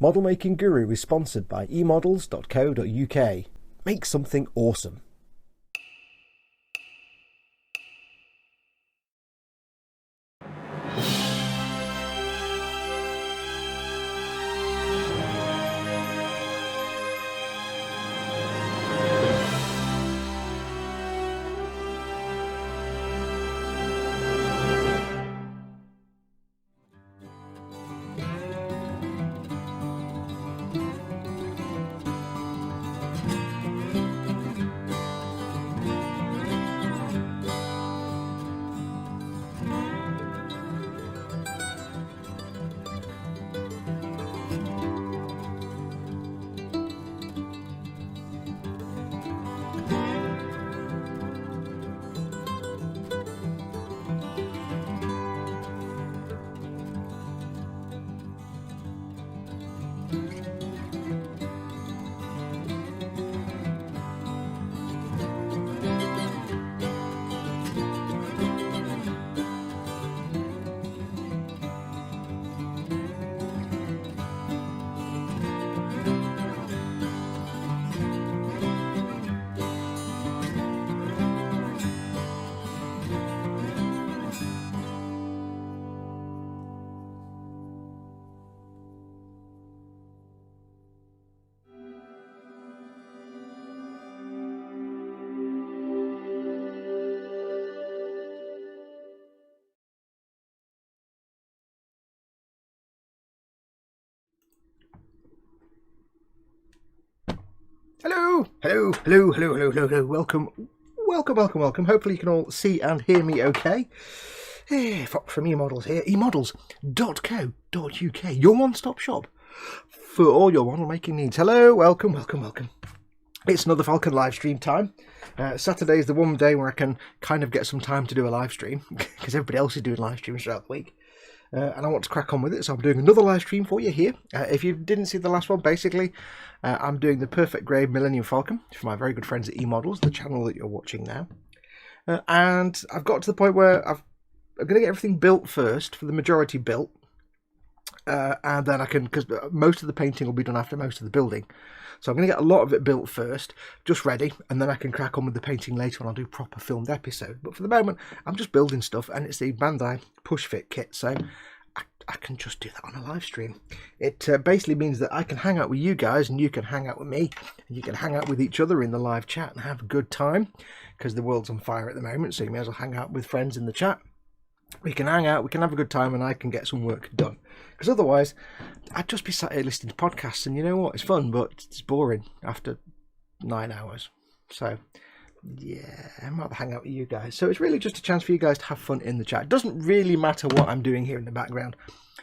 Model Making Guru is sponsored by eModels.co.uk. Make something awesome. Hello. Welcome. Hopefully you can all see and hear me okay. Hey, Foxx from eModels here, eModels.co.uk, your one-stop shop for all your model making needs. Hello, welcome. It's another Falcon live stream time. Saturday is the one day where I can kind of get some time to do a live stream, because everybody else is doing live streams throughout the week. And I want to crack on with it, so I'm doing another live stream for you here. If you didn't see the last one, basically, I'm doing the perfect grade Millennium Falcon for my very good friends at eModels, the channel that you're watching now. And I've got to the point where I'm going to get everything built first, for the majority built. And then I can, because most of the painting will be done after most of the building. So I'm going to get a lot of it built first, just ready, and then I can crack on with the painting later when I'll do proper filmed episode. But for the moment, I'm just building stuff, and it's the Bandai push fit kit, so I can just do that on a live stream. It basically means that I can hang out with you guys, and you can hang out with me, and you can hang out with each other in the live chat and have a good time, because the world's on fire at the moment, so you may as well hang out with friends in the chat. We can hang out, we can have a good time, and I can get some work done. Because otherwise, I'd just be sat here listening to podcasts, and you know what? It's fun, but it's boring after 9 hours. So, yeah, I'd rather hang out with you guys. So it's really just a chance for you guys to have fun in the chat. It doesn't really matter what I'm doing here in the background.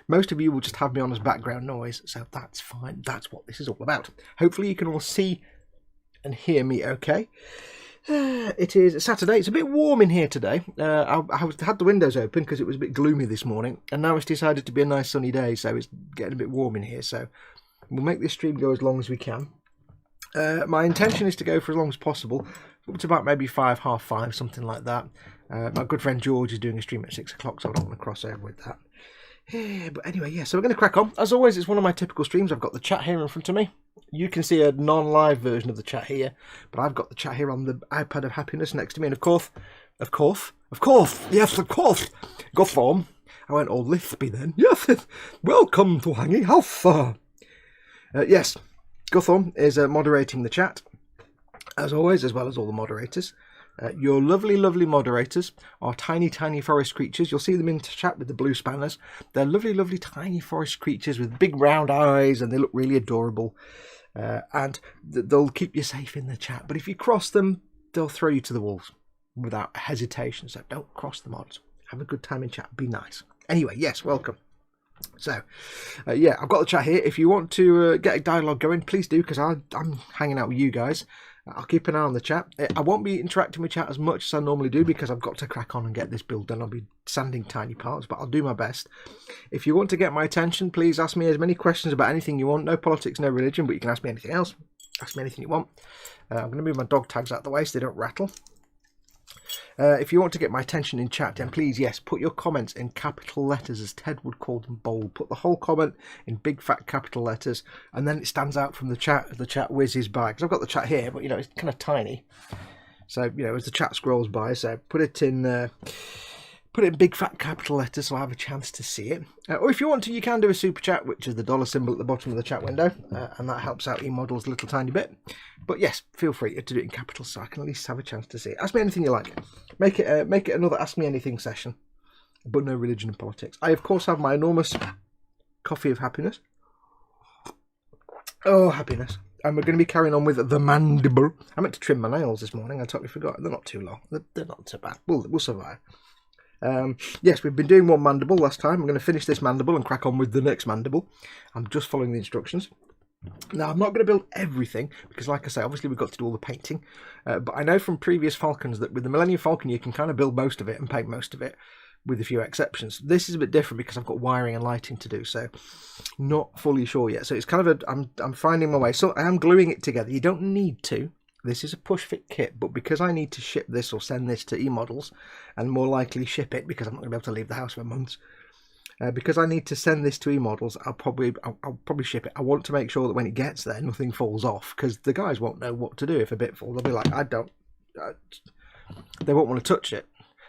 Most of you will just have me on as background noise, so that's fine. That's what this is all about. Hopefully you can all see and hear me okay. It is Saturday. It's a bit warm in here today. I had the windows open because it was a bit gloomy this morning, and now it's decided to be a nice sunny day, so it's getting a bit warm in here. So we'll make this stream go as long as we can. My intention is to go for as long as possible, up to about maybe 5, half 5, something like that. My good friend George is doing a stream at 6 o'clock, so I don't want to cross over with that. But anyway, yeah, so we're going to crack on. As always, it's one of my typical streams. I've got the chat here in front of me. You can see a non-live version of the chat here, but I've got the chat here on the iPad of happiness next to me. And of course, Gotham. I went all lispy then. Yes, welcome to Hanging House. Yes, Gotham is moderating the chat, as always, as well as all the moderators. Your lovely moderators are tiny forest creatures. You'll see them in chat with the blue spanners. They're lovely tiny forest creatures with big round eyes, and they look really adorable. And they'll keep you safe in the chat. But if you cross them, they'll throw you to the wolves without hesitation. So don't cross the mods. Have a good time in chat. Be nice. Anyway, yes, welcome. So, yeah, I've got the chat here. If you want to get a dialogue going, please do, because I'm hanging out with you guys. I'll keep an eye on the chat. I won't be interacting with chat as much as I normally do because I've got to crack on and get this build done. I'll be sanding tiny parts, but I'll do my best. If you want to get my attention, please ask me as many questions about anything you want. No politics, no religion, but you can ask me anything else. Ask me anything you want. I'm going to move my dog tags out of the way so they don't rattle. If you want to get my attention in chat, then please, yes, put your comments in capital letters, as Ted would call them, bold. Put the whole comment in big fat capital letters, and then it stands out from the chat as the chat whizzes by. Because I've got the chat here, but you know, it's kind of tiny. So, you know, as the chat scrolls by, so put it in big fat capital letters so I have a chance to see it. Or if you want to, you can do a super chat, which is the dollar symbol at the bottom of the chat window, and that helps out eModels a little tiny bit. But yes, feel free to do it in capitals so I can at least have a chance to see it. Ask me anything you like. Make it another Ask Me Anything session, but no religion and politics. I, of course, have my enormous coffee of happiness. Oh, happiness. And we're going to be carrying on with the Mandible. I meant to trim my nails this morning. I totally forgot. They're not too long. They're not too bad. We'll survive. Yes, we've been doing one Mandible last time. I'm going to finish this Mandible and crack on with the next Mandible. I'm just following the instructions. Now, I'm not going to build everything because, like I say, obviously we've got to do all the painting. But I know from previous Falcons that with the Millennium Falcon you can kind of build most of it and paint most of it, with a few exceptions. This is a bit different because I've got wiring and lighting to do, so not fully sure yet. So it's kind of I'm finding my way. So I am gluing it together. You don't need to. This is a push-fit kit, but because I need to ship this or send this to eModels, and more likely ship it because I'm not going to be able to leave the house for months, because I need to send this to eModels, I'll probably ship it. I want to make sure that when it gets there, nothing falls off, because the guys won't know what to do if a bit falls. They'll be like, they won't want to touch it.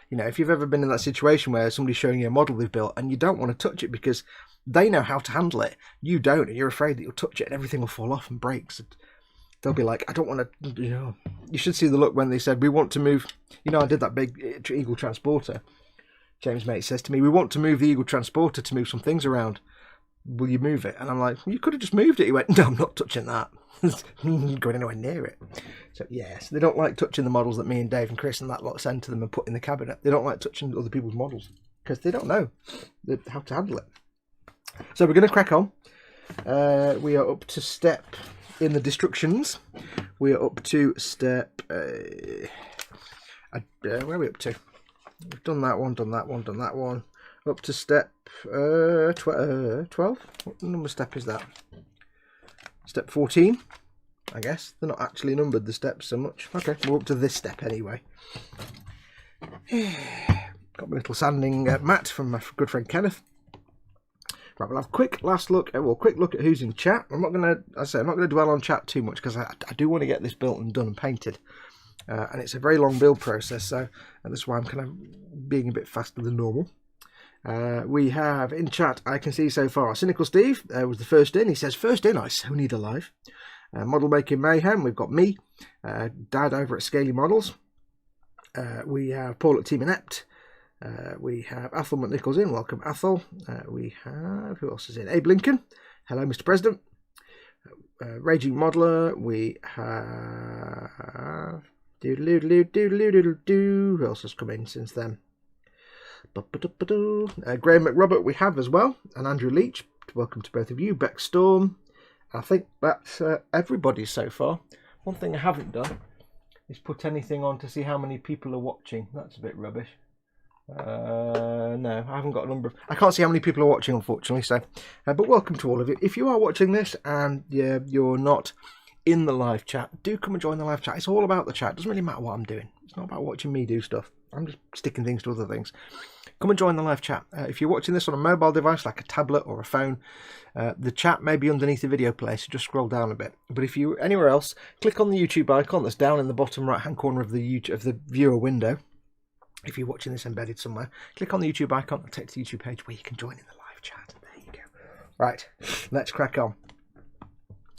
You know, if you've ever been in that situation where somebody's showing you a model they've built and you don't want to touch it because they know how to handle it, you don't, and you're afraid that you'll touch it and everything will fall off and break. So they'll be like, I don't want to, you know. You should see the look when they said, we want to move, you know, I did that big Eagle transporter. James Mate says to me, we want to move the Eagle transporter to move some things around. Will you move it? And I'm like, you could have just moved it. He went, no, I'm not touching that. Going anywhere near it. So yes, they don't like touching the models that me and Dave and Chris and that lot send to them and put in the cabinet. They don't like touching other people's models because they don't know how to handle it. So we're going to crack on. We are up to step in the destructions. We are up to step. Where are we up to? We've done that one, done that one, done that one. Up to step 12. What number step is that? Step 14, I guess. They're not actually numbered, the steps, so much. Okay, we're up to this step anyway. Got my little sanding mat from my good friend Kenneth. Right, we'll have a quick look at who's in chat. I'm not going to dwell on chat too much because I do want to get this built and done and painted. And it's a very long build process, so that's why I'm kind of being a bit faster than normal. We have in chat, I can see so far, Cynical Steve was the first in. He says, first in, I so need a live. Model Making Mayhem, we've got me, Dad over at Scaly Models. We have Paul at Team Inept. We have Athel McNichols in, welcome Athel. We have, who else is in? Abe Lincoln, hello Mr. President. Raging Modeler, we have... Who else has come in since then? Graham McRobert we have as well, and Andrew Leach, welcome to both of you. Beck Storm, I think that's everybody so far. One thing I haven't done is put anything on to see how many people are watching. That's a bit rubbish. No, I haven't got a number. I can't see how many people are watching, unfortunately. So, but welcome to all of you. If you are watching this and you're not in the live chat, do come and join the live chat. It's all about the chat. It doesn't really matter what I'm doing. It's not about watching me do stuff. I'm just sticking things to other things. Come and join the live chat. If you're watching this on a mobile device like a tablet or a phone, the chat may be underneath the video player, so just scroll down a bit. But if you're anywhere else, click on the YouTube icon that's down in the bottom right hand corner of the viewer window. If you're watching this embedded somewhere, click on the YouTube icon and take to the YouTube page where you can join in the live chat. There you go. Right, let's crack on.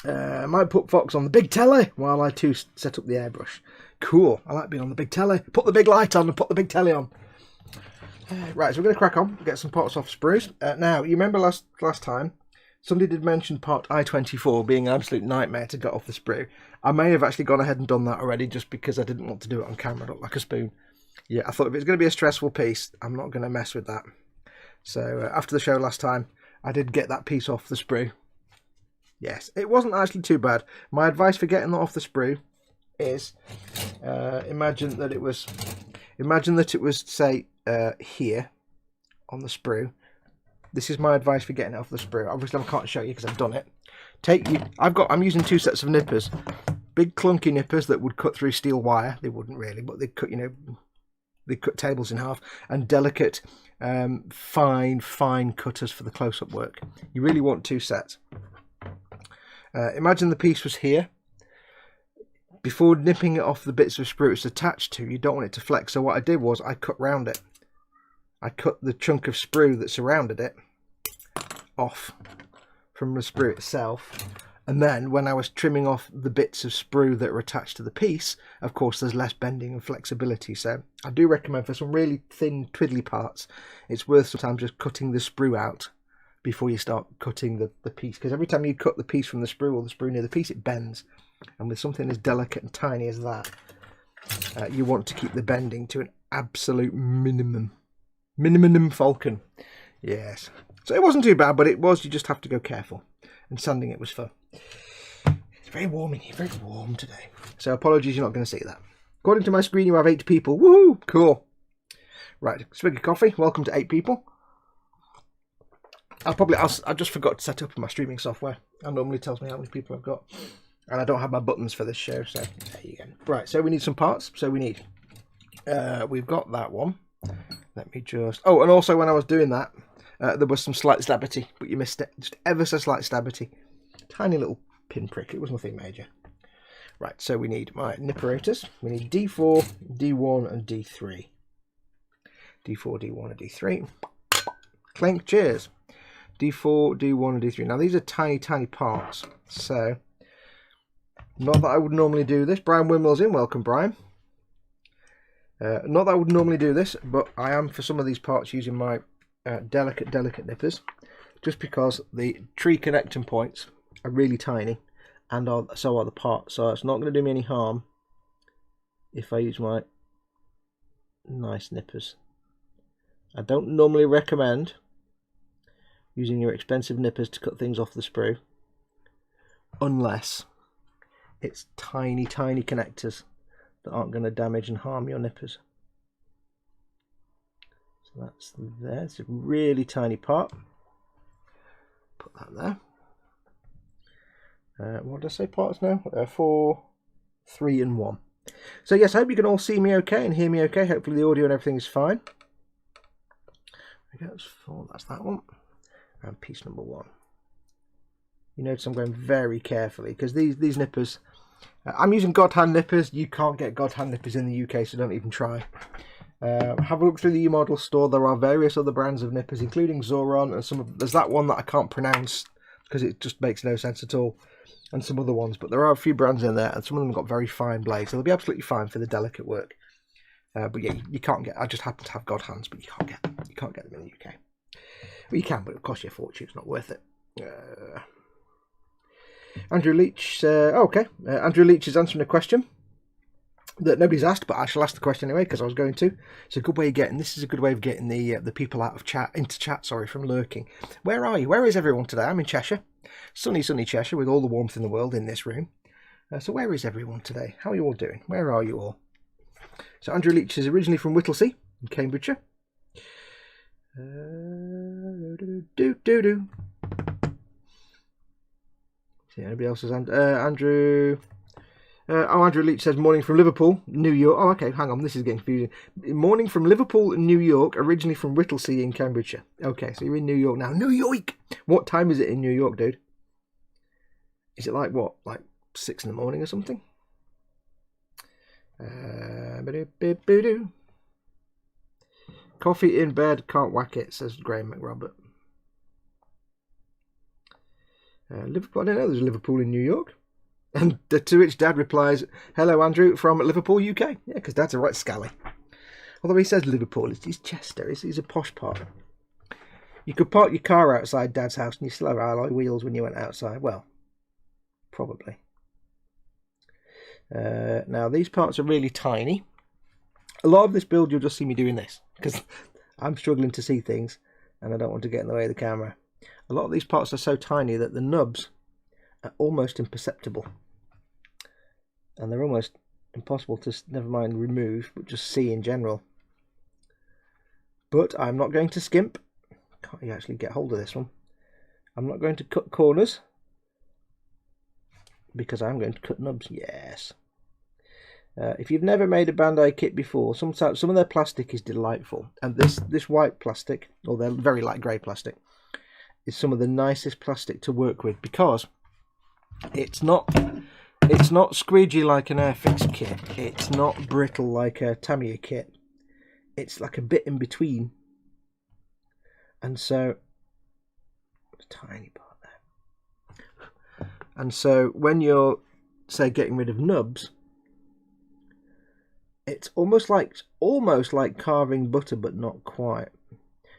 I might put Foxx on the big telly while I too set up the airbrush. Cool, I like being on the big telly. Put the big light on and put the big telly on. Right, so we're going to crack on, get some parts off sprues. Now, you remember last time, somebody did mention part I-24 being an absolute nightmare to get off the sprue. I may have actually gone ahead and done that already just because I didn't want to do it on camera. I look like a spoon. Yeah, I thought if it's going to be a stressful piece, I'm not going to mess with that. So after the show last time, I did get that piece off the sprue. Yes, it wasn't actually too bad. My advice for getting that off the sprue is imagine that it was say here on the sprue. This is my advice for getting it off the sprue. Obviously I can't show you because I've done it. I'm using two sets of nippers, big clunky nippers that would cut through steel wire. They wouldn't really, but they cut, they cut tables in half, and delicate, fine cutters for the close-up work. You really want 2 sets. Imagine the piece was here. Before nipping it off the bits of sprue it's attached to, you don't want it to flex. So what I did was I cut round it. I cut the chunk of sprue that surrounded it off from the sprue itself. And then when I was trimming off the bits of sprue that are attached to the piece, of course there's less bending and flexibility. So I do recommend for some really thin twiddly parts, it's worth sometimes just cutting the sprue out before you start cutting the piece. Because every time you cut the piece from the sprue or the sprue near the piece, it bends. And with something as delicate and tiny as that, you want to keep the bending to an absolute minimum. Millennium Falcon. Yes. So it wasn't too bad, but it was, you just have to go careful. And sanding it was fun. It's very warm in here, very warm today. So apologies, you're not going to see that. According to my screen, you have 8 people. Woohoo! Cool. Right, swig of coffee. Welcome to 8 people. I just forgot to set up my streaming software. It normally tells me how many people I've got. And I don't have my buttons for this show, so there you go. Right, so we need some parts. So we need, we've got that one. Let me just, oh, and also when I was doing that, there was some slight stabbity, but you missed it. Just ever so slight stabbity. Tiny little pinprick, it was nothing major. Right, so we need my nipperators. We need D4, D1, and D3. D4, D1, and D3. Clink, cheers. D4, D1, and D3. Now these are tiny parts, so not that I would normally do this. Brian Wimwell's in. Welcome, Brian. Not that I would normally do this, but I am for some of these parts using my delicate nippers, just because the tree connecting points are really tiny, and so are the parts. So it's not going to do me any harm if I use my nice nippers. I don't normally recommend using your expensive nippers to cut things off the sprue, unless it's tiny connectors that aren't going to damage and harm your nippers. So that's there. It's a really tiny part. Put that there. What did I say parts now? 4, 3, and 1. So yes, I hope you can all see me okay and hear me okay. Hopefully the audio and everything is fine. There we go. That's that one. And piece number 1. You notice I'm going very carefully because these nippers, I'm using God hand nippers. You can't get God hand nippers in the UK, so don't even try. Have a look through the eModels store. There are various other brands of nippers, including Zoron, and there's that one that I can't pronounce because it just makes no sense at all, and some other ones. But there are a few brands in there, and some of them have got very fine blades, so they'll be absolutely fine for the delicate work. But yeah, you can't get. I just happen to have God hands, but you can't get them in the UK. Well, you can, but it'll cost you a fortune. It's not worth it. Andrew Leach, okay. Andrew Leach is answering a question that nobody's asked, but I shall ask the question anyway because I was going to. It's a good way of getting. This is a good way of getting the people out of chat into chat. Sorry, from lurking. Where are you? Where is everyone today? I'm in Cheshire, sunny Cheshire, with all the warmth in the world in this room. So where is everyone today? How are you all doing? Where are you all? So Andrew Leach is originally from Whittlesea in Cambridgeshire. See, anybody else is Andrew? Andrew Leach says morning from Liverpool, New York. Oh, okay, hang on, this is getting confusing. Morning from Liverpool, New York, originally from Whittlesea in Cambridgeshire. Okay, so you're in New York now. New York! What time is it in New York, dude? Is it like what? Like 6 in the morning or something? Coffee in bed, can't whack it, says Graham McRobert. Liverpool, I don't know, there's Liverpool in New York. And to which Dad replies, hello Andrew from Liverpool, UK. Yeah, because Dad's a right scally. Although he says Liverpool, he's Chester, he's a posh part. You could park your car outside Dad's house and you still have alloy wheels when you went outside. Well, probably. Now these parts are really tiny. A lot of this build you'll just see me doing this because I'm struggling to see things and I don't want to get in the way of the camera. A lot of these parts are so tiny that the nubs are almost imperceptible and they're almost impossible to, never mind remove, but just see in general. But I'm not going to skimp. Can't you actually get hold of this one? I'm not going to cut corners because I'm going to cut nubs. Yes. If you've never made a Bandai kit before, some of their plastic is delightful, and this white plastic, or their very light grey plastic, is some of the nicest plastic to work with, because it's not squeegee like an Airfix kit, it's not brittle like a Tamiya kit, it's like a bit in between, and so a tiny part there, and so when you're, say, getting rid of nubs, it's almost like carving butter, but not quite.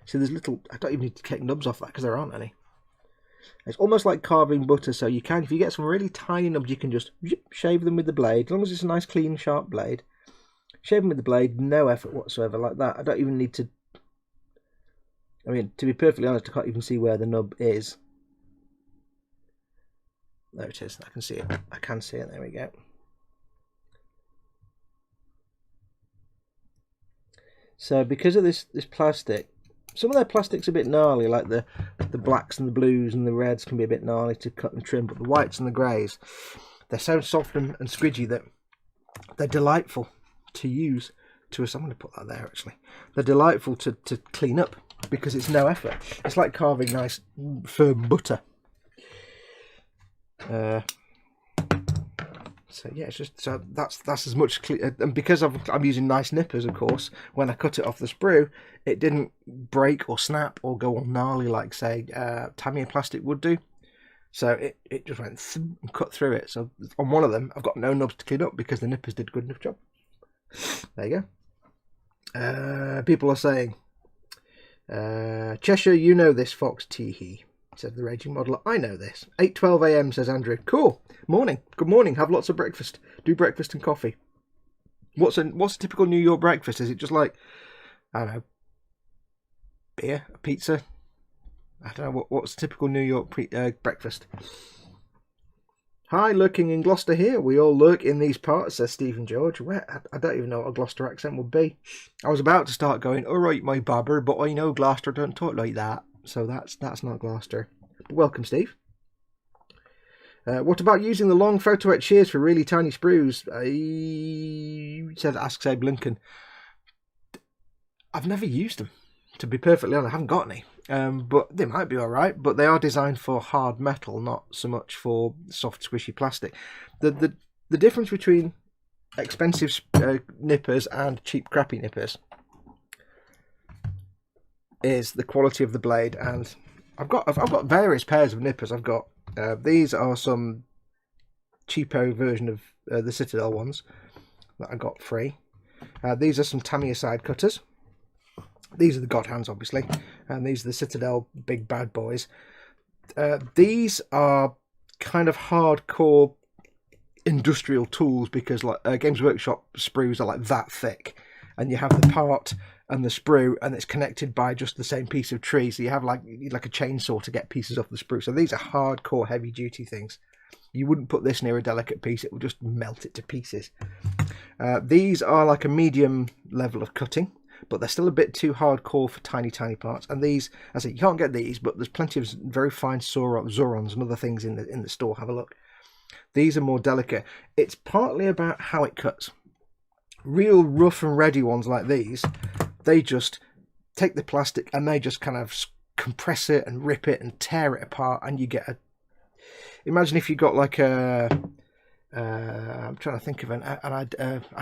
See, there's little, I don't even need to take nubs off that because there aren't any. It's almost like carving butter, so you can, if you get some really tiny nubs, you can just shave them with the blade, as long as it's a nice clean sharp blade. Shave them with the blade, no effort whatsoever, like that. I don't even need to, I mean, to be perfectly honest, I can't even see where the nub is. There it is, I can see it, there we go. So because of this plastic, some of their plastic's a bit gnarly, like the blacks and the blues and the reds can be a bit gnarly to cut and trim, but the whites and the greys, they're so soft and squidgy that they're delightful to use. I'm going to put that there actually. They're delightful to clean up because it's no effort. It's like carving nice firm butter. So yeah, it's just, so that's as much clear, and because I'm using nice nippers, of course, when I cut it off the sprue, it didn't break or snap or go all gnarly like, say, Tamiya plastic would do. So it just went and cut through it. So on one of them, I've got no nubs to clean up because the nippers did a good enough job. There you go. People are saying, Cheshire, you know this, Foxx, teehee, says the raging modeler. I know this. 8:12 AM, says Andrew. Cool. Morning. Good morning. Have lots of breakfast. Do breakfast and coffee. What's a typical New York breakfast? Is it just like, I don't know, beer, a pizza? I don't know. What's typical New York breakfast? Hi, lurking in Gloucester here. We all lurk in these parts, says Stephen George. Where? I don't even know what a Gloucester accent would be. I was about to start going, all right, my barber, but I know Gloucester don't talk like that. So that's not Gloucester. But welcome, Steve. What about using the long photo etch shears for really tiny sprues? Asks Abe Lincoln. I've never used them, to be perfectly honest. I haven't got any. But they might be alright. But they are designed for hard metal, not so much for soft, squishy plastic. The difference between expensive nippers and cheap, crappy nippers is the quality of the blade. And I've got various pairs of nippers. I've got these are some cheapo version of the Citadel ones that I got free. These are some Tamiya side cutters. These are the God Hands, obviously, and these are the Citadel big bad boys. These are kind of hardcore industrial tools because, like, Games Workshop sprues are like that thick, and you have the part and the sprue, and it's connected by just the same piece of tree. So you have like a chainsaw to get pieces off the sprue. So these are hardcore, heavy duty things. You wouldn't put this near a delicate piece; it would just melt it to pieces. These are like a medium level of cutting, but they're still a bit too hardcore for tiny parts. And these, I say, you can't get these, but there's plenty of very fine Zorons and other things in the store. Have a look. These are more delicate. It's partly about how it cuts. Real rough and ready ones like these, they just take the plastic and they just kind of compress it and rip it and tear it apart, and you get a. Imagine if you got like a. I'm trying to think of I was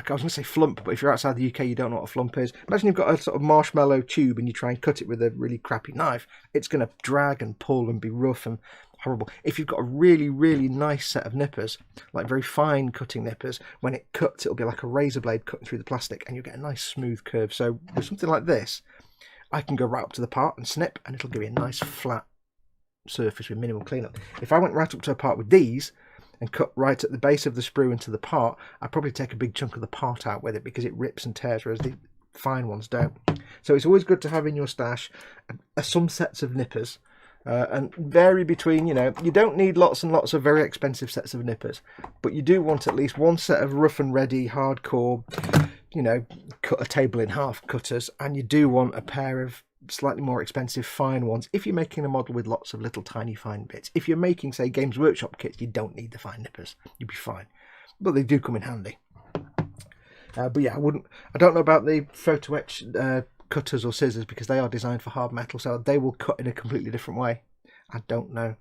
going to say flump, but if you're outside the UK, you don't know what a flump is. Imagine you've got a sort of marshmallow tube and you try and cut it with a really crappy knife. It's going to drag and pull and be rough and horrible. If you've got a really, really nice set of nippers, like very fine cutting nippers, when it cuts, it'll be like a razor blade cutting through the plastic, and you'll get a nice smooth curve. So with something like this, I can go right up to the part and snip, and it'll give you a nice flat surface with minimal cleanup. If I went right up to a part with these and cut right at the base of the sprue into the part, I'd probably take a big chunk of the part out with it because it rips and tears, whereas the fine ones don't. So it's always good to have in your stash some sets of nippers and vary between, you don't need lots and lots of very expensive sets of nippers, but you do want at least one set of rough and ready, hardcore, cut a table in half cutters, and you do want a pair of slightly more expensive fine ones if you're making a model with lots of little tiny fine bits. If you're making, say, Games Workshop kits, you don't need the fine nippers. You'll be fine, but they do come in handy. But yeah, I don't know about the photo etch cutters or scissors because they are designed for hard metal, so they will cut in a completely different way. I don't know.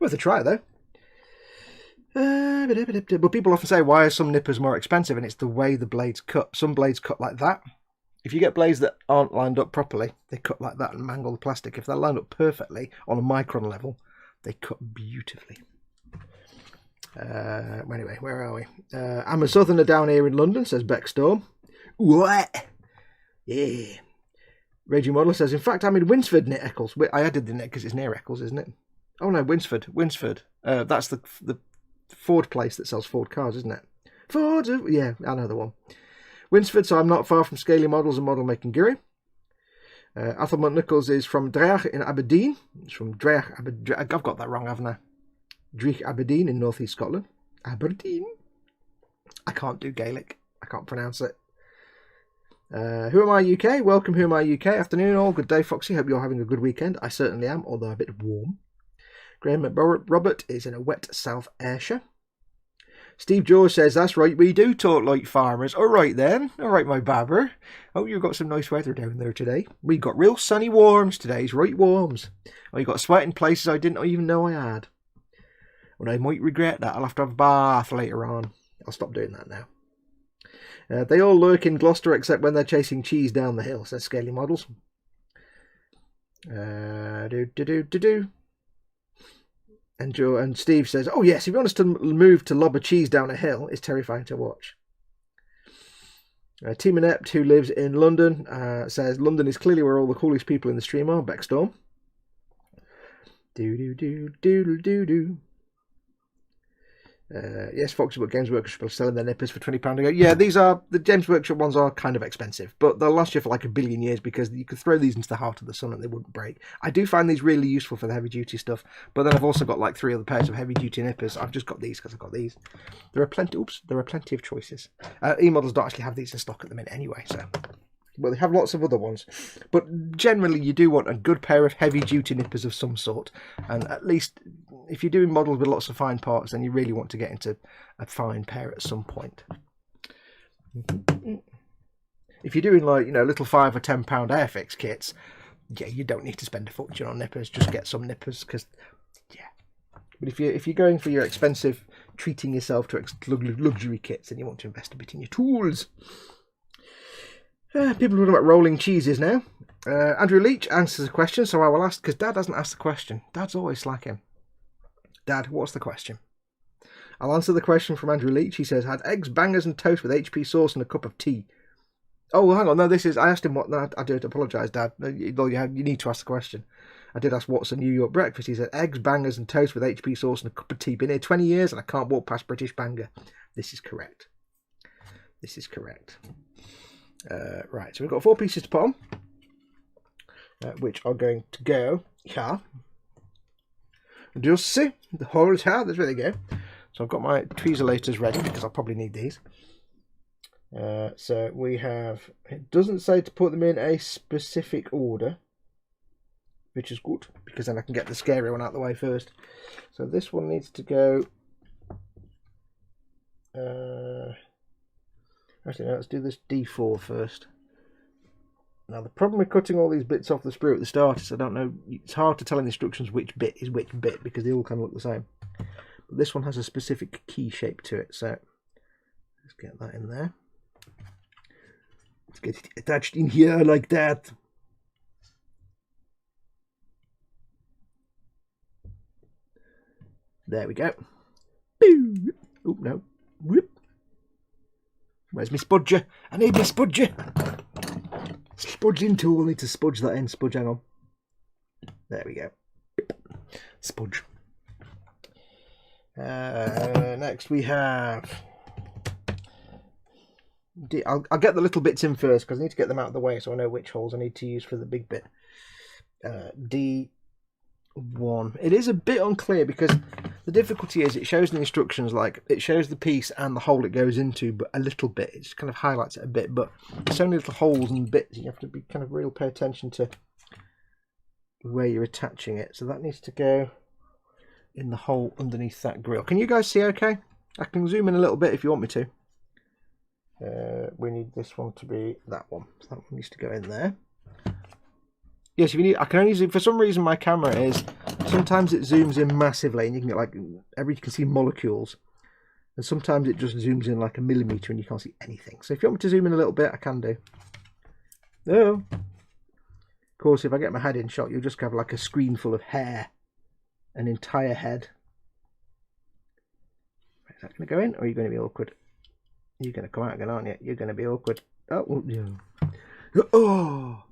Worth a try though. But people often say, why are some nippers more expensive? And it's the way the blades cut. Some blades cut like that. If you get blades that aren't lined up properly, they cut like that and mangle the plastic. If they're lined up perfectly on a micron level, they cut beautifully. Anyway, where are we? I'm a southerner down here in London, says Beck Storm. What? Yeah. Raging Modeler says, in fact, I'm in Winsford near Eccles. I added the net because it's near Eccles, isn't it? Oh no, Winsford. That's the Ford place that sells Ford cars, isn't it? Ford, yeah, I know the one. Winsford, so I'm not far from Scaly Models and model making Giri. Athelmont Nichols is from Dreich in Aberdeen. It's from Dreich, I've got that wrong, haven't I? Dreich, Aberdeen in northeast Scotland. Aberdeen. I can't do Gaelic. I can't pronounce it. Who Am I UK? Welcome, Who Am I UK? Afternoon all. Good day, Foxy. Hope you're having a good weekend. I certainly am, although a bit warm. Graham Robert is in a wet South Ayrshire. Steve George says, that's right, we do talk like farmers. All right then. All right, my babber. Oh, you've got some nice weather down there today. We got real sunny warms today. It's right warms. Oh, you got sweat in places I didn't even know I had. Well, I might regret that. I'll have to have a bath later on. I'll stop doing that now. They all lurk in Gloucester except when they're chasing cheese down the hill, says Scaly Models. And Steve says, oh yes, if you want us to move to lob a cheese down a hill, it's terrifying to watch. Team Inept, who lives in London, says, London is clearly where all the coolest people in the stream are. Beckstorm. Yes, Foxy, but Games Workshop are selling their nippers for £20 a go. Yeah, these are, the Games Workshop ones are kind of expensive, but they'll last you for like a billion years because you could throw these into the heart of the sun and they wouldn't break. I do find these really useful for the heavy duty stuff, but then I've also got like 3 other pairs of heavy duty nippers. I've just got these because I've got these. There are plenty of choices. eModels don't actually have these in stock at the minute anyway, so. Well, they have lots of other ones, but generally you do want a good pair of heavy duty nippers of some sort, and at least if you're doing models with lots of fine parts, then you really want to get into a fine pair at some point. If you're doing like, you know, little £5 or £10 Airfix kits, yeah, you don't need to spend a fortune on nippers. Just get some nippers, because yeah. But if you're going for your expensive, treating yourself to luxury kits, then you want to invest a bit in your tools. People are talking about rolling cheeses now. Andrew Leach answers a question, so I will ask, because Dad hasn't asked the question. Dad's always slacking. Dad, what's the question? I'll answer the question from Andrew Leach. He says, had eggs, bangers and toast with HP sauce and a cup of tea. Oh, hang on. No, this is, I asked him what, no, I do apologise, Dad. You need to ask the question. I did ask what's a New York breakfast. He said, eggs, bangers and toast with HP sauce and a cup of tea. Been here 20 years and I can't walk past British banger. This is correct. This is correct. Right, so we've got 4 pieces to put on, which are going to go here. Just see the holes here. That's where they go. So I've got my tweezelators ready because I'll probably need these. So we have. It doesn't say to put them in a specific order, which is good because then I can get the scary one out of the way first. So this one needs to go. Actually, no, let's do this D4 first. Now, the problem with cutting all these bits off the sprue at the start is I don't know, it's hard to tell in the instructions which bit is which bit because they all kind of look the same. But this one has a specific key shape to it, so let's get that in there. Let's get it attached in here like that. There we go. Boo! Oh, no. Whoop. Where's my spudger? I need my spudger. Spudging tool. I need to spudge that in. Spudge, hang on. There we go. Spudge. Next we have... I'll get the little bits in first because I need to get them out of the way so I know which holes I need to use for the big bit. D1. It is a bit unclear because the difficulty is it shows in the instructions, like it shows the piece and the hole it goes into, but a little bit. It just kind of highlights it a bit, but there's so many little holes and bits. You have to be kind of real pay attention to where you're attaching it. So that needs to go in the hole underneath that grill. Can you guys see okay? I can zoom in a little bit if you want me to. We need this one to be that one. So that one needs to go in there. Yes, if you need, I can only zoom. For some reason, my camera is sometimes it zooms in massively, and you can get like you can see molecules, and sometimes it just zooms in like a millimeter, and you can't see anything. So if you want me to zoom in a little bit, I can do. Oh, of course, if I get my head in shot, you'll just have like a screen full of hair, an entire head. Is that going to go in, or are you going to be awkward? You're going to come out again, aren't you? You're going to be awkward. Oh, well, yeah. Oh.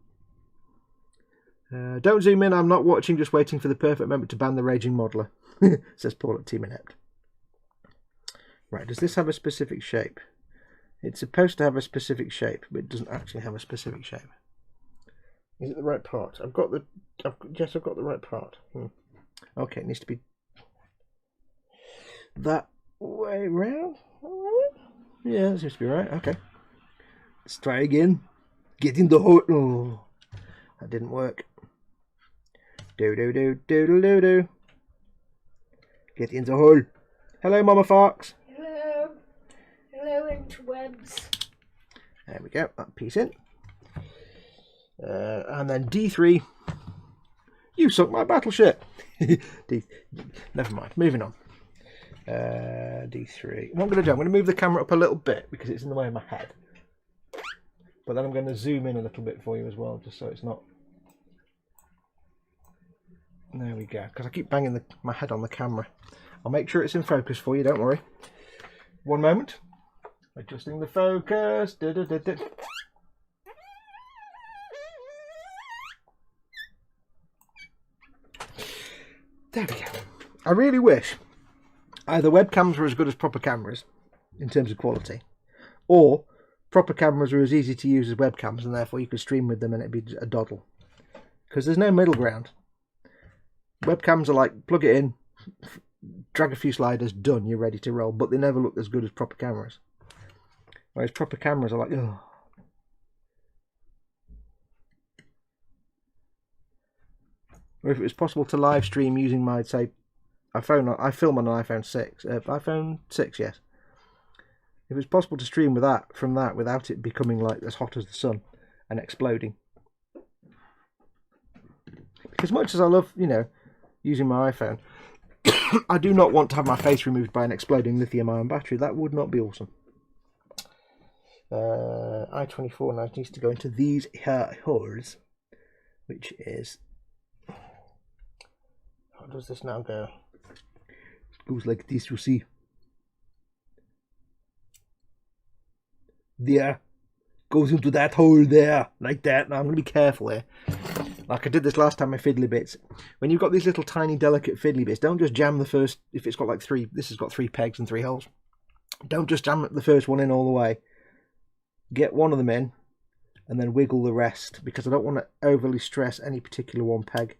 Don't zoom in, I'm not watching, just waiting for the perfect moment to ban the raging modeler, says Paul at Team Inept. Right, does this have a specific shape? It's supposed to have a specific shape, but it doesn't actually have a specific shape. Is it the right part? I've got the right part. Okay, it needs to be that way round. Yeah, that seems to be right. Okay. Let's try again. Get in the hole. Oh, that didn't work. Do. Get in the hole. Hello, Mama Foxx. Hello. Hello, interwebs. There we go. That piece in. And then D3. You sunk my battleship. Never mind. Moving on. D3. What I'm going to do, I'm going to move the camera up a little bit because it's in the way of my head. But then I'm going to zoom in a little bit for you as well, just so it's not. There we go. Because I keep banging my head on the camera. I'll make sure it's in focus for you. Don't worry. One moment. Adjusting the focus. There we go. I really wish either webcams were as good as proper cameras in terms of quality, or proper cameras are as easy to use as webcams, and therefore you could stream with them and it'd be a doddle. Because there's no middle ground. Webcams are like plug it in, drag a few sliders, done, you're ready to roll. But they never look as good as proper cameras. Whereas proper cameras are like, oh. Or if it was possible to live stream using my, say, I film on an iPhone 6. iPhone 6, yes. If it was possible to stream with that from that without it becoming like as hot as the sun and exploding. As much as I love, you know, using my iPhone, I do not want to have my face removed by an exploding lithium-ion battery. That would not be awesome. I-24 now needs to go into these here holes, which is. How does this now go? It goes like this, you see. There. Goes into that hole there. Like that. Now I'm going to be careful here. Like I did this last time with fiddly bits. When you've got these little tiny delicate fiddly bits, don't just jam the first, if it's got like three, this has got 3 pegs and 3 holes. Don't just jam the first one in all the way. Get one of them in and then wiggle the rest, because I don't want to overly stress any particular one peg.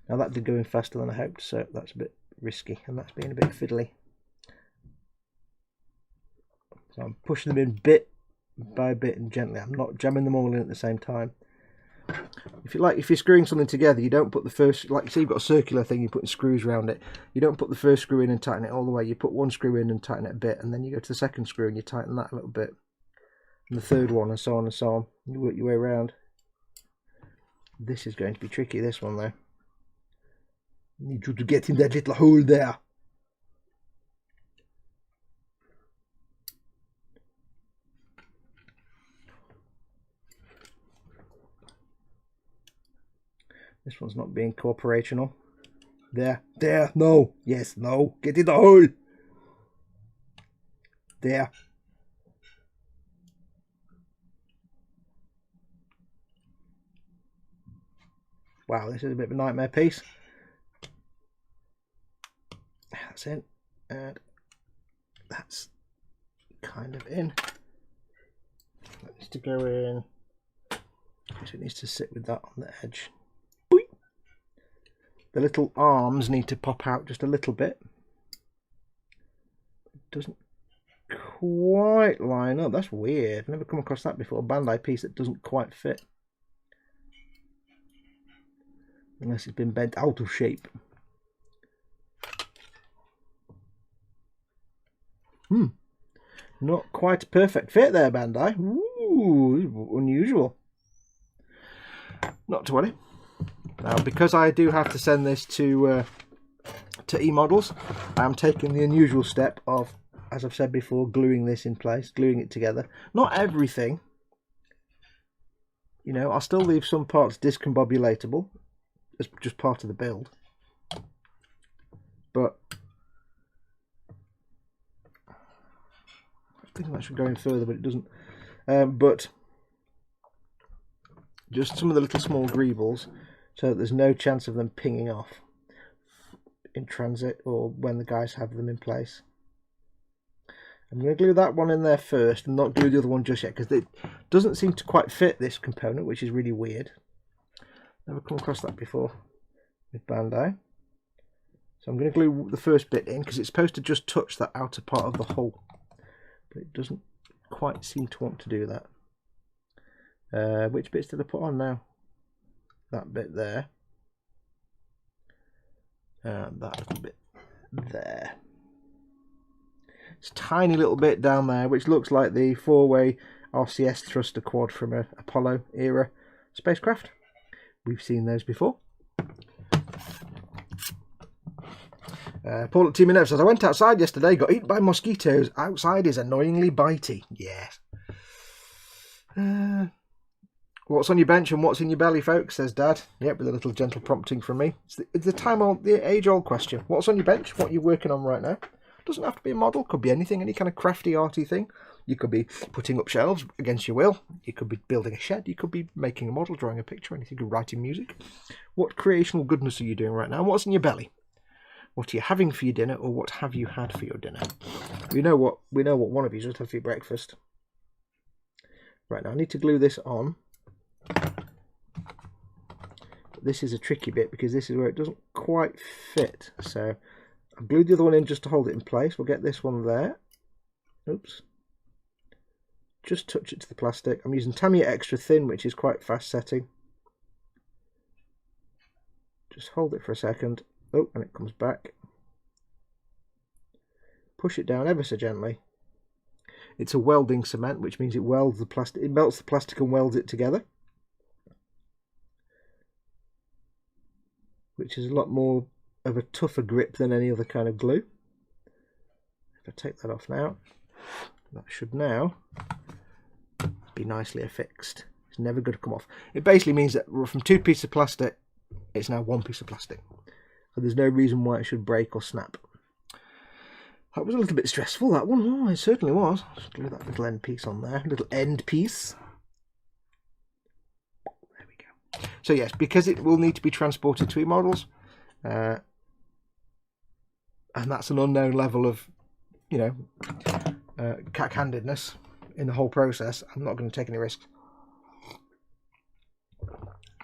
Now that did go in faster than I hoped, so that's a bit risky, and that's being a bit fiddly. So I'm pushing them in bit by bit and gently. I'm not jamming them all in at the same time. If you're screwing something together, you don't put the first, like you see you've got a circular thing, you're putting screws around it. You don't put the first screw in and tighten it all the way. You put one screw in and tighten it a bit, and then you go to the second screw and you tighten that a little bit. And the third one, and so on and so on. You work your way around. This is going to be tricky, this one though. Need you to get in that little hole there. This one's not being cooperational. There, no, yes, no, get in the hole. There. Wow, this is a bit of a nightmare piece. That's in, and that's kind of in. That needs to go in. So it needs to sit with that on the edge. The little arms need to pop out just a little bit. It doesn't quite line up. That's weird. I've never come across that before. A Bandai piece that doesn't quite fit. Unless it's been bent out of shape. Not quite a perfect fit there, Bandai. Ooh, unusual. Not to worry. Now, because I do have to send this to eModels, I'm taking the unusual step of, as I've said before, gluing this in place, gluing it together. Not everything. You know, I'll still leave some parts discombobulatable as just part of the build. But I think that should go in further, but it doesn't. But just some of the little small greebles, so that there's no chance of them pinging off in transit or when the guys have them in place. I'm going to glue that one in there first and not glue the other one just yet, because it doesn't seem to quite fit this component, which is really weird. Never come across that before with Bandai. So I'm going to glue the first bit in, because it's supposed to just touch that outer part of the hole, but it doesn't quite seem to want to do that. Which bits did I put on now? That bit there. And that little bit there. It's a tiny little bit down there, which looks like the 4-way RCS thruster quad from a Apollo era spacecraft. We've seen those before. Paul at Team Inev says, I went outside yesterday, got eaten by mosquitoes. Outside is annoyingly bitey. Yes. What's on your bench and what's in your belly, folks, says Dad. Yep, with a little gentle prompting from me. It's the age-old question. What's on your bench? What are you working on right now? Doesn't have to be a model, could be anything, any kind of crafty, arty thing. You could be putting up shelves against your will. You could be building a shed. You could be making a model, drawing a picture, anything, writing music. What creational goodness are you doing right now? What's in your belly? What are you having for your dinner, or what have you had for your dinner? We know what one of you just had for your breakfast. Right, now I need to glue this on. This is a tricky bit because this is where it doesn't quite fit. So I've glued the other one in just to hold it in place. We'll get this one there. Oops. Just touch it to the plastic. I'm using Tamiya Extra Thin, which is quite fast setting. Just hold it for a second. Oh, and it comes back. Push it down ever so gently. It's a welding cement, which means it welds the plastic. It melts the plastic and welds it together, which is a lot more of a tougher grip than any other kind of glue. If I take that off now, that should now be nicely affixed. It's never going to come off. It basically means that from 2 pieces of plastic, it's now 1 piece of plastic. And there's no reason why it should break or snap. That was a little bit stressful, that one. Oh, it certainly was. Just glue that little end piece on there. Little end piece. There we go. So yes, because it will need to be transported to eModels, and that's an unknown level of, you know, cack-handedness in the whole process, I'm not going to take any risks.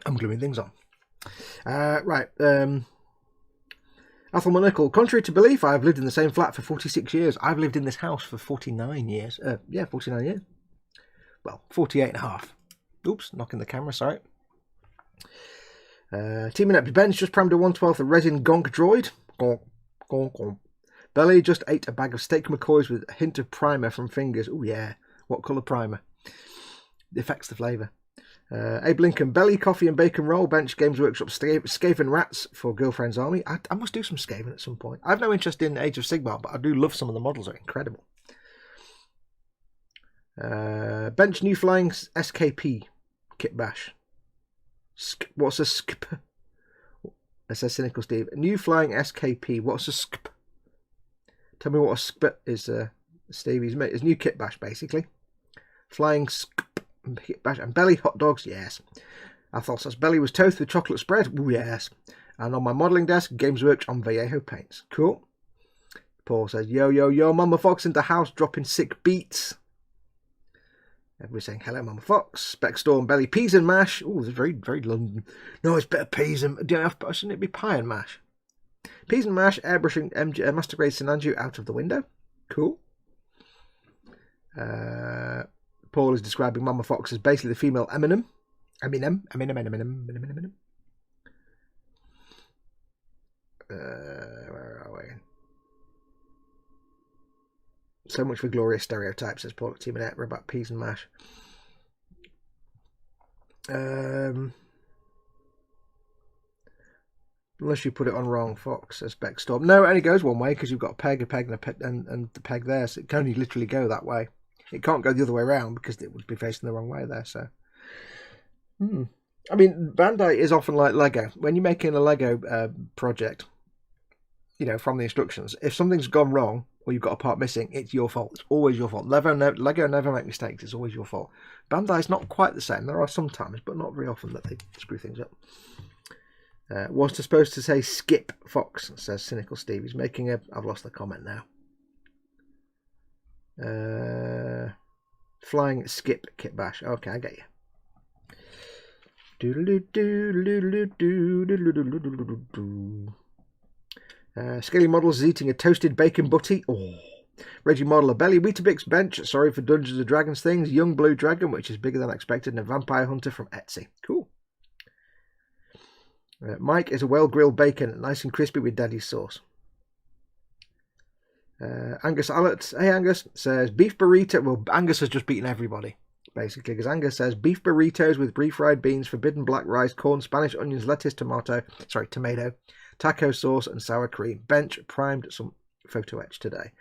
I'm gluing things on. Right. Athelman Nickel, contrary to belief, I've lived in the same flat for 46 years. I've lived in this house for 49 years. Yeah, 49 years. Well, 48 and a half. Oops, knocking the camera, sorry. Team Inept, Ben's just primed a 1/12 resin gonk droid. Gonk, gonk, gonk. Belly just ate a bag of steak McCoys with a hint of primer from fingers. Oh yeah, what colour primer? It affects the flavour. Abe Lincoln, belly, coffee and bacon roll, bench, Games Workshop, Skaven Rats for Girlfriend's Army. I must do some Skaven at some point. I have no interest in Age of Sigmar, but I do love some of the models, they're incredible. Bench, New Flying SKP, Kit Bash. What's a SKP? That says Cynical Steve. New Flying SKP, what's a SKP? Tell me what a SKP is, Steve. His new Kit Bash, basically. Flying SKP. Bash and belly hot dogs, yes. Athel's belly was toast with chocolate spread, ooh yes. And on my modelling desk, Games Works on Vallejo paints. Cool. Paul says, yo, yo, yo, Mama Fox in the house dropping sick beats. Everybody's saying hello, Mama Fox. Spec Storm belly peas and mash. Oh, it's very, very London. No, it's better peas and shouldn't it be pie and mash? Peas and mash, airbrushing Master Grade Sinanju out of the window. Cool. Paul is describing Mama Fox as basically the female Eminem. Eminem. Where are we? So much for glorious stereotypes, says Paul at Team Annette. We're about peas and mash. Unless you put it on wrong, Foxx, says Beckstorm. No, it only goes one way because you've got a peg, and the peg there. So it can only literally go that way. It can't go the other way around because it would be facing the wrong way there. So, I mean, Bandai is often like Lego. When you're making a Lego project, you know, from the instructions, if something's gone wrong or you've got a part missing, it's your fault. It's always your fault. Lego never make mistakes. It's always your fault. Bandai's not quite the same. There are some times, but not very often that they screw things up. Was supposed to say skip Fox, says Cynical Steve. He's making a... I've lost the comment now. Flying skip kit bash. Okay, I get you. Scaly Models is eating a toasted bacon butty. Oh. Reggie Model a belly Weetabix bench. Sorry for Dungeons and Dragons things. Young blue dragon, which is bigger than expected, and a vampire hunter from Etsy. Cool. Mike is a well-grilled bacon, nice and crispy with daddy's sauce. Angus Allett, hey Angus, says beef burrito. Well, Angus has just beaten everybody, basically, because Angus says beef burritos with refried beans, forbidden black rice, corn, Spanish onions, lettuce, tomato, taco sauce, and sour cream. Bench primed, some photo etch today.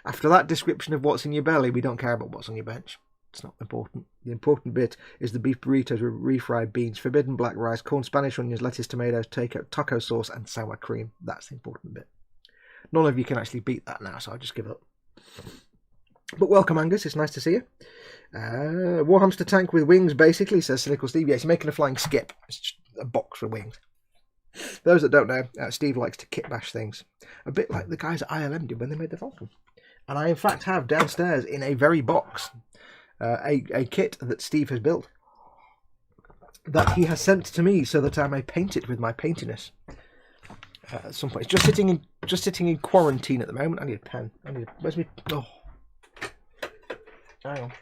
After that description of what's in your belly, we don't care about what's on your bench. It's not important. The important bit is the beef burritos with refried beans, forbidden black rice, corn, Spanish onions, lettuce, tomatoes, taco sauce, and sour cream. That's the important bit. None of you can actually beat that now, so I'll just give up. But welcome, Angus. It's nice to see you. Warhamster tank with wings, basically, says Cynical Steve. Yes, he's making a flying skip. It's just a box for wings. Those that don't know, Steve likes to kit bash things. A bit like the guys at ILM did when they made the Falcon. And I, in fact, have downstairs in a very box a kit that Steve has built that he has sent to me so that I may paint it with my paintiness at some point. It's just sitting in quarantine at the moment. I need a pen. Where's me? Oh, hang on.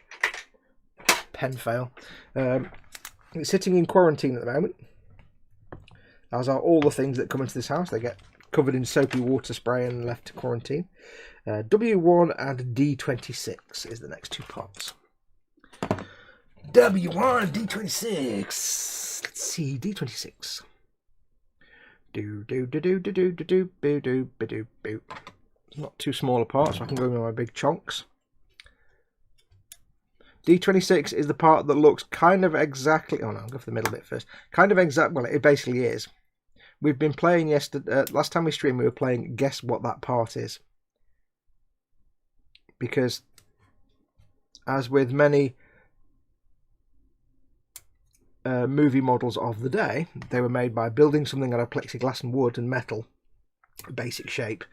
Pen fail. It's sitting in quarantine at the moment, as are all the things that come into this house. They get covered in soapy water spray and left to quarantine. W1 and D26 is the next two parts. W1, D26. Let's see, D26. It's not too small a part, so I can go with my big chunks. D26 is the part that looks kind of exactly... Oh no, I'll go for the middle bit first. Kind of exact... Well, it basically is. We've been playing yesterday... last time we streamed, we were playing Guess What That Part Is. Because, as with many movie models of the day, they were made by building something out of plexiglass and wood and metal, a basic shape,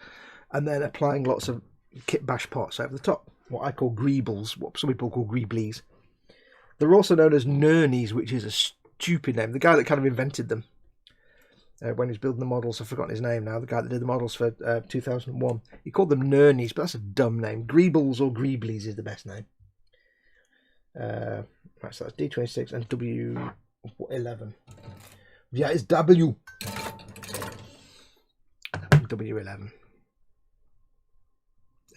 and then applying lots of kit bash parts over the top. What I call greebles, what some people call greeblies. They're also known as nurnies, which is a stupid name. The guy that kind of invented them when he was building the models, I've forgotten his name now, the guy that did the models for 2001, he called them nurnies, but that's a dumb name. Greebles or greeblies is the best name. Right, so that's D26 and W11. Yeah, it's W. W11.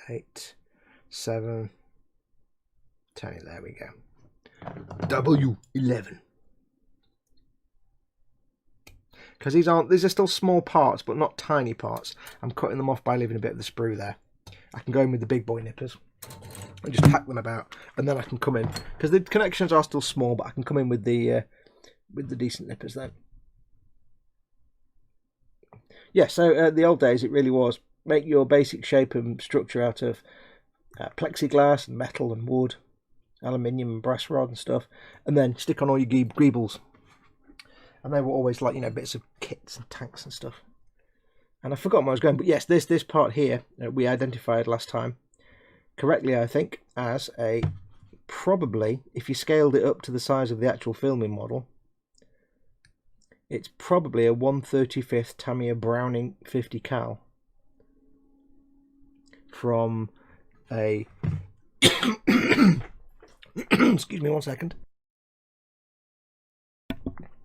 8, 7, 10. There we go. W11. Because these are still small parts, but not tiny parts. I'm cutting them off by leaving a bit of the sprue there. I can go in with the big boy nippers and just tack them about, and then I can come in because the connections are still small, but I can come in with the decent nippers then. Yeah, so the old days it really was make your basic shape and structure out of plexiglass and metal and wood, aluminium and brass rod and stuff, and then stick on all your greebles. And they were always like, you know, bits of kits and tanks and stuff. And I forgot where I was going, but yes, this part here we identified last time correctly, I think, as a probably, if you scaled it up to the size of the actual filming model, it's probably a 1/35 Tamiya Browning 50 cal from a excuse me one second.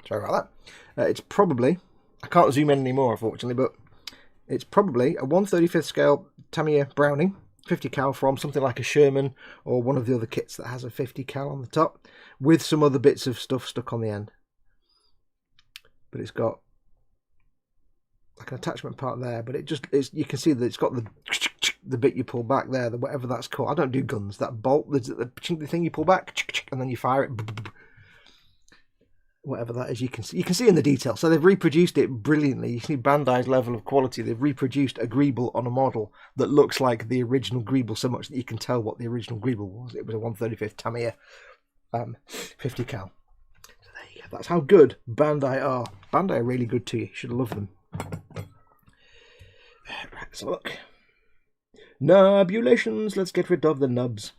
Sorry about that. It's probably, I can't zoom in anymore unfortunately, but it's probably a 1/35 scale Tamiya Browning 50 cal from something like a Sherman or one of the other kits that has a 50 cal on the top with some other bits of stuff stuck on the end. But it's got like an attachment part there, but you can see that it's got the bit you pull back there, whatever that's called. I don't do guns. That bolt, the thing you pull back and then you fire it. Whatever that is, you can see in the detail. So they've reproduced it brilliantly. You see Bandai's level of quality. They've reproduced a Grebel on a model that looks like the original Grebel so much that you can tell what the original Grebel was. It was a 1/35 Tamiya 50 cal. So there you go. That's how good Bandai are. Bandai are really good to you. You should love them. Right, let's have a look. Nubulations. Let's get rid of the nubs.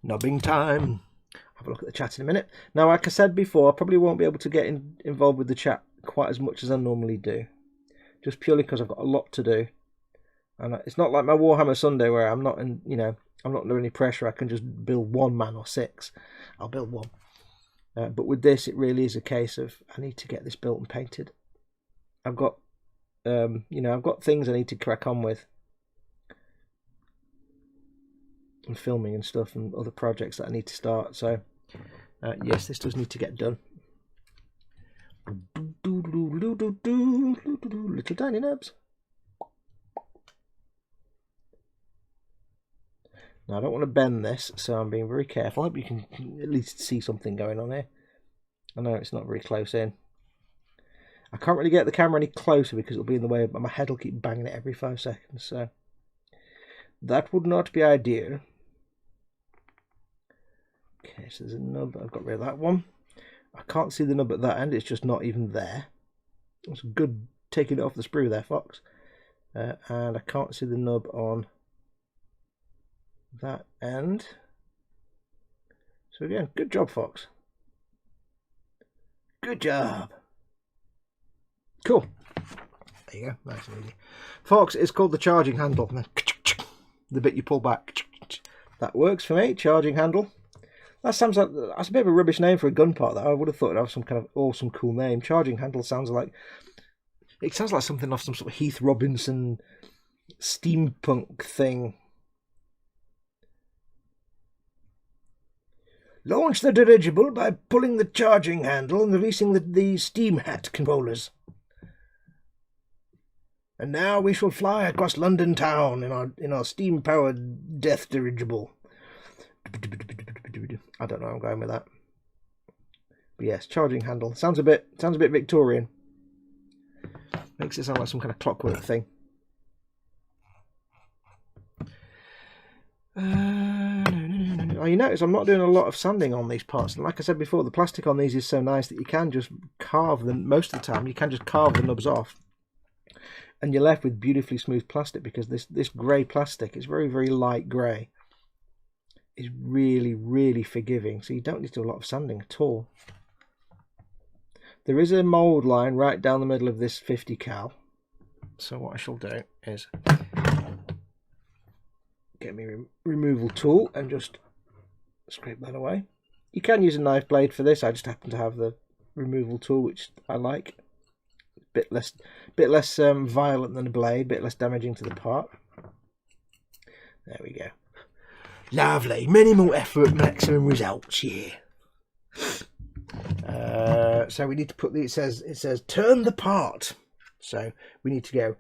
Nubbing time. Have a look at the chat in a minute. Now, like I said before, I probably won't be able to get involved with the chat quite as much as I normally do. Just purely because I've got a lot to do. And it's not like my Warhammer Sunday where I'm not in, I'm not under any pressure. I can just build 1 man or 6. I'll build 1. But with this, it really is a case of I need to get this built and painted. I've got, I've got things I need to crack on with. And filming and stuff and other projects that I need to start. So yes, this does need to get done. Little tiny nubs. Now I don't want to bend this, so I'm being very careful. I hope you can at least see something going on here. I know it's not very close in. I can't really get the camera any closer because it'll be in the way, but my head will keep banging it every 5 seconds, so that would not be ideal. Okay, so there's a nub. I've got rid of that one. I can't see the nub at that end. It's just not even there. It's good taking it off the sprue there, Foxx. And I can't see the nub on that end. So again, good job, Foxx. Good job. Cool. There you go. Nice and easy. Foxx is called the charging handle. The bit you pull back. That works for me. Charging handle. That sounds like that's a bit of a rubbish name for a gun part. That I would have thought it'd have some kind of awesome, cool name. Charging handle sounds like something off some sort of Heath Robinson steampunk thing. Launch the dirigible by pulling the charging handle and releasing the steam hat controllers. And now we shall fly across London town in our steam-powered death dirigible. I don't know. I'm going with that. But yes, charging handle sounds a bit Victorian. Makes it sound like some kind of clockwork thing. Oh, you notice I'm not doing a lot of sanding on these parts, and like I said before, the plastic on these is so nice that you can just carve them. Most of the time, you can just carve the nubs off, and you're left with beautifully smooth plastic because this grey plastic is very, very light grey. Is really, really forgiving, so you don't need to do a lot of sanding at all. There is a mould line right down the middle of this 50 cal, so what I shall do is get me a removal tool and just scrape that away. You can use a knife blade for this. I just happen to have the removal tool, which I like. Bit less violent than a blade, bit less damaging to the part. There we go. Lovely. Minimal effort, maximum results. Yeah. So we need to put it says turn the part. So we need to go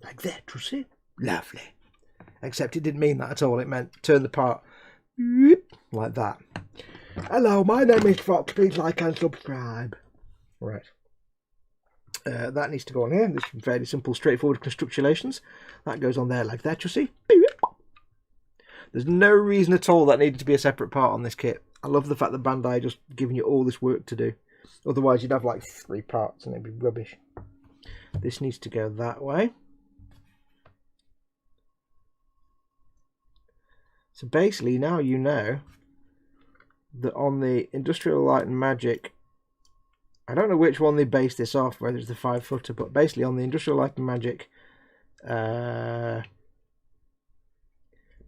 like that. You see? Lovely. Except it didn't mean that at all. It meant turn the part like that. Hello, my name is Foxx. Please like and subscribe. Right. That needs to go on here. This is fairly simple, straightforward constructulations. That goes on there like that, you see. There's no reason at all that needed to be a separate part on this kit. I love the fact that Bandai just giving you all this work to do. Otherwise, you'd have like 3 parts and it'd be rubbish. This needs to go that way. So basically, now you know that on the Industrial Light and Magic, I don't know which one they based this off, whether it's the 5-footer, but basically on the Industrial Light and Magic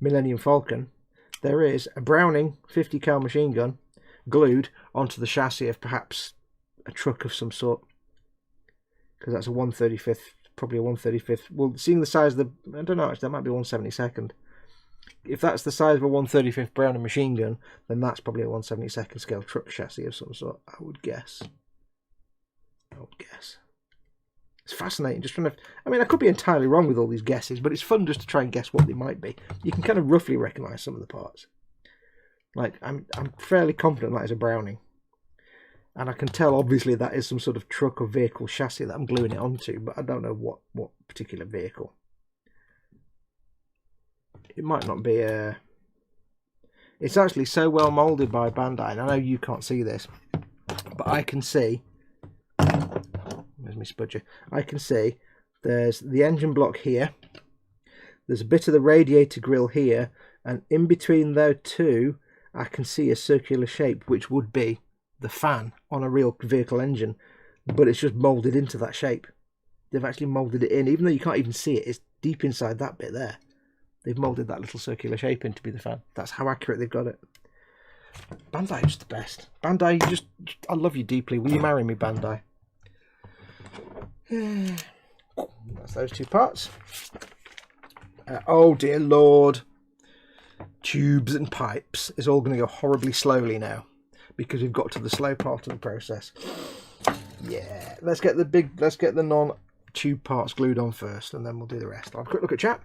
Millennium Falcon, there is a Browning 50 cal machine gun glued onto the chassis of perhaps a truck of some sort, because that's a 1/35 probably a 1/35. Well, seeing the size of the, I don't know, actually, that might be 1/72. If that's the size of a 1/35 Browning machine gun, then that's probably a 1/72 scale truck chassis of some sort, I would guess. It's fascinating, just trying to, I mean, I could be entirely wrong with all these guesses, but it's fun just to try and guess what they might be. You can kind of roughly recognise some of the parts. Like, I'm fairly confident that is a Browning. And I can tell, obviously, that is some sort of truck or vehicle chassis that I'm gluing it onto, but I don't know what particular vehicle. It might not be a... It's actually so well moulded by Bandai, and I know you can't see this, but I can see... There's my spudger. I can see there's the engine block here, there's a bit of the radiator grille here, and in between those two, I can see a circular shape, which would be the fan on a real vehicle engine, but it's just moulded into that shape. They've actually moulded it in, even though you can't even see it, it's deep inside that bit there. They've moulded that little circular shape in to be the fan. That's how accurate they've got it. Bandai is the best. Bandai, I love you deeply. Will you marry me, Bandai? That's those two parts. Oh dear Lord. Tubes and pipes is all going to go horribly slowly now, because we've got to the slow part of the process. Yeah, let's get the non-tube parts glued on first, and then we'll do the rest. I'll have a quick look at chat.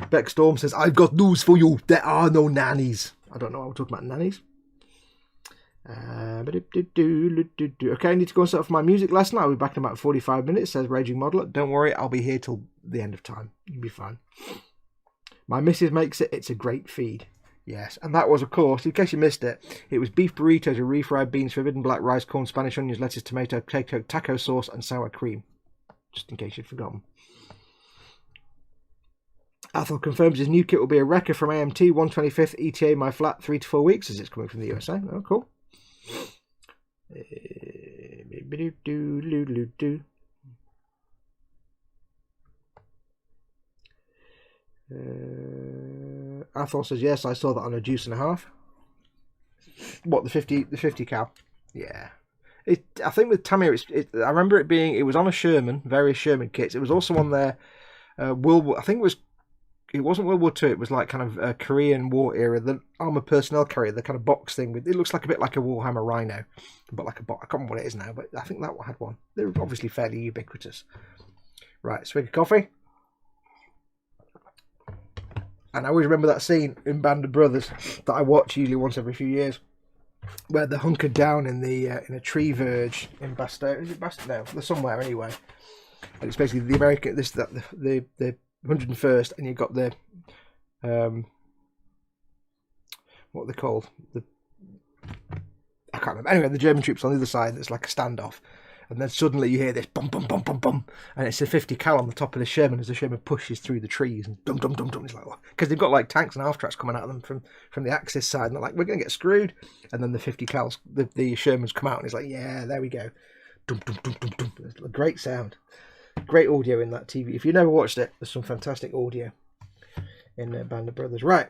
Beck Storm says, I've got news for you. There are no nannies. I don't know why we're talking about nannies. Okay, I need to go and set up for my music lesson. I'll be back in about 45 minutes, says Raging Modeler. Don't worry, I'll be here till the end of time. You'll be fine. My missus makes it. It's a great feed. Yes, and that was, of course, in case you missed it, it was beef burritos with refried beans, forbidden black rice, corn, Spanish onions, lettuce, tomato, taco sauce, and sour cream. Just in case you'd forgotten. Athel confirms his new kit will be a Wrecker from AMT, 125th ETA, my flat, 3 to 4 weeks, as it's coming from the USA. Oh, cool. Athol says, yes, I saw that on a deuce and a half. What, the 50 cal? Yeah. I think with Tamiya, I remember it was on a Sherman, various Sherman kits. It was also on their World War, I think it wasn't World War II, it was like kind of Korean War era, the armoured personnel carrier, the kind of box thing. It looks like a bit like a Warhammer Rhino, but like a box. I can't remember what it is now, but I think that one had one. They're obviously fairly ubiquitous. Right, swig of coffee. And I always remember that scene in Band of Brothers that I watch usually once every few years, where they're hunkered down in a tree verge in Bastow. Is it Bastow? No, they're somewhere anyway. And it's basically the American, the 101st, and you've got the what are they called? I can't remember. Anyway, the German troops on the other side. It's like a standoff, and then suddenly you hear this bum bum bum bum bum, and it's a 50 cal on the top of the Sherman as the Sherman pushes through the trees and dum dum dum dum. It's like, because they've got like tanks and half tracks coming at them from the Axis side, and they're like, we're going to get screwed. And then the 50 cals, the Shermans come out, and it's like, yeah, there we go, dum dum dum dum dum. It's a great sound. Great audio in that TV. If you've never watched it, there's some fantastic audio in Band of Brothers. Right,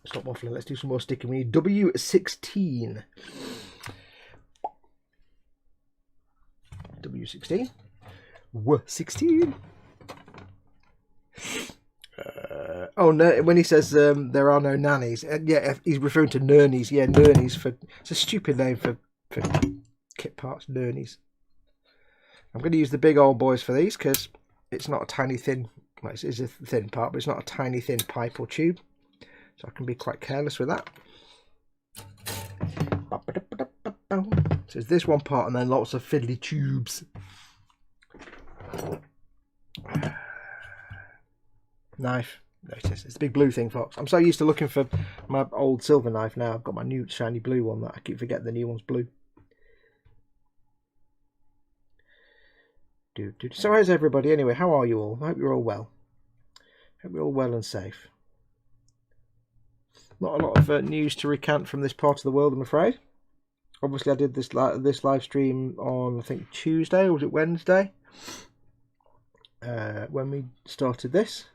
stop waffling. Let's do some more sticking. We need W16. W16. W16. Oh no! When he says there are no nannies, yeah, he's referring to nurnies. Yeah, nurnies it's a stupid name for kit parts. Nurnies. I'm going to use the big old boys for these because it's not a tiny thin, well, it is a thin part, but it's not a tiny thin pipe or tube. So I can be quite careless with that. So it's this one part and then lots of fiddly tubes. Knife. Notice, it's the big blue thing, Foxx. I'm so used to looking for my old silver knife now. I've got my new shiny blue one that I keep forgetting the new one's blue. So how's everybody anyway? How are you all? I hope you're all well. Hope you're all well and safe. Not a lot of news to recant from this part of the world, I'm afraid. Obviously, I did this live stream on, I think, Tuesday, or was it Wednesday? When we started this.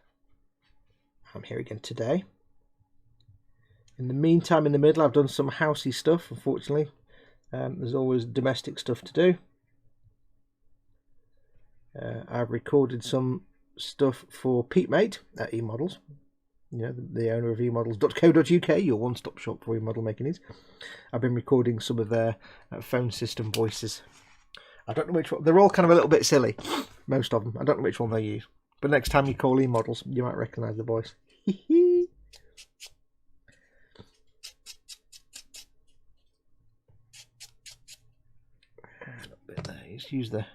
I'm here again today. In the meantime, in the middle, I've done some housey stuff, unfortunately. There's always domestic stuff to do. I've recorded some stuff for Peatmate at eModels. You know, the owner of eModels.co.uk, your one-stop shop for eModel making needs. I've been recording some of their phone system voices. I don't know which one. They're all kind of a little bit silly, most of them. I don't know which one they use. But next time you call eModels, you might recognise the voice. Let's use the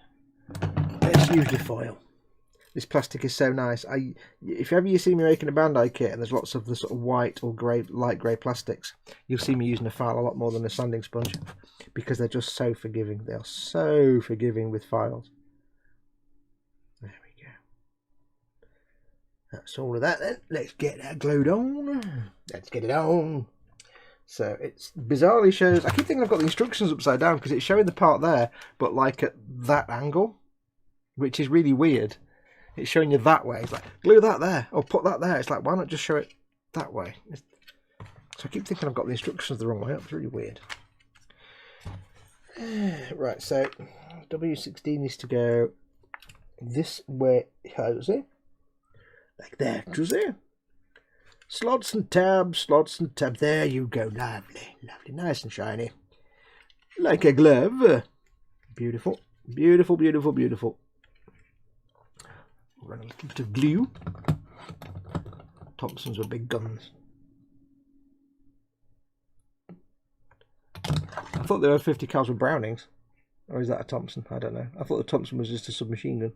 foil. This plastic is so nice. If ever you see me making a Bandai kit and there's lots of the sort of white or grey, light grey plastics, you'll see me using a file a lot more than a sanding sponge, because they're just so forgiving. They are so forgiving with files. There we go. That's all of that then. Let's get that glued on. Let's get it on. So it bizarrely shows. I keep thinking I've got the instructions upside down because it's showing the part there, but like at that angle, which is really weird. It's showing you that way. It's like, glue that there, or put that there. It's like, why not just show it that way? So I keep thinking I've got the instructions the wrong way up. It's really weird. Right, so W16 needs to go this way. How's it? Like that, does it? Slots and tabs, slots and tabs. There you go. Lovely, lovely, nice and shiny. Like a glove. Beautiful, beautiful, beautiful, beautiful. Run a little bit of glue. Thompsons were big guns. I thought the 50 cals were Brownings. Or is that a Thompson? I don't know. I thought the Thompson was just a submachine gun.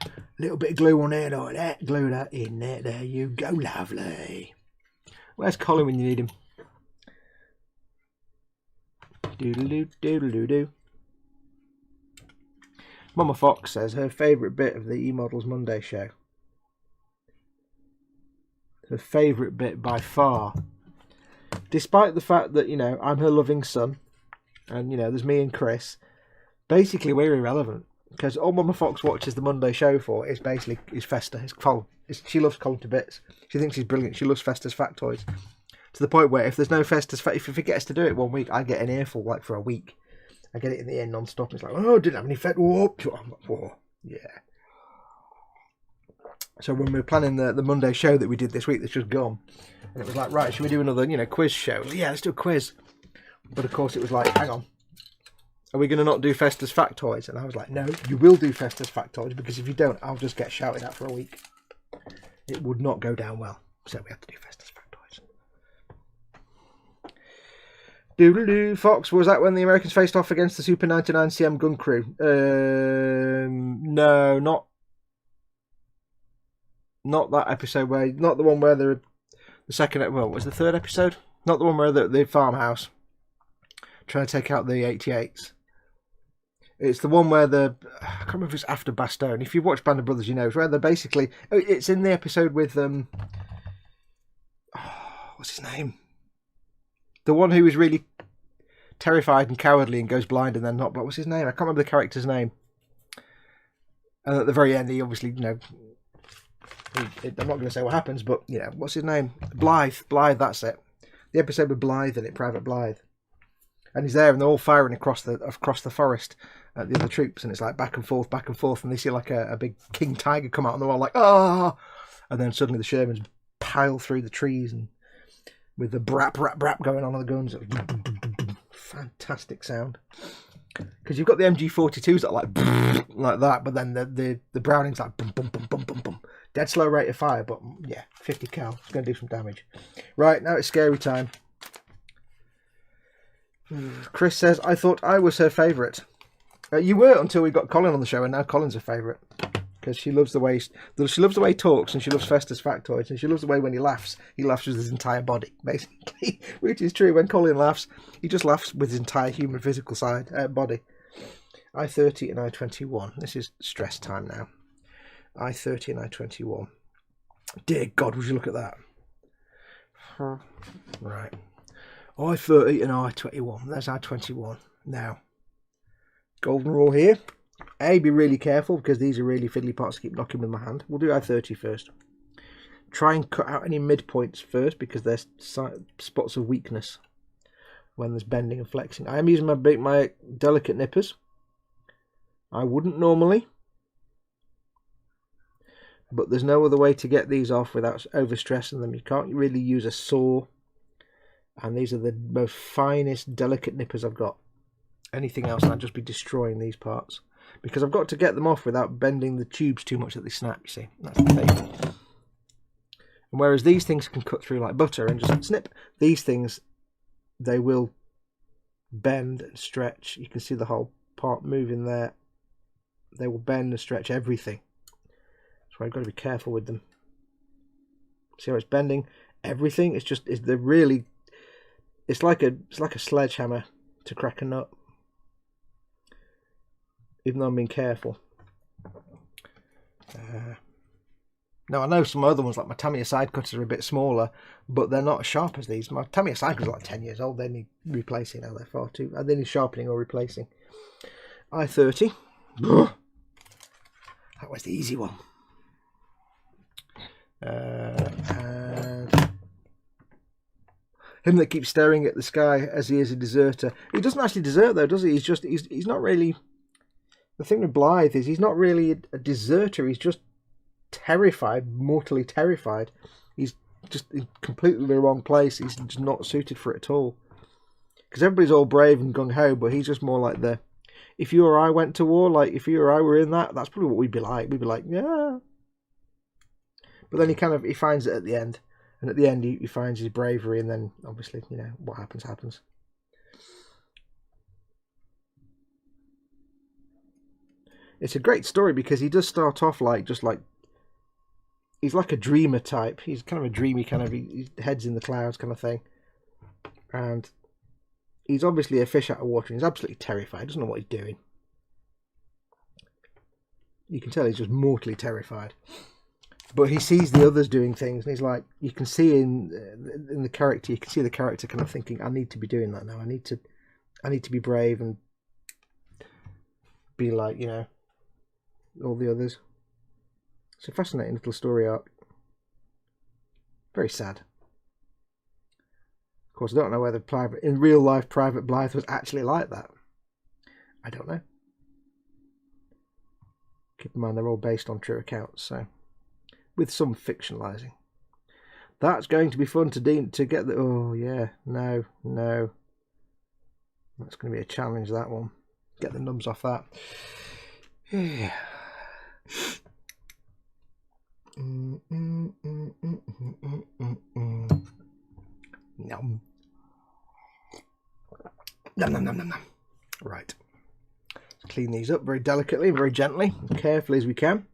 A little bit of glue on there like that. Glue that in there. There you go. Lovely. Where's Colin when you need him? Doodle-doo, doodle-doo-doo. Mama Foxx says her favourite bit of the eModels Monday show. Her favourite bit by far. Despite the fact that, you know, I'm her loving son. And, you know, there's me and Chris. Basically, we're irrelevant. Because all Mama Foxx watches the Monday show for is basically Festa. She loves Colin to bits. She thinks he's brilliant. She loves Festa's factoids. To the point where if there's no Festa's, if he forgets to do it one week, I get an earful like for a week. I get it in the end non-stop. It's like, oh, didn't have any Fed. Whoa. Yeah. So when we were planning the Monday show that we did this week that's just gone, and it was like, right, should we do another, you know, quiz show? Like, yeah, let's do a quiz. But of course it was like, hang on. Are we going to not do Festa's factoids? And I was like, no, you will do Festa's factoids, because if you don't, I'll just get shouted at for a week. It would not go down well. So we had to do Festa's factoids. Doodle-doo. Fox, was that when the Americans faced off against the Super 99cm gun crew? No, not that episode where, not the one where the second, well, was the third episode? Not the one where the farmhouse trying to take out the 88s. It's the one where I can't remember if it's after Bastogne. If you've watched Band of Brothers, you know, it's where they're basically, it's in the episode with, what's his name? The one who is really terrified and cowardly and goes blind and then not, but what's his name? I can't remember the character's name. And at the very end, he obviously, you know, I'm not going to say what happens, but, you know, what's his name? Blythe, that's it. The episode with Blythe in it, Private Blythe. And he's there and they're all firing across the forest at the other troops, and it's like back and forth, and they see like a big king tiger come out and they're all like, ah! And then suddenly the Shermans pile through the trees and with the brap going on the guns. Fantastic sound. Because you've got the MG42s that are like that, but then the Browning's like boom, boom, boom, boom, boom, boom. Dead slow rate of fire, but yeah, 50 cal. It's going to do some damage. Right, now it's scary time. Chris says, I thought I was her favourite. You were until we got Colin on the show, and now Colin's her favourite. Because she loves the way he talks, and she loves Festa's factoids, and she loves the way when he laughs with his entire body, basically. Which is true. When Colin laughs, he just laughs with his entire human physical body. I-30 and I-21. This is stress time now. I-30 and I-21. Dear God, would you look at that? Right. I-30 and I-21. There's I-21. Now, golden rule here. A, be really careful, because these are really fiddly parts to keep knocking with my hand. We'll do I-30 first. Try and cut out any midpoints first, because there's spots of weakness when there's bending and flexing. I am using my delicate nippers. I wouldn't normally, but there's no other way to get these off without overstressing them. You can't really use a saw, and these are the most finest, delicate nippers I've got. Anything else, and I'd just be destroying these parts, because I've got to get them off without bending the tubes too much that they snap, you see. That's the thing. And whereas these things can cut through like butter and just snip, these things, they will bend and stretch. You can see the whole part moving there. They will bend and stretch everything. So I've got to be careful with them. See how it's bending everything? It's like a sledgehammer to crack a nut. Even though I'm being careful. Now I know some other ones, like my Tamiya side cutters, are a bit smaller, but they're not as sharp as these. My Tamiya side cutters are like 10 years old. They need replacing now. They're far too. They need sharpening or replacing. I-30. That was the easy one. And him that keeps staring at the sky as he is a deserter. He doesn't actually desert though, does he? He's not really. The thing with Blythe is he's not really a deserter. He's just terrified, mortally terrified. He's just in completely the wrong place. He's just not suited for it at all. Because everybody's all brave and gung ho, but he's just more like the. If you or I went to war, like if you or I were in that, that's probably what we'd be like. We'd be like, yeah. But then he finds it at the end, and at the end he finds his bravery, and then obviously what happens. It's a great story because he does start off he's like a dreamer type. He's kind of a dreamy his head's in the clouds kind of thing, and he's obviously a fish out of water. And he's absolutely terrified. Doesn't know what he's doing. You can tell he's just mortally terrified. But he sees the others doing things, and he's like, you can see in the character, you can see the character kind of thinking, I need to be doing that now. I need to be brave and be like, all the others. It's a fascinating little story arc. Very sad. Of course, I don't know whether in real life Private Blythe was actually like that. I don't know. Keep in mind they're all based on true accounts, so with some fictionalizing. That's going to be fun to get the. Oh yeah, no. That's going to be a challenge. That one. Get the nubs off that. Yeah. Nom. Nom. Right. Let's clean these up very delicately, very gently, carefully as we can.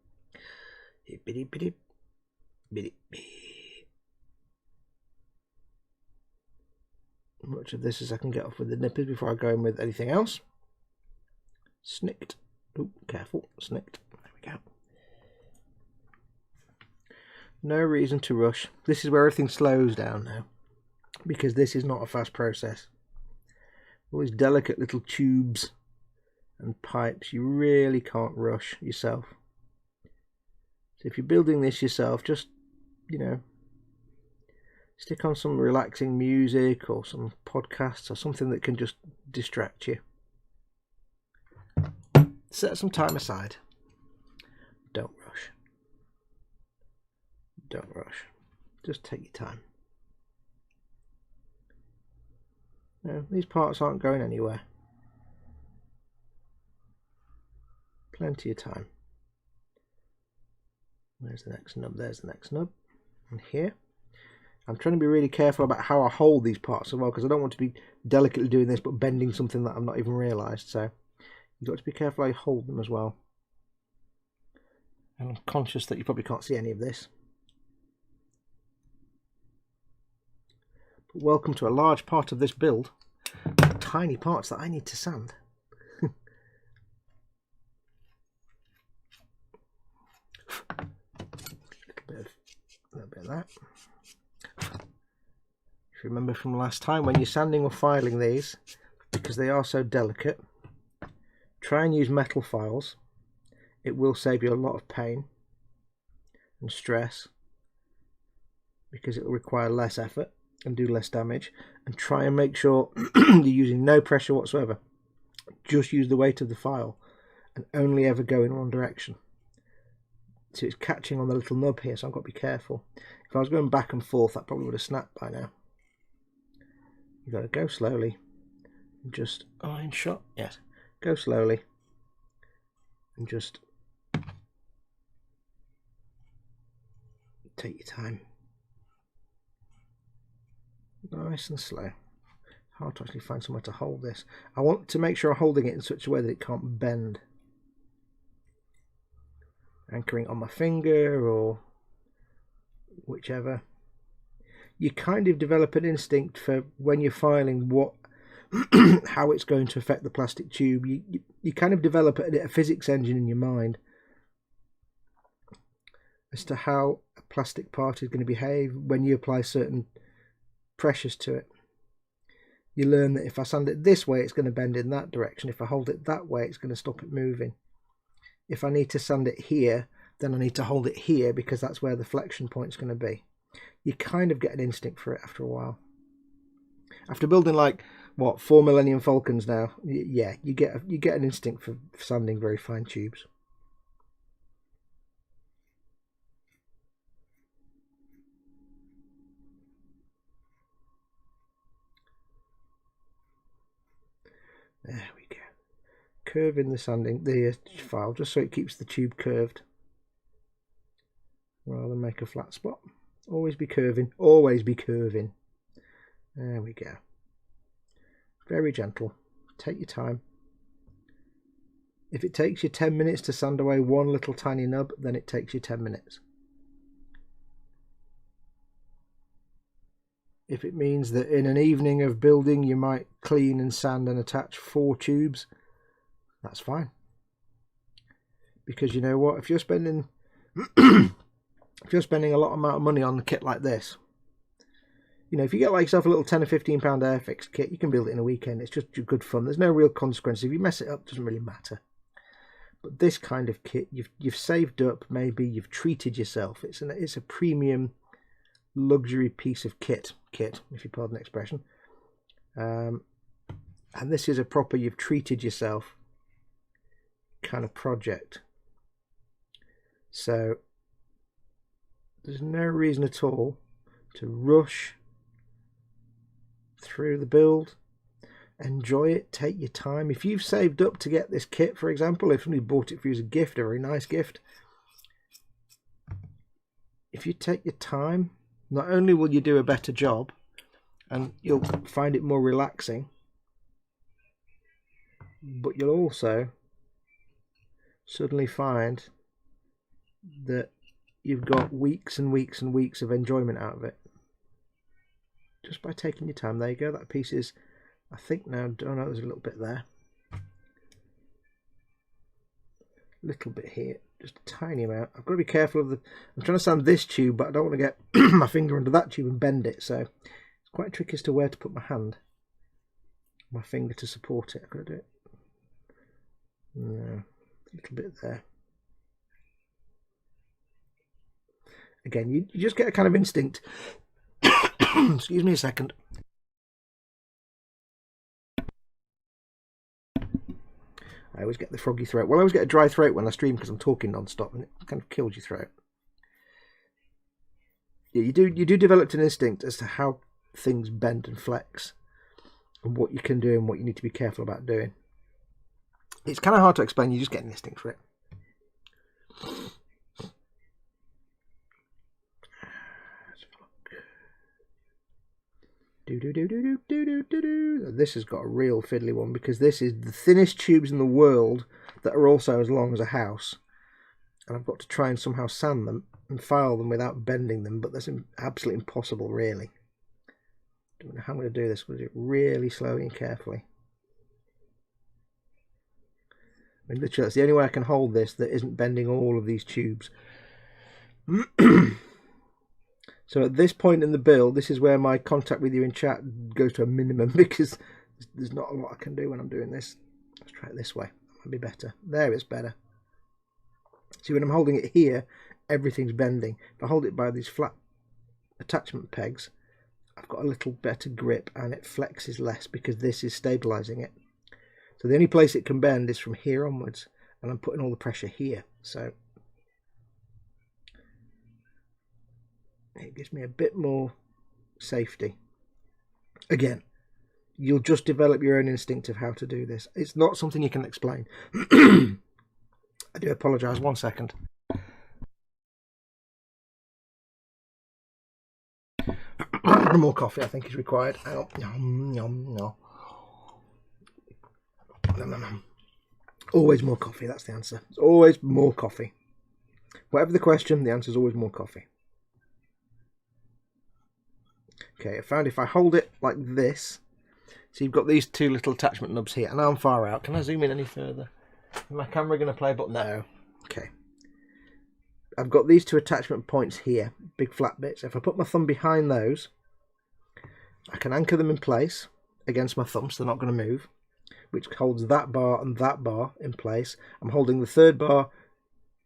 Much of this as I can get off with the nippers before I go in with anything else. Snicked. Oh, careful. Snicked. There we go. No reason to rush. This is where everything slows down now, because this is not a fast process. All these delicate little tubes and pipes, you really can't rush yourself. So if you're building this yourself, just, stick on some relaxing music or some podcasts or something that can just distract you. Set some time aside. Don't rush. Don't rush. Just take your time. No, these parts aren't going anywhere. Plenty of time. Where's the next nub? There's the next nub. And here. I'm trying to be really careful about how I hold these parts as well, because I don't want to be delicately doing this but bending something that I've not even realised. So you've got to be careful how you hold them as well. And I'm conscious that you probably can't see any of this. But welcome to a large part of this build. Tiny parts that I need to sand. A little bit of that. If you remember from last time, when you're sanding or filing these, because they are so delicate, try and use metal files. It will save you a lot of pain and stress, because it will require less effort and do less damage. And try and make sure you're using no pressure whatsoever. Just use the weight of the file and only ever go in one direction. So it's catching on the little nub here, so I've got to be careful. If I was going back and forth, that probably would have snapped by now. You've got to go slowly. Just iron shot, yes. Go slowly. And just take your time. Nice and slow. Hard to actually find somewhere to hold this. I want to make sure I'm holding it in such a way that it can't bend. Anchoring on my finger or whichever. You kind of develop an instinct for when you're filing what how it's going to affect the plastic tube. You kind of develop a physics engine in your mind as to how a plastic part is going to behave when you apply certain pressures to it. You learn that if I sand it this way, it's going to bend in that direction. If I hold it that way, it's going to stop it moving. If I need to sand it here, then I need to hold it here because that's where the flexion point is going to be. You kind of get an instinct for it after a while. After building like what 4 Millennium Falcons now, yeah, you get an instinct for sanding very fine tubes. There we go. Curving the sanding, the file, just so it keeps the tube curved rather than make a flat spot. Always be curving, always be curving. There we go. Very gentle. Take your time. If it takes you 10 minutes to sand away one little tiny nub, then it takes you 10 minutes. If it means that in an evening of building you might clean and sand and attach 4 tubes, that's fine. Because you know what, if you're spending if you're spending a lot amount of money on a kit like this, you know, if you get like yourself a little £10 or £15 Airfix kit, you can build it in a weekend. It's just good fun. There's no real consequence. If you mess it up, it doesn't really matter. But this kind of kit, you've saved up, maybe you've treated yourself. It's a premium luxury piece of kit, if you pardon the expression. And this is a proper you've treated yourself kind of project. So there's no reason at all to rush through the build. Enjoy it, take your time. If you've saved up to get this kit, for example, if somebody bought it for you as a gift, a very nice gift, if you take your time, not only will you do a better job and you'll find it more relaxing, but you'll also suddenly find that you've got weeks and weeks and weeks of enjoyment out of it just by taking your time. There you go. That piece is, I think now, oh no, there's a little bit there, little bit here, just a tiny amount. I've got to be careful of the, I'm trying to sand this tube, but I don't want to get my finger under that tube and bend it, so it's quite tricky as to where to put my hand, my finger to support it. I've got to do it, no, a little bit there. Again, you just get a kind of instinct. Excuse me a second. I always get the froggy throat. Well, I always get a dry throat when I stream because I'm talking non-stop and it kind of kills your throat. Yeah, you do develop an instinct as to how things bend and flex and what you can do and what you need to be careful about doing. It's kind of hard to explain. You just get an instinct for it. This has got a real fiddly one because this is the thinnest tubes in the world that are also as long as a house, and I've got to try and somehow sand them and file them without bending them, but that's absolutely impossible, really. Don't know how I'm going to do this. I'm going to do it really slowly and carefully. I mean, literally, that's the only way I can hold this that isn't bending all of these tubes. So at this point in the build, this is where my contact with you in chat goes to a minimum because there's not a lot I can do when I'm doing this. Let's try it this way. That might be better. There, it's better. See, when I'm holding it here, everything's bending. If I hold it by these flat attachment pegs, I've got a little better grip and it flexes less because this is stabilizing it. So the only place it can bend is from here onwards. and I'm putting all the pressure here, so it gives me a bit more safety. Again, you'll just develop your own instinct of how to do this. It's not something you can explain. I do apologise, 1 second. More coffee I think is required. Oh, yum, yum, yum. Nom, nom, nom. Always more coffee, that's the answer. It's always more coffee. Whatever the question, the answer is always more coffee. Okay, I found if I hold it like this, so you've got these two little attachment nubs here, and I'm far out. Can I zoom in any further? Is my camera going to play? But no. Okay. I've got these two attachment points here, big flat bits. If I put my thumb behind those, I can anchor them in place against my thumb, so they're not going to move, which holds that bar and that bar in place. I'm holding the third bar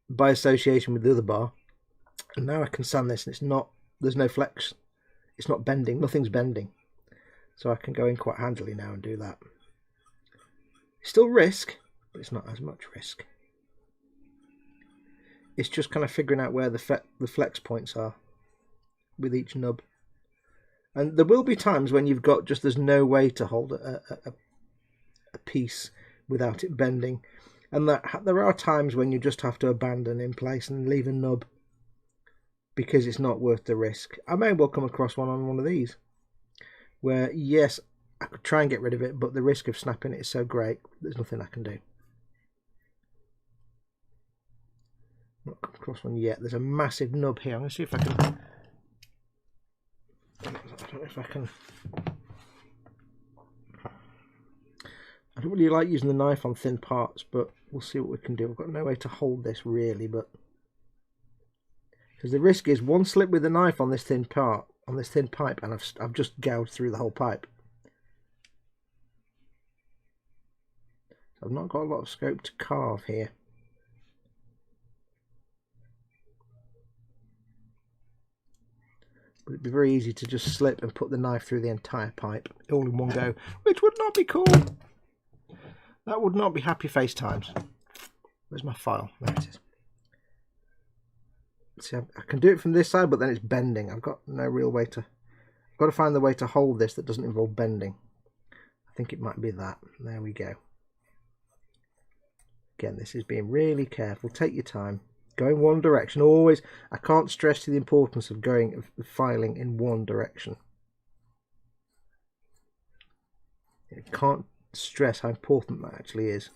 by association with the other bar, and now I can sand this, and it's not, there's no flex, it's not bending, nothing's bending, so I can go in quite handily now and do that. Still risk, but it's not as much risk. It's just kind of figuring out where the flex points are with each nub. And there will be times when you've got just, there's no way to hold a piece without it bending. And there are times when you just have to abandon in place and leave a nub because it's not worth the risk. I may well come across one on one of these where, yes, I could try and get rid of it, but the risk of snapping it is so great, there's nothing I can do. Not come across one yet. There's a massive nub here. I'm going to see if I can... I don't know if I can... I don't really like using the knife on thin parts, but we'll see what we can do. I've got no way to hold this really, but... because the risk is one slip with the knife on this thin part, on this thin pipe, and I've just gouged through the whole pipe. I've not got a lot of scope to carve here. But it'd be very easy to just slip and put the knife through the entire pipe all in one go, which would not be cool. That would not be happy face times. Where's my file? There it is. See, I can do it from this side, but then it's bending. I've got no real way to... I've got to find the way to hold this that doesn't involve bending. I think it might be that. There we go. Again, this is being really careful. Take your time. Go in one direction. Always, I can't stress the importance of filing in one direction. I can't stress how important that actually is.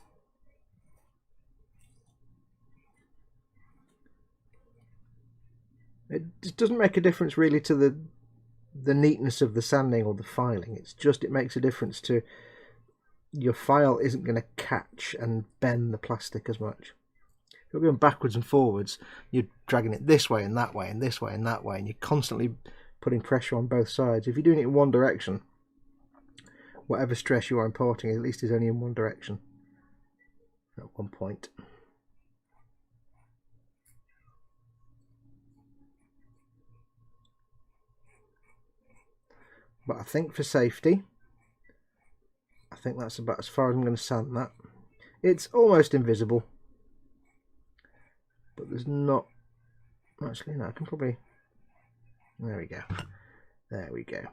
It just doesn't make a difference really to the neatness of the sanding or the filing. It's just, it makes a difference to your file isn't going to catch and bend the plastic as much. If you're going backwards and forwards, you're dragging it this way and that way and this way and that way, and you're constantly putting pressure on both sides. If you're doing it in one direction, whatever stress you are imparting at least is only in one direction at one point. But I think for safety, I think that's about as far as I'm going to sand that. It's almost invisible, but there's not... Actually, no, I can probably... There we go. There we go.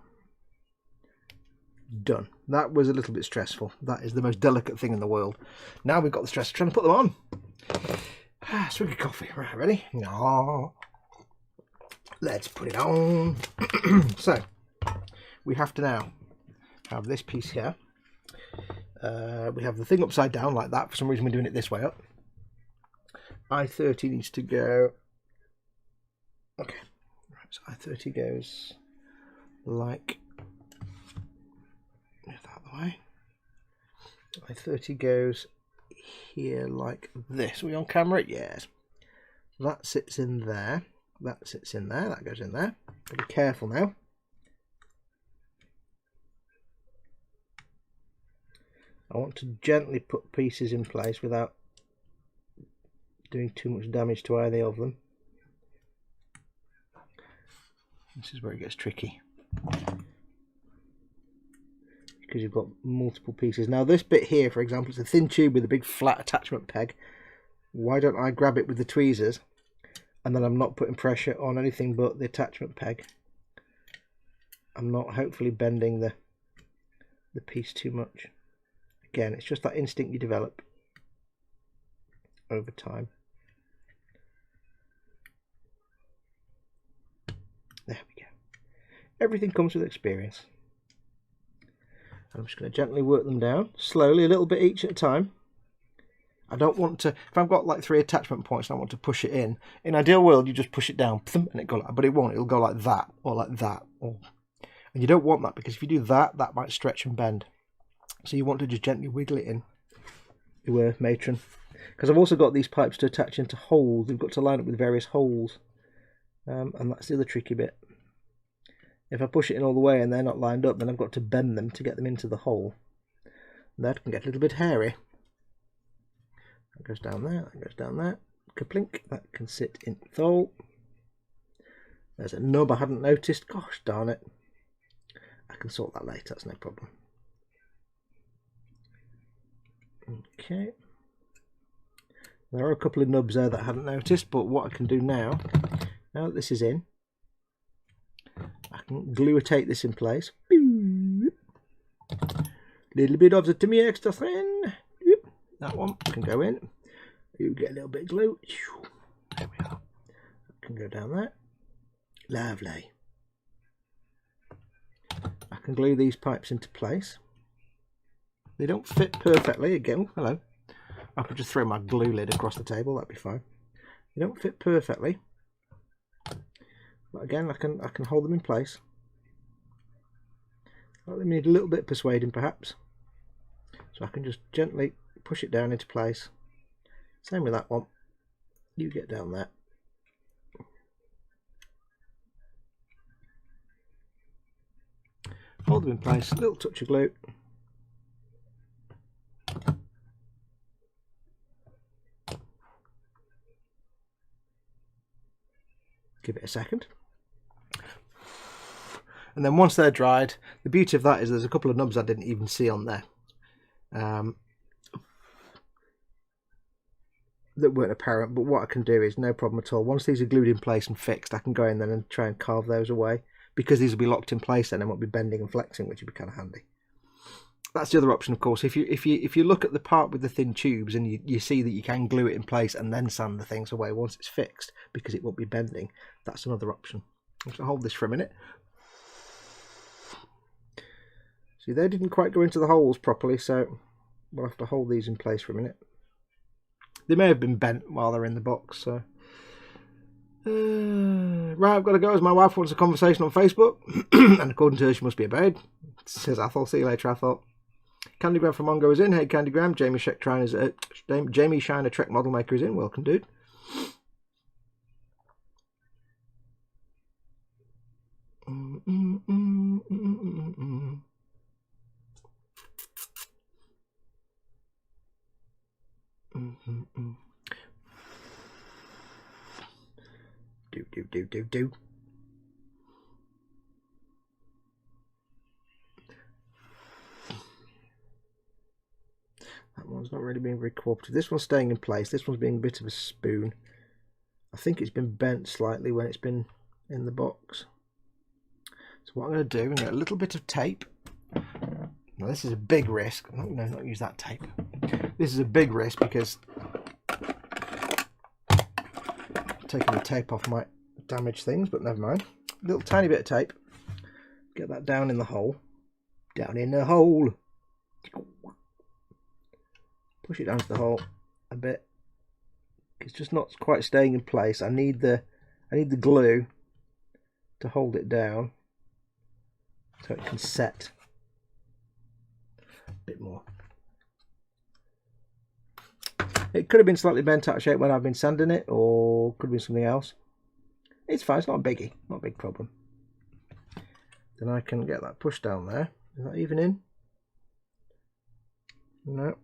Done. That was a little bit stressful. That is the most delicate thing in the world. Now we've got the stress of trying to put them on. Swig of coffee. Right, ready? No. Let's put it on. So, we have to now have this piece here. We have the thing upside down like that. For some reason we're doing it this way up. I-30 needs to go... Okay. Right, so I-30 goes like... Move that the way. I-30 goes here like this. Are we on camera? Yes. That sits in there. That sits in there. That goes in there. Be careful now. I want to gently put pieces in place without doing too much damage to either of them. This is where it gets tricky, because you've got multiple pieces. Now this bit here, for example, it's a thin tube with a big flat attachment peg. why don't I grab it with the tweezers, and then I'm not putting pressure on anything but the attachment peg. I'm not hopefully bending the piece too much. Again, it's just that instinct you develop over time. There we go. Everything comes with experience. And I'm just going to gently work them down, slowly, a little bit each at a time. I don't want to, if I've got like 3 attachment points and I want to push it in an ideal world you just push it down and it go like, but it won't, it'll go like that or like that. And you don't want that, because if you do that, that might stretch and bend. So you want to just gently wiggle it in your matron. Because I've also got these pipes to attach into holes. They've got to line up with various holes. And that's the other tricky bit. If I push it in all the way and they're not lined up, then I've got to bend them to get them into the hole. That can get a little bit hairy. That goes down there, that goes down there. Kaplink, that can sit in the hole. There's a nub I hadn't noticed. Gosh darn it. I can sort that later, that's no problem. Okay. There are a couple of nubs there that I hadn't noticed, but what I can do now that this is in, I can glutate this in place. Little bit of the Timmy extra thin. That one can go in. You get a little bit of glue. There we are. That can go down there. Lovely. I can glue these pipes into place. They don't fit perfectly. Again, hello. I could just throw my glue lid across the table. That'd be fine. They don't fit perfectly. But again, I can hold them in place. They need a little bit of persuading perhaps. So I can just gently push it down into place. Same with that one. You get down there. Hold them in place, a little touch of glue. Give it a second. And then once they're dried, the beauty of that is there's a couple of nubs I didn't even see on there that weren't apparent, but what I can do is no problem at all. Once these are glued in place and fixed, I can go in then and try and carve those away, because these will be locked in place then and won't be bending and flexing, which would be kind of handy. That's the other option, of course. If you look at the part with the thin tubes and you see that you can glue it in place and then sand the things away once it's fixed, because it won't be bending, that's another option. I'm just going to hold this for a minute. See, they didn't quite go into the holes properly, so we'll have to hold these in place for a minute. They may have been bent while they're in the box, so... right, I've got to go as my wife wants a conversation on Facebook, and according to her, she must be obeyed. Says Athol. See you later, Athol. Candygram from Mongo is in. Hey, Candygram. Jamie Shiner Trek Model Maker is in. Welcome, dude. Do. That one's not really being very cooperative. This one's staying in place. This one's being a bit of a spoon. I think it's been bent slightly when it's been in the box. So what I'm going to do, I'm going to get a little bit of tape. Now this is a big risk. No, not use that tape. This is a big risk because taking the tape off might damage things, but never mind. A little tiny bit of tape. Get that down in the hole. Down in the hole. Push it down to the hole a bit. It's just not quite staying in place. I need the glue to hold it down so it can set a bit more. It could have been slightly bent out of shape when I've been sanding it, or could have been something else. It's fine, it's not a biggie, not a big problem. Then I can get that pushed down there. Is that even in? No.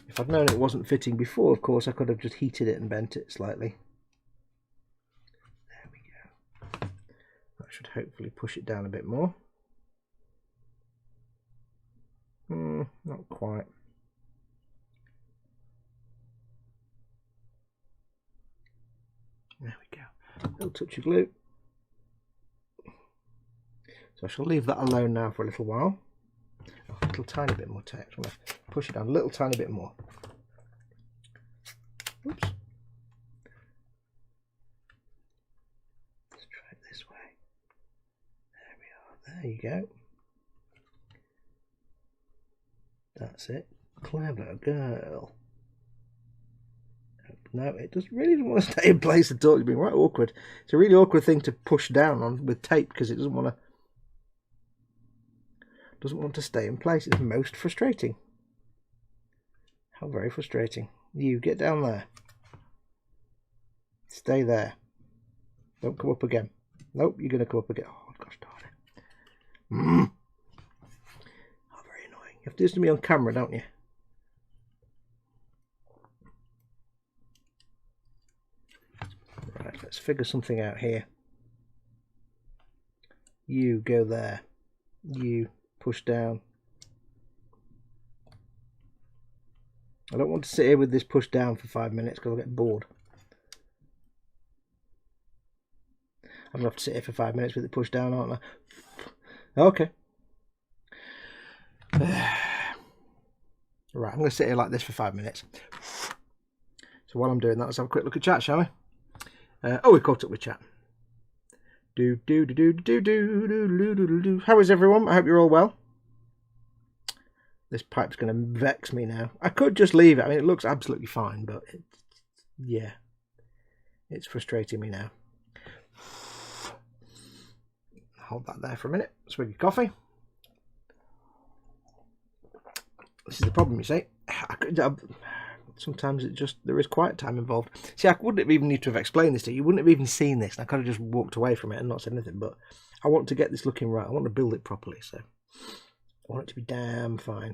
If I'd known it wasn't fitting before, of course, I could have just heated it and bent it slightly. There we go. That should hopefully push it down a bit more. Not quite. There we go. A little touch of glue. So I shall leave that alone now for a little while. Oh, a little tiny bit more tape. I'm going to push it down a little tiny bit more. Oops. Let's try it this way. There we are. There you go. That's it. Clever girl. No, it just really doesn't want to stay in place at all. It's been right awkward. It's a really awkward thing to push down on with tape because it doesn't want to stay in place. It's most frustrating. How very frustrating. You get down there. Stay there. Don't come up again. Nope, you're going to come up again. Oh gosh darn it. Oh, very annoying. You have to do this to me on camera, don't you? Right, let's figure something out here. You go there. You push down. I don't want to sit here with this push down for 5 minutes because I'll get bored. I'm going to have to sit here for 5 minutes with it pushed down, aren't I? Okay. Right, I'm going to sit here like this for 5 minutes. So while I'm doing that, let's have a quick look at chat, shall we? Oh, we caught up with chat. How is everyone? I hope you're all well. This pipe's going to vex me now. I could just leave it. I mean, it looks absolutely fine, but yeah, it's frustrating me now. Hold that there for a minute. Swig of coffee. This is the problem, you see. Sometimes there is quiet time involved. See, I wouldn't even need to have explained this to you. You wouldn't have even seen this. I could have just walked away from it and not said anything. But I want to get this looking right. I want to build it properly. So I want it to be damn fine.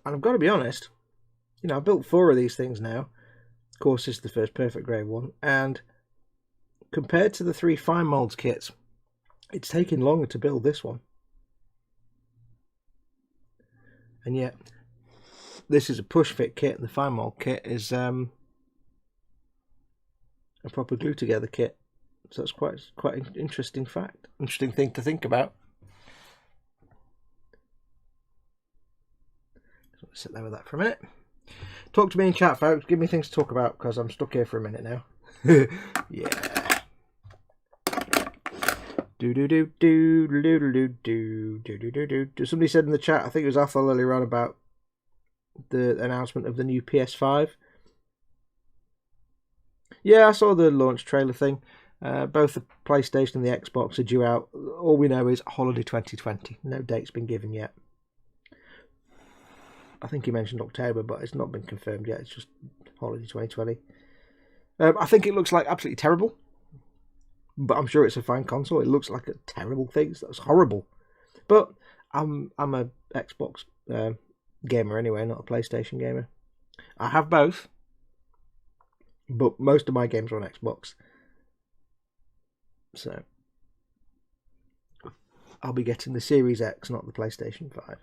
And I've got to be honest. You know, I've built 4 of these things now. Of course, this is the first perfect grade one. And compared to the 3 fine molds kits, it's taken longer to build this one. And yet, this is a push fit kit, and the fine mold kit is a proper glue together kit. So it's quite an interesting fact, interesting thing to think about. So sit there with that for a minute. Talk to me in chat, folks. Give me things to talk about because I'm stuck here for a minute now. Yeah. Somebody said in the chat, I think it was Athol earlier on, about the announcement of the new PS5. Yeah, I saw the launch trailer thing. Both the PlayStation and the Xbox are due out. All we know is holiday 2020. No date's been given yet. I think he mentioned October, but it's not been confirmed yet. It's just holiday 2020. I think it looks like absolutely terrible, but I'm sure it's a fine console. It looks like a terrible thing. That's horrible. But I'm a Xbox gamer anyway, not a PlayStation gamer. I have both, but most of my games are on Xbox. So I'll be getting the Series X, not the PlayStation 5.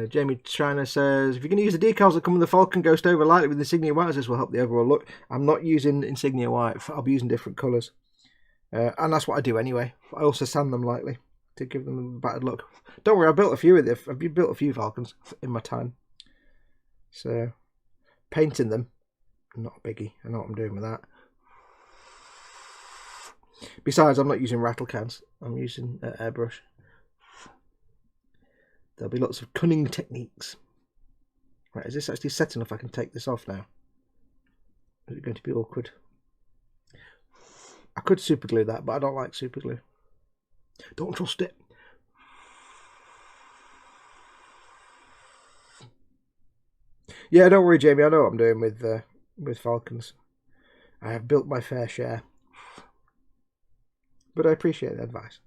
Jamie China says, if you're going to use the decals that come with the Falcon, Ghost over lightly with Insignia White, this will help the overall look. I'm not using Insignia White. I'll be using different colours. And that's what I do anyway. I also sand them lightly to give them a battered look. Don't worry, I've built a few of them. I've built a few Falcons in my time. So, painting them, not a biggie. I know what I'm doing with that. Besides, I'm not using rattle cans. I'm using airbrush. There'll be lots of cunning techniques. Right, is this actually set enough I can take this off now? Is it going to be awkward? I could super glue that, but I don't like super glue. Don't trust it. Yeah, don't worry, Jamie. I know what I'm doing with Falcons. I have built my fair share. But I appreciate the advice.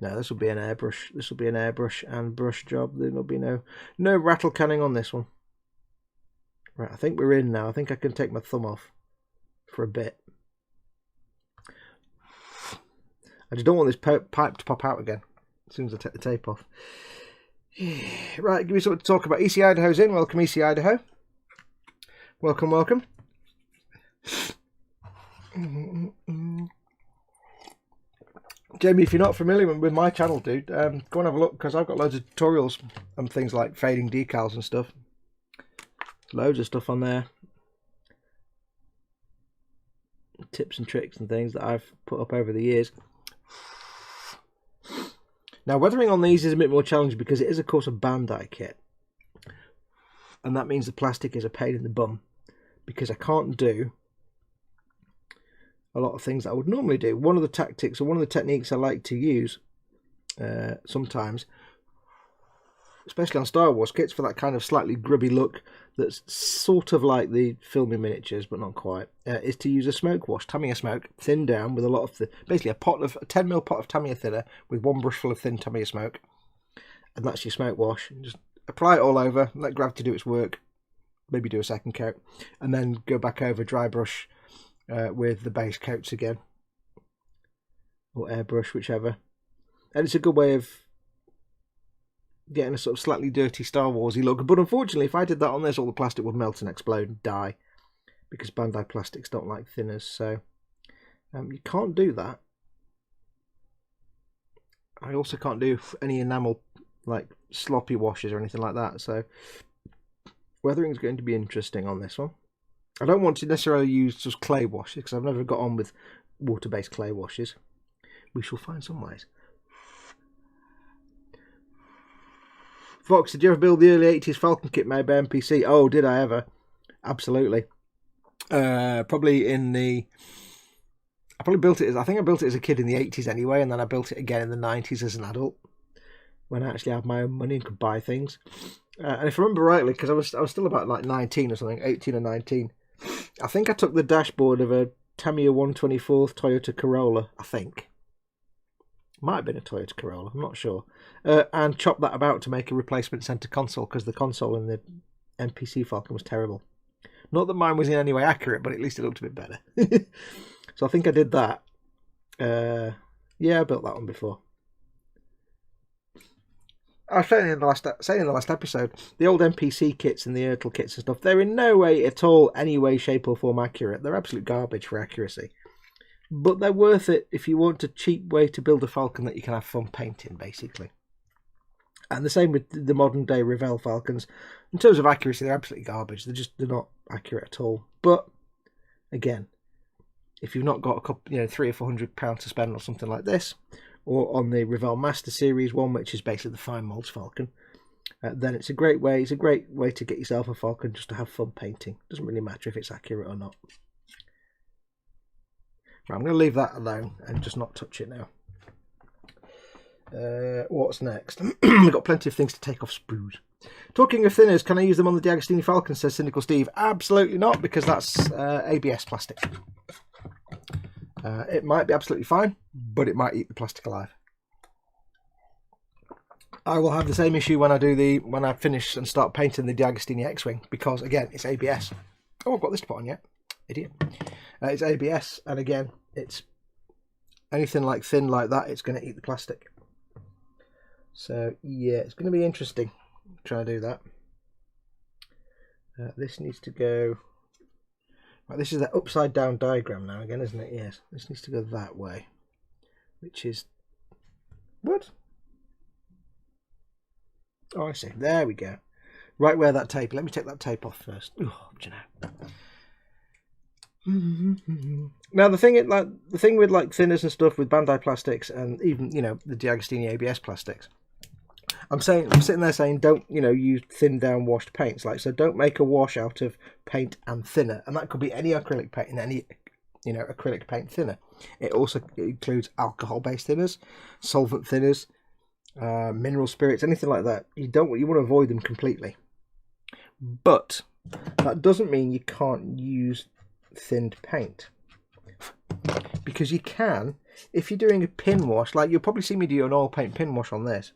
No, this will be an airbrush. This will be an airbrush and brush job. There'll be no rattle canning on this one. Right, I think we're in now. I think I can take my thumb off for a bit. I just don't want this pipe to pop out again as soon as I take the tape off. Right, give me something to talk about. EC Idaho's in. Welcome, EC Idaho. Welcome, welcome. Jamie, if you're not familiar with my channel, dude, go and have a look, because I've got loads of tutorials on things like fading decals and stuff. Loads of stuff on there. Tips and tricks and things that I've put up over the years. Now, weathering on these is a bit more challenging because it is, of course, a Bandai kit. And that means the plastic is a pain in the bum, because I can't do a lot of things that I would normally do. One of the tactics, or one of the techniques I like to use sometimes, especially on Star Wars kits, for that kind of slightght grubby look that's sort of like the filming miniatures but not quite, is to use a smoke wash, Tamiya smoke, thinned down with a lot of basically a 10mm pot of Tamiya thinner with one brushful of thin Tamiya smoke, and that's your smoke wash. And just apply it all over, let gravity do its work, maybe do a second coat, and then go back over, dry brush with the base coats again, or airbrush, whichever. And it's a good way of getting a sort of slightly dirty Star Warsy look. But unfortunately, if I did that on this, all the plastic would melt and explode and die, because Bandai plastics don't like thinners. So you can't do that. I also can't do any enamel, like sloppy washes or anything like that. So weathering is going to be interesting on this one. I don't want to necessarily use just clay washes, because I've never got on with water-based clay washes. We shall find some ways. Foxx, did you ever build the early 80s Falcon kit made by MPC? Oh, did I ever? Absolutely. Probably in the... I think I built it as a kid in the 80s anyway, and then I built it again in the 90s as an adult, when I actually had my own money and could buy things. And if I remember rightly, because I was still about like 19 or something, 18 or 19, I think I took the dashboard of a Tamiya 124th Toyota Corolla, I think. Might have been a Toyota Corolla, I'm not sure. And chopped that about to make a replacement centre console, because the console in the MPC Falcon was terrible. Not that mine was in any way accurate, but at least it looked a bit better. So I think I did that. Yeah, I built that one before. I was saying in the last episode, the old MPC kits and the Ertl kits and stuff, they're in no way at all, any way, shape or form accurate. They're absolute garbage for accuracy. But they're worth it if you want a cheap way to build a Falcon that you can have fun painting, basically. And the same with the modern day Revell Falcons. In terms of accuracy, they're absolutely garbage. They're not accurate at all. But again, if you've not got a couple, £300 or £400 to spend on something like this, or on the Revell Master Series one, which is basically the fine molds Falcon, then it's a great way. It's a great way to get yourself a Falcon just to have fun painting. Doesn't really matter if it's accurate or not. Right, I'm going to leave that alone and just not touch it now. What's next? We've got plenty of things to take off sprues. Talking of thinners, can I use them on the D'Agostini Falcon, says Cynical Steve? Absolutely not, because that's ABS plastic. It might be absolutely fine, but it might eat the plastic alive. I will have the same issue when I finish and start painting the D'Agostini X-Wing, because again, it's ABS. Oh, I've got this to put on yet. Idiot. It's ABS, and again, it's anything like thin like that, it's going to eat the plastic. So yeah, it's going to be interesting trying to do that. This needs to go. Right, this is the upside down diagram now again, isn't it? Yes, this needs to go that way, which is what? Oh, I see. There we go. Right where that tape. Let me take that tape off first. Oh, do you know? Now the thing with like thinners and stuff with Bandai plastics, and even the D'Agostini ABS plastics, I'm sitting there saying don't use thin down washed paints, so don't make a wash out of paint and thinner, and that could be any acrylic paint and any acrylic paint thinner. It also includes alcohol based thinners, solvent thinners, mineral spirits, anything like that. You want to avoid them completely, but that doesn't mean you can't use thinned paint. because you can, if you're doing a pin wash, like you'll probably see me do an oil paint pin wash on this.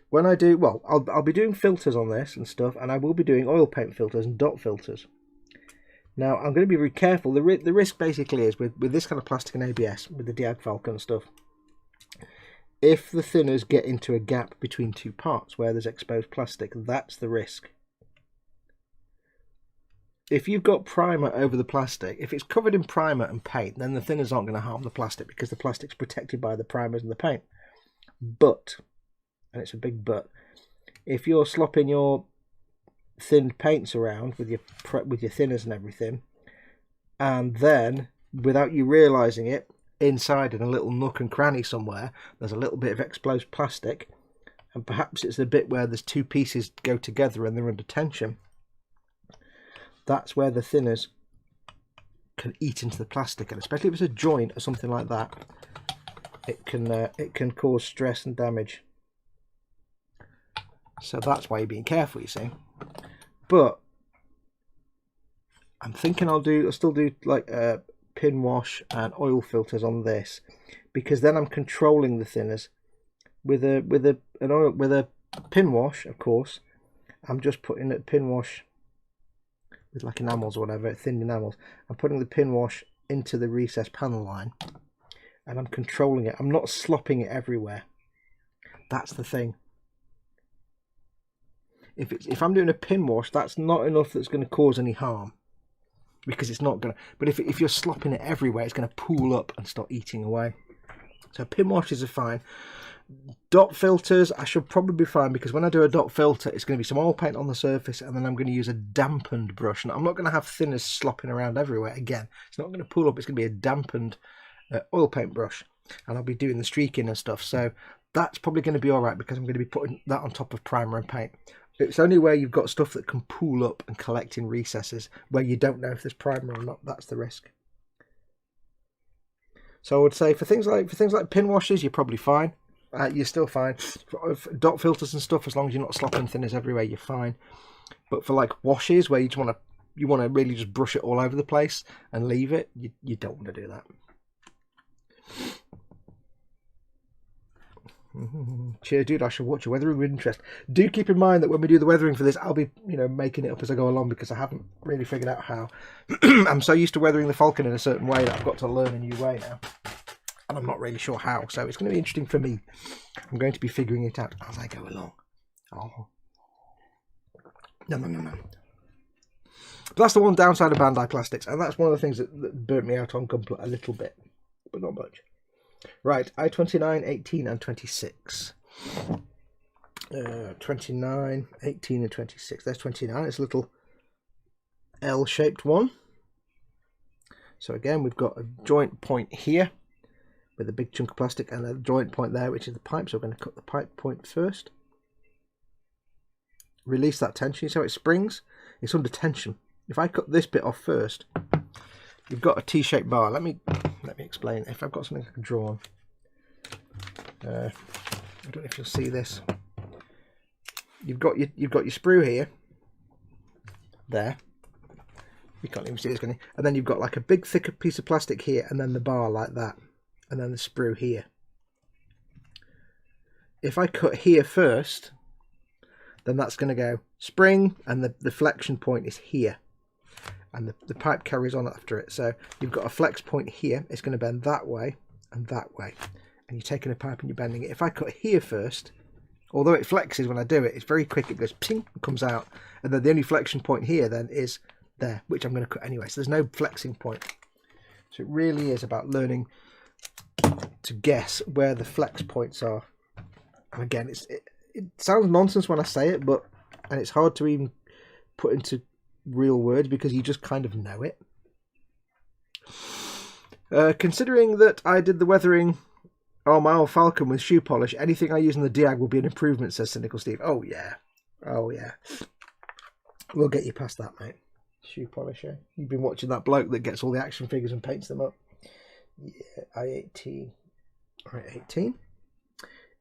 When I do, well, I'll be doing filters on this and stuff, and I will be doing oil paint filters and dot filters. Now, I'm going to be very careful. The risk basically is with this kind of plastic and ABS, with the Diag Falcon stuff, if the thinners get into a gap between two parts where there's exposed plastic, that's the risk. If you've got primer over the plastic, if it's covered in primer and paint, then the thinners aren't going to harm the plastic because the plastic's protected by the primers and the paint. But, and it's a big but, if you're slopping your thinned paints around with your thinners and everything, and then, without you realising it, inside in a little nook and cranny somewhere, there's a little bit of exposed plastic, and perhaps it's the bit where there's two pieces go together and they're under tension. That's where the thinners can eat into the plastic, and especially if it's a joint or something like that, it can cause stress and damage. So that's why you're being careful, you see. But I'm thinking I'll still do like pin wash and oil filters on this, because then I'm controlling the thinners with a pin wash. Of course, I'm just putting a pin wash with like enamels or whatever, thin enamels. I'm putting the pin wash into the recessed panel line, and I'm controlling it. I'm not slopping it everywhere. That's the thing. If I'm doing a pin wash, that's not enough that's going to cause any harm, because it's not going to. But if you're slopping it everywhere, it's going to pool up and start eating away. So pin washes are fine. Dot filters, I should probably be fine, because when I do a dot filter, it's going to be some oil paint on the surface, and then I'm going to use a dampened brush. And I'm not going to have thinners slopping around everywhere. Again, it's not going to pool up. It's going to be a dampened oil paint brush, and I'll be doing the streaking and stuff. So that's probably going to be all right, because I'm going to be putting that on top of primer and paint. It's only where you've got stuff that can pool up and collect in recesses where you don't know if there's primer or not. That's the risk. So I would say for things like pin washes, you're probably fine. You're still fine. For dot filters and stuff, as long as you're not slopping thinners everywhere, you're fine. But for like washes where you want to really just brush it all over the place and leave it, you don't want to do that. Cheers, dude. I shall watch your weathering with interest. Do keep in mind that when we do the weathering for this, I'll be, making it up as I go along, because I haven't really figured out how. I'm so used to weathering the Falcon in a certain way that I've got to learn a new way now, and I'm not really sure how. So it's going to be interesting for me. I'm going to be figuring it out as I go along. Oh, no. But that's the one downside of Bandai plastics, and that's one of the things that burnt me out on Gunpla a little bit, but not much. Right, I-29, 18 and 26. 29, 18 and 26. There's 29. It's a little L-shaped one. So again, we've got a joint point here with a big chunk of plastic, and a joint point there, which is the pipe. So we're going to cut the pipe point first. Release that tension. So it springs. It's under tension. If I cut this bit off first, you've got a T-shaped bar. Let me explain. If I've got something I can draw on, I don't know if you'll see this. You've got your sprue here. There. You can't even see this, can you? And then you've got like a big thicker piece of plastic here, and then the bar like that, and then the sprue here. If I cut here first, then that's going to go spring, and the flexion point is here. And the pipe carries on after it. So you've got a flex point here. It's going to bend that way and that way. And you're taking a pipe and you're bending it. If I cut here first, although it flexes when I do it, it's very quick. It goes ping and comes out. And then the only flexion point here then is there, which I'm going to cut anyway. So there's no flexing point. So it really is about learning to guess where the flex points are. And again, it sounds nonsense when I say it, and it's hard to even put into real words because you just kind of know it. Considering that I did the weathering on my old Falcon with shoe polish, anything I use in the Diag will be an improvement, says Cynical Steve. Oh yeah. We'll get you past that, mate. Shoe polisher. You've been watching that bloke that gets all the action figures and paints them up. Yeah, I-18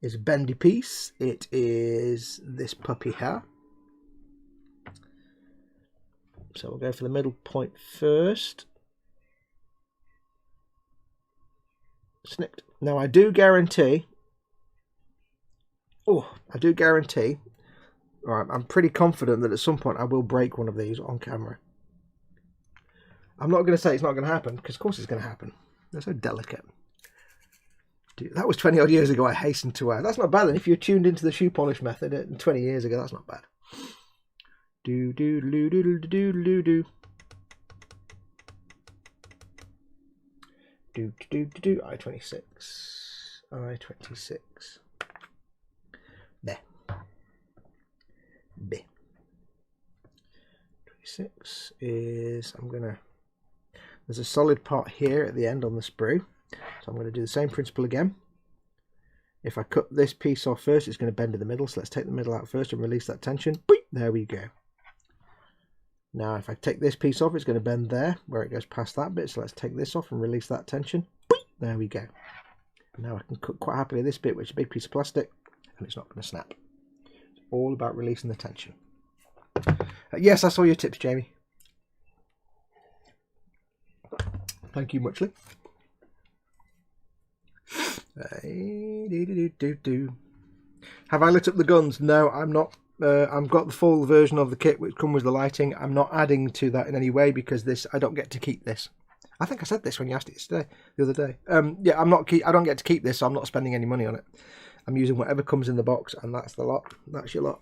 is a bendy piece. It is this puppy here. So we'll go for the middle point first. Snipped. Now I do guarantee. Oh, I do guarantee. Right, I'm pretty confident that at some point I will break one of these on camera. I'm not going to say it's not going to happen, because of course it's going to happen. They're so delicate. Dude, that was 20 odd years ago, I hasten to add. That's not bad then. If you're tuned into the shoe polish method 20 years ago, that's not bad. Do do do do do do do do. Do do do do. I-26. I-26. There. B. 26 is, there's a solid part here at the end on the sprue, so I'm going to do the same principle again. If I cut this piece off first, it's going to bend in the middle, so let's take the middle out first and release that tension. Boop, there we go. Now if I take this piece off, it's going to bend there where it goes past that bit, so let's take this off and release that tension. Boop, there we go. Now I can cut quite happily this bit, which is a big piece of plastic, and it's not going to snap. It's all about releasing the tension. Yes, I saw your tips, Jamie. Thank you muchly. Have I lit up the guns? No, I'm not. I've got the full version of the kit which comes with the lighting. I'm not adding to that in any way because this, I don't get to keep this. I think I said this when you asked it the other day. Yeah, I don't get to keep this, so I'm not spending any money on it. I'm using whatever comes in the box, and that's the lot. That's your lot.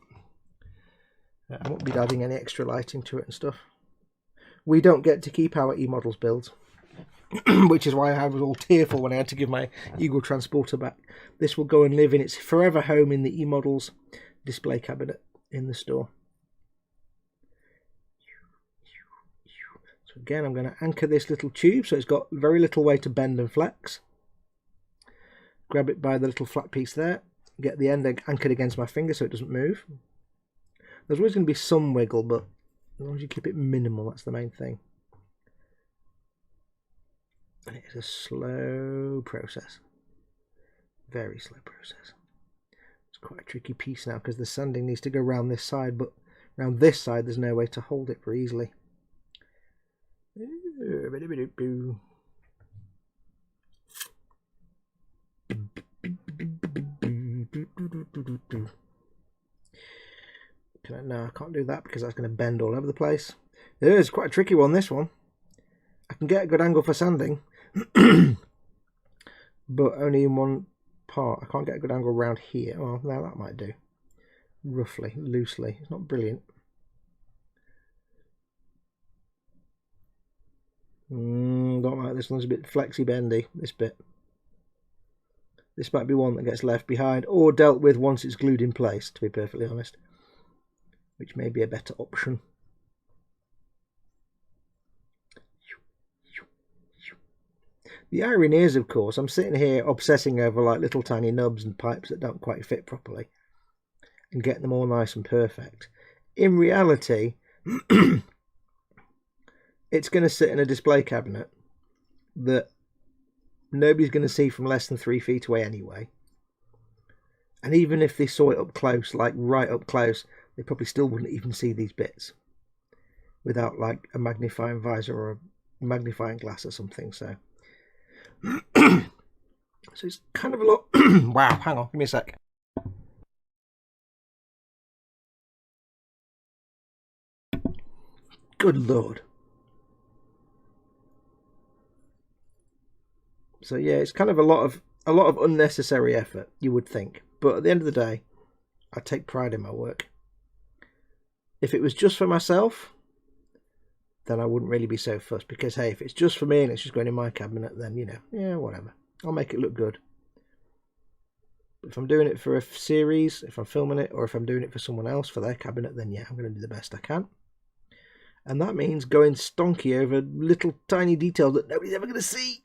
I won't be adding any extra lighting to it and stuff. We don't get to keep our eModels builds, which is why I was all tearful when I had to give my Eagle Transporter back. This will go and live in its forever home in the eModels display cabinet in the store. So again, I'm going to anchor this little tube so it's got very little way to bend and flex. Grab it by the little flat piece there, get the end anchored against my finger so it doesn't move. There's always going to be some wiggle, but as long as you keep it minimal, that's the main thing. And it is a slow process. Very slow process. It's quite a tricky piece now because the sanding needs to go around this side, but around this side there's no way to hold it very easily. No, I can't do that because that's going to bend all over the place. It is quite a tricky one, this one. I can get a good angle for sanding, but only in one part. I can't get a good angle around here. Well, now that might do. Roughly, loosely. It's not brilliant. Don't like this one's a bit flexy bendy, this bit. This might be one that gets left behind or dealt with once it's glued in place, to be perfectly honest. Which may be a better option. The irony is, of course, I'm sitting here obsessing over like little tiny nubs and pipes that don't quite fit properly and getting them all nice and perfect. In reality, it's going to sit in a display cabinet that nobody's going to see from less than 3 feet away anyway. And even if they saw it up close, like right up close, they probably still wouldn't even see these bits without like a magnifying visor or a magnifying glass or something. So so it's kind of a lot. Wow, hang on, give me a sec. Good Lord. So yeah, it's kind of a lot of unnecessary effort, you would think. But at the end of the day, I take pride in my work. If it was just for myself, then I wouldn't really be so fussed. Because, hey, if it's just for me and it's just going in my cabinet, then, you know, yeah, whatever. I'll make it look good. But if I'm doing it for a series, if I'm filming it, or if I'm doing it for someone else, for their cabinet, then, yeah, I'm going to do the best I can. And that means going stonky over little tiny details that nobody's ever going to see.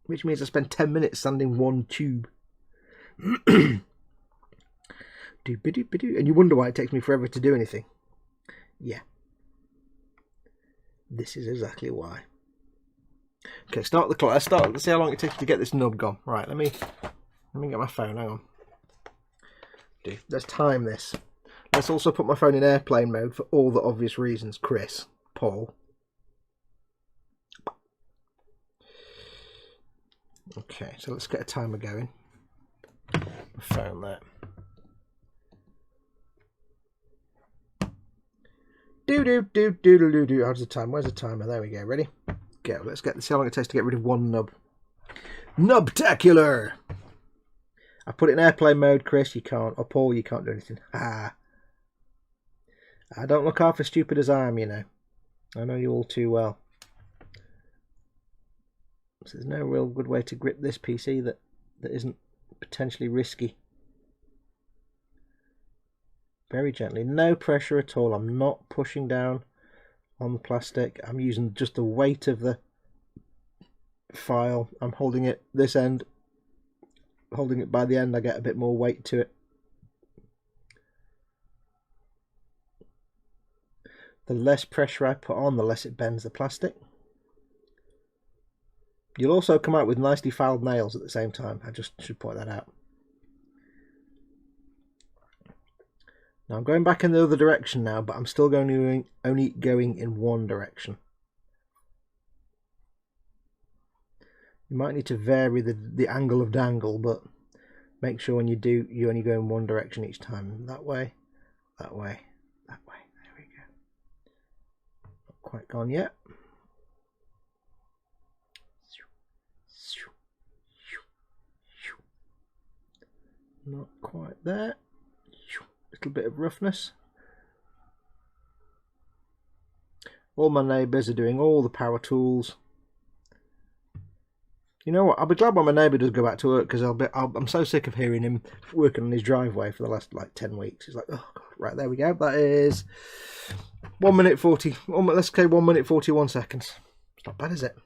Which means I spend 10 minutes sanding one tube. And you wonder why it takes me forever to do anything. Yeah. This is exactly why. Okay, start the clock. Let's see how long it takes to get this nub gone. Right, let me get my phone. Hang on. Let's time this. Let's also put my phone in airplane mode for all the obvious reasons. Chris, Paul. Okay, so let's get a timer going. My phone there. Do. How's the time? Where's the timer? There we go. Ready? Go. Let's see how long it takes to get rid of one nub. Nubtacular! I put it in airplane mode, Chris. You can't. Or Paul, you can't do anything. Ah. I don't look half as stupid as I am, you know. I know you all too well. So there's no real good way to grip this PC that isn't potentially risky. Very gently, no pressure at all. I'm not pushing down on the plastic. I'm using just the weight of the file. I'm holding it this end, holding it by the end. I get a bit more weight to it. The less pressure I put on, the less it bends the plastic. You'll also come out with nicely filed nails at the same time. I just should point that out. Now I'm going back in the other direction now, but I'm still only going in one direction. You might need to vary the angle of dangle, but make sure when you do, you only go in one direction each time. That way, that way, that way. There we go. Not quite gone yet. Not quite there. Little bit of roughness. All my neighbours are doing all the power tools. You know what? I'll be glad when my neighbour does go back to work, because I'm so sick of hearing him working on his driveway for the last like 10 weeks. It's like, oh god, right, there we go. That is 1 minute 40. Let's say 1 minute 41 seconds. It's not bad, is it?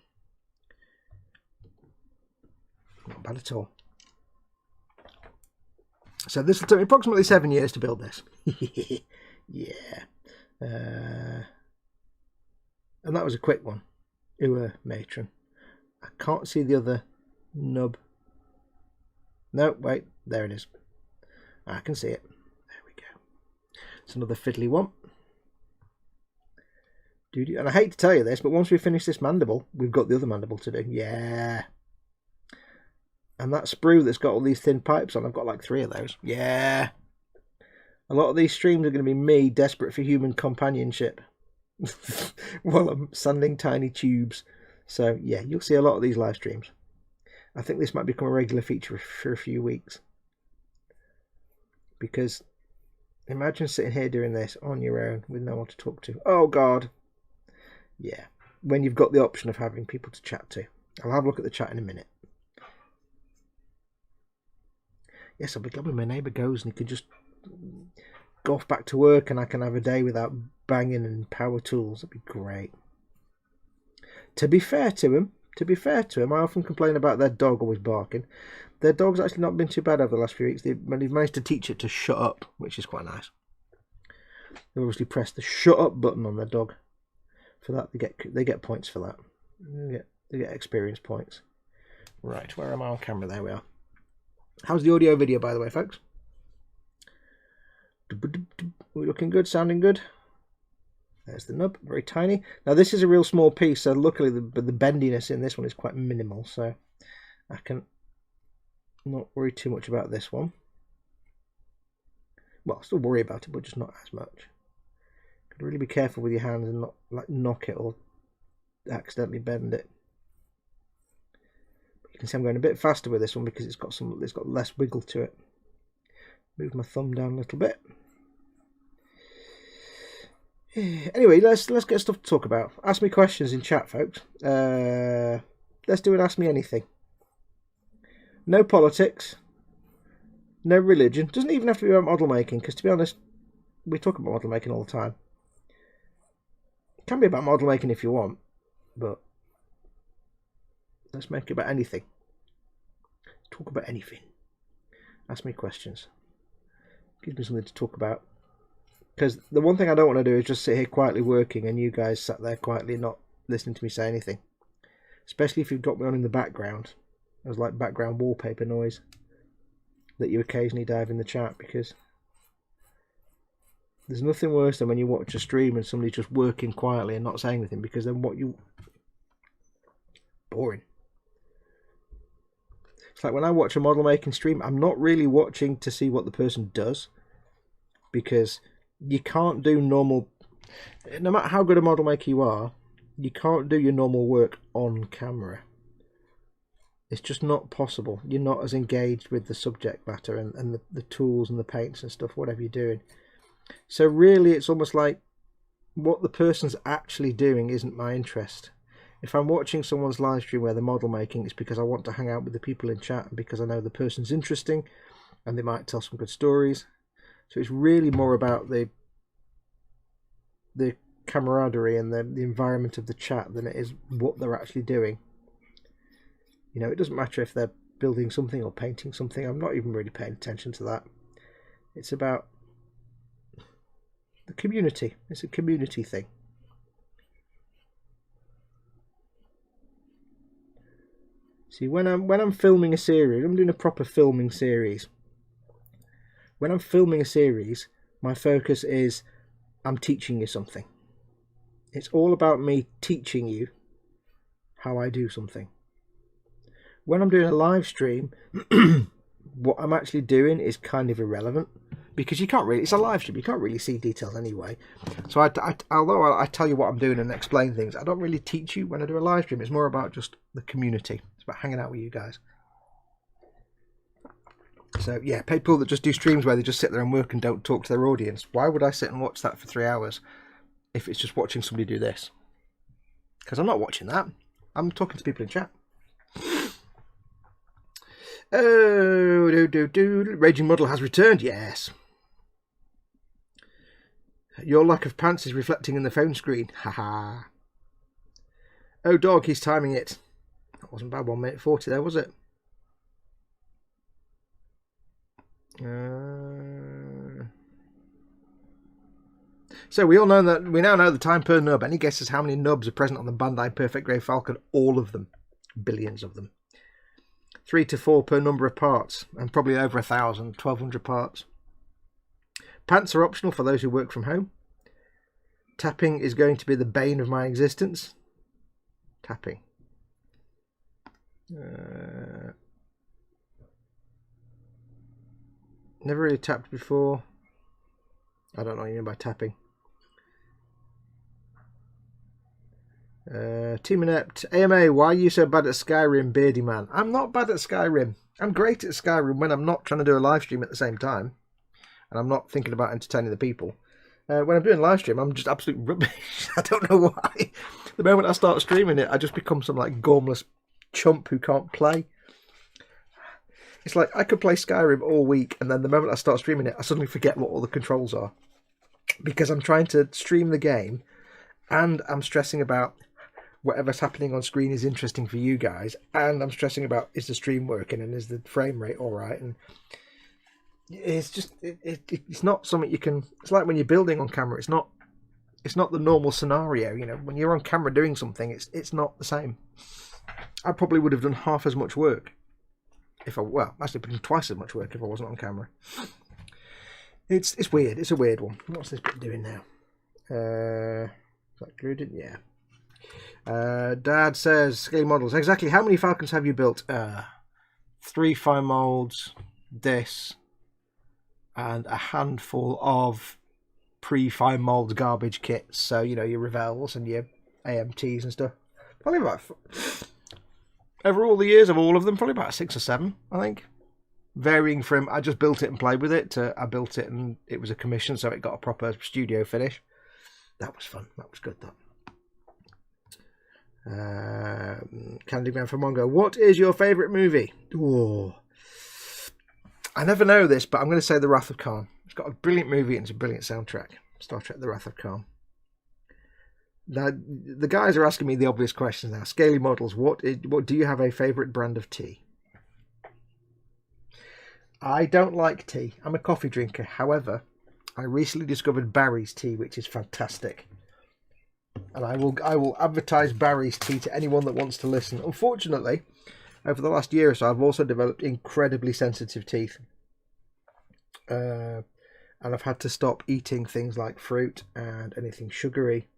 Not bad at all. So this will take me approximately 7 years to build this. Yeah. And that was a quick one. Matron. I can't see the other nub. No, wait. There it is. I can see it. There we go. It's another fiddly one. And I hate to tell you this, but once we finish this mandible, we've got the other mandible to do. Yeah. And that sprue that's got all these thin pipes on, I've got like 3 of those. Yeah. A lot of these streams are going to be me desperate for human companionship while I'm sanding tiny tubes. So yeah, you'll see a lot of these live streams. I think this might become a regular feature for a few weeks. Because imagine sitting here doing this on your own with no one to talk to. Oh God. Yeah. When you've got the option of having people to chat to. I'll have a look at the chat in a minute. Yes, I'll be glad when my neighbour goes and he can just go off back to work and I can have a day without banging and power tools. That'd be great. To be fair to him, I often complain about their dog always barking. Their dog's actually not been too bad over the last few weeks. They've managed to teach it to shut up, which is quite nice. They obviously press the shut up button on their dog. For that, they get points for that. They get experience points. Right, where am I on camera? There we are. How's the audio video, by the way, folks? We're looking good, sounding good. There's the nub, very tiny. Now this is a real small piece, so luckily the bendiness in this one is quite minimal, so I can not worry too much about this one. Well, still worry about it, but just not as much. Got to really be careful with your hands and not like knock it or accidentally bend it. You can see I'm going a bit faster with this one because it's got less wiggle to it. Move my thumb down a little bit. Anyway, let's get stuff to talk about. Ask me questions in chat, folks. Let's do an Ask Me Anything. No politics. No religion. Doesn't even have to be about model making, because to be honest, we talk about model making all the time. It can be about model making if you want, but let's make it about anything. Talk about anything. Ask me questions. Gives me something to talk about. Because the one thing I don't want to do is just sit here quietly working and you guys sat there quietly not listening to me say anything. Especially if you've got me on in the background. As like background wallpaper noise. That you occasionally dive in the chat, because there's nothing worse than when you watch a stream and somebody's just working quietly and not saying anything, because then boring. It's like when I watch a model making stream, I'm not really watching to see what the person does, because you can't do normal, no matter how good a model maker you are, you can't do your normal work on camera. It's just not possible. You're not as engaged with the subject matter and the tools and the paints and stuff, whatever you're doing. So really, it's almost like what the person's actually doing isn't my interest. If I'm watching someone's live stream where they're model making, it's because I want to hang out with the people in chat and because I know the person's interesting and they might tell some good stories. So it's really more about the camaraderie and the environment of the chat than it is what they're actually doing. You know, it doesn't matter if they're building something or painting something. I'm not even really paying attention to that. It's about the community. It's a community thing. See, when I'm filming a series, I'm doing a proper filming series. When I'm filming a series, my focus is I'm teaching you something. It's all about me teaching you how I do something. When I'm doing a live stream, what I'm actually doing is kind of irrelevant, because you can't really, it's a live stream, you can't really see details anyway. So although I tell you what I'm doing and explain things, I don't really teach you when I do a live stream. It's more about just the community. It's about hanging out with you guys. So yeah, people that just do streams where they just sit there and work and don't talk to their audience, why would I sit and watch that for 3 hours if it's just watching somebody do this? Because I'm not watching that. I'm talking to people in chat. Oh, Raging Model has returned, yes. Your lack of pants is reflecting in the phone screen. Haha. Oh, dog, he's timing it. That wasn't bad, 1 minute 40 there, was it? So we now know the time per nub. Any guesses how many nubs are present on the Bandai Perfect Grey Falcon? All of them. Billions of them. 3 to 4 per number of parts, and probably over 1,000, 1,200 parts. Pants are optional for those who work from home. Tapping is going to be the bane of my existence. Tapping. Never really tapped before. I don't know what you mean by tapping. Team Inept. AMA, why are you so bad at Skyrim, Beardy Man? I'm not bad at Skyrim. I'm great at Skyrim when I'm not trying to do a live stream at the same time. And I'm not thinking about entertaining the people. When I'm doing live stream, I'm just absolute rubbish. I don't know why. The moment I start streaming it, I just become some like gormless chump who can't play. It's like I could play Skyrim all week, and then the moment I start streaming it, I suddenly forget what all the controls are. Because I'm trying to stream the game, and I'm stressing about whatever's happening on screen is interesting for you guys, and I'm stressing about is the stream working and is the frame rate all right. And it's just it's not something you can. It's like when you're building on camera. It's not the normal scenario. You know, when you're on camera doing something, it's not the same. I probably would have done half as much work if actually put in twice as much work if I wasn't on camera. It's weird. It's a weird one. What's this bit doing now? Is that graded? Yeah. Dad says, Scaly Models. Exactly how many Falcons have you built? 3 fine molds, this, and a handful of pre-fine molds garbage kits. So, you know, your Revels and your AMTs and stuff. Probably about, over all the years of all of them, probably about 6 or 7, I think. Varying from, I just built it and played with it, to I built it and it was a commission, so it got a proper studio finish. That was fun. That was good, that. Candyman from Mongo. What is your favourite movie? Oh, I never know this, but I'm going to say The Wrath of Khan. It's got a brilliant movie and it's a brilliant soundtrack. Star Trek: The Wrath of Khan. Now, the guys are asking me the obvious questions now. Scaly Models, what do you have a favourite brand of tea? I don't like tea. I'm a coffee drinker. However, I recently discovered Barry's tea, which is fantastic. And I will advertise Barry's tea to anyone that wants to listen. Unfortunately, over the last year or so, I've also developed incredibly sensitive teeth. And I've had to stop eating things like fruit and anything sugary.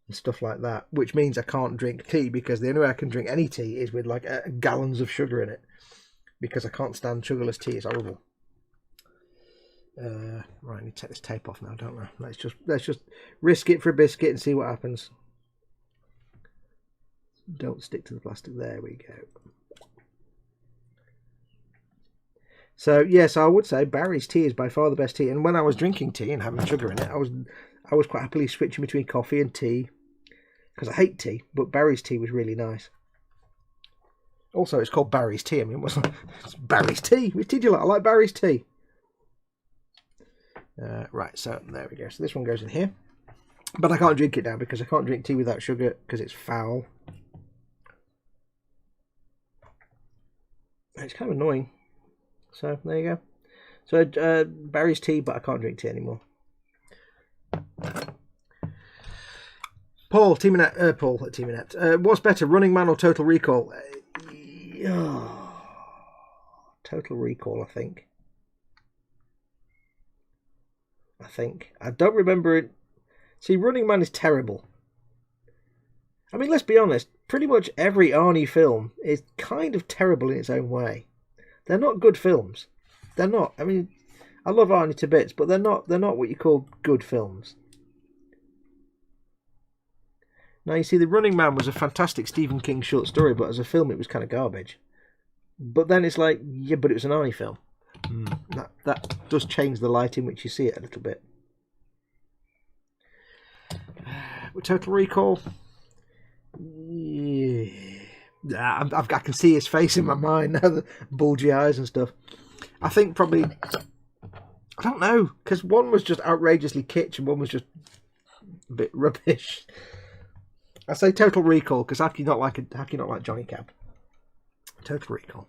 and stuff like that, which means I can't drink tea, because the only way I can drink any tea is with like gallons of sugar in it, because I can't stand sugarless tea. It's horrible. Right, I need to take this tape off now, don't I? Let's just risk it for a biscuit and see what happens. Don't stick to the plastic. There we go. So yes, I would say Barry's tea is by far the best tea. And when I was drinking tea and having sugar in it, I was quite happily switching between coffee and tea, because I hate tea. But Barry's tea was really nice. Also, it's called Barry's tea. I mean, it's Barry's tea. Which tea do you like? I like Barry's tea. Right, so there we go. So this one goes in here, but I can't drink it now because I can't drink tea without sugar because it's foul. It's kind of annoying. So there you go. So Barry's tea, but I can't drink tea anymore. Paul at TeamNet. What's better, Running Man or Total Recall? Total Recall, I think. I don't remember it. See, Running Man is terrible. I mean, let's be honest. Pretty much every Arnie film is kind of terrible in its own way. They're not good films. They're not. I mean, I love Arnie to bits, but they're not what you call good films. Now, you see, The Running Man was a fantastic Stephen King short story, but as a film, it was kind of garbage. But then it's like, yeah, but it was an Arnie film. That does change the light in which you see it a little bit. With Total Recall, yeah, I can see his face in my mind now, the bulgy eyes and stuff. I think probably, I don't know, because one was just outrageously kitsch and one was just a bit rubbish. I say Total Recall because how can you not like Johnny Cab? Total Recall.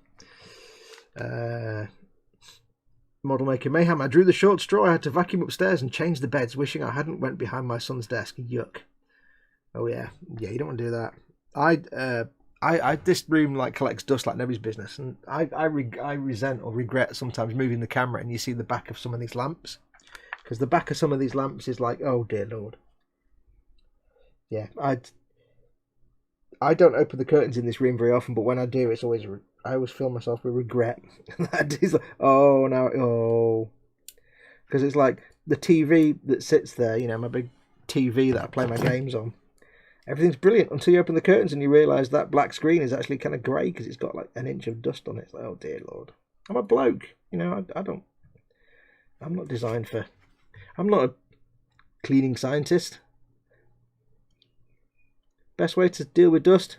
Model Maker Mayhem. I drew the short straw. I had to vacuum upstairs and change the beds, wishing I hadn't went behind my son's desk. Yuck. Oh yeah, you don't want to do that. This room like collects dust like nobody's business, and I resent or regret sometimes moving the camera and you see the back of some of these lamps, because the back of some of these lamps is like, oh dear Lord. Yeah, I don't open the curtains in this room very often, but when I do, I always feel myself with regret. That is like, oh no, oh, because it's like the TV that sits there, you know, my big TV that I play my games on. Everything's brilliant until you open the curtains and you realise that black screen is actually kind of grey because it's got like an inch of dust on it. It's like, oh dear Lord, I'm a bloke, you know. I'm not designed for. I'm not a cleaning scientist. Best way to deal with dust: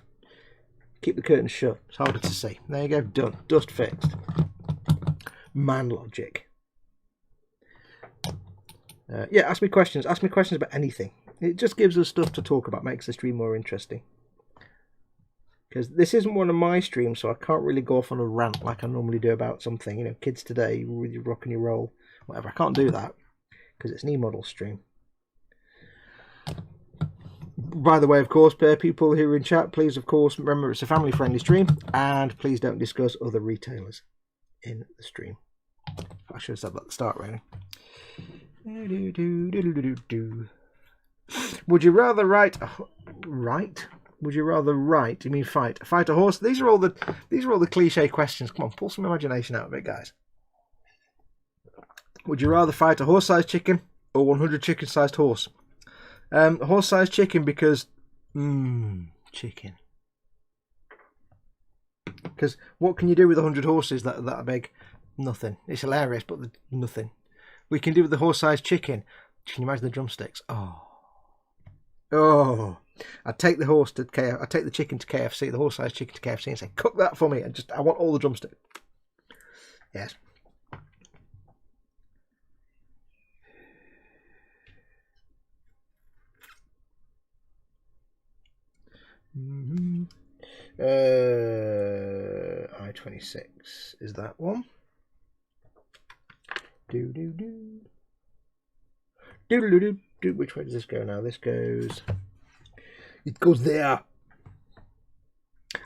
keep the curtains shut. It's harder to see. There you go, done. Dust fixed. Man logic. Yeah, ask me questions. Ask me questions about anything. It just gives us stuff to talk about, makes the stream more interesting. Because this isn't one of my streams, so I can't really go off on a rant like I normally do about something. You know, kids today, with your rock and your roll, whatever. I can't do that because it's an eModels stream. By the way, of course, people who are in chat, please, of course, remember it's a family-friendly stream, and please don't discuss other retailers in the stream. I should have said that at the start, really. Would you rather Would you rather write? You mean fight? Fight a horse? These are all the cliche questions. Come on, pull some imagination out of it, guys. Would you rather fight a horse-sized chicken or 100 chicken-sized horse? Horse-sized chicken because chicken. Because what can you do with 100 horses that are big? Nothing. It's hilarious, but nothing. We can do with the horse-sized chicken. Can you imagine the drumsticks? Oh! I'd take the horse to I'd take the chicken to KFC, the horse-sized chicken to KFC, and say, "Cook that for me," and I want all the drumsticks. Yes. I-26 is that one. Which way does this go now? This goes. It goes there.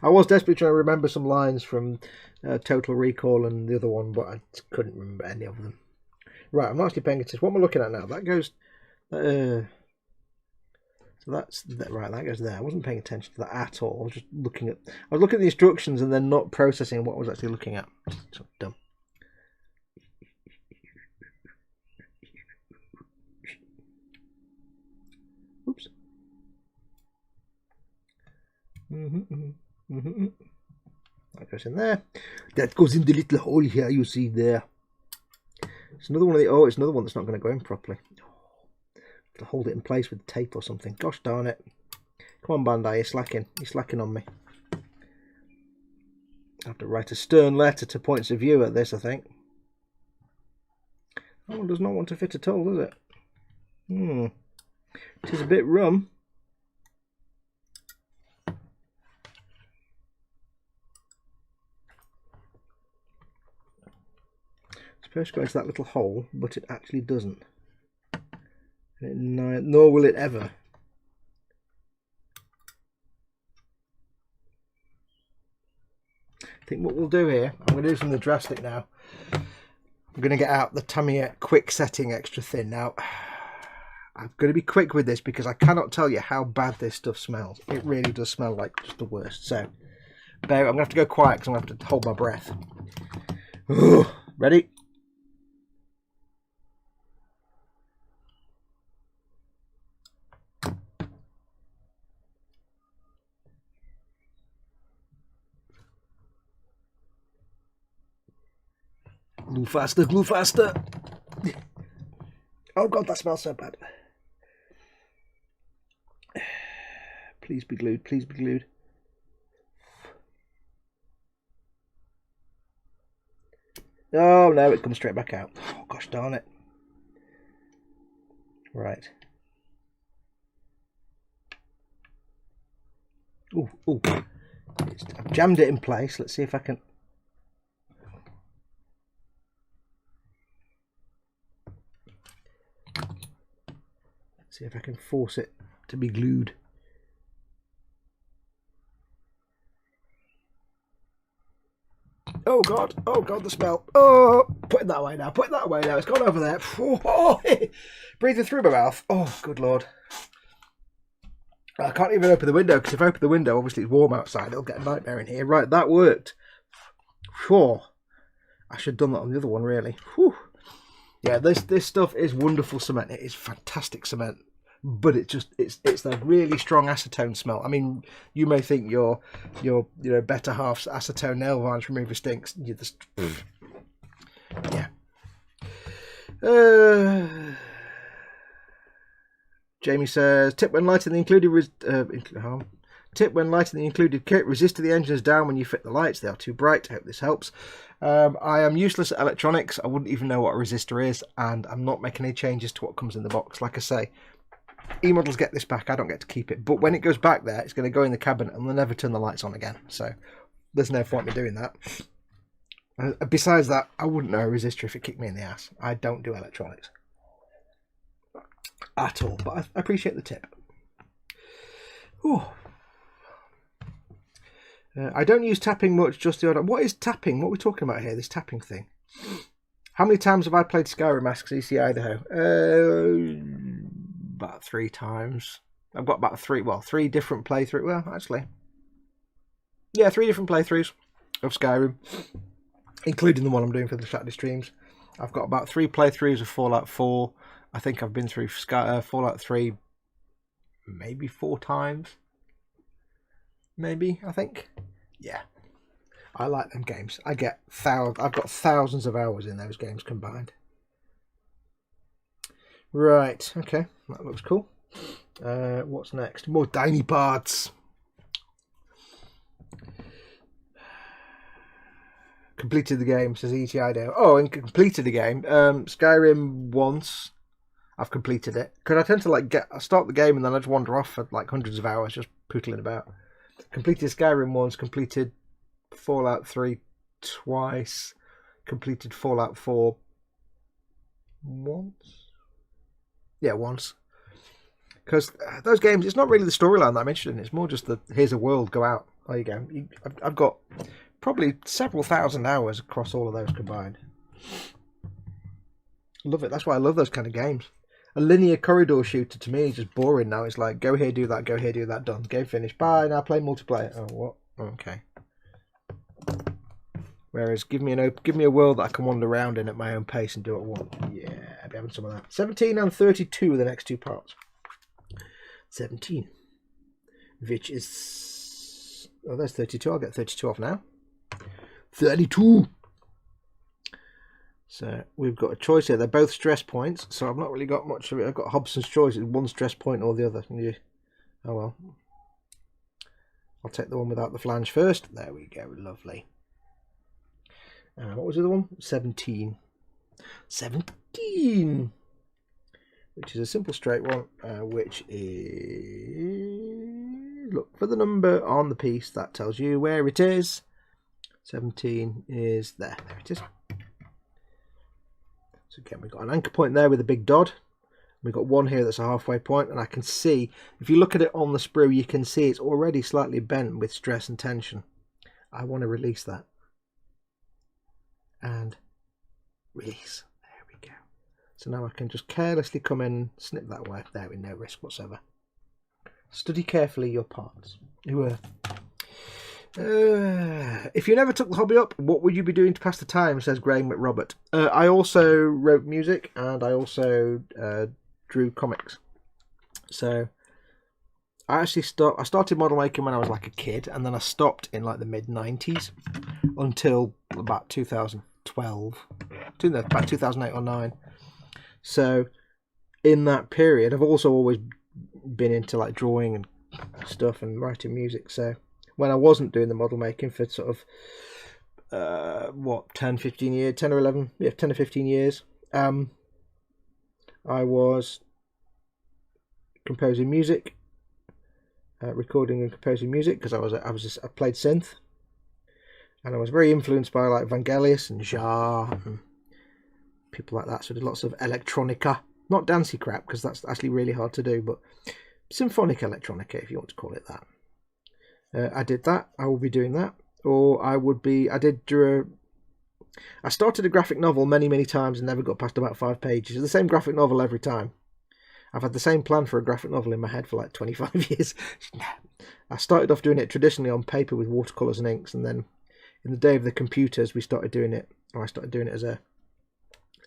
I was desperately trying to remember some lines from Total Recall and the other one, but I couldn't remember any of them. Right, I'm not actually paying attention. What am I looking at now? That goes. So So that's right. That goes there. I wasn't paying attention to that at all. I was just looking at. I was looking at the instructions and then not processing what I was actually looking at. So dumb. Oops. That goes in there. That goes in the little hole here. You see there. It's another one of the. Oh, it's another one that's not going to go in properly. To hold it in place with tape or something. Gosh darn it. Come on, Bandai, you're slacking. You're slacking on me. I have to write a stern letter to points of view at this, I think. That one does not want to fit at all, does it? It is a bit rum. It's supposed to go into that little hole, but it actually doesn't. Nor will it ever. I think what we'll do here, I'm going to do something drastic now. I'm going to get out the Tamiya quick setting extra thin. Now, I'm going to be quick with this because I cannot tell you how bad this stuff smells. It really does smell like just the worst. So, I'm going to have to go quiet because I'm going to have to hold my breath. Ooh, ready? Glue faster, glue faster. Oh god, that smells so bad. Please be glued, please be glued. Oh no, it comes straight back out. Oh gosh darn it. Right. Ooh, ooh. I've jammed it in place. Let's see if I can. See if I can force it to be glued. Oh god, the smell. Oh, put it that way now, put it that way now. It's gone over there. Oh, breathing through my mouth. Oh, good lord. I can't even open the window because if I open the window, obviously it's warm outside. It'll get a nightmare in here. Right, that worked. Whew. I should have done that on the other one, really. Whew. Yeah, this stuff is wonderful cement. It is fantastic cement, but it's that really strong acetone smell. I mean, you may think your better half's acetone nail varnish remover stinks. You just, yeah. Jamie says, tip when lighting the included tip when lighting the included kit, resistor the engines down when you fit the lights. They are too bright. I hope this helps. I am useless at electronics. I wouldn't even know what a resistor is, and I'm not making any changes to what comes in the box. Like I say, eModels get this back. I don't get to keep it. But when it goes back there, it's going to go in the cabinet and they'll never turn the lights on again. So there's no point in me doing that. Besides that, I wouldn't know a resistor if it kicked me in the ass. I don't do electronics at all, but I appreciate the tip. Whew. I don't use tapping much, just the odd. What is tapping? What are we talking about here? This tapping thing. How many times have I played Skyrim Asks EC Idaho? About 3 times. I've got about 3 different playthroughs. Well, actually, yeah, 3 different playthroughs of Skyrim, including the one I'm doing for the Saturday streams. I've got about 3 playthroughs of Fallout 4. I think I've been through Fallout 3 maybe 4 times. Maybe, I think. Yeah. I like them games. I've got thousands of hours in those games combined. Right, okay. That looks cool. What's next? More tiny parts. Completed the game, says E.T. Idaho. Oh, and completed the game. Skyrim once. I've completed it. Because I tend to I start the game and then I just wander off for hundreds of hours just pootling about. Completed Skyrim once, completed Fallout 3 twice, completed Fallout 4 once. Yeah, once. Because those games, it's not really the storyline that I'm interested in. It's more just here's a world, go out. There you go. I've got probably several thousand hours across all of those combined. Love it. That's why I love those kind of games. a linear corridor shooter to me is just boring now. It's like, go here, do that, go here, do that, done. Game finished. Bye, now play multiplayer. Oh, what? Okay. Whereas, give me a world that I can wander around in at my own pace and do what I want. Yeah, I'll be having some of that. 17 and 32 are the next two parts. 17. Which is... Oh, there's 32. I'll get 32 off now. 32! So, we've got a choice here. They're both stress points, so I've not really got much of it. I've got Hobson's choice. It's one stress point or the other. Yeah. Oh, well. I'll take the one without the flange first. There we go. Lovely. What was the other one? 17. 17! Which is a simple straight one, which is... Look for the number on the piece. That tells you where it is. 17 is there. There it is. So again, we've got an anchor point there with a big dot. We've got one here that's a halfway point, and I can see, if you look at it on the sprue, you can see it's already slightly bent with stress and tension. I want to release that. And release. There we go. So now I can just carelessly come in and snip that way. There with no risk whatsoever. Study carefully your parts. If you never took the hobby up, what would you be doing to pass the time, says Graham McRobert. I also wrote music and I also drew comics. So I started model making when I was like a kid, and then I stopped in like the mid-90s until about 2012, about 2008 or 9. So in that period, I've also always been into like drawing and stuff and writing music. So when I wasn't doing the model making for sort of 10 or 15 years, I was composing music, recording and composing music, because I played synth, and I was very influenced by like Vangelis and Jar and people like that. So I did lots of electronica, not dancey crap, because that's actually really hard to do, but symphonic electronica, if you want to call it that. I did that. I will be doing that, or I started a graphic novel many times and never got past about 5 pages. It's the same graphic novel every time. I've had the same plan for a graphic novel in my head for like 25 years. I started off doing it traditionally on paper with watercolours and inks, and then in the day of the computers I started doing it as an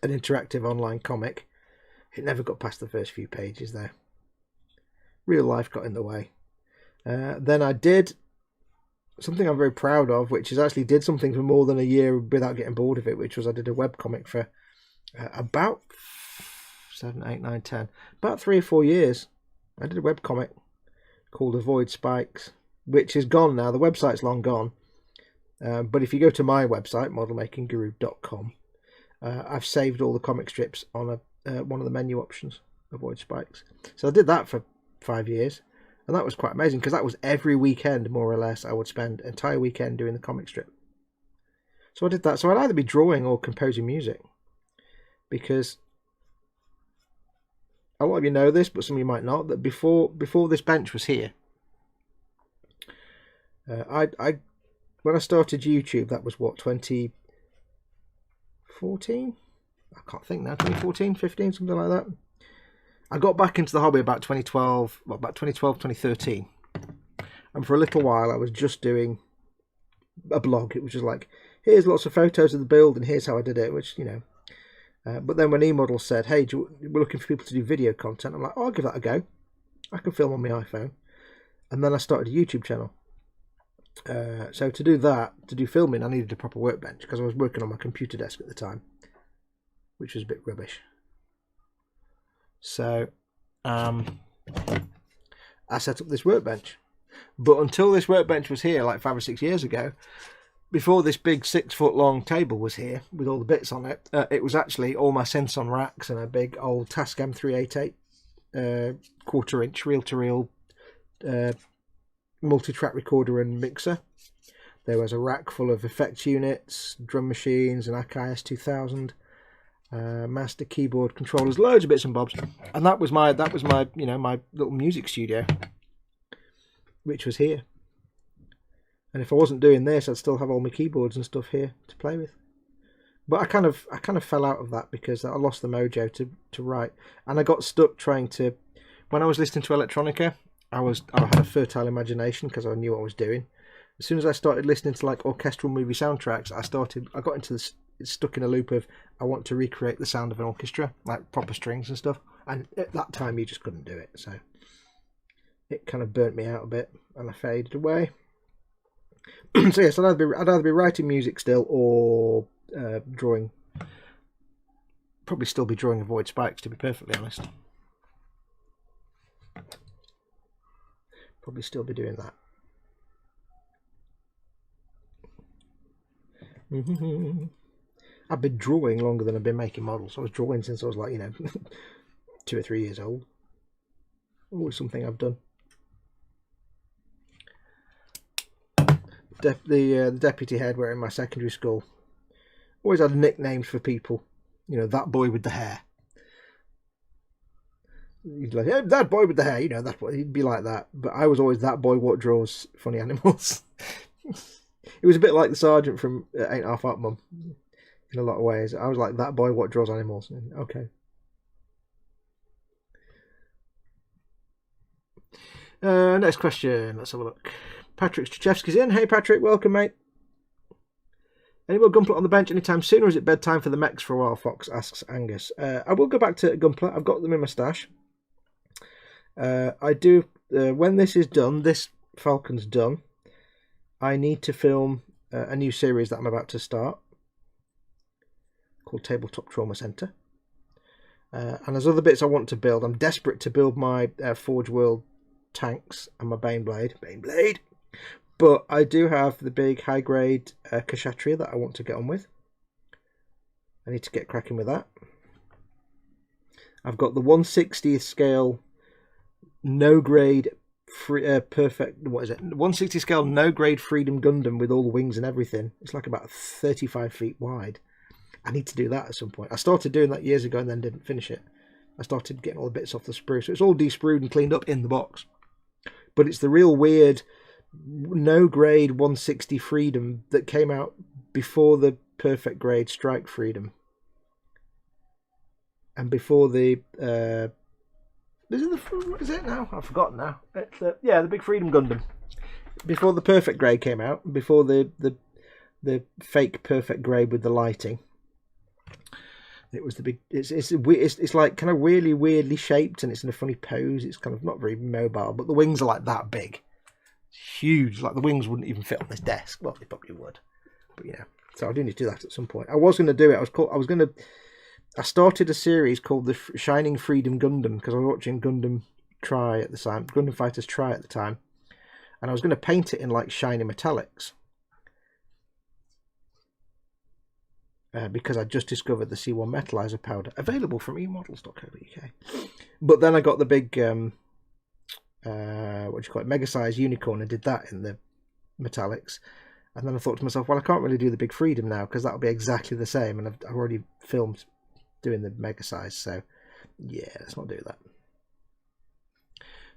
interactive online comic. It never got past the first few pages there. Real life got in the way. Then I did something I'm very proud of, which is actually did something for more than a year without getting bored of it, which was I did a webcomic for about 7, 8, 9, 10, about 3 or 4 years. I did a webcomic called Avoid Spikes, which is gone now. The website's long gone. But if you go to my website, modelmakingguru.com, I've saved all the comic strips on one of the menu options, Avoid Spikes. So I did that for 5 years. And that was quite amazing, because that was every weekend, more or less. I would spend an entire weekend doing the comic strip. So I did that. So I'd either be drawing or composing music, because a lot of you know this, but some of you might not, that before this bench was here, when I started YouTube, that was what, 2014? I can't think now. 2014, 15, something like that. I got back into the hobby about 2013, and for a little while I was just doing a blog. It was just like, here's lots of photos of the build and here's how I did it, which, you know. But then when eModels said, hey, we're looking for people to do video content, I'm like, oh, I'll give that a go. I can film on my iPhone. And then I started a YouTube channel. So to do filming, I needed a proper workbench, because I was working on my computer desk at the time, which was a bit rubbish. So I set up this workbench. But until this workbench was here, like 5 or 6 years ago, before this big 6-foot-long table was here with all the bits on it, it was actually all my synths on racks and a big old Tascam 388 1/4-inch reel-to-reel multi-track recorder and mixer. There was a rack full of effects units, drum machines, an Akai S2000. Master keyboard controllers, loads of bits and bobs, and that was my my little music studio, which was here. And if I wasn't doing this, I'd still have all my keyboards and stuff here to play with. But I kind of fell out of that because I lost the mojo to write, and I got stuck trying to. When I was listening to electronica, I had a fertile imagination because I knew what I was doing. As soon as I started listening to like orchestral movie soundtracks, I got into this, stuck in a loop of I want to recreate the sound of an orchestra, like proper strings and stuff. And at that time, you just couldn't do it, so it kind of burnt me out a bit, and I faded away. So yes, I'd either be writing music still or drawing. Probably still be drawing Avoid Spikes, to be perfectly honest. Probably still be doing that. I've been drawing longer than I've been making models. I was drawing since I was like, 2 or 3 years old. Always something I've done. The deputy head where in my secondary school always had nicknames for people. That boy with the hair. He'd like, hey, that boy with the hair, that boy. He'd be like that. But I was always that boy what draws funny animals. It was a bit like the sergeant from Ain't Half Up Mum in a lot of ways. I was like that boy what draws animals. Okay. Next question. Let's have a look. Patrick Stachewski's in. Hey Patrick, welcome mate. Any more Gunpla on the bench anytime soon, or is it bedtime for the mechs for a while? Fox asks Angus. I will go back to Gunpla. I've got them in my stash. I do. When this is done, this Falcon's done, I need to film a new series that I'm about to start called Tabletop Trauma Center. And there's other bits I want to build. I'm desperate to build my Forge World tanks and my Baneblade. But I do have the big high-grade Kshatriya that I want to get on with. I need to get cracking with that. I've got the 160th scale no-grade perfect. What is it? 160 scale no-grade Freedom Gundam with all the wings and everything. It's like about 35 feet wide. I need to do that at some point. I started doing that years ago and then didn't finish it. I started getting all the bits off the sprue, so it's all de-sprued and cleaned up in the box. But it's the real weird no-grade 160 Freedom that came out before the perfect grade Strike Freedom. And before the... what is it now? I've forgotten now. It's, yeah, the big Freedom Gundam. Before the perfect grade came out, before the fake perfect grade with the lighting. It was the big. It's like kind of weirdly shaped, and it's in a funny pose. It's kind of not very mobile, but the wings are like that big, it's huge. Like the wings wouldn't even fit on this desk. Well, they probably would, but yeah. So I do need to do that at some point. I was going to do it. I started a series called the Shining Freedom Gundam because I was watching Gundam Try at the time, Gundam Fighters Try at the time, and I was going to paint it in like shiny metallics. Because I just discovered the C1 metallizer powder available from eModels.co.uk. But then I got the big mega size unicorn and did that in the metallics. And then I thought to myself, well, I can't really do the big Freedom now because that'll be exactly the same, and I've already filmed doing the mega size, so yeah, let's not do that.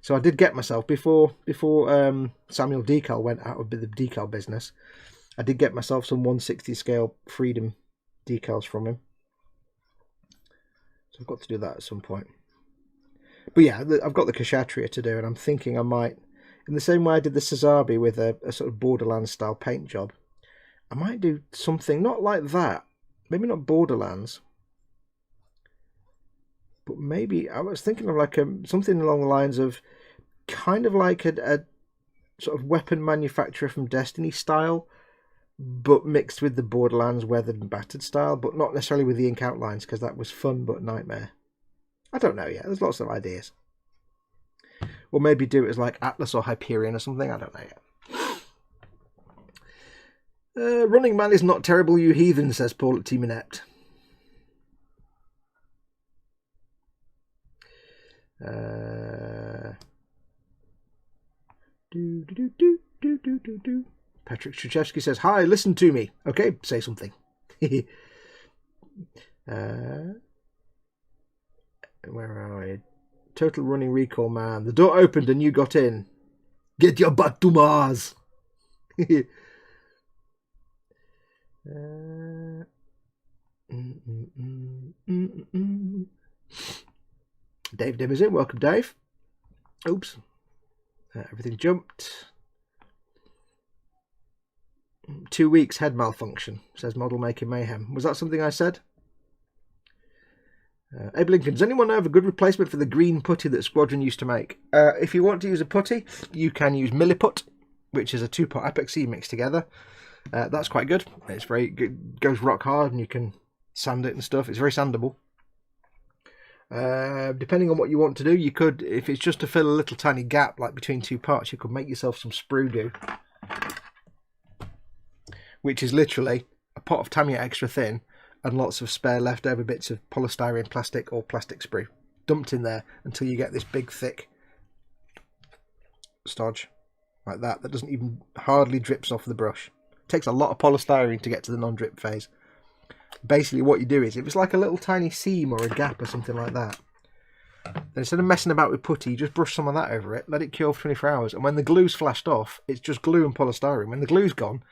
So I did get myself before Samuel Decal went out of the decal business. I did get myself some 160 scale Freedom decals from him, so I've got to do that at some point. But yeah, I've got the Kshatriya to do, and I'm thinking I might, in the same way I did the Sazabi with a sort of Borderlands style paint job, I might do something not like that, maybe not Borderlands, but maybe I was thinking of like something along the lines of kind of like a sort of weapon manufacturer from Destiny style, but mixed with the Borderlands weathered and battered style, but not necessarily with the ink outlines, because that was fun but nightmare. I don't know yet. There's lots of ideas. Or maybe do it as like Atlas or Hyperion or something. I don't know yet. Running Man is not terrible, you heathen, says Paul at Team Inept. Patrick Stachewski says, hi, listen to me. Okay, say something. Where are we? Total Running Recall Man. The door opened and you got in. Get your butt to Mars. Dave Dimmer's in. Welcome, Dave. Oops. Everything jumped. 2 weeks head malfunction, says Model Making Mayhem. Was that something I said? Abe Lincoln, does anyone know of a good replacement for the green putty that Squadron used to make? If you want to use a putty, you can use Milliput, which is a 2-part epoxy mixed together. That's quite good. It's very good, goes rock hard, and you can sand it and stuff. It's very sandable. Depending on what you want to do, you could, if it's just to fill a little tiny gap like between 2 parts, you could make yourself some sprue goo, which is literally a pot of Tamiya extra thin and lots of spare leftover bits of polystyrene plastic or plastic sprue dumped in there until you get this big thick stodge like that doesn't even hardly drips off the brush. It takes a lot of polystyrene to get to the non-drip phase. Basically what you do is, if it's like a little tiny seam or a gap or something like that, then instead of messing about with putty, you just brush some of that over it, let it cure for 24 hours, and when the glue's flashed off, it's just glue and polystyrene. When the glue's gone,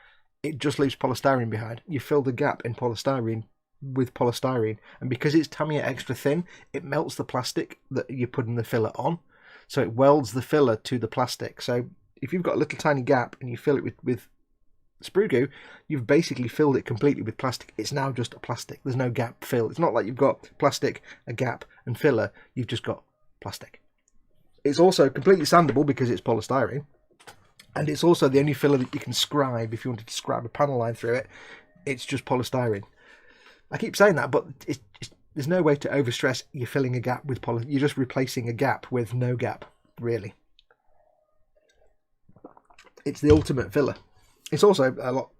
it just leaves polystyrene behind. You fill the gap in polystyrene with polystyrene, and because it's Tamiya extra thin, it melts the plastic that you're putting the filler on, so it welds the filler to the plastic. So if you've got a little tiny gap and you fill it with sprue goo, you've basically filled it completely with plastic. It's now just a plastic. There's no gap fill. It's not like you've got plastic, a gap and filler. You've just got plastic. It's also completely sandable because it's polystyrene, and it's also the only filler that you can scribe if you wanted to scribe a panel line through it. It's just polystyrene. I keep saying that, but there's no way to overstress you're filling a gap with you're just replacing a gap with no gap, really. It's the ultimate filler. It's also a lot,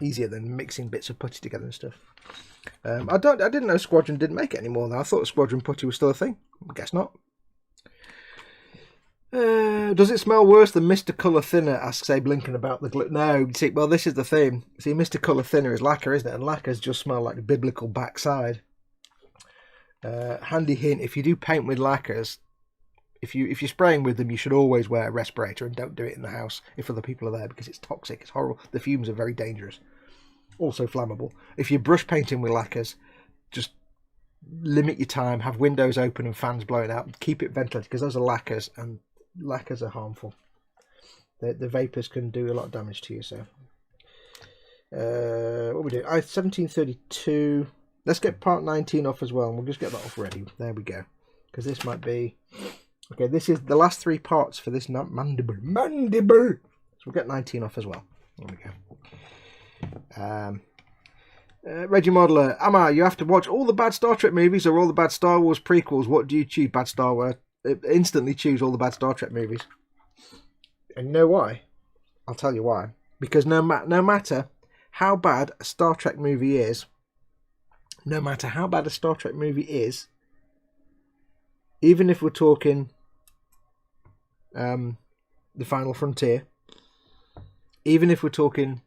easier than mixing bits of putty together and stuff. I didn't know Squadron didn't make it anymore, though. I thought Squadron putty was still a thing. I guess not. Does it smell worse than Mr. Colour Thinner? Asks Abe Lincoln about the glue. No, see, well, this is the thing. See, Mr. Colour Thinner is lacquer, isn't it? And lacquers just smell like the biblical backside. Handy hint: if you do paint with lacquers, if you're spraying with them, you should always wear a respirator, and don't do it in the house if other people are there, because it's toxic. It's horrible. The fumes are very dangerous. Also flammable. If you're brush painting with lacquers, just limit your time. Have windows open and fans blowing out. Keep it ventilated, because those are lacquers, and lacquers are harmful. The vapours can do a lot of damage to you. So, what we do? 1732. Let's get part 19 off as well, and we'll just get that off ready. There we go. Because this might be... Okay, this is the last 3 parts for this mandible. Mandible! So we'll get 19 off as well. There we go. Reggie Modeler. Amma, you have to watch all the bad Star Trek movies or all the bad Star Wars prequels. What do you choose? Bad Star Wars? Instantly choose all the bad Star Trek movies. And you know why? I'll tell you why. Because no matter how bad a Star Trek movie is, even if we're talking The Final Frontier, even if we're talking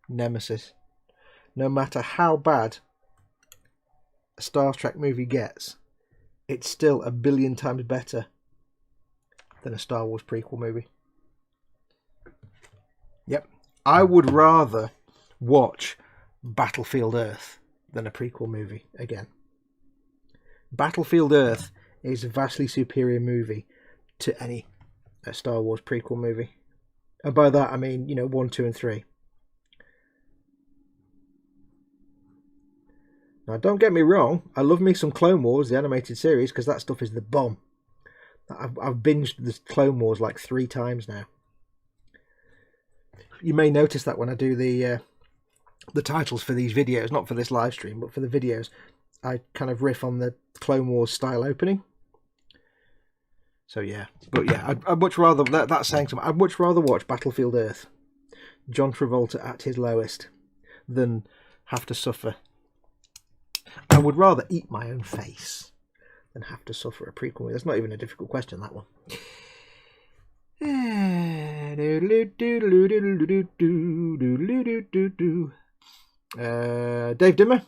Nemesis, no matter how bad a Star Trek movie gets, it's still a billion times better than a Star Wars prequel movie. Yep. I would rather watch Battlefield Earth than a prequel movie again. Battlefield Earth is a vastly superior movie to any Star Wars prequel movie. And by that I mean, 1, 2 and 3. Now don't get me wrong, I love me some Clone Wars, the animated series, because that stuff is the bomb. I've binged the Clone Wars like 3 times now. You may notice that when I do the titles for these videos, not for this live stream, but for the videos, I kind of riff on the Clone Wars style opening. So yeah, but yeah, I'd much rather, that's saying something, I'd much rather watch Battlefield Earth, John Travolta at his lowest, than have to suffer. I would rather eat my own face than have to suffer a prequel. That's not even a difficult question, that one. Dave Dimmer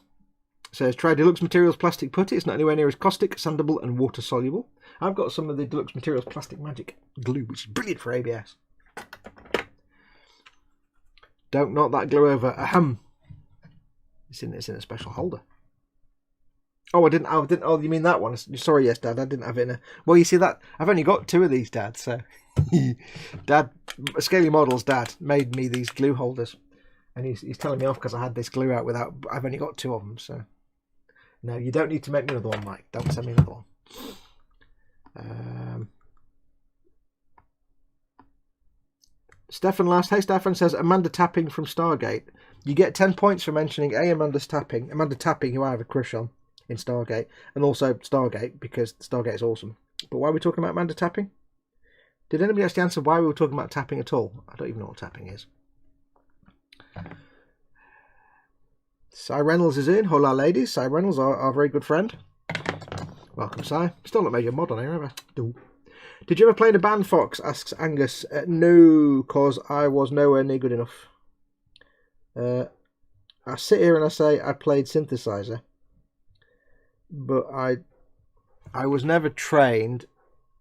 says, try Deluxe Materials plastic putty. It's not anywhere near as caustic, sandable and water soluble. I've got some of the Deluxe Materials plastic magic glue, which is brilliant for ABS. Don't knock that glue over. Ahem. It's in a special holder. Oh, I didn't. Oh, you mean that one? Sorry, yes, Dad. I didn't have it in a. Well, you see that I've only got 2 of these, Dad. So, Dad, Scaly Models, Dad made me these glue holders, and he's telling me off because I had this glue out without. I've only got 2 of them. So, no, you don't need to make me another one, Mike. Don't send me another one. Stefan last. Hey, Stefan says Amanda Tapping from Stargate. You get 10 points for mentioning Amanda Tapping, who I have a crush on in Stargate, and also Stargate because Stargate is awesome. But why are we talking about Amanda Tapping? Did anybody actually answer why we were talking about tapping at all? I don't even know what tapping is. Cy Reynolds is in. Hola, ladies. Cy Reynolds, our very good friend. Welcome, Cy. Still not made your mod on here, have I? Did you ever play in a band, Fox? Asks Angus. No, because I was nowhere near good enough. I sit here and I say I played synthesizer, but I was never trained.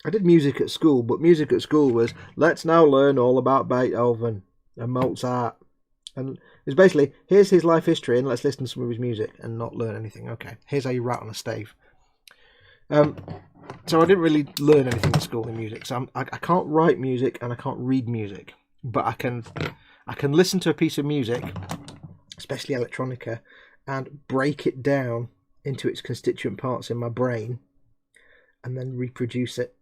I did music at school, but music at school was, let's now learn all about Beethoven and Mozart. And it's basically, here's his life history and let's listen to some of his music and not learn anything. Okay, here's how you write on a stave. So I didn't really learn anything at school in music. So I can't write music and I can't read music, but I can listen to a piece of music, especially electronica, and break it down into its constituent parts in my brain and then reproduce it.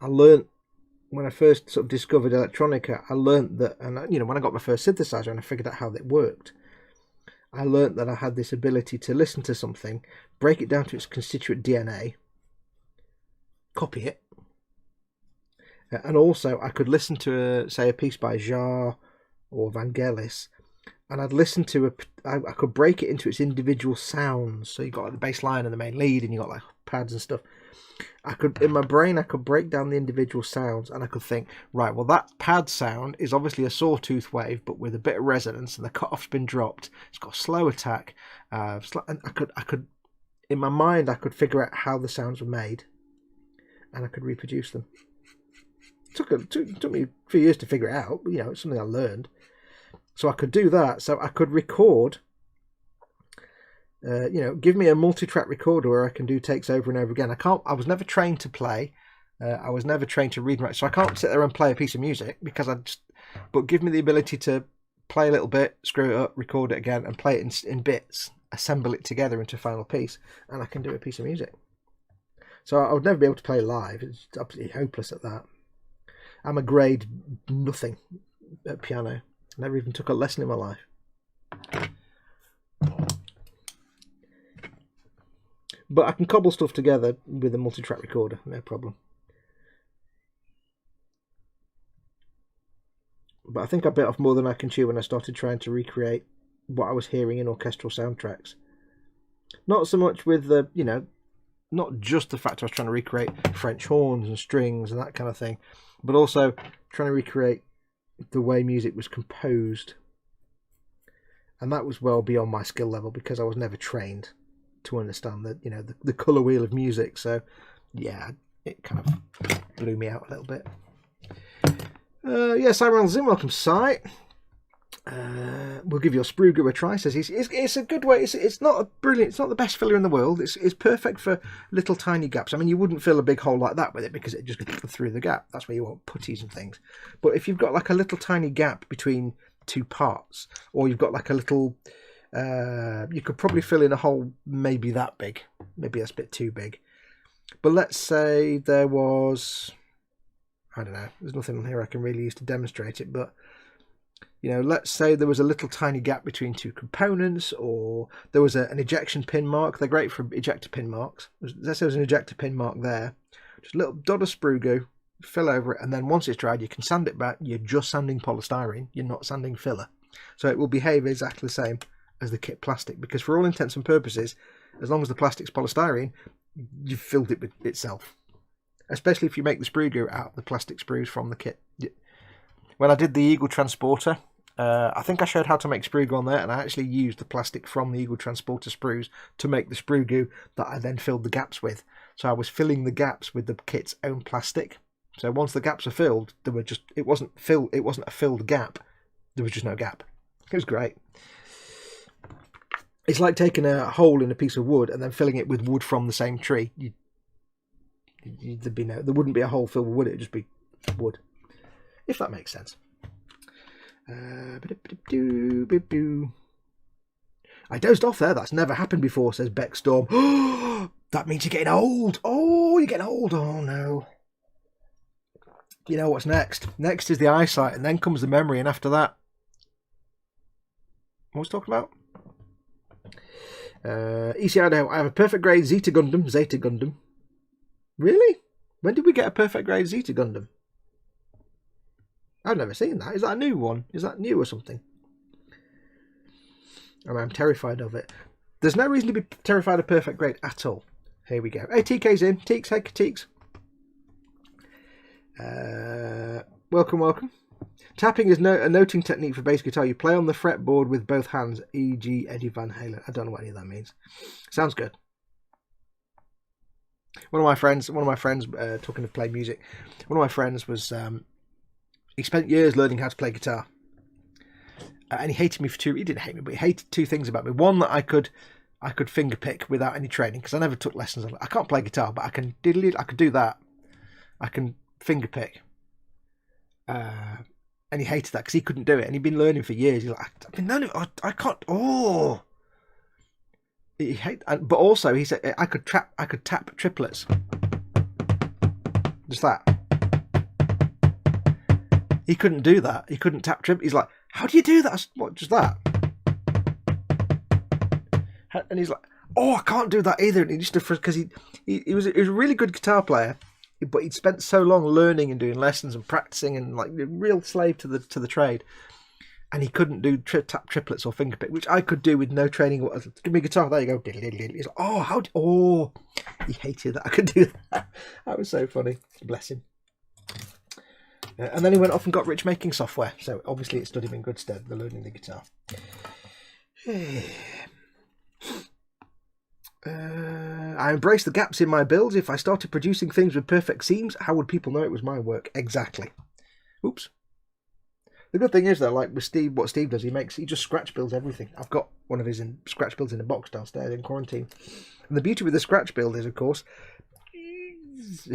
I learned when I first sort of discovered electronica, I learned that, and when I got my first synthesizer and I figured out how it worked, I learned that I had this ability to listen to something, break it down to its constituent DNA, copy it, and also I could listen to, say, a piece by Jarre or Vangelis, and I'd listen to I could break it into its individual sounds. So you got like the bass line and the main lead, and you got like pads and stuff. In my brain, I could break down the individual sounds, and I could think, right, well, that pad sound is obviously a sawtooth wave, but with a bit of resonance, and the cutoff's been dropped. It's got a slow attack, and I could, in my mind, I could figure out how the sounds were made, and I could reproduce them. It took me a few years to figure it out, but it's something I learned. So I could do that. So I could record. Give me a multi-track recorder where I can do takes over and over again. I was never trained to play. I was never trained to read and write, so I can't sit there and play a piece of music but give me the ability to play a little bit, screw it up, record it again, and play it in bits, assemble it together into a final piece, and I can do a piece of music. So I would never be able to play live. It's absolutely hopeless at that. I'm a grade nothing at piano. Never even took a lesson in my life. But I can cobble stuff together with a multi-track recorder, no problem. But I think I bit off more than I can chew when I started trying to recreate what I was hearing in orchestral soundtracks. Not so much with the, not just the fact I was trying to recreate French horns and strings and that kind of thing, but also trying to recreate the way music was composed. And that was well beyond my skill level because I was never trained to understand the colour wheel of music. So yeah, it kind of blew me out a little bit. Yes, I'm Zim. Welcome, Si. We'll give your sprue goo a try. Says it's a good way. It's not the best filler in the world. It's perfect for little tiny gaps. I mean, you wouldn't fill a big hole like that with it because it just goes through the gap. That's where you want putties and things. But if you've got like a little tiny gap between two parts, or you've got like a little, you could probably fill in a hole maybe that big. Maybe that's a bit too big. But let's say there was, I don't know, there's nothing on here I can really use to demonstrate it, but let's say there was a little tiny gap between two components, or there was an ejection pin mark. They're great for ejector pin marks. Let's say there's an ejector pin mark there. Just a little dot of sprue goo, fill over it, and then once it's dried, you can sand it back. You're just sanding polystyrene. You're not sanding filler. So it will behave exactly the same as the kit plastic, because for all intents and purposes, as long as the plastic's polystyrene, you've filled it with itself. Especially if you make the sprue goo out of the plastic sprues from the kit. When I did the Eagle Transporter, I think I showed how to make sprue goo on there, and I actually used the plastic from the Eagle Transporter sprues to make the sprue goo that I then filled the gaps with. So I was filling the gaps with the kit's own plastic. So once the gaps are filled, it wasn't a filled gap. There was just no gap. It was great. It's like taking a hole in a piece of wood and then filling it with wood from the same tree. There wouldn't be a hole filled with wood, it would just be wood. If that makes sense. I dozed off there. That's never happened before, says Beck Storm. That means you're getting old. Oh, you're getting old. Oh, no. You know what's next? Next is the eyesight, and then comes the memory, and after that... What was I talking about? ECIDO, I have a perfect grade Zeta Gundam. Really? When did we get a perfect grade Zeta Gundam? I've never seen that. Is that a new one? Is that new or something? I'm terrified of it. There's no reason to be terrified of perfect grade at all. Here we go. Hey, TK's in. Teeks, hey, Teeks. Welcome. Tapping is a noting technique for bass guitar. You play on the fretboard with both hands, e.g. Eddie Van Halen. I don't know what any of that means. Sounds good. One of my friends, talking to play music, one of my friends was, he spent years learning how to play guitar. And he hated me he didn't hate me, but he hated two things about me. One, that I could finger pick without any training, because I never took lessons. I can't play guitar, but I can do that. I can finger pick. And he hated that because he couldn't do it, and he'd been learning for years. He's like, I've been learning, I can't. Oh, but also he said I could tap triplets. Just that. He couldn't do that. He couldn't tap triplets. He's like, how do you do that? What, just that? And he's like, oh, I can't do that either. And he just, because he was a really good guitar player, but he'd spent so long learning and doing lessons and practicing and like a real slave to the trade. And he couldn't do tap triplets or finger pick, which I could do with no training. Give me a guitar. There you go. He's like, he hated that I could do that. That was so funny. Bless him. And then he went off and got rich making software. So obviously it stood him in good stead, the learning the guitar. I embrace the gaps in my builds. If I started producing things with perfect seams, how would people know it was my work? Exactly. Oops. The good thing is though, like with Steve, what Steve does, he just scratch builds everything. I've got one of his scratch builds in a box downstairs in quarantine. And the beauty with the scratch build is, of course,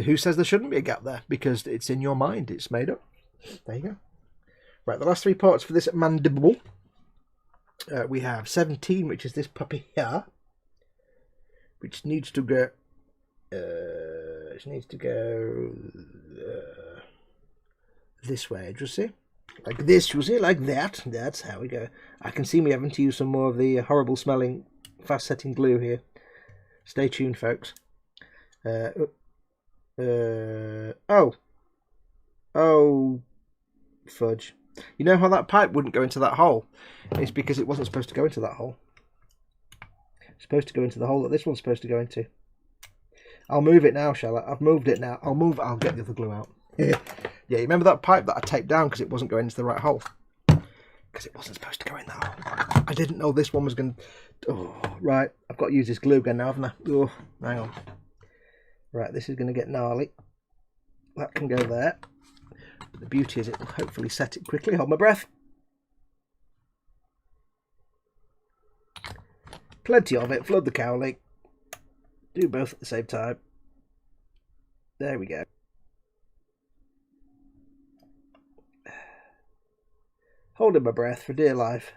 who says there shouldn't be a gap there? Because it's in your mind. It's made up. There you go. Right, the last three parts for this Mandible. We have 17, which is this puppy here, which needs to go. It needs to go this way. Just see, like this. You see, like that. That's how we go. I can see me having to use some more of the horrible smelling, fast setting glue here. Stay tuned, folks. Oh, fudge. You know how that pipe wouldn't go into that hole? It's because it wasn't supposed to go into that hole. It's supposed to go into the hole that this one's supposed to go into. I'll move it now, shall I? I've moved it now. I'll get the other glue out. Yeah, you remember that pipe that I taped down because it wasn't going into the right hole? Because it wasn't supposed to go in that hole. I didn't know this one was going to... Oh, right. I've got to use this glue again now, haven't I? Oh, hang on. Right, this is going to get gnarly. That can go there. But the beauty is it will hopefully set it quickly. Hold my breath. Plenty of it. Flood the cowling. Do both at the same time. There we go. Holding my breath for dear life.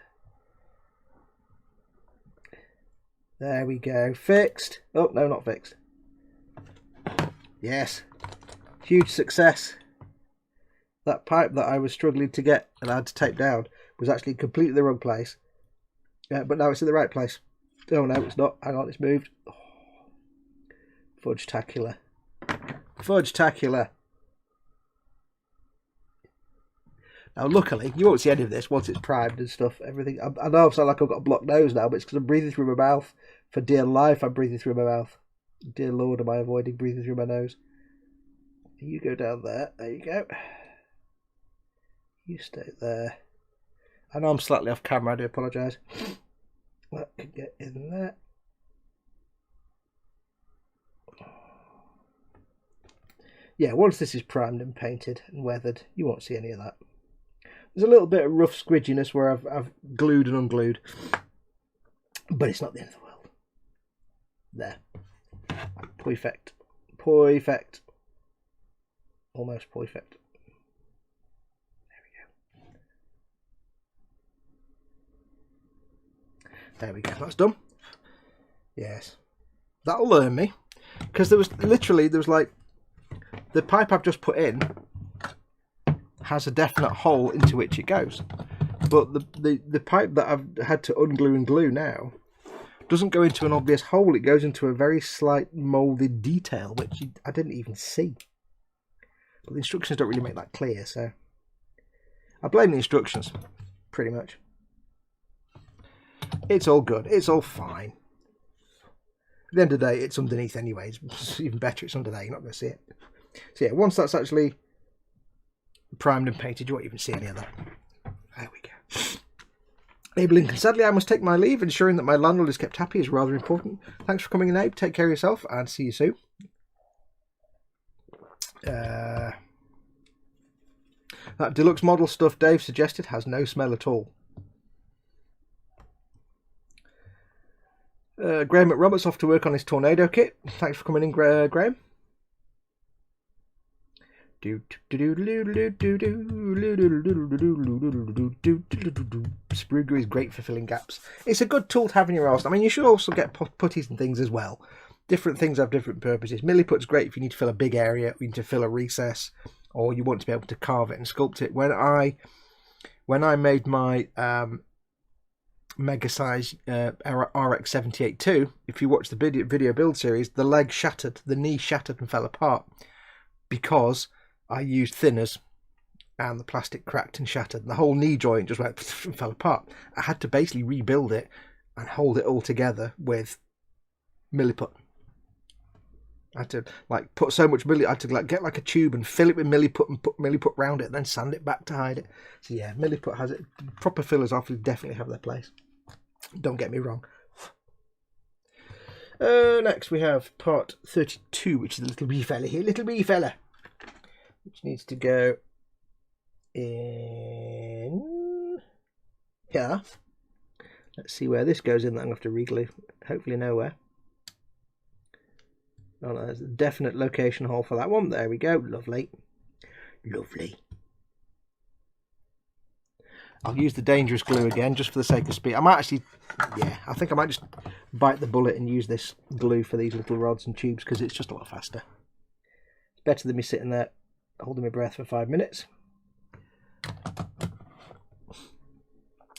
There we go. Fixed. Oh, no, not fixed. Yes. Huge success. That pipe that I was struggling to get and I had to tape down was actually completely the wrong place. But now it's in the right place. Oh no, it's not. Hang on, it's moved. Oh. Fudge-tacular. Fudge-tacular. Now luckily, you won't see any of this once it's primed and stuff. Everything. I know I sound like I've got a blocked nose now, but it's because I'm breathing through my mouth. For dear life, I'm breathing through my mouth. Dear Lord, am I avoiding breathing through my nose? You go down there. There you go. You stay there. I know I'm slightly off camera. I do apologise. That can get in there. Yeah, once this is primed and painted and weathered, you won't see any of that. There's a little bit of rough squidginess where I've glued and unglued, but it's not the end of the world. There. Perfect. Perfect. Almost perfect. There we go. That's done. Yes. That'll learn me. Because there was like, the pipe I've just put in has a definite hole into which it goes. But the pipe that I've had to unglue and glue now doesn't go into an obvious hole. It goes into a very slight moulded detail, which I didn't even see. But the instructions don't really make that clear, so I blame the instructions, pretty much. It's all good. It's all fine. At the end of the day, it's underneath anyways. It's even better it's under there. You're not going to see it. So yeah, once that's actually primed and painted, you won't even see any of that. There we go. Abe Lincoln, sadly I must take my leave. Ensuring that my landlord is kept happy is rather important. Thanks for coming in, Abe. Take care of yourself and see you soon. That deluxe model stuff Dave suggested has no smell at all. Graham McRoberts off to work on his tornado kit. Thanks for coming in, Graham. Sprue glue is great for filling gaps. It's a good tool to have in your arsenal. I mean, you should also get putties and things as well. Different things have different purposes. Milliput's great if you need to fill a big area, you need to fill a recess, or you want to be able to carve it and sculpt it. When I made my mega size RX-78-2, if you watch the video build series, the leg shattered, the knee shattered and fell apart because I used thinners and the plastic cracked and shattered. The whole knee joint just went and fell apart. I had to basically rebuild it and hold it all together with milliput. I had to like put so much milliput. I had to like get like a tube and fill it with milliput and put milliput round it and then sand it back to hide it. So yeah, milliput has it. Proper fillers off definitely have their place. Don't get me wrong. Next we have part 32, which is the little wee fella here. Little wee fella. Which needs to go in here. Let's see where this goes in that I'm going to have to reglue. Hopefully nowhere. Oh no, there's a definite location hole for that one. There we go. Lovely. Lovely. I'll use the dangerous glue again just for the sake of speed. I might actually, yeah, I think I might just bite the bullet and use this glue for these little rods and tubes because it's just a lot faster. It's better than me sitting there holding my breath for 5 minutes.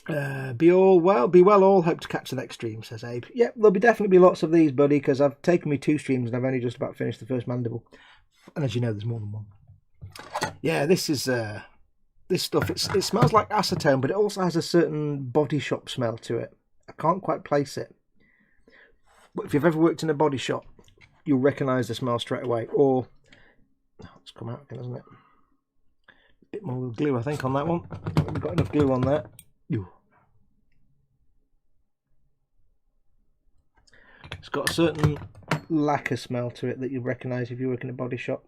Be well all. Hope to catch the next stream, says Abe. Yep, there'll definitely be lots of these, buddy, because I've taken me 2 streams and I've only just about finished the first Mandible. And as you know, there's more than one. Yeah, this is this stuff. It smells like acetone, but it also has a certain body shop smell to it. I can't quite place it. But if you've ever worked in a body shop, you'll recognise the smell straight away. Or it's come out again, hasn't it? A bit more glue, I think, on that one. We've got enough glue on there. It's got a certain lacquer smell to it that you'll recognise if you work in a body shop.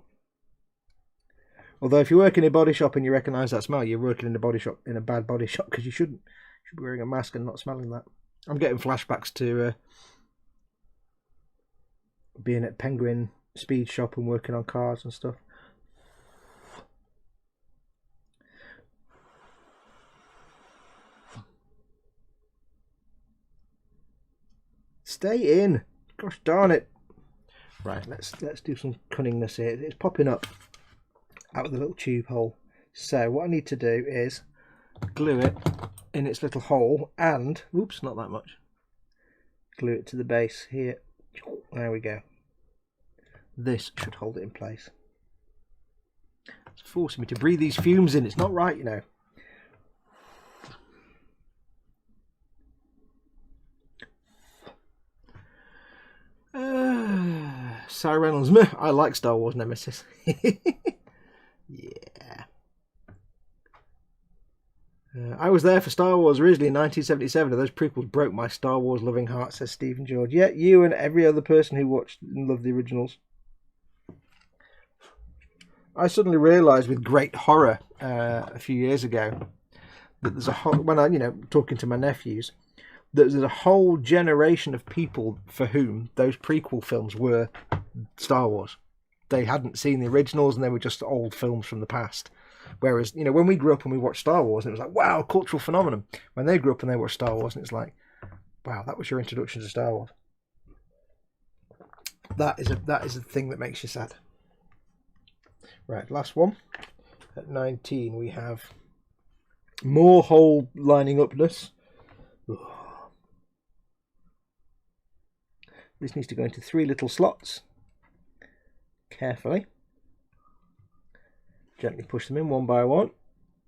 Although if you work in a body shop and you recognise that smell, you're working in a body shop, in a bad body shop, because you should be wearing a mask and not smelling that. I'm getting flashbacks to being at Penguin Speed Shop and working on cars and stuff. Stay in. Gosh darn it. Right, let's do some cunningness here. It's popping up out of the little tube hole. So what I need to do is glue it in its little hole and, oops, not that much. Glue it to the base here. There we go. This should hold it in place. It's forcing me to breathe these fumes in. It's not right, you know. Cy Reynolds, I like Star Wars Nemesis. Yeah. I was there for Star Wars originally in 1977, and those prequels broke my Star Wars loving heart, says Stephen George. Yeah, you and every other person who watched and loved the originals. I suddenly realised with great horror a few years ago that there's a whole, when I, talking to my nephews, that there's a whole generation of people for whom those prequel films were Star Wars. They hadn't seen the originals and they were just old films from the past. Whereas, when we grew up and we watched Star Wars, and it was like, wow, cultural phenomenon. When they grew up and they watched Star Wars, and it's like, wow, that was your introduction to Star Wars. That is a thing that makes you sad. Right, last one. At 19, we have more hole lining upness. This needs to go into 3 little slots. Carefully. Gently push them in one by one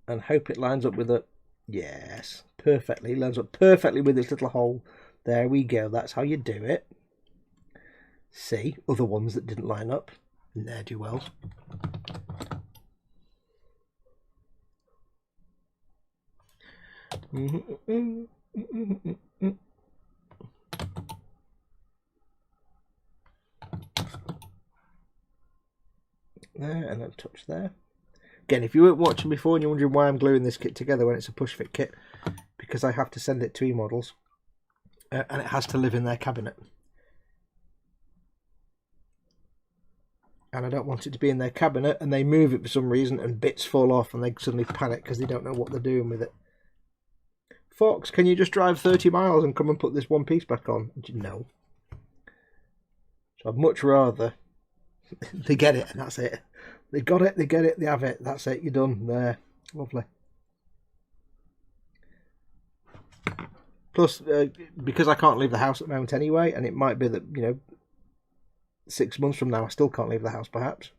and hope it lines up with a... Yes, perfectly. Lines up perfectly with this little hole. There we go. That's how you do it. See, other ones that didn't line up. Ne'er-do-wells. There, and a touch there. Again, if you weren't watching before and you're wondering why I'm gluing this kit together when it's a push-fit kit, because I have to send it to eModels, and it has to live in their cabinet. And I don't want it to be in their cabinet and they move it for some reason and bits fall off and they suddenly panic because they don't know what they're doing with it. Foxx, can you just drive 30 miles and come and put this one piece back on? No. So I'd much rather they get it and that's it. They got it, they get it, they have it. That's it, you're done. There. Lovely. Plus, because I can't leave the house at the moment anyway, and it might be that, 6 months from now I still can't leave the house perhaps,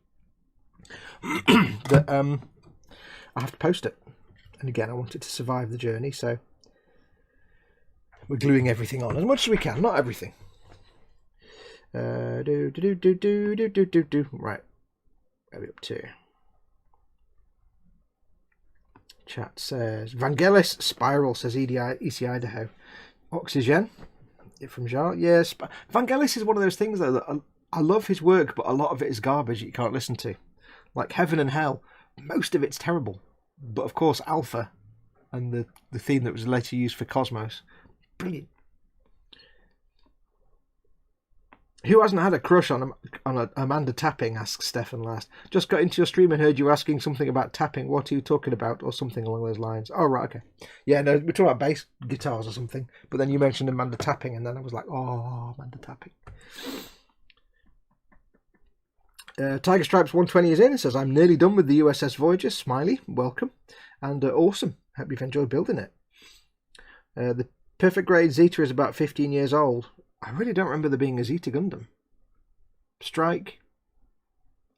that I have to post it. And again, I want it to survive the journey, so we're gluing everything on as much as we can, not everything. Right, where are we up to? Chat says Vangelis Spiral, says EC Idaho. Oxygen from Jar. Yes, Vangelis is one of those things though that I love his work, but a lot of it is garbage that you can't listen to. Like Heaven and Hell, most of it's terrible. But of course, Alpha and the theme that was later used for Cosmos, brilliant. Who hasn't had a crush on Amanda Tapping, asks Stefan last. Just got into your stream and heard you asking something about tapping. What are you talking about? Or something along those lines. Oh, right, okay. Yeah, no, we're talking about bass guitars or something. But then you mentioned Amanda Tapping, and then I was like, oh, Amanda Tapping. Tiger Stripes 120 is in and says, I'm nearly done with the USS Voyager. Smiley, welcome. And awesome. Hope you've enjoyed building it. The Perfect Grade Zeta is about 15 years old. I really don't remember there being a Zeta Gundam. Strike,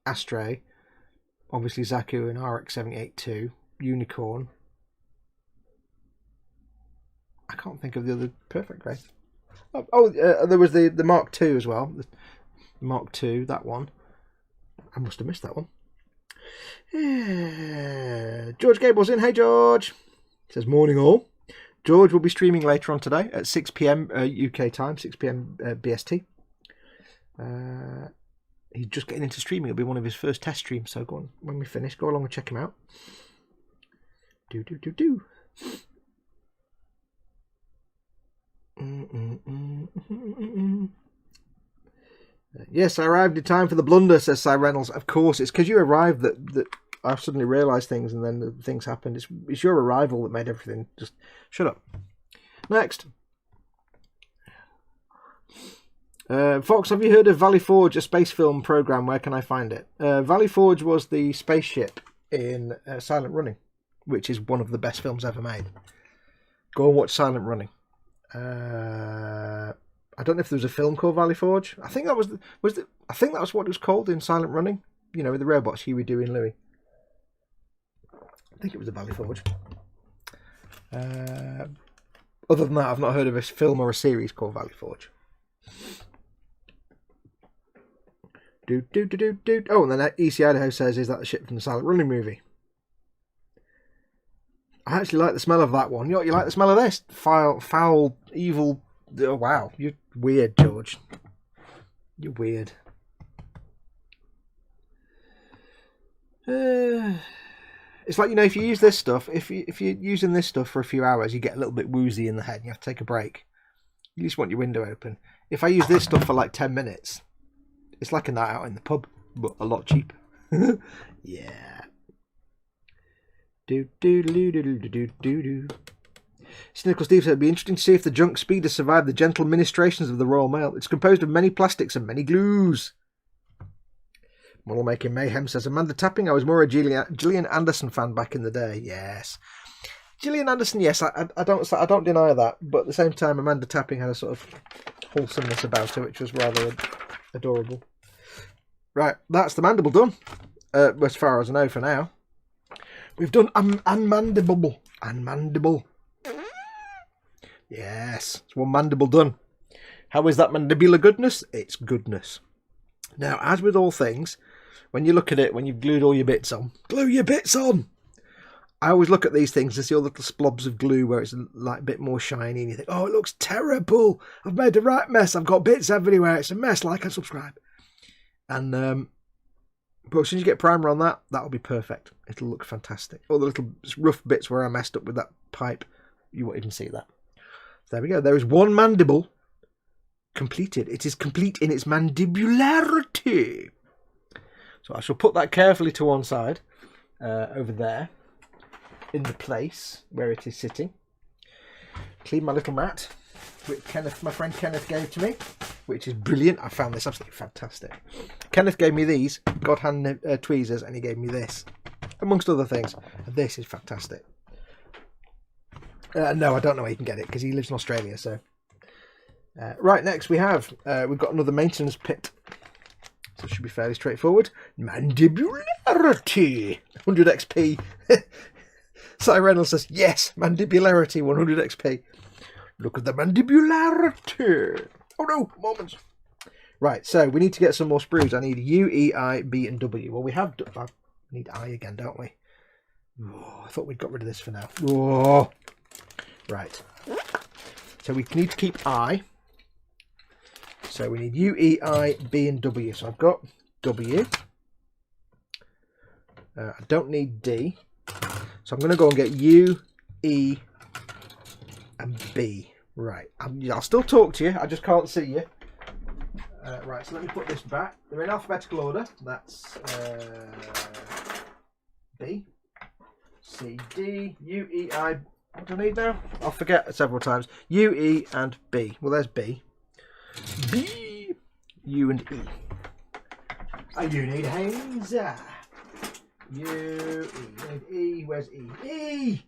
Astray, obviously Zaku and RX-782, Unicorn. I can't think of the other Perfect Grade. There was the Mark II as well. The Mark II, that one. I must have missed that one. Yeah. George Gable's in. Hey, George. He says, morning all. George will be streaming later on today at 6 PM UK time, 6 PM BST. He's just getting into streaming. It'll be one of his first test streams. So go on, when we finish, go along and check him out. Yes, I arrived in time for the blunder, says Cy Reynolds. Of course, it's because you arrived that I suddenly realised things and then the things happened. It's your arrival that made everything just... Shut up. Next. Fox, have you heard of Valley Forge, a space film programme? Where can I find it? Valley Forge was the spaceship in Silent Running, which is one of the best films ever made. Go and watch Silent Running. I don't know if there was a film called Valley Forge. I think that was I think that was what it was called in Silent Running. You know, with the robots, Huey, Dewey, and Louie. I think it was the Valley Forge. Other than that, I've not heard of a film or a series called Valley Forge. Oh, and then EC Idaho says, is that the ship from the Silent Running movie? I actually like the smell of that one. You like the smell of this? Foul, evil... Oh, wow, you're weird, George. You're weird. It's like, you know, if you use this stuff, if you're using this stuff for a few hours, you get a little bit woozy in the head. You have to take a break. You just want your window open. If I use this stuff for like 10 minutes, it's like a night out in the pub, but a lot cheaper. Yeah. Do do do do do do do do. Cynical Steve said it'd be interesting to see if the junk speeder survived the gentle ministrations of the Royal Mail. It's composed of many plastics and many glues. Model Making Mayhem says, Amanda Tapping, I was more a Gillian Anderson fan back in the day. Yes. Gillian Anderson, yes, I don't deny that, but at the same time, Amanda Tapping had a sort of wholesomeness about her, which was rather adorable. Right, that's the Mandible done, as far as I know for now. We've done Mandible. Mandible. Yes, it's one Mandible done. How is that mandibular goodness? It's goodness. Now, as with all things, when you look at it, when you've glued all your bits on, glue your bits on! I always look at these things and see all the little splobs of glue where it's like a bit more shiny and you think, oh, it looks terrible. I've made a right mess. I've got bits everywhere. It's a mess. Like and subscribe. And but as soon as you get primer on that, that'll be perfect. It'll look fantastic. All the little rough bits where I messed up with that pipe, you won't even see that. There we go. There is one mandible completed. It is complete in its mandibularity. So I shall put that carefully to one side, over there, in the place where it is sitting. Clean my little mat, which my friend Kenneth gave to me, which is brilliant. I found this absolutely fantastic. Kenneth gave me these God hand tweezers, and he gave me this, amongst other things. And this is fantastic. No, I don't know where you can get it because he lives in Australia. So, right, next we've got another maintenance pit. So it should be fairly straightforward. Mandibularity, 100 XP. Cy Reynolds says, yes, mandibularity, 100 XP. Look at the mandibularity. Oh no, moments. Right, so we need to get some more sprues. I need U, E, I, B, and W. Well, we need I again, don't we? Oh, I thought we'd got rid of this for now. Oh. Right. So we need to keep I. So we need U, E, I, B, and W. So I've got W. I don't need D. So I'm going to go and get U, E, and B. Right. I'll still talk to you. I just can't see you. Right. So let me put this back. They're in alphabetical order. That's B, C, D, U, E, I. What do I need now? I'll forget several times. U, E, and B. Well, there's B. B, U, and E. You need hands. U, E, E. Where's E? E!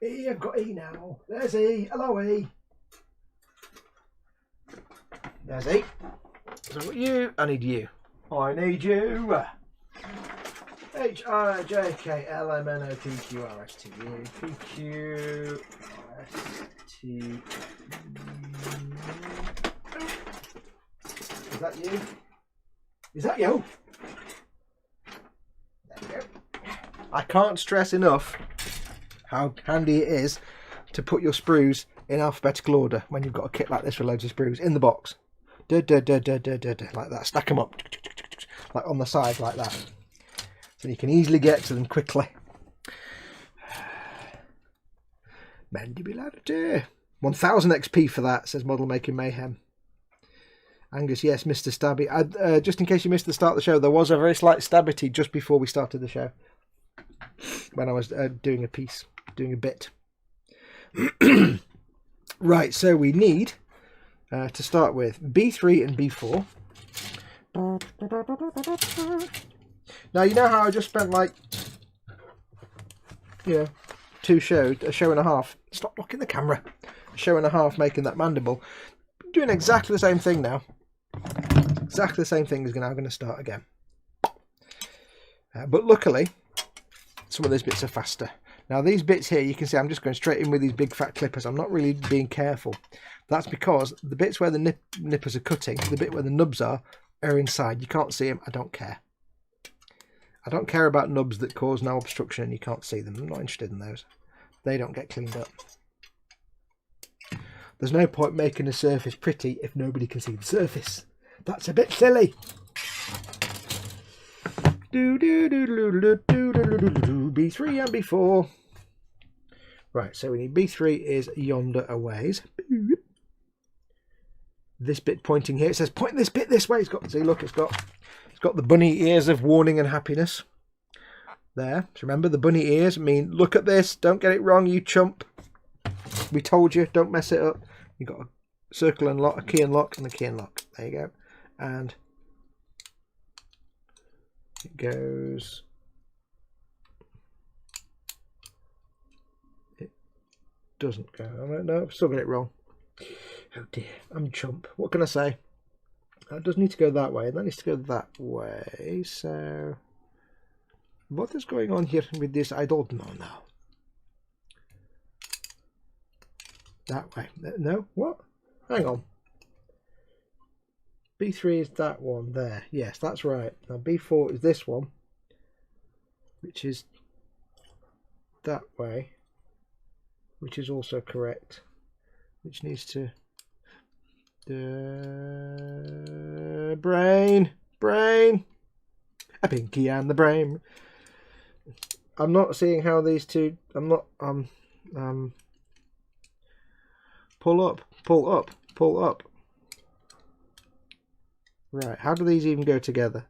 E, I've got E now. There's E. Hello, E. There's E. So I've got U. I need you. I need you. H, I, J, K, L, M, N, O, P, Q, R, S, T, U, P, Q, R, S, T, Is that you? Is that you? There we go. I can't stress enough how handy it is to put your sprues in alphabetical order when you've got a kit like this with loads of sprues in the box. Like that. Stack them up. Like on the side like that. So you can easily get to them quickly. Mandibularity. 1000 XP for that, says Model Making Mayhem. Angus, yes, Mr. Stabby. Just in case you missed the start of the show, there was a very slight stabbity just before we started the show. When I was doing a bit. Right, so we need, to start with, B3 and B4. Now, you know how I just spent like, a show and a half. Stop blocking the camera. A show and a half making that mandible. I'm doing exactly the same thing now. Exactly the same thing is now going to start again. But luckily, some of these bits are faster. Now these bits here, you can see I'm just going straight in with these big fat clippers. I'm not really being careful. That's because the bits where the nippers are cutting, the bit where the nubs are inside. You can't see them. I don't care. I don't care about nubs that cause no obstruction and you can't see them. I'm not interested in those. They don't get cleaned up. There's no point making a surface pretty if nobody can see the surface. That's a bit silly. B3 and B4. Right, so we need B3 is yonder a ways. This bit pointing here, it says point this bit this way. It's got, see, look, it's got the bunny ears of warning and happiness. There. So remember, the bunny ears mean look at this, don't get it wrong, you chump. We told you, don't mess it up. You've got a circle and lock, a key and lock, and a key and lock. There you go. And it goes. It doesn't go. No, I've still got it wrong. Oh dear, I'm a chump. What can I say? That does need to go that way, and that needs to go that way. So, what is going on here with this? I don't know now. That way. No? What? Hang on. B3 is that one there. Yes, that's right. Now B4 is this one, which is that way, which is also correct, which needs to... brain, a pinky and the brain. I'm not seeing how these two. I'm not. Pull up. Right. How do these even go together?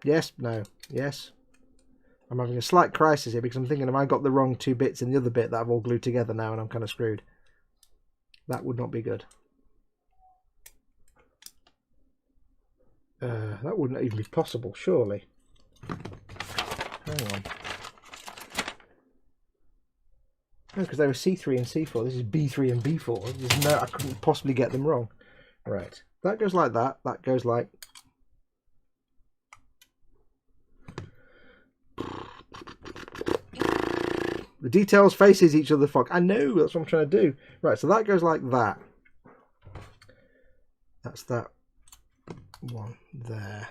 Yes, no, yes. I'm having a slight crisis here because I'm thinking, have I got the wrong two bits in the other bit that I've all glued together now and I'm kind of screwed? That would not be good. That wouldn't even be possible, surely. Hang on. No, because they were C3 and C4. This is B3 and B4. There's no, I couldn't possibly get them wrong. Right. That goes like that. That goes like... The details faces each other, Foxx. I know, that's what I'm trying to do. Right, so that goes like that. That's that one there.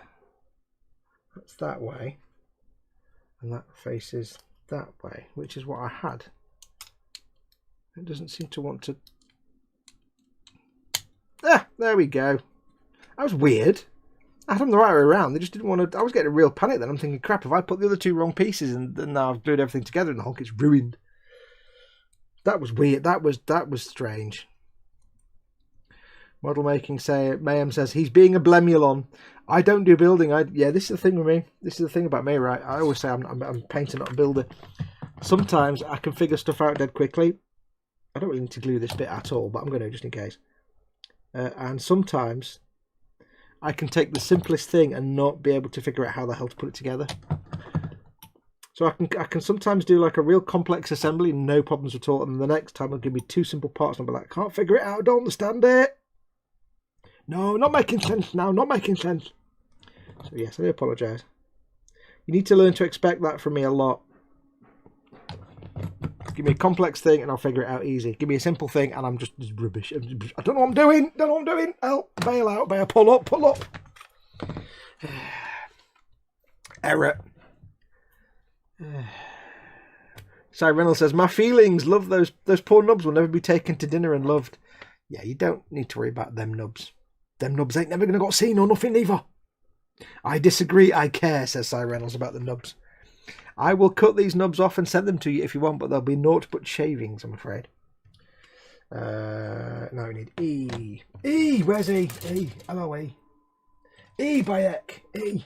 That's that way. And that faces that way, which is what I had. It doesn't seem to want to... Ah, there we go. That was weird. I had them the right way around. They just didn't want to... I was getting a real panic then. I'm thinking, crap, if I put the other two wrong pieces and now I've glued everything together and the whole kit's ruined. That was weird. That was strange. Model making Mayhem says he's being a blemulon. I don't do building. Yeah, this is the thing with me. This is the thing about me, right? I always say I'm a painter, not a builder. Sometimes I can figure stuff out dead quickly. I don't really need to glue this bit at all, but I'm going to just in case. And sometimes I can take the simplest thing and not be able to figure out how the hell to put it together. So I can sometimes do like a real complex assembly, no problems at all, and the next time it'll give me two simple parts and I'll be like, can't figure it out, I don't understand it. No, not making sense now, not making sense. So yes, I do apologise. You need to learn to expect that from me a lot. Give me a complex thing and I'll figure it out easy. Give me a simple thing and I'm just rubbish. I don't know what I'm doing. Don't know what I'm doing. Help. Bail out. Bail. Pull up. Pull up. Error. Si Reynolds says, my feelings. Love those poor nubs will never be taken to dinner and loved. Yeah, you don't need to worry about them nubs. Them nubs ain't never going to got seen or nothing either. I disagree. I care, says Si Reynolds about the nubs. I will cut these nubs off and send them to you if you want, but there'll be naught but shavings, I'm afraid. Now we need E. E, where's E? E, hello E. E, Bayek, E.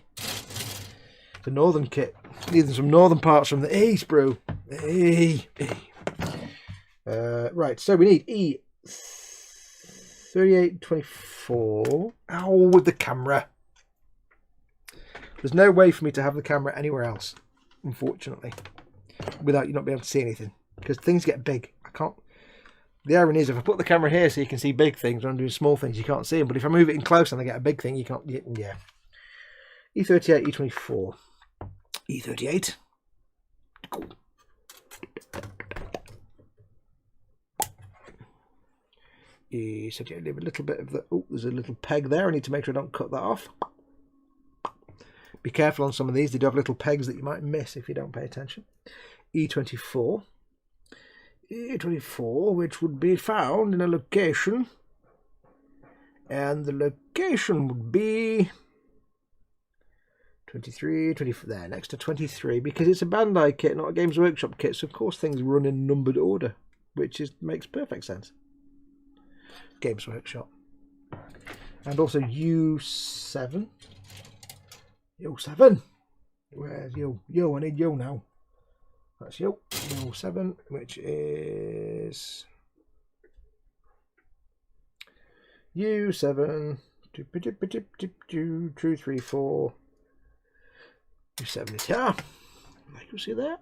The northern kit. Needing some northern parts from the E sprue. E, E. Right, so we need E. 3824. Ow, with the camera. There's no way for me to have the camera anywhere else, unfortunately, without you not being able to see anything, because things get big. I can't. The irony is, if I put the camera here so you can see big things, when I'm doing small things, you can't see them. But if I move it in close and I get a big thing, you can't. Yeah. E38, E24, E38. E38. Leave a little bit of the. Oh, there's a little peg there. I need to make sure I don't cut that off. Be careful on some of these. They do have little pegs that you might miss if you don't pay attention. E24. A24, which would be found in a location, and the location would be 23, 24, there, next to 23, because it's a Bandai kit, not a Games Workshop kit, so of course things run in numbered order, which makes perfect sense. Games Workshop. And also U7. U7! Where's Yo? Yo, I need Yo now. That's Yo. Yo7, which is U7. 234. U7 is here. Like you see there.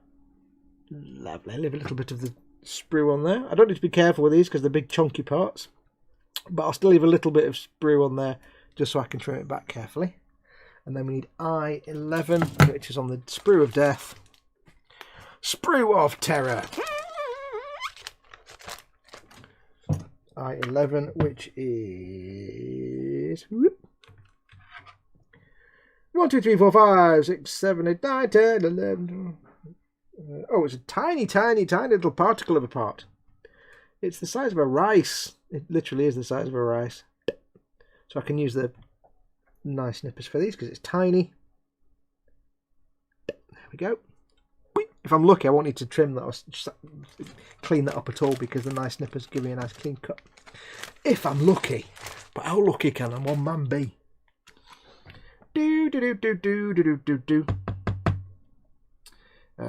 Lovely. Leave a little bit of the sprue on there. I don't need to be careful with these because they're big chunky parts. But I'll still leave a little bit of sprue on there just so I can trim it back carefully. And then we need I11, which is on the sprue of death. Sprue of terror. I11, which is 1, 2, 3, 4, 5, 6, 7, 8, 9, 10, 11. Oh, it's a tiny, tiny, tiny little particle of a part. It's the size of a rice. It literally is the size of a rice. So I can use the nice nippers for these because it's tiny. There we go. If I'm lucky, I won't need to trim that or just clean that up at all because the nice nippers give me a nice clean cut. If I'm lucky. But how lucky can a one man be? Do do do do do do do do. Where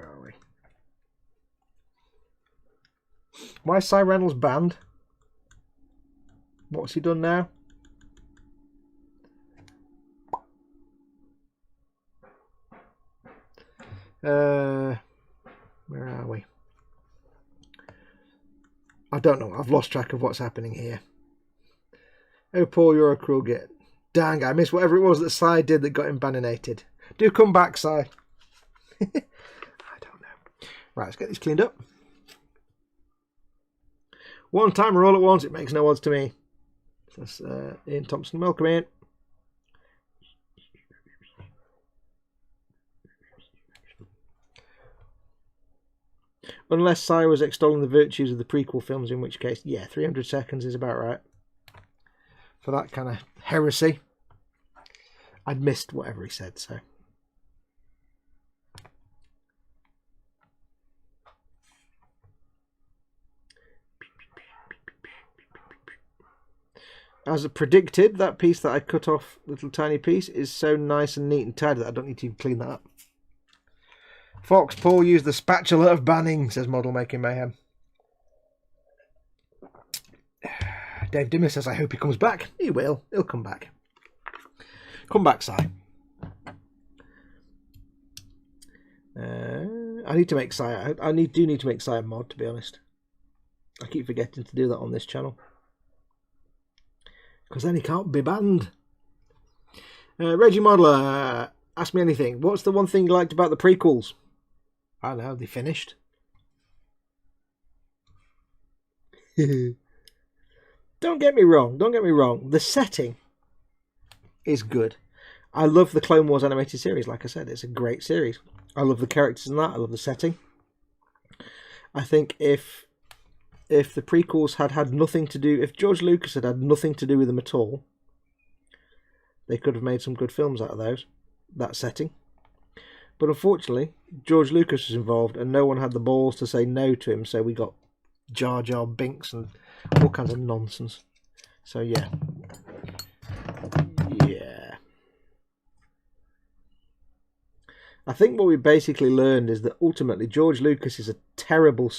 are we? Why is Cy Reynolds banned? What's he done now? Where are we? I don't know. I've lost track of what's happening here. Oh, Paul, you're a cruel git. Dang, I missed whatever it was that Cy did that got him bananated. Do come back, Cy. I don't know. Right, let's get these cleaned up. One timer all at once. It makes no odds to me. That's Ian Thompson. Welcome in. Unless Cy was extolling the virtues of the prequel films, in which case, yeah, 300 seconds is about right. For that kind of heresy. I'd missed whatever he said, so. As predicted, that piece that I cut off, little tiny piece, is so nice and neat and tidy that I don't need to even clean that up. Fox, Paul used the spatula of banning, says Model Making Mayhem. Dave Dimmer says, I hope he comes back. He will. He'll come back. Come back, Si. I need to make Si. I do need to make Si a mod, to be honest. I keep forgetting to do that on this channel. Because then he can't be banned. Reggie Modeler, ask me anything. What's the one thing you liked about the prequels? I don't know, they finished. Don't get me wrong. The setting is good. I love the Clone Wars animated series. Like I said, it's a great series. I love the characters in that. I love the setting. I think if the prequels had nothing to do, if George Lucas had nothing to do with them at all, they could have made some good films out of that setting. But unfortunately, George Lucas was involved and no one had the balls to say no to him, so we got Jar Jar Binks and all kinds of nonsense. So yeah. I think what we basically learned is that ultimately George Lucas is a terrible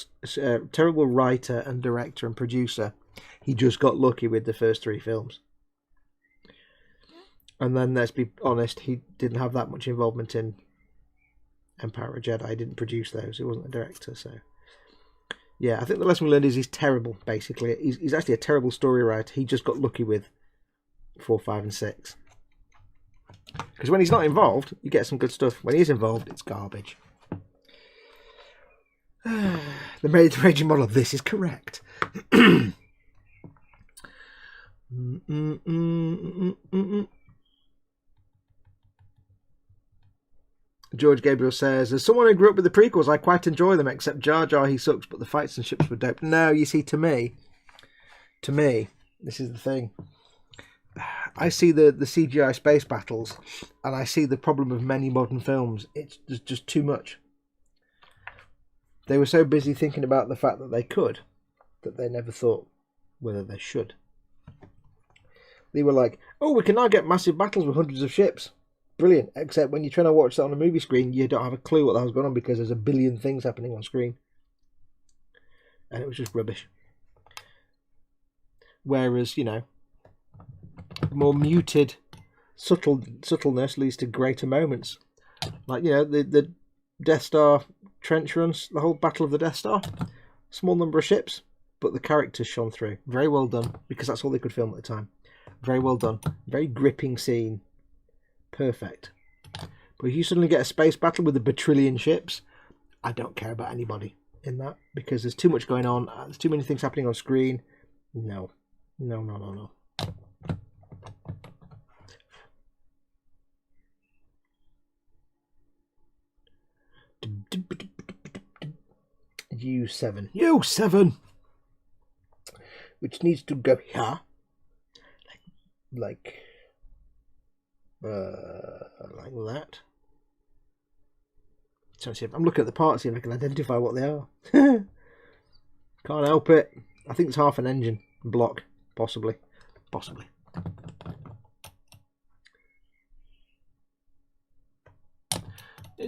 writer and director and producer. He just got lucky with the first 3 films. And then, let's be honest, he didn't have that much involvement in Empire of Jedi. He didn't produce those. He wasn't a director, so... Yeah, I think the lesson we learned is he's terrible, basically. He's actually a terrible story writer. He just got lucky with 4, 5 and 6. Because when he's not involved, you get some good stuff. When he is involved, it's garbage. The Raging Model, this is correct. George Gabriel says, as someone who grew up with the prequels, I quite enjoy them, except Jar Jar, he sucks, but the fights and ships were dope. No, you see, to me, this is the thing. I see the CGI space battles, and I see the problem of many modern films. It's just too much. They were so busy thinking about the fact that they could, that they never thought whether they should. They were like, oh, we can now get massive battles with hundreds of ships. Brilliant. Except when you're trying to watch that on a movie screen, you don't have a clue what the hell's going on because there's a billion things happening on screen. And it was just rubbish. Whereas, you know, more muted subtleness leads to greater moments. Like, you know, the Death Star trench runs, the whole Battle of the Death Star. Small number of ships, but the characters shone through. Very well done, because that's all they could film at the time. Very well done. Very gripping scene. Perfect. But if you suddenly get a space battle with a batrillion ships, I don't care about anybody in that, because there's too much going on. There's too many things happening on screen. No. No, no, no, no. U7, which needs to go here, like that. So see, I'm looking at the parts, see if I can identify what they are. Can't help it. I think it's half an engine block, possibly.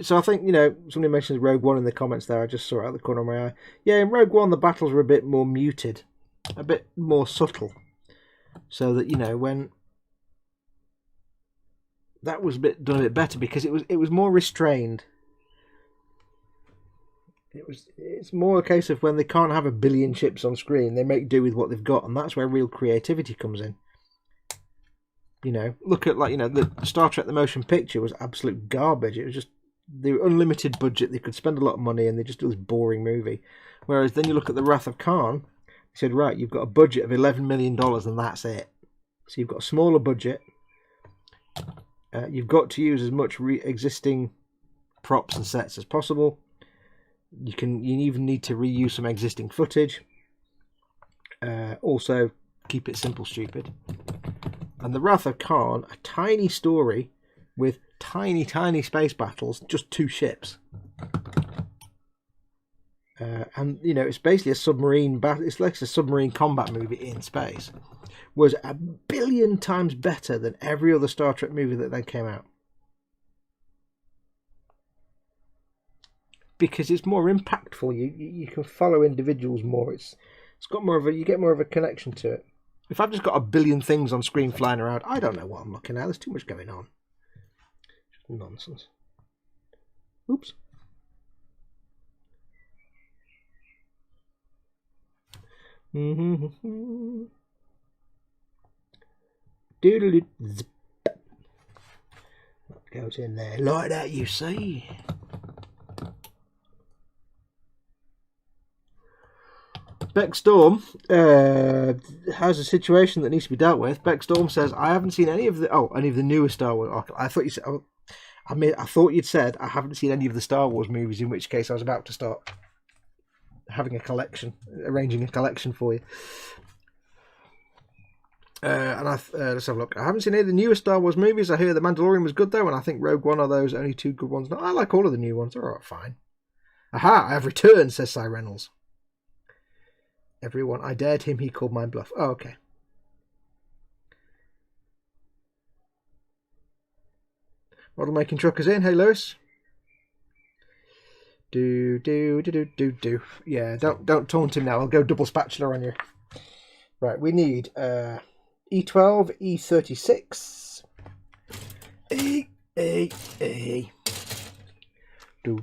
So I think, you know, somebody mentions Rogue One in the comments there. I just saw it out the corner of my eye. Yeah, in Rogue One the battles were a bit more muted, a bit more subtle, so that, you know, when that was done a bit better, because it was more restrained. It's more a case of when they can't have a billion ships on screen, they make do with what they've got, and that's where real creativity comes in. You know, look at, like, you know, the Star Trek the motion picture was absolute garbage. It was just the unlimited budget, they could spend a lot of money, and they just do this boring movie. Whereas then you look at the Wrath of Khan, they said, right, you've got a budget of $11 million and that's it. So you've got a smaller budget. You've got to use as much existing props and sets as possible. You even need to reuse some existing footage. Also, keep it simple, stupid. And the Wrath of Khan, a tiny story with tiny space battles, just 2 ships. And, you know, it's basically a submarine battle. It's like a submarine combat movie in space. Was a billion times better than every other Star Trek movie that then came out. Because it's more impactful. You can follow individuals more. It's got more of a, you get more of a connection to it. If I've just got a billion things on screen flying around, I don't know what I'm looking at. There's too much going on. Just nonsense. Oops. Doodle zip. What goes in there like that, you see. Beck Storm has a situation that needs to be dealt with. Beck Storm says, "I haven't seen any of the newer Star Wars." I thought you said, I thought you'd said I haven't seen any of the Star Wars movies. In which case, I was about to start having a collection, arranging a collection for you. Let's have a look. I haven't seen any of the newer Star Wars movies. I hear The Mandalorian was good though, and I think Rogue One are those only 2 good ones. No, I like all of the new ones. They're alright, fine. Aha! I have returned, says Cy Reynolds. Everyone, I dared him, he called my bluff. Oh, okay. Model making truckers in. Hey, Lewis. Do. Yeah, don't taunt him now. I'll go double spatula on you. Right, we need E12, E36. E. Do.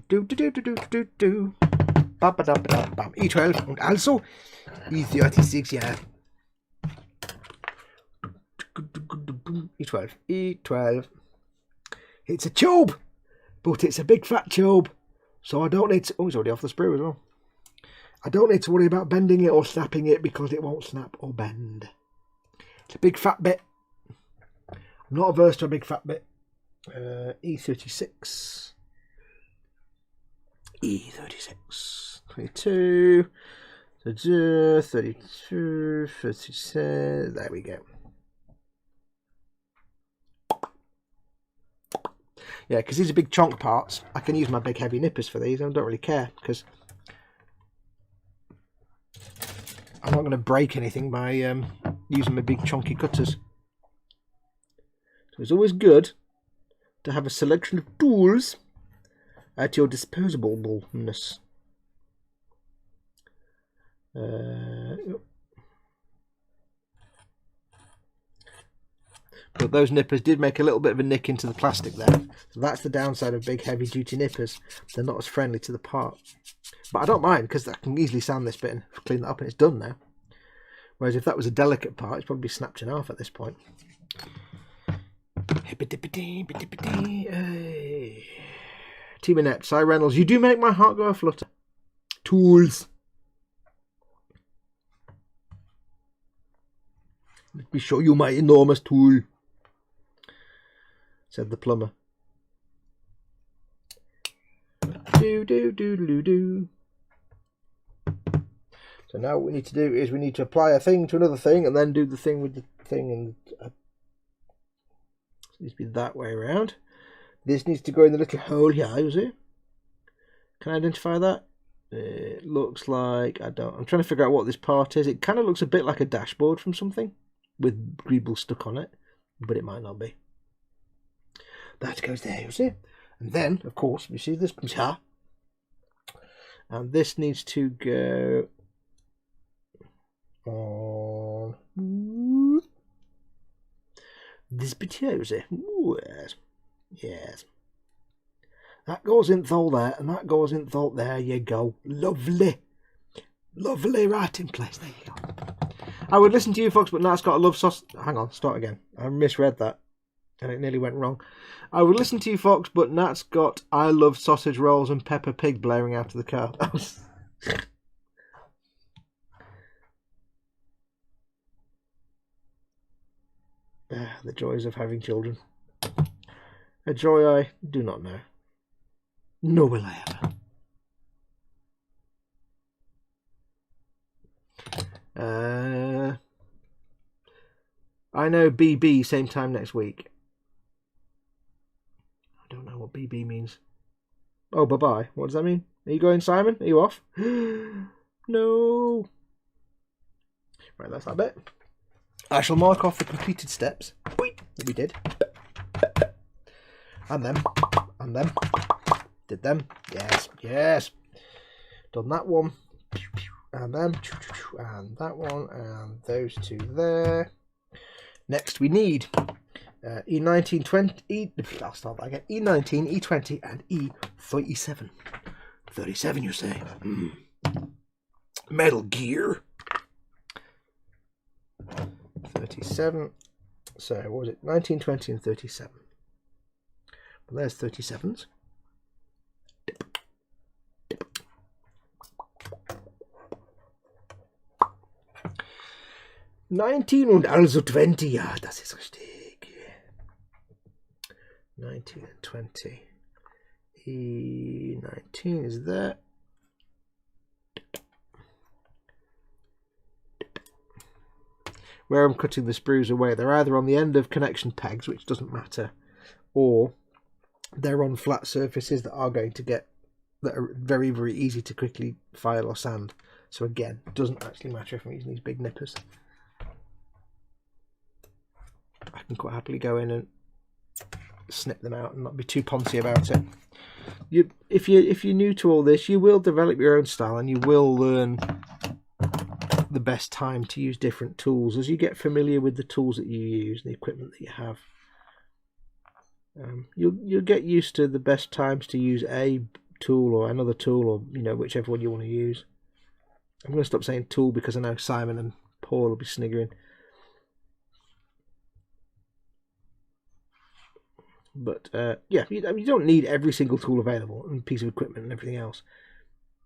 Bam. E12 und also E36, yeah. E12. It's a tube, but it's a big fat tube, so I don't need to... Oh, it's already off the sprue as well. I don't need to worry about bending it or snapping it because it won't snap or bend. It's a big fat bit. I'm not averse to a big fat bit. E36. E36, 22, 32, 36, there we go. Yeah, because these are big chunk parts, I can use my big heavy nippers for these. I don't really care, because I'm not going to break anything by using my big chunky cutters. So it's always good to have a selection of tools at your disposableness. But those nippers did make a little bit of a nick into the plastic there. So that's the downside of big heavy duty nippers. They're not as friendly to the part. But I don't mind, because I can easily sand this bit and clean that up and it's done now. Whereas if that was a delicate part, it's probably snapped in half at this point. Hey. Team Inept, Cy Reynolds, you do make my heart go aflutter. Tools. Let me show you my enormous tool, said the plumber. Do. So now what we need to do is we need to apply a thing to another thing and then do the thing with the thing. And it needs to be that way around. This needs to go in the little hole here, you see? Can I identify that? It looks like, I'm trying to figure out what this part is. It kind of looks a bit like a dashboard from something with Grebling stuck on it, but it might not be. That goes there, you see? And then, of course, you see this comes here. And this needs to go on this bit here, you see? Ooh, yes. Yes. That goes in thole there, and that goes in thole there. You go. Lovely. Lovely, right in place. There you go. I would listen to you, Foxx, but now it's got a love sauce. Hang on, start again. I misread that, and it nearly went wrong. I would listen to you, Foxx, but Nat's got I love sausage rolls and Peppa Pig blaring out of the car. The joys of having children. A joy I do not know. Nor will I ever. I know BB same time next week. I don't know what BB means. Oh, bye-bye. What does that mean? Are you going, Simon? Are you off? No. Right, that's that bit. I shall mark off the completed steps that we did. And them. And them. Did them. Yes. Yes. Done that one. And them. And that one. And those two there. Next we need E19, I'll start that again. E19, E20 and E37. 37 you say. Metal Gear. 37. So what was it? 19, 20 and 37. Well, there's 37s. 19 und also 20, ja, das ist richtig. 19 and 20. E19 is there. Where I'm cutting the sprues away, they're either on the end of connection pegs, which doesn't matter, or they're on flat surfaces that are very, very easy to quickly file or sand. So again, it doesn't actually matter if I'm using these big nippers. I can quite happily go in and snip them out and not be too poncy about it. If you're new to all this, you will develop your own style and you will learn the best time to use different tools as you get familiar with the tools that you use, the equipment that you have. You'll get used to the best times to use a tool or another tool, or whichever one you want to use. I'm going to stop saying tool because I know Simon and Paul will be sniggering. But yeah, you don't need every single tool available and piece of equipment and everything else.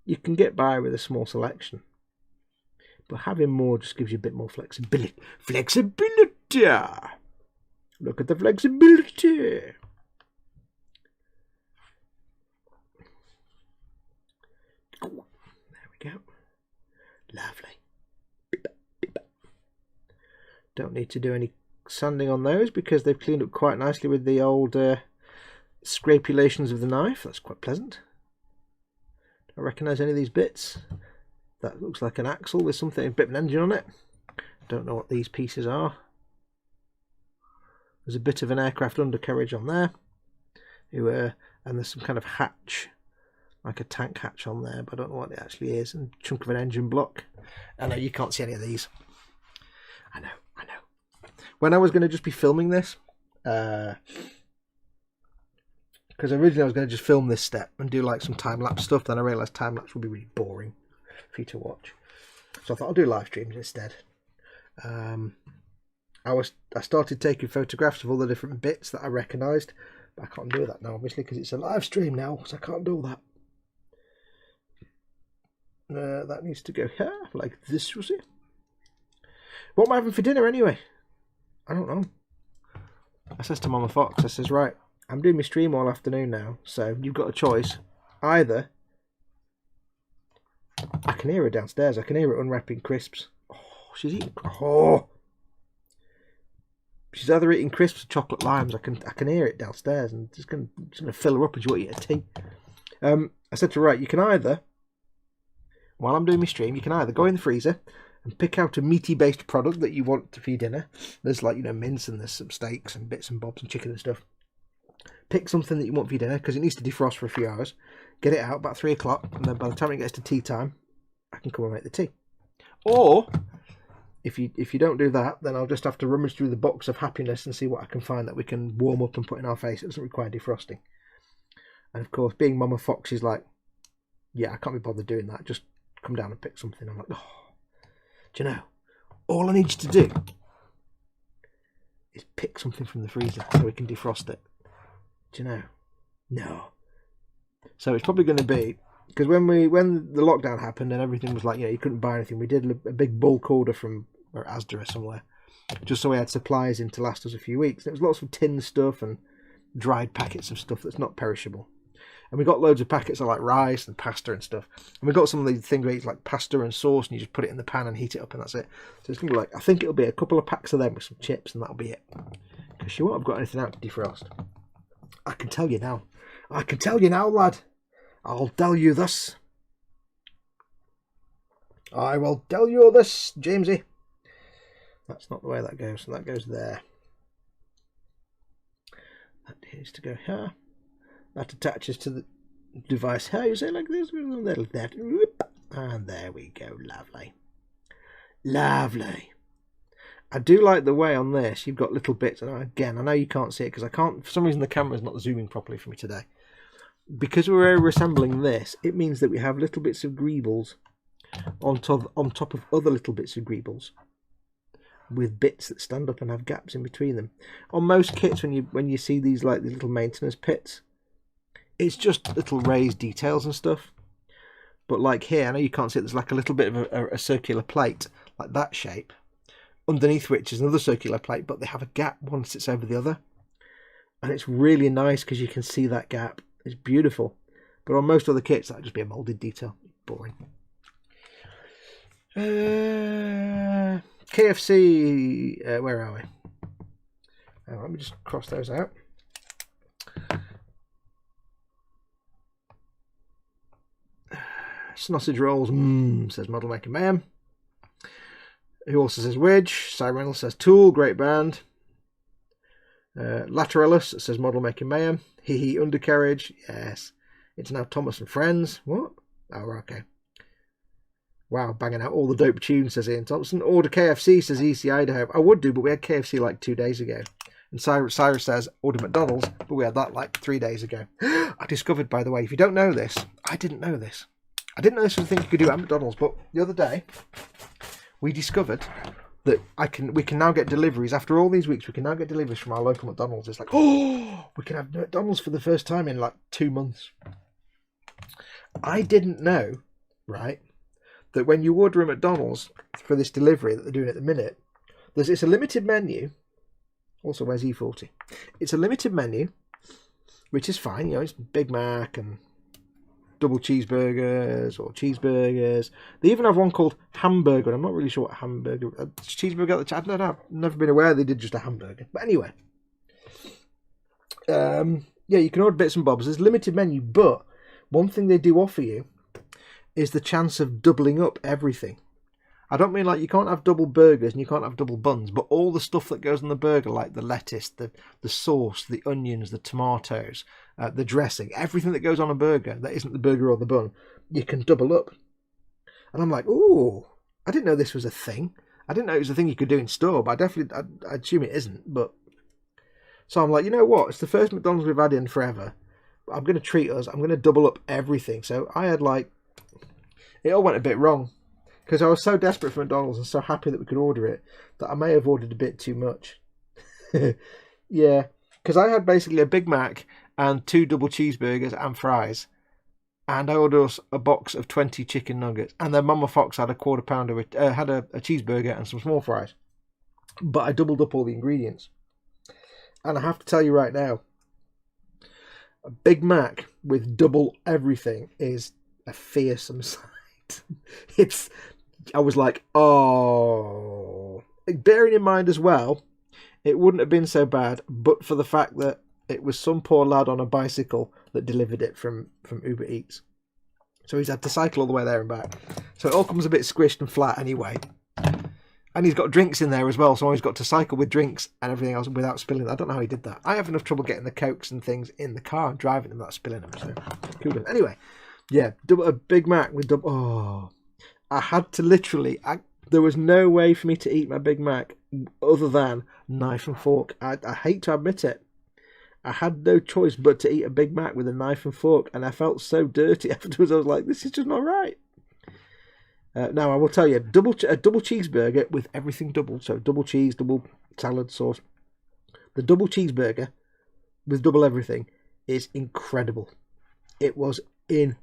You can get by with a small selection, but having more just gives you a bit more flexibility. Flexibility! Look at the flexibility! Lovely. Don't need to do any sanding on those because they've cleaned up quite nicely with the old scrapulations of the knife. That's quite pleasant. Don't recognise any of these bits. That looks like an axle with something, a bit of an engine on it. Don't know what these pieces are. There's a bit of an aircraft undercarriage on there. And there's some kind of hatch, like a tank hatch on there, but I don't know what it actually is. And a chunk of an engine block. I know you can't see any of these. I know. When I was going to just be filming this, because originally I was going to just film this step and do like some time-lapse stuff, then I realised time-lapse would be really boring for you to watch. So I thought I'll do live streams instead. I started taking photographs of all the different bits that I recognised, but I can't do that now, obviously, because it's a live stream now, so I can't do that. That needs to go here, like this, was it? What am I having for dinner anyway? I don't know. I says to Mama Fox, I says, right, I'm doing my stream all afternoon now, so you've got a choice. Either I can hear her downstairs, I can hear her unwrapping crisps. Oh, she's eating. Oh, she's either eating crisps or chocolate limes. I can hear it downstairs, and it's gonna fill her up, and she won't eat her tea. I said to her, right, you can either, while I'm doing my stream, you can either go in the freezer and pick out a meaty based product that you want for your dinner. There's like, mince, and there's some steaks and bits and bobs and chicken and stuff. Pick something that you want for your dinner because it needs to defrost for a few hours. Get it out about 3 o'clock, and then by the time it gets to tea time, I can come and make the tea. Or if you don't do that, then I'll just have to rummage through the box of happiness and see what I can find that we can warm up and put in our face. It doesn't require defrosting. And of course, being Mama Fox is like, yeah, I can't be bothered doing that. Just come down and pick something. I'm like, oh. Do you know, all I need you to do is pick something from the freezer so we can defrost it. Do you know? No. So it's probably going to be, because when the lockdown happened and everything was like, you couldn't buy anything, we did a big bulk order from Asda or somewhere, just so we had supplies in to last us a few weeks. There was lots of tin stuff and dried packets of stuff that's not perishable. And we got loads of packets of like rice and pasta and stuff. And we got some of the things where it's like pasta and sauce and you just put it in the pan and heat it up and that's it. So it's going to be like, I think it'll be a couple of packs of them with some chips and that'll be it. Because she won't have got anything out to defrost. I can tell you now. I can tell you now, lad. I'll tell you this. I will tell you this, Jamesy. That's not the way that goes. That goes there. That needs to go here. That attaches to the device here, you say, like this, and there we go. Lovely. Lovely. I do like the way on this you've got little bits, and again, I know you can't see it because I can't, for some reason the camera's not zooming properly for me today. Because we're reassembling this, it means that we have little bits of greebles on top of other little bits of greebles with bits that stand up and have gaps in between them. On most kits, when you see these like the little maintenance pits, it's just little raised details and stuff. But like here, I know you can't see it, there's like a little bit of a circular plate, like that shape, underneath which is another circular plate, but they have a gap, one sits over the other. And it's really nice because you can see that gap. It's beautiful. But on most other kits, that would just be a moulded detail. Boring. KFC, where are we? Oh, let me just cross those out. Sausage rolls, says Model Maker Mayhem. Who also says Wedge? Cy Reynolds says Tool, great band. Lateralis says Model Maker Mayhem. Hee undercarriage, yes. It's now Thomas and Friends. What? Oh, okay. Wow, banging out all the dope tunes, says Ian Thompson. Order KFC, says EC Idaho. I would do, but we had KFC like 2 days ago. And Cyrus says, order McDonald's, but we had that like 3 days ago. I discovered, by the way, if you don't know this, I didn't know this. I didn't know this was a thing you could do at McDonald's, but the other day, we discovered that we can now get deliveries. After all these weeks, we can now get deliveries from our local McDonald's. It's like, oh, we can have McDonald's for the first time in like 2 months. I didn't know, right, that when you order a McDonald's for this delivery that they're doing at the minute, it's a limited menu. Also, where's E40? It's a limited menu, which is fine. It's Big Mac and double cheeseburgers or cheeseburgers. They even have one called hamburger. I'm not really sure what hamburger. Cheeseburger. I don't know. I've never been aware they did just a hamburger. But anyway, yeah, you can order bits and bobs. There's a limited menu, but one thing they do offer you is the chance of doubling up everything. I don't mean like you can't have double burgers and you can't have double buns, but all the stuff that goes on the burger, like the lettuce, the sauce, the onions, the tomatoes, the dressing, everything that goes on a burger that isn't the burger or the bun, you can double up. And I'm like, ooh, I didn't know this was a thing. I didn't know it was a thing you could do in store, but I assume it isn't. But so I'm like, you know what? It's the first McDonald's we've had in forever. I'm going to treat us. I'm going to double up everything. So I had like, it all went a bit wrong. Because I was so desperate for McDonald's and so happy that we could order it that I may have ordered a bit too much. Yeah, because I had basically a Big Mac and 2 double cheeseburgers and fries. And I ordered us a box of 20 chicken nuggets. And then Mama Foxx had a quarter pounder, had a cheeseburger and some small fries. But I doubled up all the ingredients. And I have to tell you right now, a Big Mac with double everything is a fearsome sight. I was like, oh. Bearing in mind as well, it wouldn't have been so bad, but for the fact that it was some poor lad on a bicycle that delivered it from Uber Eats. So he's had to cycle all the way there and back. So it all comes a bit squished and flat anyway. And he's got drinks in there as well, so he's got to cycle with drinks and everything else without spilling. I don't know how he did that. I have enough trouble getting the Cokes and things in the car and driving them without spilling them. So cool. Anyway, yeah, a Big Mac with double. Oh, I had to literally. There was no way for me to eat my Big Mac other than knife and fork. I hate to admit it. I had no choice but to eat a Big Mac with a knife and fork, and I felt so dirty afterwards. I was like, this is just not right. Now, I will tell you, a double cheeseburger with everything double. So double cheese, double salad sauce. The double cheeseburger with double everything is incredible. It was you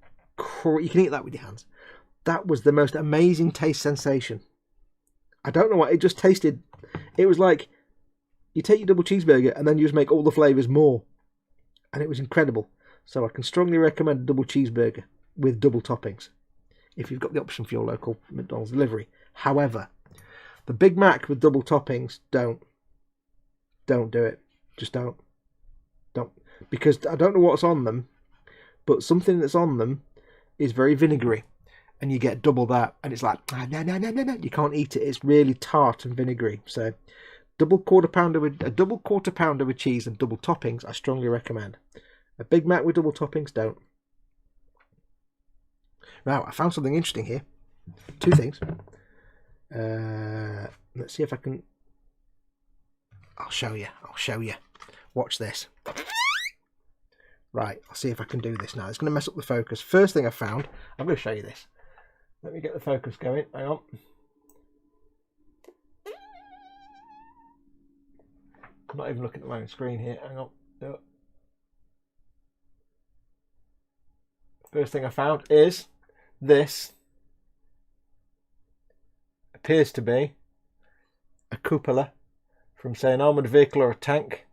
can eat that with your hands. That was the most amazing taste sensation. I don't know what, it just tasted. It was like you take your double cheeseburger and then you just make all the flavours more. And it was incredible. So I can strongly recommend a double cheeseburger with double toppings if you've got the option for your local McDonald's delivery. However, the Big Mac with double toppings, don't do it. Just don't. Because I don't know what's on them, but something that's on them is very vinegary. And you get double that, and it's like, no, you can't eat it. It's really tart and vinegary. So, a double quarter pounder with cheese and double toppings, I strongly recommend. A Big Mac with double toppings, don't. Now, I found something interesting here. 2 things. Let's see if I can. I'll show you. Watch this. Right, I'll see if I can do this now. It's going to mess up the focus. First thing I found, I'm going to show you this. Let me get the focus going. Hang on. I'm not even looking at my own screen here. Hang on. No. First thing I found is this. Appears to be a cupola from, say, an armoured vehicle or a tank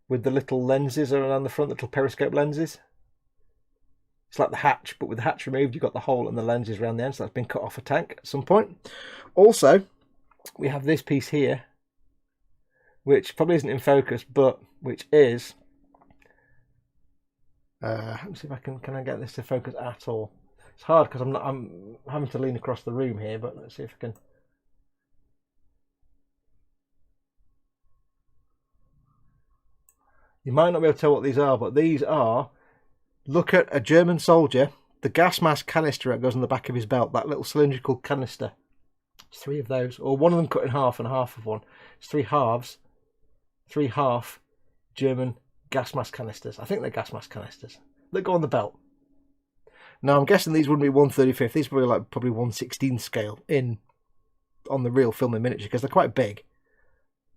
with the little lenses around the front, little periscope lenses. It's like the hatch, but with the hatch removed, you've got the hole and the lenses around the end, so that's been cut off a tank at some point. Also, we have this piece here, which probably isn't in focus, but which is... let me see if I can I get this to focus at all. It's hard because I'm having to lean across the room here, but let's see if I can... You might not be able to tell what these are, but these are... Look at a German soldier, the gas mask canister that goes on the back of his belt, that little cylindrical canister. It's 3 of those, or one of them cut in half and half of one. It's 3 halves, 3 half German gas mask canisters. I think they're gas mask canisters that go on the belt. Now I'm guessing these wouldn't be 1/35. These are probably 1/16 scale on the real film in miniature, because they're quite big,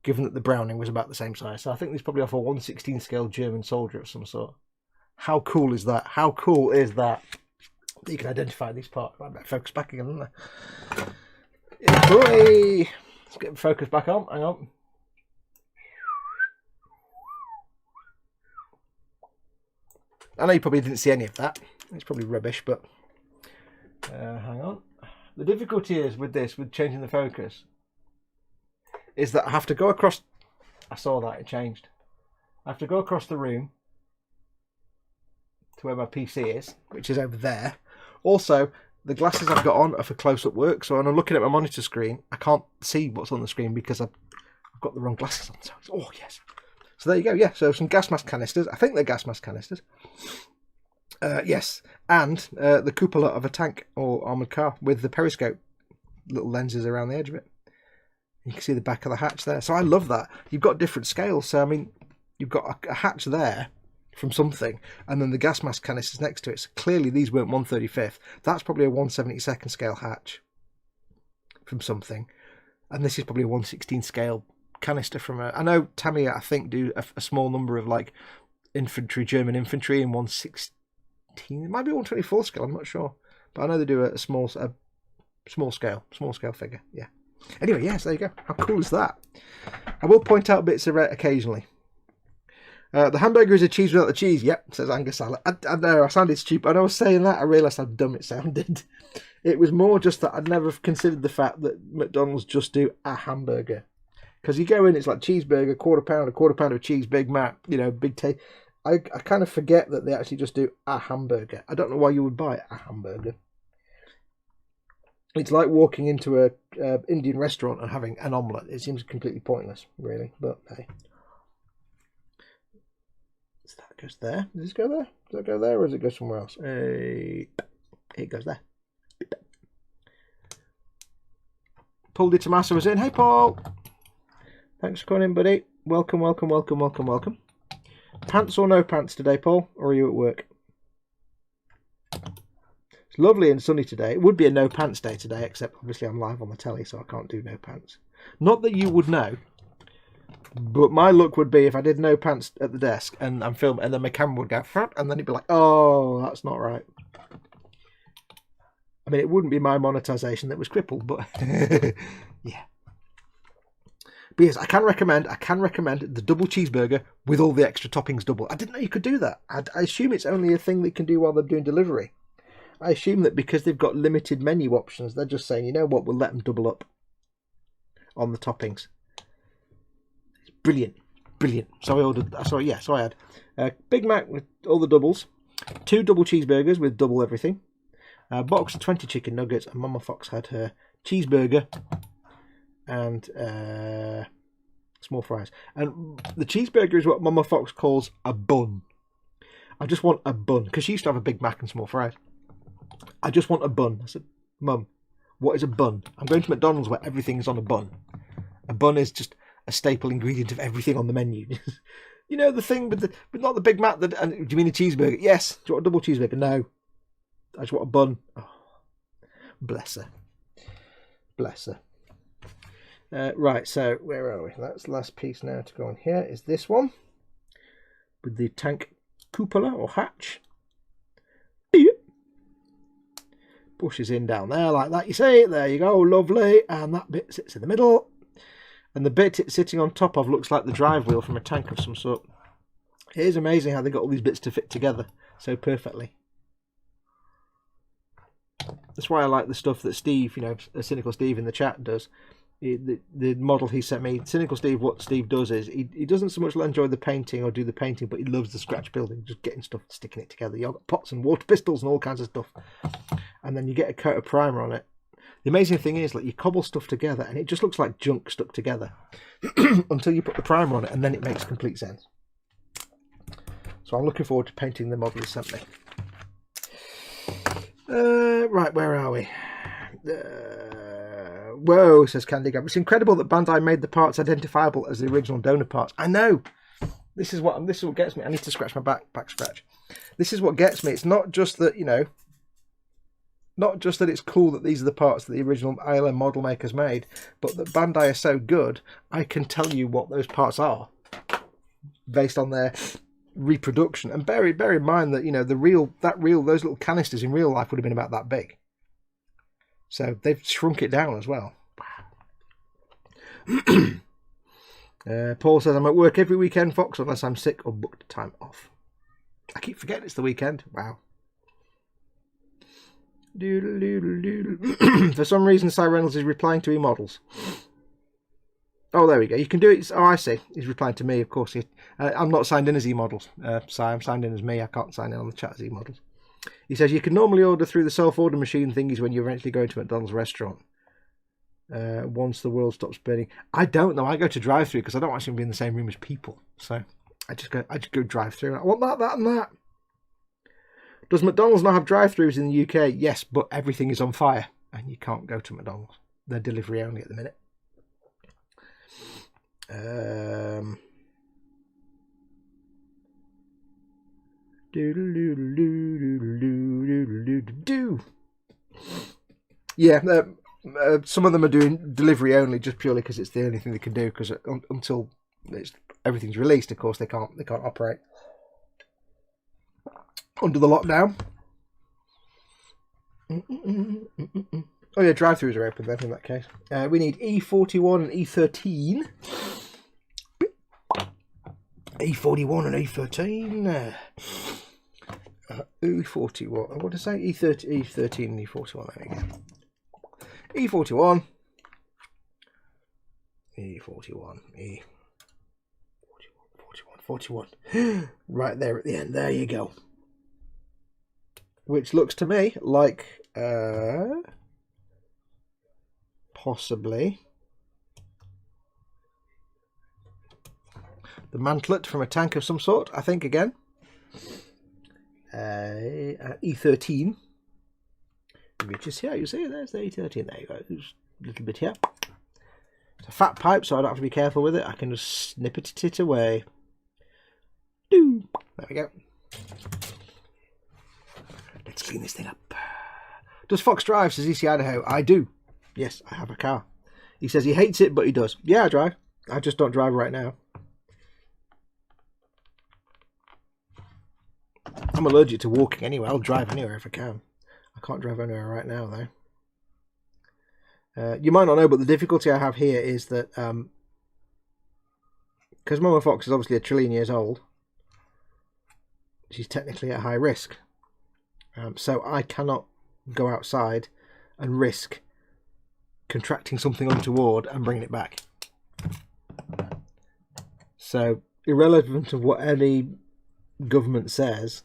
given that the Browning was about the same size. So I think these probably offer a 1/16 scale German soldier of some sort. How cool is that? How cool is that? You can identify these parts. I better focus back again, isn't I? Hooray! Let's get the focus back on. Hang on. I know you probably didn't see any of that. It's probably rubbish, but hang on. The difficulty is with this, with changing the focus, is that I have to go across. I saw that it changed. I have to go across the room to where my PC is, which is over there. Also, the glasses I've got on are for close-up work, so when I'm looking at my monitor screen, I can't see what's on the screen because I've got the wrong glasses on. So oh yes. So there you go. Yeah. So some gas mask canisters. I think they're gas mask canisters. Yes, and the cupola of a tank or armoured car with the periscope little lenses around the edge of it. You can see the back of the hatch there. So I love that. You've got different scales. So, I mean, you've got a hatch there from something, and then the gas mask canisters next to it. So clearly these weren't 1/35th. That's probably a 1/72nd scale hatch from something. And this is probably a 1/16 scale canister from a... I know Tamiya, I think, do a small number of, like, infantry, German infantry in 1/16. It might be 1/24 scale, I'm not sure. But I know they do a small scale figure, yeah. Anyway, yes, there you go. How cool is that? I will point out bits of it occasionally. The hamburger is a cheese without the cheese. Yep, says Angus Salad. I know, I sounded stupid. When I was saying that, I realised how dumb it sounded. It was more just that I'd never considered the fact that McDonald's just do a hamburger. Because you go in, it's like cheeseburger, quarter pound of cheese, Big Mac, you know, big taste. I kind of forget that they actually just do a hamburger. I don't know why you would buy a hamburger. It's like walking into a Indian restaurant and having an omelette. It seems completely pointless, really. But hey, so that goes there. Does this go there? Does that go there, or does it go somewhere else? It goes there. Paul Di Tommaso was in. Hey, Paul. Thanks for coming in, buddy. Welcome, welcome, welcome, welcome, welcome. Pants or no pants today, Paul? Or are you at work? It's lovely and sunny today. It would be a no pants day today, except obviously I'm live on the telly, so I can't do no pants. Not that you would know, but my look would be if I did no pants at the desk and I'm filming, and then my camera would go, and then it'd be like, oh, that's not right. I mean, it wouldn't be my monetization that was crippled, but yeah. But yes, I can recommend the double cheeseburger with all the extra toppings double. I didn't know you could do that. I assume it's only a thing they can do while they're doing delivery. I assume that because they've got limited menu options, they're just saying, you know what, we'll let them double up on the toppings. It's brilliant, brilliant. So I ordered. Sorry, yeah. So I had a Big Mac with all the doubles, 2 double cheeseburgers with double everything, a box of 20 chicken nuggets, and Mama Fox had her cheeseburger and small fries. And the cheeseburger is what Mama Fox calls a bun. I just want a bun, because she used to have a Big Mac and small fries. I just want a bun. I said, Mum, what is a bun? I'm going to McDonald's where everything's on a bun. A bun is just a staple ingredient of everything on the menu. You know, the thing with not the Big Mac. Do you mean a cheeseburger? Yes. Do you want a double cheeseburger? No. I just want a bun. Oh, bless her. Bless her. Right, so where are we? That's the last piece now to go on here. Is this one with the tank cupola or hatch. Pushes in down there like that, you see. There you go, lovely. And that bit sits in the middle. And the bit it's sitting on top of looks like the drive wheel from a tank of some sort. It is amazing how they got all these bits to fit together so perfectly. That's why I like the stuff that Steve, you know, Cynical Steve in the chat does. The model he sent me, Cynical Steve, what Steve does is he doesn't so much enjoy the painting or do the painting, but he loves the scratch building, just getting stuff, sticking it together. You've got pots and water pistols and all kinds of stuff, and then you get a coat of primer on it. The amazing thing is, like, you cobble stuff together and it just looks like junk stuck together until you put the primer on it, and then it makes complete sense. So I'm looking forward to painting the model he sent me. Right, where are we? Whoa, says Candy Gab. It's incredible that Bandai made the parts identifiable as the original donor parts. I know. This is what gets me. I need to scratch my back scratch. This is what gets me. It's not just that, you know, not just that it's cool that these are the parts that the original ILM model makers made, but that Bandai are so good, I can tell you what those parts are based on their reproduction. And bear in mind that, you know, those little canisters in real life would have been about that big. So they've shrunk it down as well. Paul says, I'm at work every weekend, Fox, unless I'm sick or booked time off. I keep forgetting it's the weekend. Wow. Doodle, doodle, doodle. For some reason, Cy Reynolds is replying to eModels. Oh, there we go. You can do it. Oh, I see. He's replying to me, of course. I'm not signed in as eModels. Cy, I'm signed in as me. I can't sign in on the chat as eModels. He says you can normally order through the self-order machine thingies when you eventually go to McDonald's restaurant. Once the world stops spinning. I don't know. I go to drive-through because I don't actually be in the same room as people. So I just go drive-through. I want that, and that. Does McDonald's not have drive-throughs in the UK? Yes, but everything is on fire and you can't go to McDonald's. They're delivery only at the minute. Yeah, some of them are doing delivery only just purely because it's the only thing they can do. Because until everything's released, of course, they can't operate under the lockdown. Oh yeah, drive-thrus are open then in that case. We need E41 and E13. E41 and E13. E41. What did I say? E13 and E41. There we go. E41. E41. E41. Right there at the end. There you go. Which looks to me like possibly the mantlet from a tank of some sort, I think, again. E13. Which is here, you see, there's the E13. There you go. There's a little bit here. It's a fat pipe, so I don't have to be careful with it. I can just snip it away. There we go. Let's clean this thing up. Does Foxx drive, says EC Idaho? I do. Yes, I have a car. He says he hates it, but he does. Yeah, I drive. I just don't drive right now. I'm allergic to walking anyway. I'll drive anywhere if I can. I can't drive anywhere right now, though. You might not know, but the difficulty I have here is that because Mama Foxx is obviously 1 trillion years old, she's technically at high risk. So I cannot go outside and risk contracting something untoward and bringing it back. So, irrelevant of what any government says,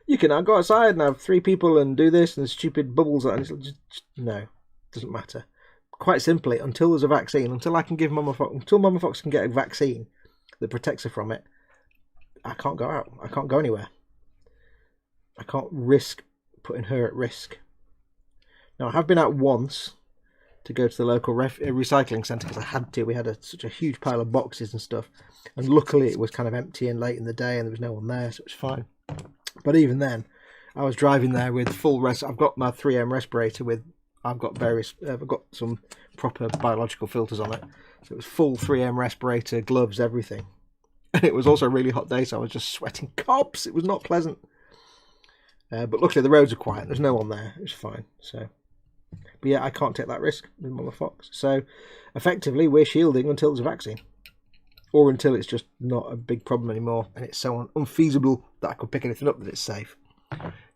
you can now go outside and have 3 people and do this and the stupid bubbles. And it's just, no, doesn't matter. Quite simply, until there's a vaccine, until I can give Mama Foxx can get a vaccine that protects her from it, I can't go out. I can't go anywhere. I can't risk putting her at risk. Now, I have been out once to go to the local recycling centre because I had to. We had such a huge pile of boxes and stuff. And luckily it was kind of empty and late in the day and there was no one there, so it was fine. But even then, I was driving there with full I've got my 3M respirator with, I've got some proper biological filters on it. So it was full 3M respirator, gloves, everything. And it was also a really hot day, so I was just sweating cobs. It was not pleasant. But luckily the roads are quiet. There's no one there. It was fine. So, but yeah, I can't take that risk with Mama Foxx. So effectively, we're shielding until there's a vaccine. Or until it's just not a big problem anymore and it's so unfeasible that I could pick anything up that it's safe.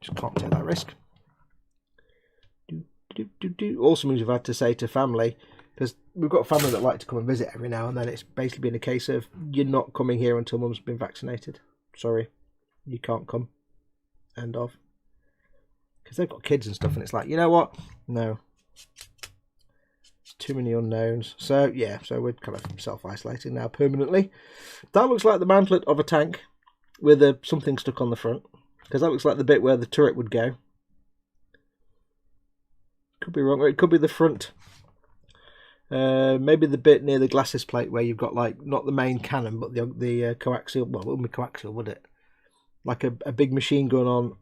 Just can't take that risk. Also means we've had to say to family, because we've got family that like to come and visit every now and then, it's basically been a case of, you're not coming here until Mum's been vaccinated. Sorry, you can't come. End of. Because they've got kids and stuff and it's like, you know what? No. Too many unknowns. So yeah, so we're kind of self-isolating now permanently. That looks like the mantlet of a tank with something stuck on the front, because that looks like the bit where the turret would go. Could be wrong. Or it could be the front. Maybe the bit near the glasses plate where you've got, like, not the main cannon but the coaxial. Well, it wouldn't be coaxial, would it? Like a big machine gun on.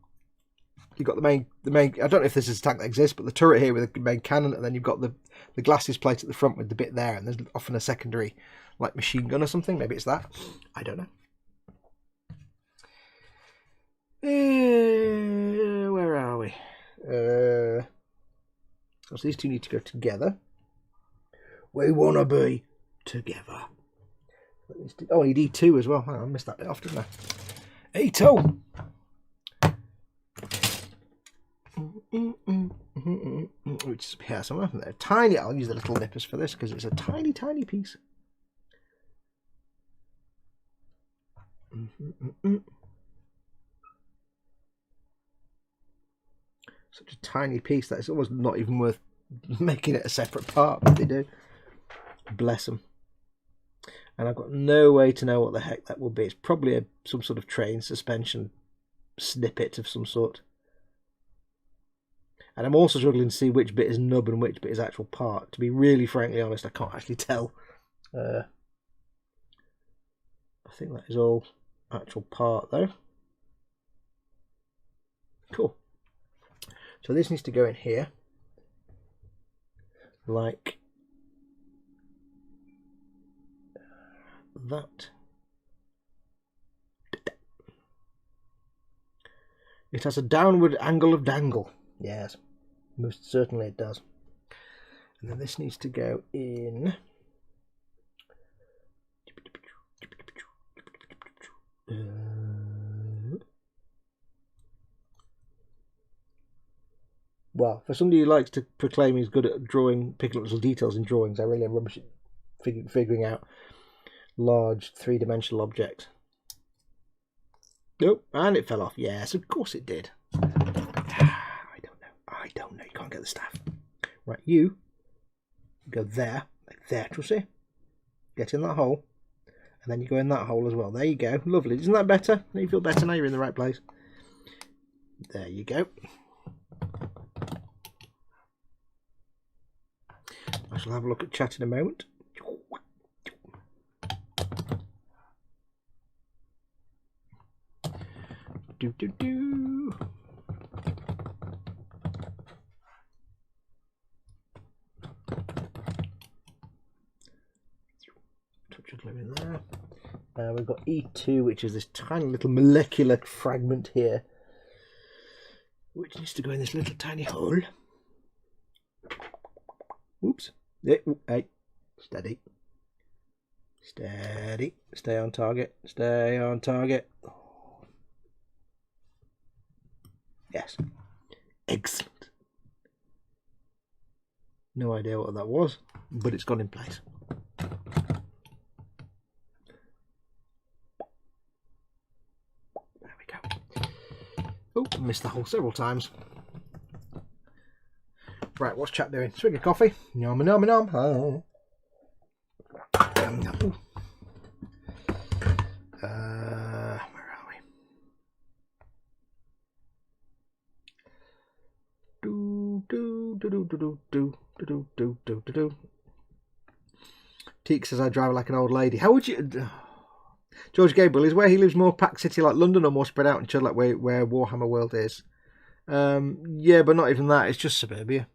You've got the main. I don't know if this is a tank that exists, but the turret here with the main cannon, and then you've got the glasses plate at the front with the bit there, and there's often a secondary, like, machine gun or something. Maybe it's that. I don't know. Where are we? So these two need to go together. We want to be together. Oh, I need E2 as well. Hang on, I missed that bit off, didn't I? E2. Which is here somewhere from there. Tiny. I'll use the little nippers for this because it's a tiny, tiny piece. Such a tiny piece that it's almost not even worth making it a separate part, but they do. Bless them. And I've got no way to know what the heck that will be. It's probably some sort of train suspension snippet of some sort. And I'm also struggling to see which bit is nub and which bit is actual part. To be really frankly honest, I can't actually tell. I think that is all actual part though. Cool. So this needs to go in here. Like that. It has a downward angle of dangle. Yes, most certainly it does. And then this needs to go in. Well, for somebody who likes to proclaim he's good at drawing, picking up little details in drawings, I really am rubbish at figuring out large three-dimensional objects. Nope, and it fell off. Yes, of course it did. I don't know. You can't get the staff. Right, you go there, like there, Trussie. Get in that hole, and then you go in that hole as well. There you go. Lovely. Isn't that better? Now you feel better. Now you're in the right place. There you go. I shall have a look at chat in a moment. Do. Touch of glue in there. We've got E2, which is this tiny little molecular fragment here, which needs to go in this little tiny hole. Oops. Hey, steady. Steady. Stay on target. Stay on target. Yes. Excellent. No idea what that was, but it's gone in place. There we go. Oh, missed the hole several times. Right, what's chat doing? Swig of coffee. Nom nom nom. Oh. Where are we? Do. Teak says I drive like an old lady. How would you? George Gabriel, is where he lives more packed city like London or more spread out and chill like where Warhammer World is? Yeah, but not even that. It's just suburbia.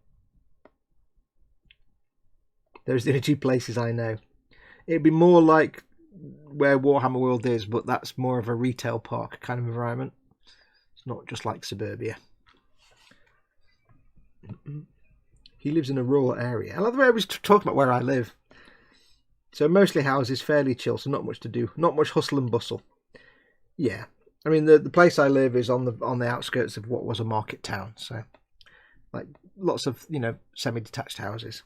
Those are the only two places I know. It'd be more like where Warhammer World is, but that's more of a retail park kind of environment. It's not just like suburbia. He lives in a rural area. I love the way I was talking about where I live. So mostly houses, fairly chill, so not much to do. Not much hustle and bustle. Yeah. I mean, the place I live is on the outskirts of what was a market town. So, like, lots of, semi-detached houses.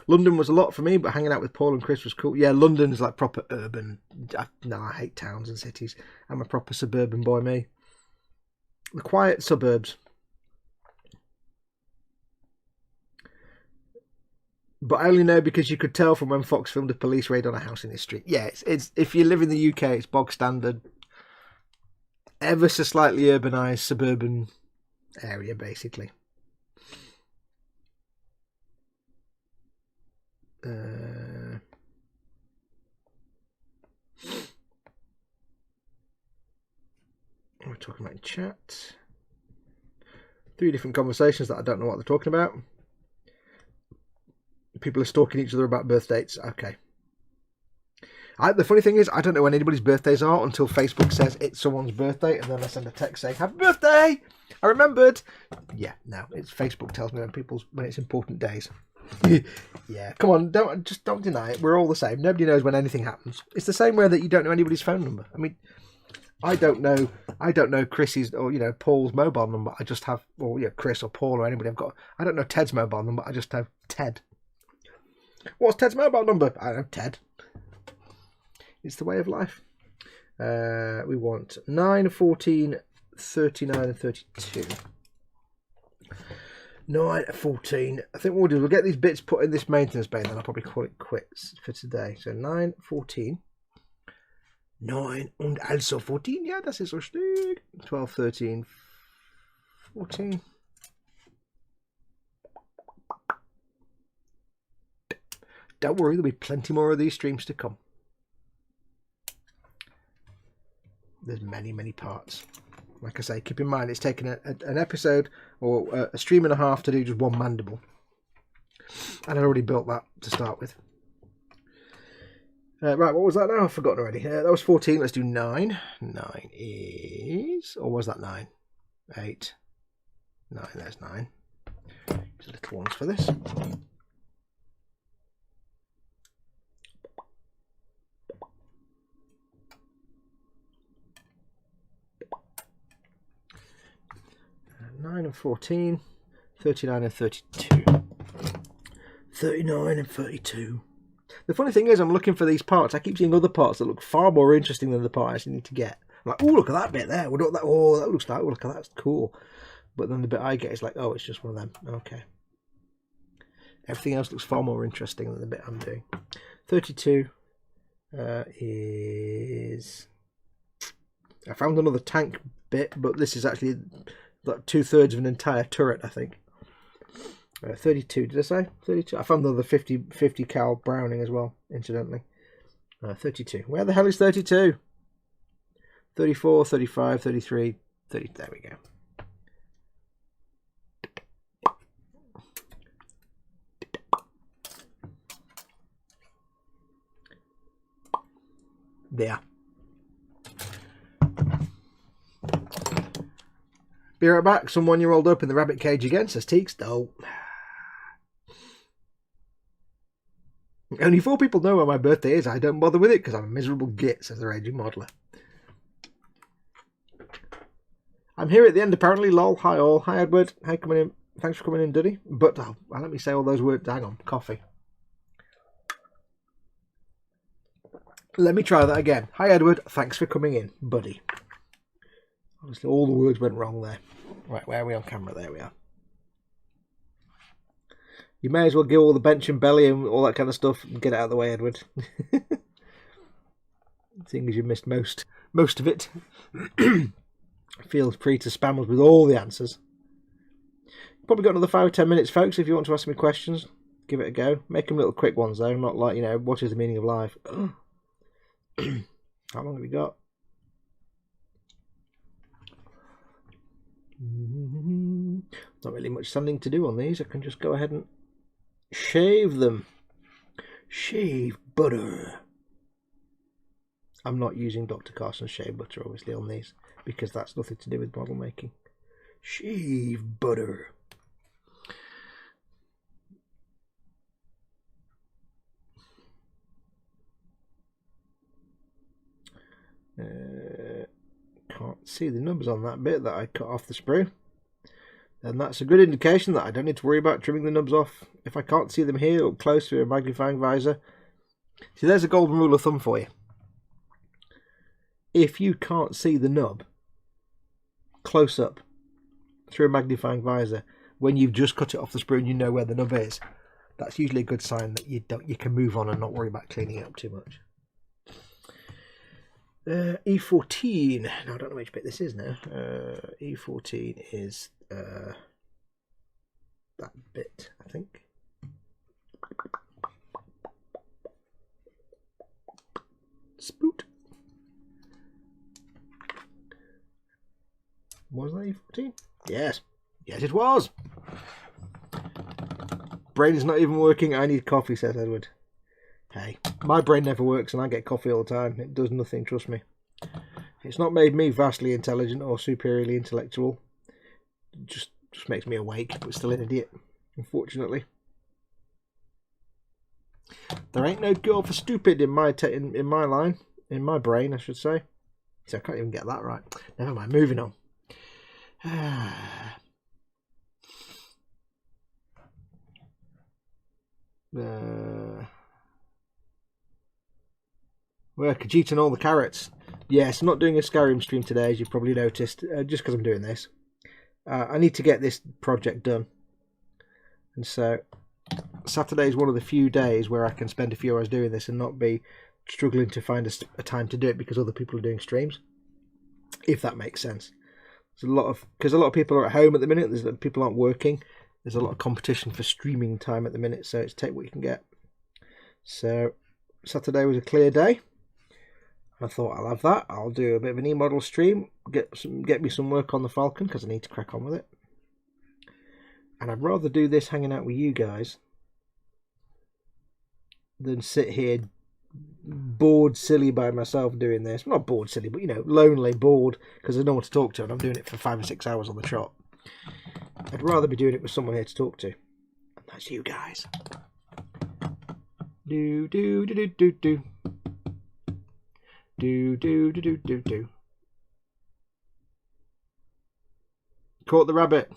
London was a lot for me, but hanging out with Paul and Chris was cool. Yeah, London's like proper urban. No, I hate towns and cities. I'm a proper suburban boy, me. The quiet suburbs. But I only know because you could tell from when Foxx filmed a police raid on a house in this street. Yeah, it's if you live in the UK, it's bog standard, ever so slightly urbanised suburban area, basically. We're talking about in chat. 3 different conversations that I don't know what they're talking about. People are stalking each other about birth dates. Okay. The funny thing is, I don't know when anybody's birthdays are until Facebook says it's someone's birthday, and then I send a text saying, "Happy birthday! I remembered." Yeah, no, it's Facebook tells me when it's important days. Yeah, come on, don't deny it. We're all the same. Nobody knows when anything happens. It's the same way that you don't know anybody's phone number. I mean, I don't know Chris's or Paul's mobile number. I just have, or Chris or Paul or anybody. I don't know Ted's mobile number. I just have Ted. What's Ted's mobile number? I don't know Ted. It's the way of life. We want 9, 14, 39 and 32. 9, 14. I think what we'll do is we'll get these bits put in this maintenance bay, and then I'll probably call it quits for today. So 9, 14. 9 und also 14. Ja, das ist richtig. 12, 13, 14. Don't worry, there'll be plenty more of these streams to come. There's many parts. Like I say, keep in mind it's taken an episode or a stream and a half to do just one mandible. And I already built that to start with. Right, what was that now? I've forgotten already. That was 14. Let's do 9. 9 is... Or was that 9? 8. 9, there's 9. There's little ones for this. Nine and 14, 39 and 32, 39 and 32. The funny thing is, I'm looking for these parts. I keep seeing other parts that look far more interesting than the part I actually need to get. I'm like, oh, look at that bit there. What that? Oh, that looks like. Oh, look at that. That's cool. But then the bit I get is like, oh, it's just one of them. Okay. Everything else looks far more interesting than the bit I'm doing. 32 is. I found another tank bit, but this is actually like 2/3 of an entire turret, I think. 32, did I say? 32. I found another 50 cal Browning as well, incidentally. 32. Where the hell is 32? 34, 35, 33, 30. There we go. There. Be right back. Some 1-year-old up in the rabbit cage again, says Teeks. No. Only 4 people know when my birthday is. I don't bother with it because I'm a miserable git, says the raging modeler. I'm here at the end apparently. Lol. Hi all. Hi Edward. Hi coming in. Thanks for coming in, Duddy. But let me say all those words. Hang on. Coffee. Let me try that again. Hi Edward. Thanks for coming in, buddy. Obviously all the words went wrong there. Right, where are we on camera? There we are. You may as well give all the bench and belly and all that kind of stuff and get it out of the way, Edward. Seeing as you missed most of it. Feel free to spam us with all the answers. Probably got another 5 or 10 minutes, folks, if you want to ask me questions. Give it a go. Make them little quick ones, though. Not like, what is the meaning of life? How long have we got? Not really much sanding to do on these. I can just go ahead and shave them. Shave butter. I'm not using Dr. Carson's shave butter, obviously, on these, because that's nothing to do with model making. Shave butter. Can't see the numbers on that bit that I cut off the sprue. And that's a good indication that I don't need to worry about trimming the nubs off. If I can't see them here up close to a magnifying visor. See, there's a golden rule of thumb for you. If you can't see the nub close up through a magnifying visor when you've just cut it off the sprue and you know where the nub is, that's usually a good sign that you can move on and not worry about cleaning it up too much. E14. Now I don't know which bit this is now. E14 is that bit, I think. Spoot. Was that E14? Yes. Yes, it was. Brain is not even working. I need coffee, says Edward. Hey, my brain never works and I get coffee all the time. It does nothing, trust me. It's not made me vastly intelligent or superiorly intellectual. It just makes me awake, but still an idiot, unfortunately. There ain't no cure for stupid in my in my line, in my brain, I should say. So I can't even get that right. Never mind. Moving on. Well, Khajiit and all the carrots. Yes, I'm not doing a Skyrim stream today, as you've probably noticed, just because I'm doing this. I need to get this project done. And so, Saturday is one of the few days where I can spend a few hours doing this and not be struggling to find a time to do it because other people are doing streams. If that makes sense. There's because a lot of people are at home at the minute. People aren't working. There's a lot of competition for streaming time at the minute, so it's take what you can get. So, Saturday was a clear day. I thought I'll have that. I'll do a bit of an eModel stream, get me some work on the Falcon because I need to crack on with it. And I'd rather do this hanging out with you guys than sit here bored silly by myself doing this. Not bored silly, but you know, lonely, bored because there's no one to talk to and I'm doing it for 5 or 6 hours on the trot. I'd rather be doing it with someone here to talk to. And that's you guys. Do do do do do do. Do do do do do do. Caught the rabbit.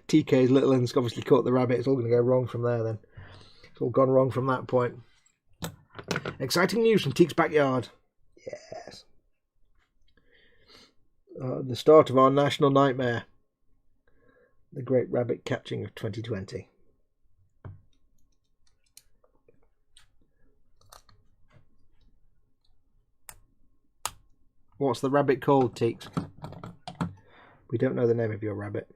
TK's little one's obviously caught the rabbit. It's all going to go wrong from there then. It's all gone wrong from that point. Exciting news from Teek's backyard. Yes. The start of our national nightmare. The great rabbit catching of 2020. What's the rabbit called, Teeks? We don't know the name of your rabbit.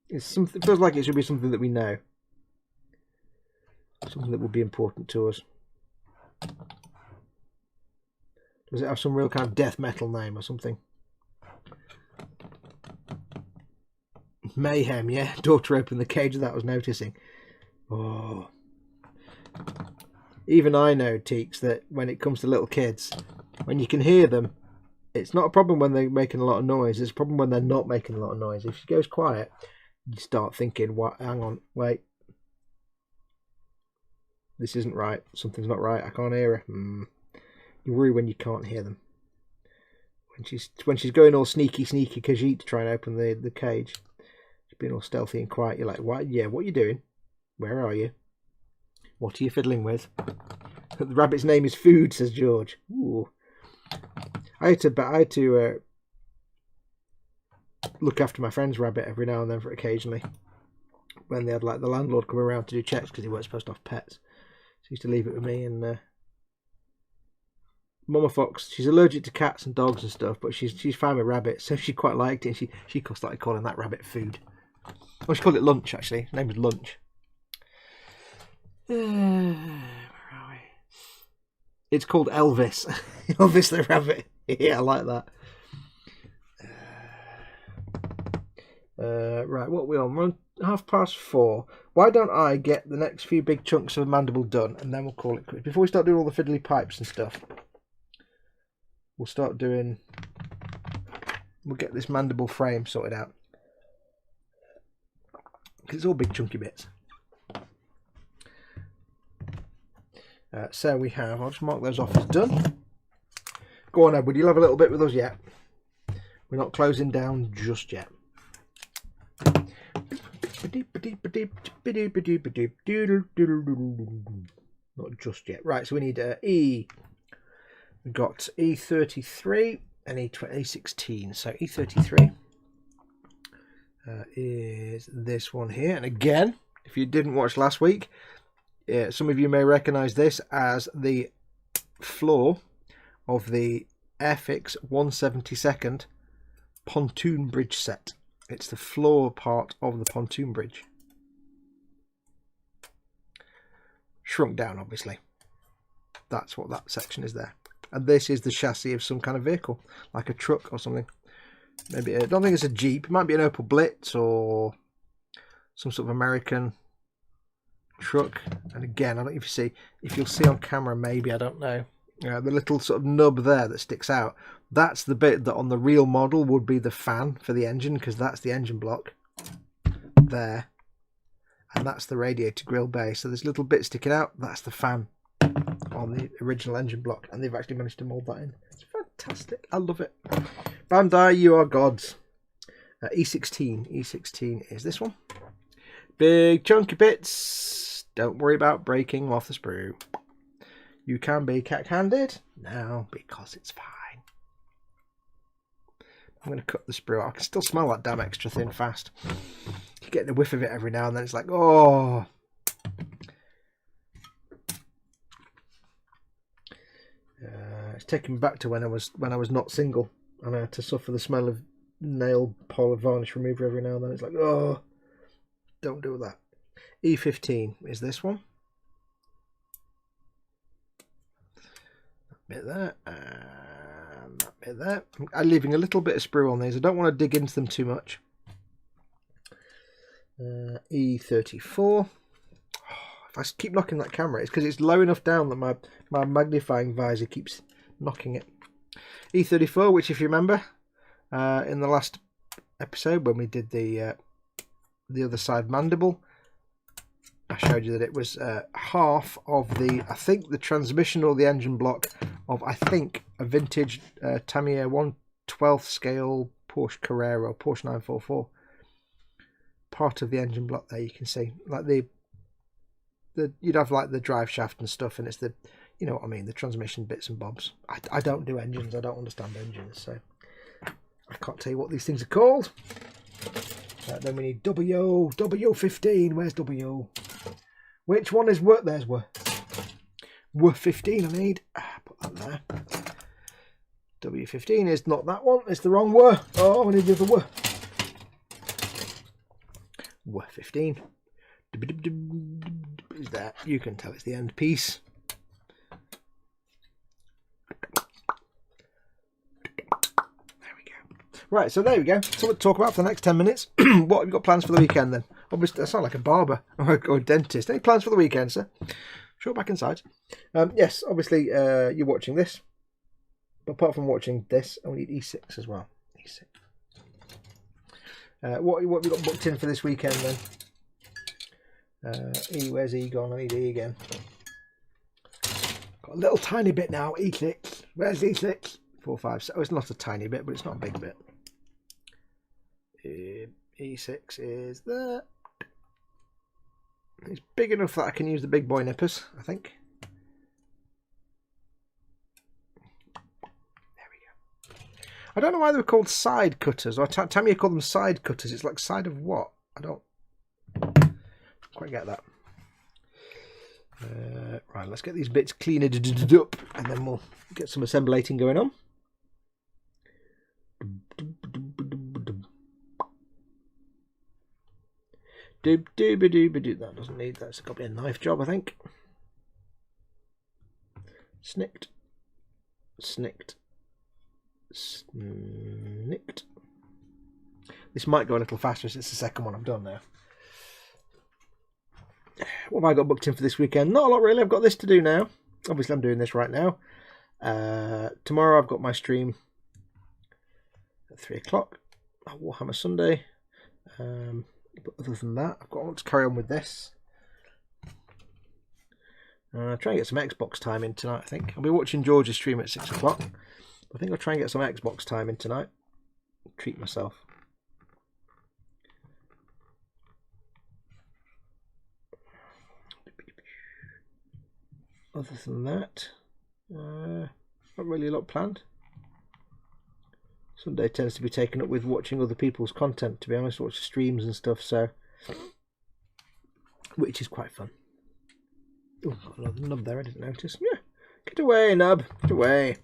It feels like it should be something that we know. Something that would be important to us. Does it have some real kind of death metal name or something? Mayhem, yeah. Daughter opened the cage that I was noticing. Oh. Even I know, Teeks, that when it comes to little kids, when you can hear them, it's not a problem when they're making a lot of noise. It's a problem when they're not making a lot of noise. If she goes quiet, you start thinking, "What? Hang on, wait. This isn't right. Something's not right. I can't hear her." You worry when you can't hear them. When she's going all sneaky Khajiit to try and open the cage. She's being all stealthy and quiet. You're like, "What? Yeah, what are you doing? Where are you? What are you fiddling with?" The rabbit's name is Food, says George. Ooh. I had to look after my friend's rabbit every now and then for occasionally when they had like the landlord come around to do checks because he weren't supposed to have pets. So he used to leave it with me and Mama Fox. She's allergic to cats and dogs and stuff, but she's fine with rabbits, so she quite liked it. And she started calling that rabbit Food. Oh, she called it Lunch actually. Her name was Lunch. Where are we? It's called Elvis. Elvis the rabbit. Yeah, I like that. Right, what are we on? We're on 4:30. Why don't I get the next few big chunks of Mandible done and then we'll call it quits. Before we start doing all the fiddly pipes and stuff, we'll get this Mandible frame sorted out. Because it's all big chunky bits. So we have, I'll just mark those off as done. Go on, Edward, you'll have a little bit with us yet. We're not closing down just yet. Not just yet. Right, so we need E. We've got E33 and E16. So E33 is this one here. And again, if you didn't watch last week, some of you may recognise this as the floor of the Airfix 172nd pontoon bridge set. It's the floor part of the pontoon bridge. Shrunk down, obviously. That's what that section is there. And this is the chassis of some kind of vehicle, like a truck or something. Maybe I don't think it's a Jeep. It might be an Opel Blitz or some sort of American truck. And again, I don't know if you'll see on camera, maybe, I don't know. The little sort of nub there that sticks out, that's the bit that on the real model would be the fan for the engine, because that's the engine block there. and that's the radiator grill bay. So there's a little bit sticking out. That's the fan on the original engine block, and they've actually managed to mould that in. It's fantastic. I love it. Bandai, you are gods. E16. E16 is this one. Big chunky bits. Don't worry about breaking off the sprue. You can be cack-handed now because it's fine. I'm going to cut the sprue out. I can still smell that damn extra thin fast. You get the whiff of it every now and then. It's like, oh. It's taken me back to when I was not single and I had to suffer the smell of nail polish varnish remover every now and then. It's like, oh, don't do that. E15 is this one. That bit there, and that bit there. I'm leaving a little bit of sprue on these. I don't want to dig into them too much. E34. If I keep knocking that camera, it's because it's low enough down that my magnifying visor keeps knocking it. E34, which if you remember, in the last episode when we did the other side mandible, I showed you that it was half of the, I think, the transmission or the engine block of, I think, a vintage Tamiya 1/12 scale Porsche Carrera, Porsche 944. Part of the engine block there, you can see, like the you'd have like the drive shaft and stuff, and it's the, you know what I mean, the transmission bits and bobs. I don't do engines. I don't understand engines, so I can't tell you what these things are called. Then we need W15. Where's W? Which one is what? There's W15 I need. Put that there. W15 is not that one. It's the wrong W. Oh, I need the other W. W15. Is that? You can tell it's the end piece. Right, so there we go. So we'll talk about for the next 10 minutes. What have you got plans for the weekend then? Obviously, I sound like a barber or a dentist. Any plans for the weekend, sir? Sure, back inside. Yes, obviously, you're watching this. But apart from watching this, I need E6 as well. E6. What have you got booked in for this weekend then? E, where's E gone? I need E again. Got a little tiny bit now. E6. Where's E6? 4, 5, 6. Oh, it's not a tiny bit, but it's not a big bit. E6 is there. It's big enough that I can use the big boy nippers, I think. There we go. I don't know why they were called side cutters, or Tamiya called them side cutters. It's like side of what? I don't quite get that. Right, let's get these bits cleaned up, and then we'll get some assemblating going on. That doesn't need, that's got to be a knife job, I think. Snicked. This might go a little faster since it's the second one I've done now. What have I got booked in for this weekend? Not a lot really. I've got this to do now. Obviously I'm doing this right now. Tomorrow I've got my stream at 3 o'clock. Warhammer Sunday. But other than that, I want to carry on with this. Try and get some Xbox time in tonight, I think. I'll be watching George's stream at 6 o'clock. I think I'll try and get some Xbox time in tonight. Treat myself. Other than that, not really a lot planned. Sunday tends to be taken up with watching other people's content, to be honest, watch streams and stuff, so, which is quite fun. Oh, got another nub there, I didn't notice. Yeah, get away, nub, get away.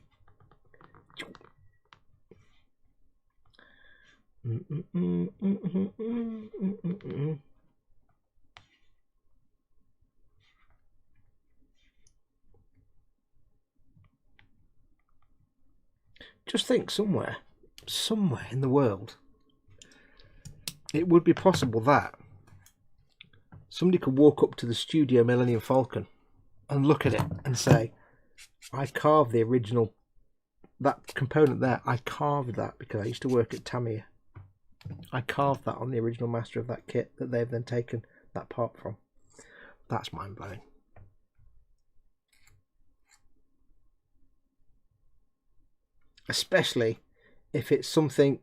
Just think, somewhere in the world, it would be possible that somebody could walk up to the studio Millennium Falcon and look at it and say, I carved the original, that component there, I carved that because I used to work at Tamiya. I carved that on the original master of that kit that they've then taken that part from. That's mind-blowing. Especially if it's something.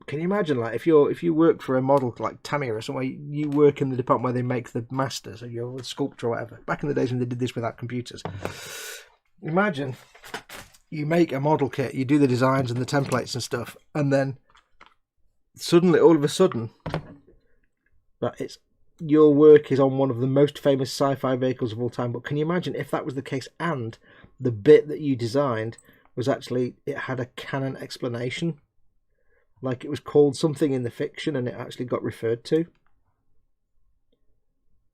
Can you imagine, like, if you work for a model like Tamiya or somewhere, you work in the department where they make the masters, or you're a sculptor or whatever. Back in the days when they did this without computers. Imagine you make a model kit, you do the designs and the templates and stuff, and then suddenly, all of a sudden, that your work is on one of the most famous sci-fi vehicles of all time. But can you imagine if that was the case, and the bit that you designed was actually, it had a canon explanation? Like it was called something in the fiction and it actually got referred to.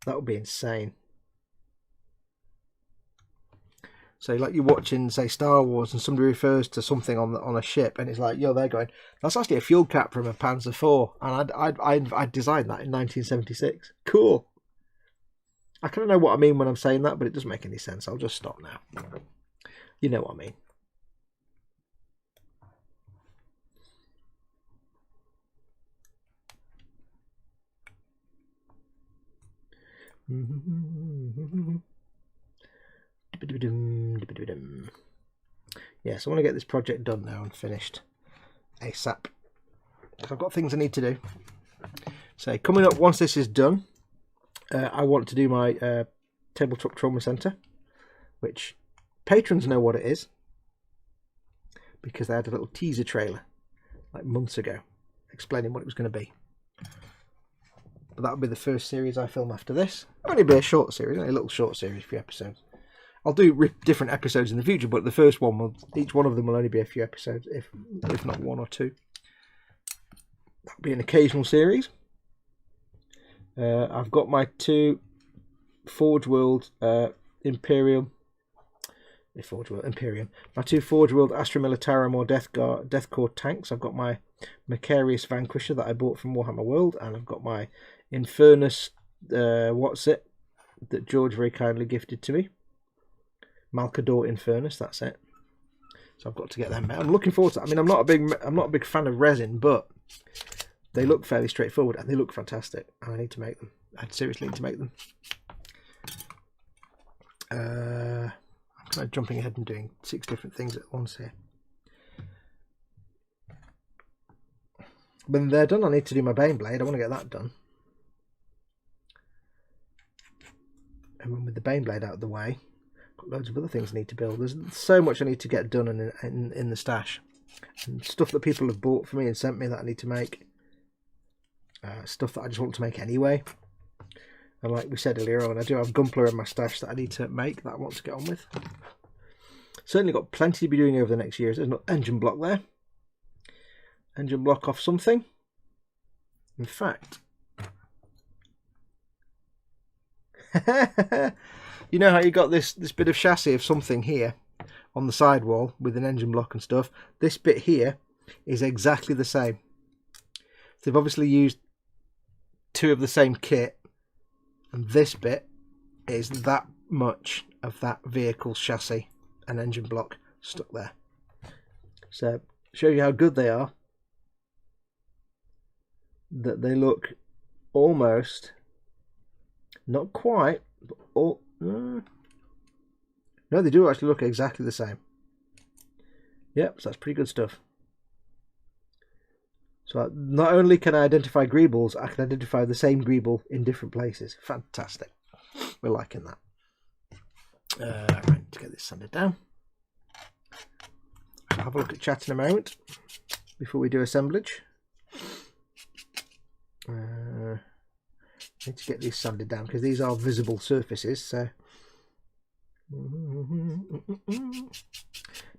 That would be insane. So like you're watching, say, Star Wars, and somebody refers to something on a ship, and it's like, yo, they're going, that's actually a fuel cap from a Panzer IV, and I designed that in 1976. Cool. I kind of know what I mean when I'm saying that, but it doesn't make any sense. I'll just stop now. You know what I mean. Yeah, so I want to get this project done now and finished ASAP. I've got things I need to do. So coming up, once this is done, I want to do my tabletop trauma centre, which patrons know what it is because they had a little teaser trailer like months ago explaining what it was going to be. But that'll be the first series I film after this. Only be a short series, only a little short series, a few episodes. I'll do different episodes in the future, but the first one each one of them will only be a few episodes, if not one or two. That'll be an occasional series. I've got my two Forge World Imperium. My two Forge World Astra Militarum or Death Corps tanks. I've got my Macarius Vanquisher that I bought from Warhammer World, and I've got my Infernus that George very kindly gifted to me. Malcador Infernus, that's it. So I've got to get them. I'm looking forward to it. I mean, I'm not a big fan of resin, but they look fairly straightforward and they look fantastic. And I need to make them. I seriously need to make them. I'm kind of jumping ahead and doing 6 different things at once here. When they're done, I need to do my Bane Blade. I want to get that done. And then with the Bane Blade out of the way, got loads of other things I need to build. There's so much I need to get done in the stash. And stuff that people have bought for me and sent me that I need to make. Stuff that I just want to make anyway. And like we said earlier on, I do have Gunpla in my stash that I need to make, that I want to get on with. Certainly got plenty to be doing over the next years. There's no engine block there. Engine block off something. In fact, you know how you got this bit of chassis of something here on the sidewall with an engine block and stuff? This bit here is exactly the same. So they've obviously used 2 of the same kit, and this bit is that much of that vehicle's chassis and engine block stuck there. So show you how good they are. That they look almost, not quite, but no, they do actually look exactly the same. Yep, so that's pretty good stuff. So not only can I identify greebles, I can identify the same greeble in different places. Fantastic. We're liking that. Right, to get this sanded down. I'll have a look at chat in a moment before we do assemblage. Need to get these sanded down because these are visible surfaces, so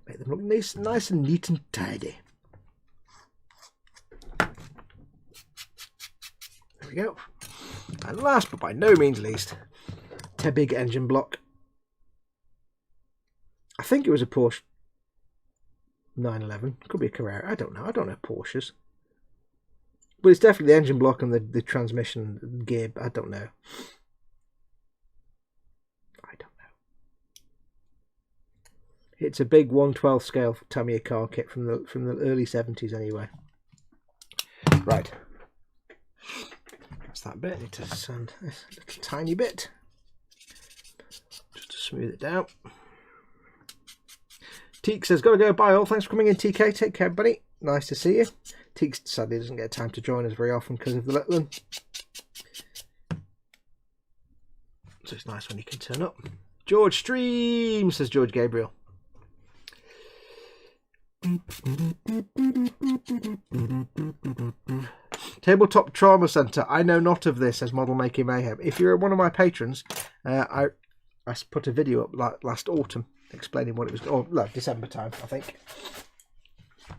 make them look nice and neat and tidy. There we go. And last but by no means least, Tebig engine block. I think it was a Porsche 911. Could be a Carrera. I don't know. I don't know Porsches. But it's definitely the engine block and the transmission gear. I don't know. It's a big 1/12 scale Tamiya car kit from the early 70s anyway. Right. that bit. I need to sand this little tiny bit just to smooth it down. Teek says, gotta go, bye all. Thanks for coming in, TK. Take care, buddy. Nice to see you. Teek sadly doesn't get time to join us very often because of the little one. So it's nice when you can turn up. George Stream, says George Gabriel. Tabletop Trauma Centre. I know not of this, says Model Making Mayhem. If you're one of my patrons, I put a video up last autumn explaining what it was, or no, December time, I think.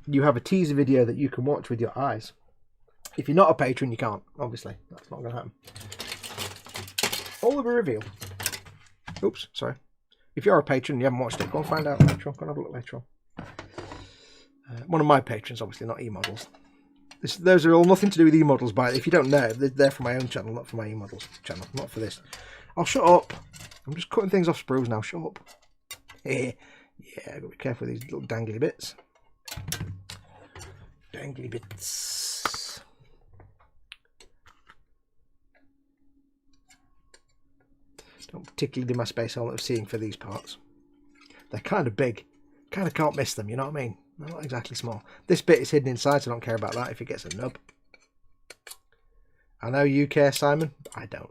You have a teaser video that you can watch with your eyes. If you're not a patron, you can't, obviously. That's not going to happen. All will be revealed. Oops, sorry. If you're a patron and you haven't watched it, go and find out later on. Go and have a look later on. One of my patrons, obviously, not eModels. Those are all nothing to do with eModels, but if you don't know, they're for my own channel, not for my eModels channel, not for this. I'll shut up. I'm just cutting things off sprues now. Shut up. Yeah, I've got to be careful with these little dangly bits. Dangly bits. Don't particularly do my space element of seeing for these parts. They're kind of big. Kind of can't miss them, you know what I mean? They're not exactly small. This bit is hidden inside, so I don't care about that if it gets a nub. I know you care, Simon, but I don't.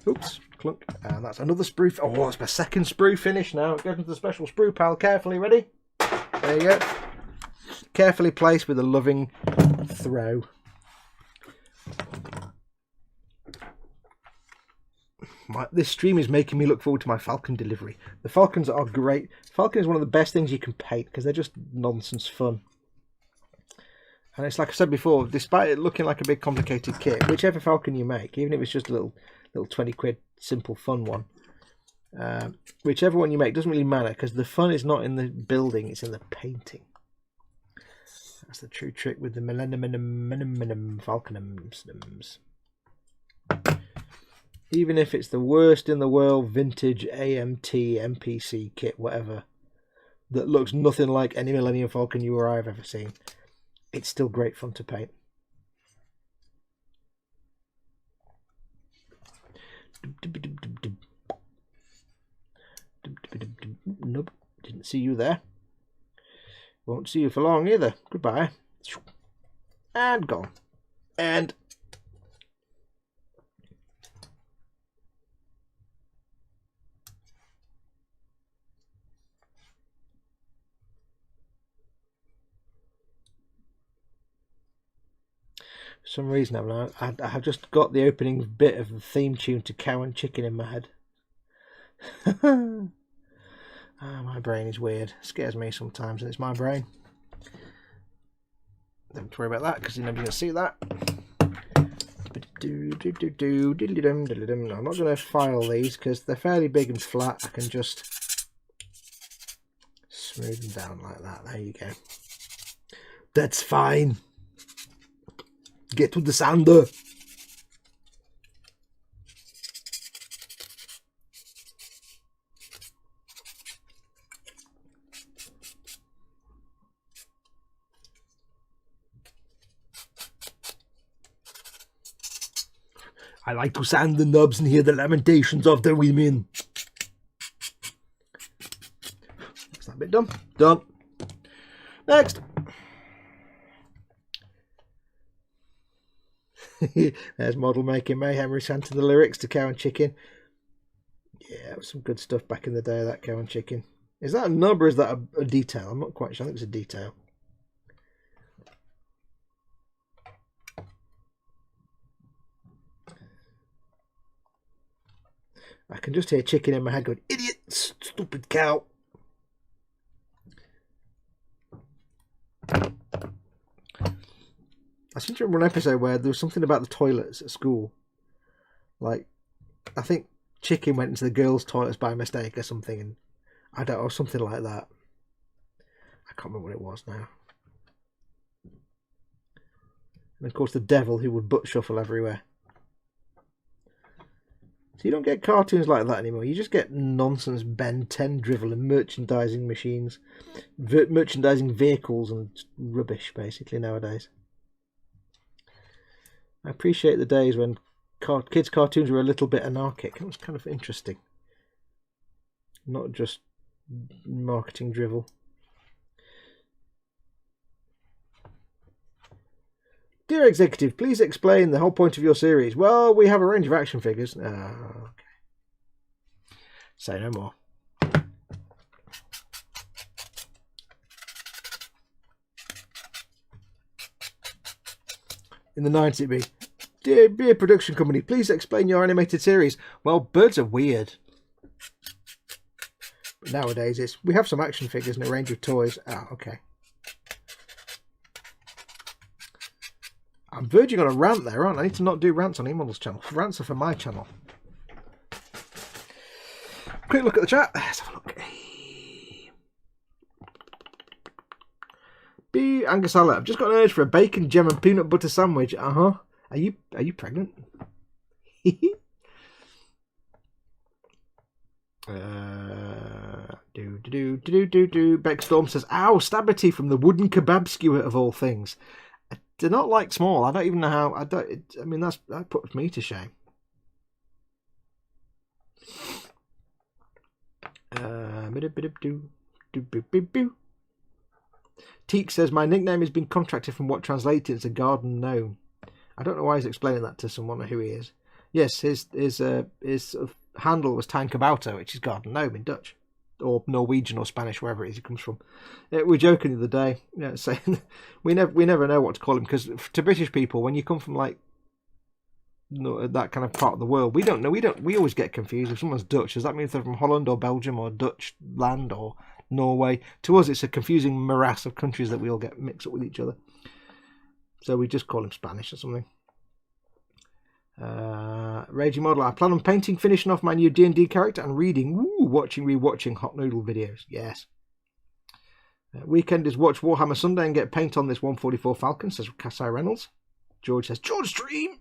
Oops, clunk. And that's another sprue. Oh, that's my second sprue finish now. It goes into the special sprue pile. Carefully, ready? There you go. Carefully placed with a loving throw. This stream is making me look forward to my Falcon delivery. The Falcons are great. Falcon is one of the best things you can paint because they're just nonsense fun. And it's like I said before, despite it looking like a big complicated kit, whichever Falcon you make, even if it's just a little 20 quid simple fun one, whichever one you make doesn't really matter because the fun is not in the building, it's in the painting. That's the true trick with the Millennium Falcon. Even if it's the worst in the world vintage AMT, MPC kit, whatever, that looks nothing like any Millennium Falcon you or I have ever seen, it's still great fun to paint. Nope, didn't see you there. Won't see you for long either. Goodbye. And gone. And for some reason I have just got the opening bit of the theme tune to Cow and Chicken in my head. My brain is weird. It scares me sometimes, and it's my brain. Don't have to worry about that because you're never going to see that. I'm not going to file these because they're fairly big and flat. I can just smooth them down like that. There you go. That's fine. Get to the sander. I like to sand the nubs and hear the lamentations of the women. That's that bit done. Done. Next. There's Model Making Mayhem reciting the lyrics to Cow and Chicken. Yeah, it was some good stuff back in the day, that Cow and Chicken. Is that a nub or is that a detail? I'm not quite sure. I think it's a detail. I can just hear Chicken in my head going, idiot, stupid cow. I seem to remember an episode where there was something about the toilets at school. Like, I think Chicken went into the girls' toilets by mistake or something, and I don't know, something like that. I can't remember what it was now. And of course the devil who would butt shuffle everywhere. So you don't get cartoons like that anymore. You just get nonsense Ben 10 drivel and merchandising machines. Merchandising vehicles and rubbish, basically, nowadays. I appreciate the days when kids' cartoons were a little bit anarchic. It was kind of interesting. Not just marketing drivel. Dear Executive, please explain the whole point of your series. Well, we have a range of action figures. Okay. Say no more. In the 90s it'd be, dear production company, please explain your animated series. Well, birds are weird. But nowadays it's, we have some action figures and a range of toys. Ah, okay. I'm verging on a rant there, aren't I? I need to not do rants on eModels channel. Rants are for my channel. Quick look at the chat. Let's have a look. B. Angus Allen, I've just got an urge for a bacon, jam and peanut butter sandwich. Uh-huh. Are you pregnant? Beck Storm says, ow, Stabberty from the wooden kebab skewer of all things. I do not like small. I don't even know how. I mean, that puts me to shame. Teak says, my nickname has been contracted from what translated as a garden gnome. I don't know why he's explaining that to someone or who he is. Yes, his sort of handle was Tankabouter, which is garden gnome in Dutch. Or Norwegian or Spanish, wherever it is he comes from. We were joking the other day, saying we never know what to call him, because to British people, when you come from like that kind of part of the world, we don't know. We always get confused. If someone's Dutch, does that mean they're from Holland or Belgium or Dutch land or Norway? To us, it's a confusing morass of countries that we all get mixed up with each other. So we just call him Spanish or something. Raging Model, I plan on painting, finishing off my new D&D character and reading, rewatching Hot Noodle videos. Yes. Weekend is watch Warhammer Sunday and get paint on this 144 Falcon, says Cassie Reynolds. George says, George stream!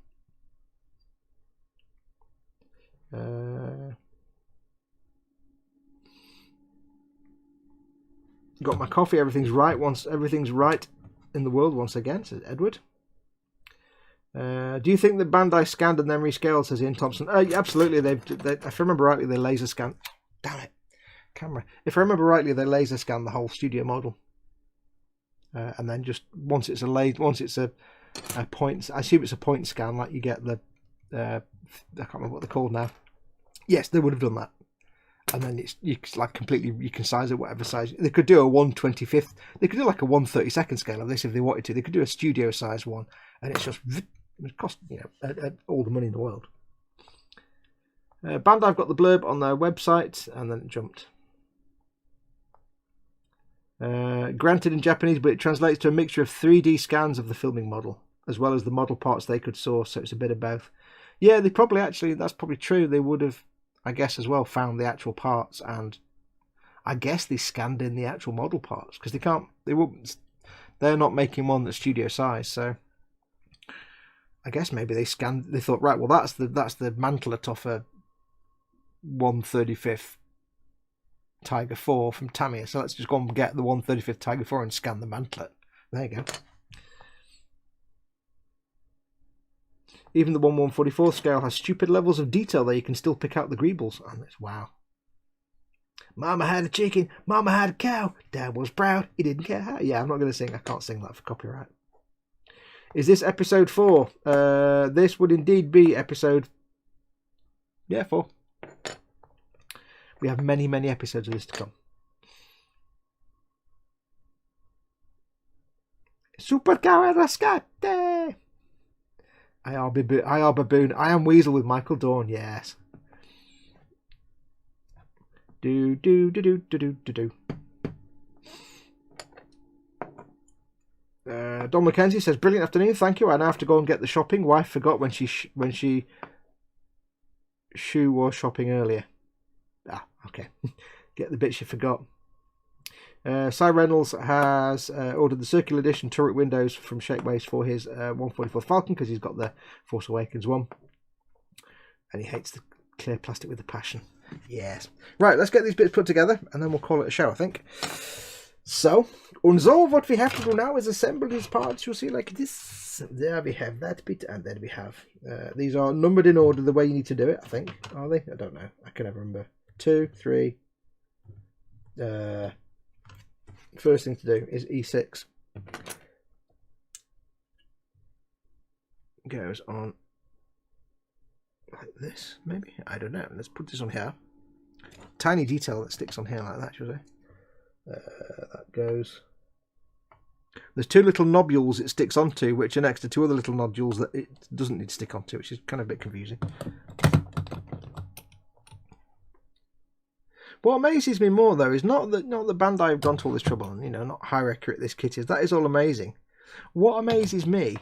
Got my coffee, everything's right in the world once again, says Edward. Do you think that Bandai scanned and then rescaled, says Ian Thompson? Yeah, absolutely. They, if I remember rightly, they laser scanned. Damn it, camera. If I remember rightly, they laser scanned the whole studio model, and then just once it's a point. I assume it's a point scan, like you get the. I can't remember what they're called now. Yes, they would have done that, and then it's like completely. You can size it whatever size. They could do a 1/25th. They could do like a 1/32nd scale of this if they wanted to. They could do a studio size one, and it's just. It cost all the money in the world. Bandai have got the blurb on their website, and then it jumped. Granted in Japanese, but it translates to a mixture of 3D scans of the filming model, as well as the model parts they could source, so it's a bit of both. Yeah, they probably that's probably true. They would have, I guess, as well, found the actual parts, and I guess they scanned in the actual model parts, because they're not making one that's studio size, so I guess maybe they thought, right, well, that's the mantlet off a 1/35th Tiger IV from Tamiya, so let's just go and get the 1/35th Tiger IV and scan the mantlet. There you go. Even the 1/144 scale has stupid levels of detail that you can still pick out the greebles. And it's wow. Mama had a chicken, Mama had a cow, Dad was proud, he didn't care how. Yeah, I'm not going to sing. I can't sing that for copyright. Is this episode 4? This would indeed be episode 4. We have many, many episodes of this to come. Super Cow Rescate! I are Baboon. I am Weasel with Michael Dawn, yes. Do. Don McKenzie says, brilliant afternoon, thank you. I now have to go and get the shopping. Wife forgot when she shoe was shopping earlier. Ah, okay. Get the bit she forgot. Cy Reynolds has ordered the circular edition turret windows from Shapeways for his 144 Falcon, because he's got the Force Awakens one. And he hates the clear plastic with a passion. Yes. Right, let's get these bits put together, and then we'll call it a show, I think. So, and so what we have to do now is assemble these parts. You see, like this. There we have that bit, and then we have these are numbered in order the way you need to do it. I think, are they? I don't know. I can never remember. 2, 3. First thing to do is E6 goes on like this, maybe. I don't know. Let's put this on here. Tiny detail that sticks on here like that, should I? That goes. There's 2 little nodules it sticks onto, which are next to 2 other little nodules that it doesn't need to stick onto, which is kind of a bit confusing. What amazes me more, though, is not that Bandai have gone to all this trouble and, you know, not how accurate this kit is. That is all amazing. What amazes me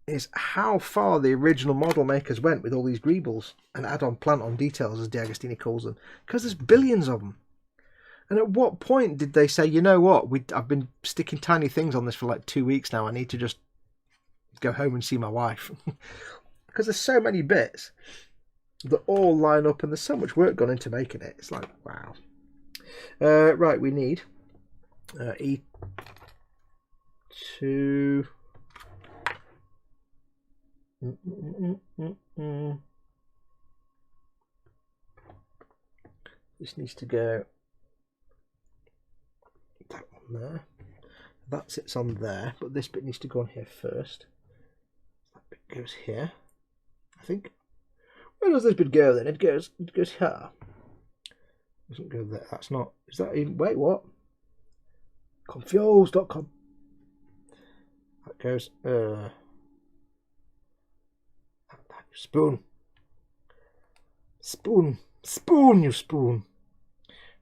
is how far the original model makers went with all these greebles and add-on plant-on details, as D'Agostini calls them, because there's billions of them. And at what point did they say, you know what, I've been sticking tiny things on this for like 2 weeks now, I need to just go home and see my wife? Because there's so many bits that all line up and there's so much work gone into making it. It's like, wow. Right, we need E2. This needs to go that one there. That sits on there, but this bit needs to go on here first. That bit goes here, I think. Where does this bit go then? It goes here. Doesn't go there. That's not. Is that even? Wait, what? Confused.com. That goes. Spoon. Spoon. Spoon, you spoon.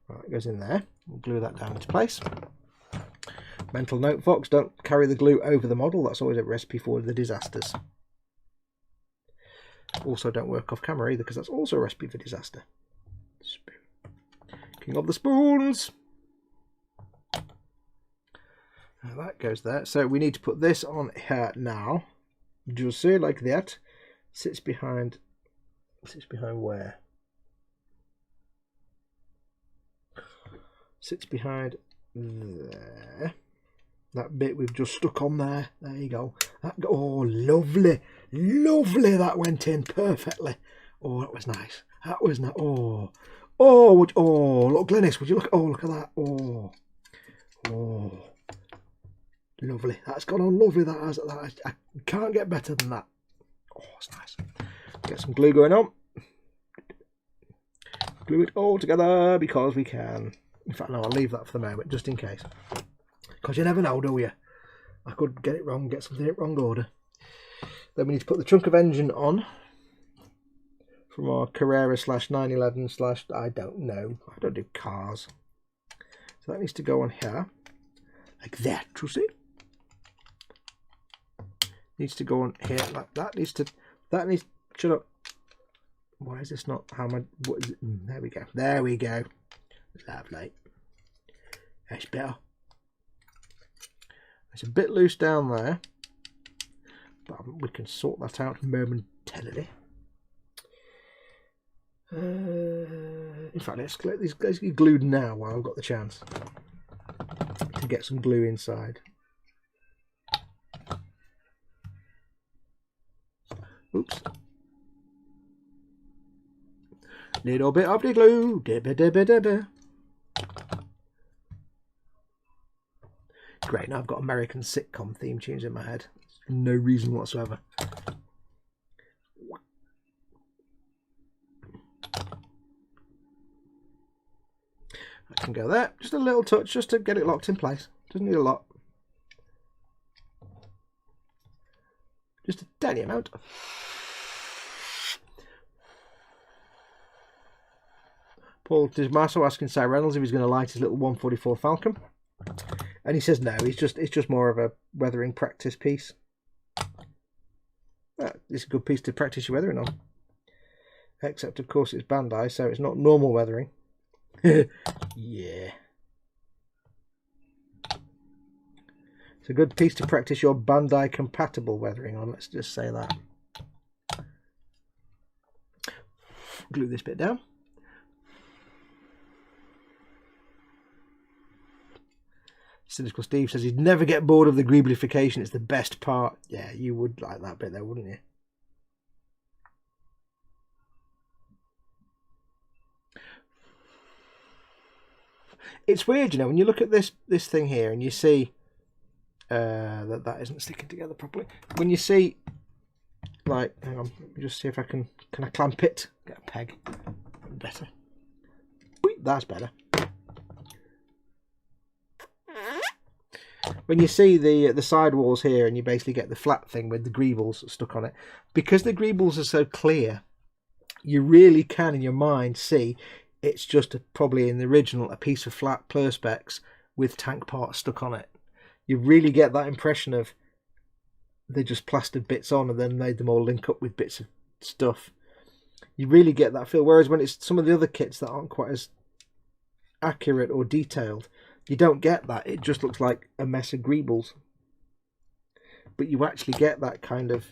Right, it goes in there. We'll glue that down into place. Mental note, Foxx, don't carry the glue over the model. That's always a recipe for the disasters. Also, don't work off camera either, because that's also a recipe for disaster. Spoon. King of the spoons. Now that goes there. So we need to put this on here now. Just see, like that. Sits behind where? Sits behind there. That bit we've just stuck on there. There you go. Oh, lovely. Lovely. That went in perfectly. Oh, that was nice. That was nice. Oh. Oh, look, Glennis, would you look? Oh, look at that. Oh. Oh. Lovely. That's gone on lovely. That has. I can't get better than that. Oh, it's nice. Get some glue going on. Glue it all together because we can. In fact, no, I'll leave that for the moment, just in case. Because you never know, do you? I could get it wrong, get something in the wrong order. Then we need to put the trunk of engine on. From our Carrera /911 / I don't know. I don't do cars. So that needs to go on here. Like that, you see? Needs to go on here like that. Shut up. Why is this not? How am I? What is it? There we go. There we go. Lovely. That's better. It's a bit loose down there, but we can sort that out momentarily. In fact, let's get these guys glued now while I've got the chance to get some glue inside. Oops. Little bit of the glue. Dibba dibba dibba. Great, now I've got American sitcom theme tunes in my head. No reason whatsoever. I can go there. Just a little touch, just to get it locked in place. Doesn't need a lot. Just a tiny amount. Paul Dismasso asking Cy Reynolds if he's going to light his little 144 Falcon. And he says no, it's just more of a weathering practice piece. It's a good piece to practice your weathering on. Except, of course, it's Bandai, so it's not normal weathering. Yeah. It's a good piece to practice your Bandai compatible weathering on, let's just say that. Glue this bit down. Cynical Steve says he'd never get bored of the greeblification. It's the best part. Yeah, you would like that bit though, wouldn't you? It's weird, you know, when you look at this thing here and you see that isn't sticking together properly. When you see, like, hang on, let me just see if I can I clamp it? Get a peg. Better. That's better. When you see the side walls here and you basically get the flat thing with the greebles stuck on it, because the greebles are so clear, you really can in your mind see it's just probably in the original a piece of flat perspex with tank parts stuck on it. You really get that impression of they just plastered bits on and then made them all link up with bits of stuff. You really get that feel, whereas when it's some of the other kits that aren't quite as accurate or detailed, you don't get that. It just looks like a mess of greebles. But you actually get that kind of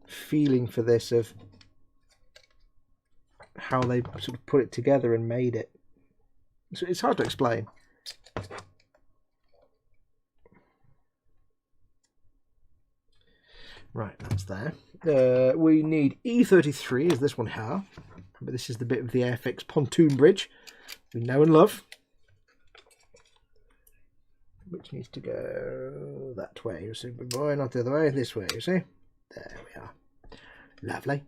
feeling for this of how they sort of put it together and made it. So it's hard to explain. Right, that's there. We need E33 as this one here. But this is the bit of the Airfix pontoon bridge we know and love, which needs to go that way, you see, boy, not the other way, this way, you see. There we are. Lovely.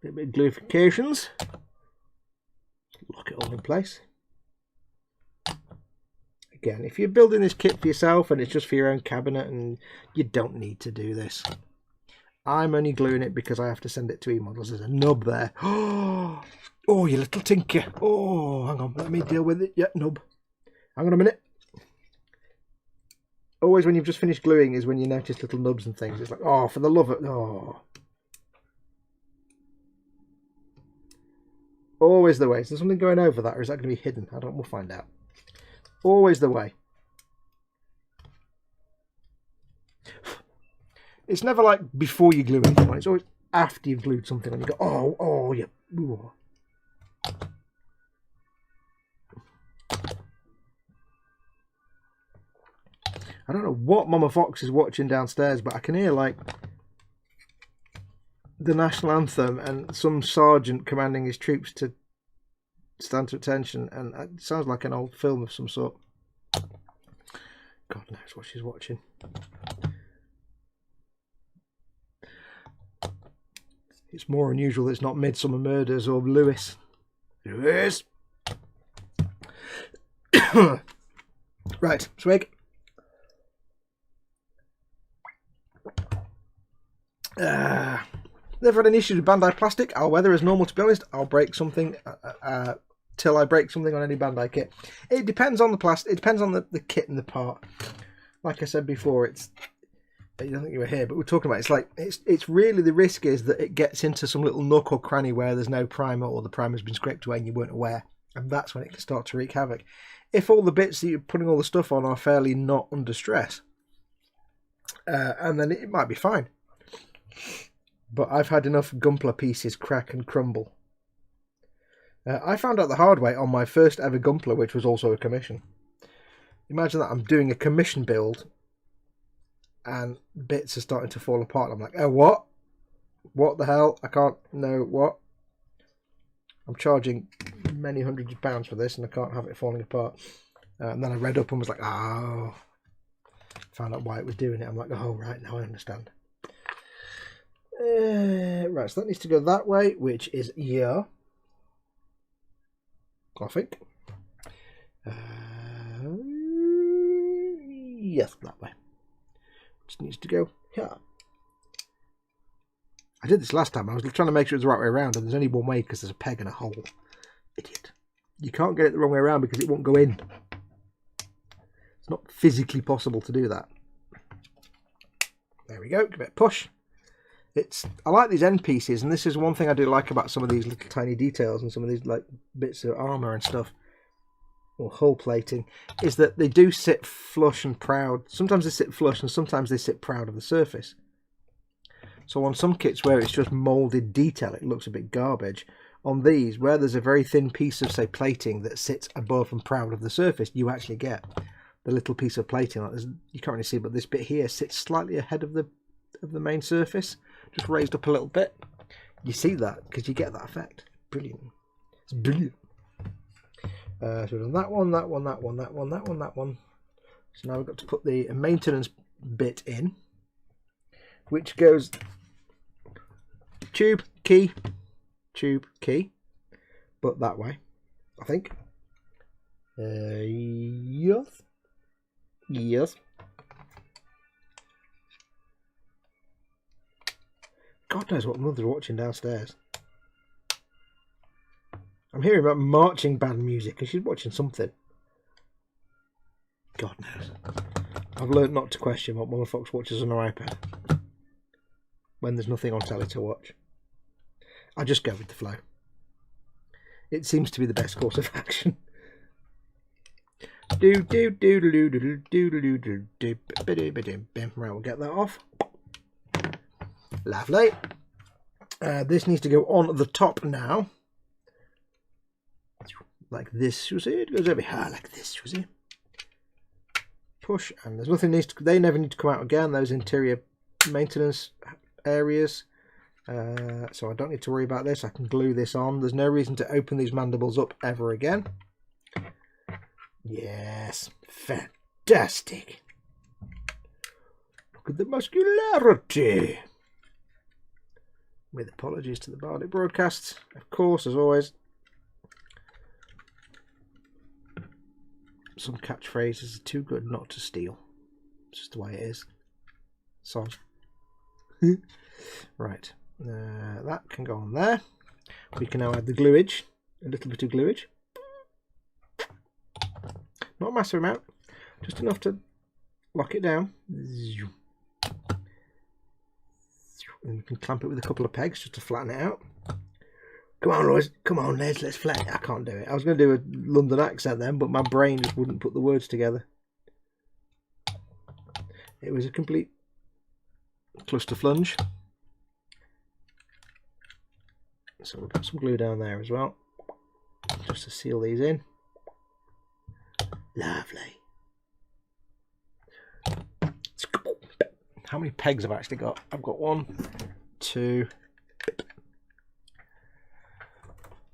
Bit of gluifications. Lock it all in place. Again, if you're building this kit for yourself and it's just for your own cabinet, and you don't need to do this. I'm only gluing it because I have to send it to eModels. There's a nub there. Oh, you little tinker. Oh, hang on, let me deal with it. Yeah, nub. Hang on a minute. Always when you've just finished gluing is when you notice little nubs and things. It's like, oh, for the love of it. Oh. Always the way. Is there something going over that, or is that going to be hidden? I don't. We'll find out. Always the way. It's never like before you glue anything on. It's always after you've glued something and you go, oh, yeah. Ooh. I don't know what Mama Fox is watching downstairs, but I can hear like the national anthem and some sergeant commanding his troops to stand to attention, and it sounds like an old film of some sort. God knows what she's watching. It's more unusual that it's not Midsummer Murders or Lewis. Lewis! Right, swig. Never had any issues with Bandai plastic. I'll weather as normal, to be honest. I'll break something till I break something on any Bandai kit. It depends on the plastic. It depends on the kit and the part. Like I said before, it's... I don't think you were here, but we're talking about it's really, the risk is that it gets into some little nook or cranny where there's no primer, or the primer's been scraped away and you weren't aware, and that's when it can start to wreak havoc. If all the bits that you're putting all the stuff on are fairly not under stress, and then it might be fine. But I've had enough Gunpla pieces crack and crumble. I found out the hard way on my first ever Gunpla, which was also a commission. Imagine that I'm doing a commission build and bits are starting to fall apart. I'm like, oh, what? What the hell? I can't know what. I'm charging many hundreds of pounds for this and I can't have it falling apart. And then I read up and was like, oh. Found out why it was doing it. I'm like, oh, right, now I understand. Right, so that needs to go that way, which is here. I think. Yes, that way. Just needs to go here. I did this last time. I was trying to make sure it was the right way around, and there's only one way because there's a peg and a hole. Idiot. You can't get it the wrong way around because it won't go in. It's not physically possible to do that. There we go. Give it a push. I like these end pieces, and this is one thing I do like about some of these little tiny details and some of these like bits of armour and stuff. or hull plating, is that they do sit flush and proud. Sometimes they sit flush and sometimes they sit proud of the surface. So on some kits where it's just moulded detail, it looks a bit garbage. On these, where there's a very thin piece of, say, plating that sits above and proud of the surface, you actually get the little piece of plating. Like you can't really see, but this bit here sits slightly ahead of the main surface, just raised up a little bit. You see that because you get that effect. Brilliant. It's brilliant. So we've done that one, that one, that one, that one, that one, that one. So now we've got to put the maintenance bit in, which goes tube, key, but that way, I think. Yes. Yes. God knows what mother's watching downstairs. I'm hearing about marching band music and she's watching something. God knows. I've learnt not to question what Mama Fox watches on her iPad when there's nothing on telly to watch. I just go with the flow. It seems to be the best course of action. Right, we'll get that off. Lovely. This needs to go on the top now. Like this, you see? It goes over here like this, you see? Push, and there's nothing needs to, they never need to come out again, those interior maintenance areas. So I don't need to worry about this. I can glue this on. There's no reason to open these mandibles up ever again. Yes, fantastic. Look at the muscularity. With apologies to the Bardic broadcasts, of course, as always. Some catchphrases are too good not to steal. It's just the way it is. So, right. That can go on there. We can now add the gluage. A little bit of gluage. Not a massive amount. Just enough to lock it down. And you can clamp it with a couple of pegs just to flatten it out. Come on, Lois. Come on, Les. Let's flatten it. I can't do it. I was going to do a London accent then, but my brain just wouldn't put the words together. It was a complete cluster flunge. So we'll put some glue down there as well, just to seal these in. Lovely. How many pegs have I actually got? I've got 1, 2,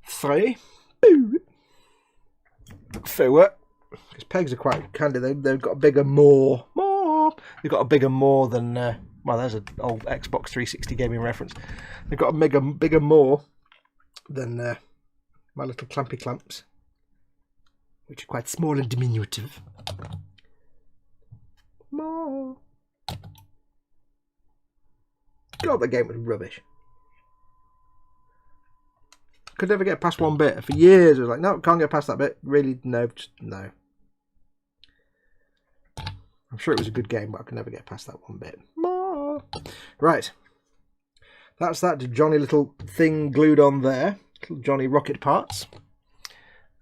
3, 4. Because pegs are quite handy. They've got a bigger more. They've got a bigger more than. Well, there's an old Xbox 360 gaming reference. They've got a bigger more than my little clampy clamps, which are quite small and diminutive. More. God, that game was rubbish. Could never get past one bit. For years, I was like, no, can't get past that bit. Really, no, just no. I'm sure it was a good game, but I could never get past that one bit. More. Right. That's that Johnny little thing glued on there. Little Johnny rocket parts.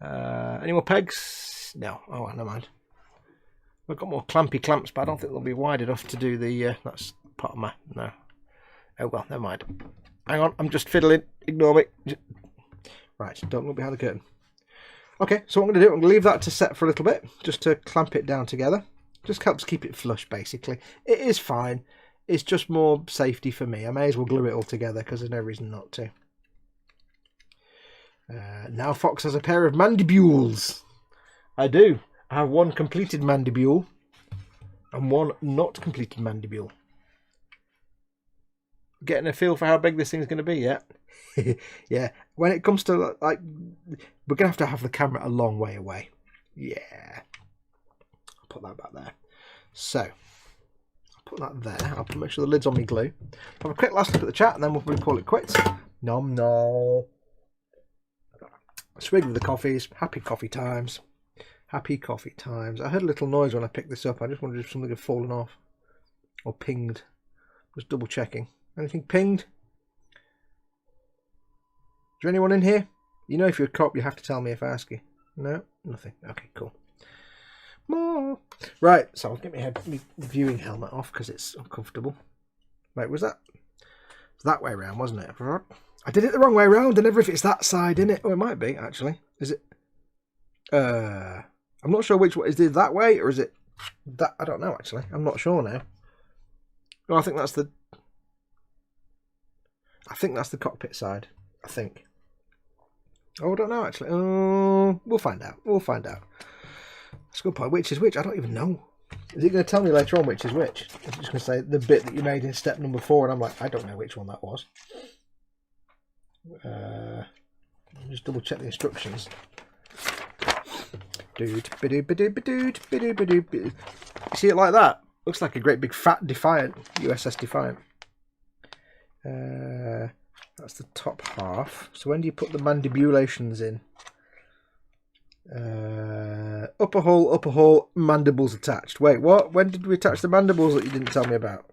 Any more pegs? No. Oh, never mind. I've got more clampy clamps, but I don't think they'll be wide enough to do the... that's part of my... No. Oh, well, never mind. Hang on, I'm just fiddling. Ignore me. Right, don't look behind the curtain. Okay, so what I'm going to do, I'm going to leave that to set for a little bit, just to clamp it down together. Just helps keep it flush, basically. It is fine. It's just more safety for me. I may as well glue it all together, because there's no reason not to. Now Foxx has a pair of mandibules. I do. I have one completed mandibule, and one not completed mandibule. Getting a feel for how big this thing's going to be yet? Yeah, when it comes to, like, we're going to have the camera a long way away. Yeah. I'll put that back there. So, I'll put that there. I'll make sure the lid's on me glue. Have a quick last look at the chat and then we'll probably call it quits. Nom nom. Swig of the coffees. Happy coffee times. Happy coffee times. I heard a little noise when I picked this up. I just wondered if something had fallen off. Or pinged. Just double checking. Anything pinged? Is there anyone in here? You know, if you're a cop, you have to tell me if I ask you. No, nothing. Okay, cool. More. Right, so I'll get my viewing helmet off because it's uncomfortable. Wait, was that? It's that way around, wasn't it? I did it the wrong way around. I never if it's that side, innit? Oh, it might be, actually. Is it? I'm not sure which way. Is it that way or is it that? I don't know, actually. I'm not sure now. Oh, I think that's the cockpit side. I think. Oh, I don't know, actually. Oh, we'll find out. We'll find out. That's a good point. Which is which? I don't even know. Is it going to tell me later on which is which? It's just going to say the bit that you made in step number 4, and I'm like, I don't know which one that was. Just double check the instructions. You see it like that? Looks like a great big fat Defiant, USS Defiant. That's the top half. So when do you put the mandibulations in? Upper hull, mandibles attached. Wait, what? When did we attach the mandibles that you didn't tell me about?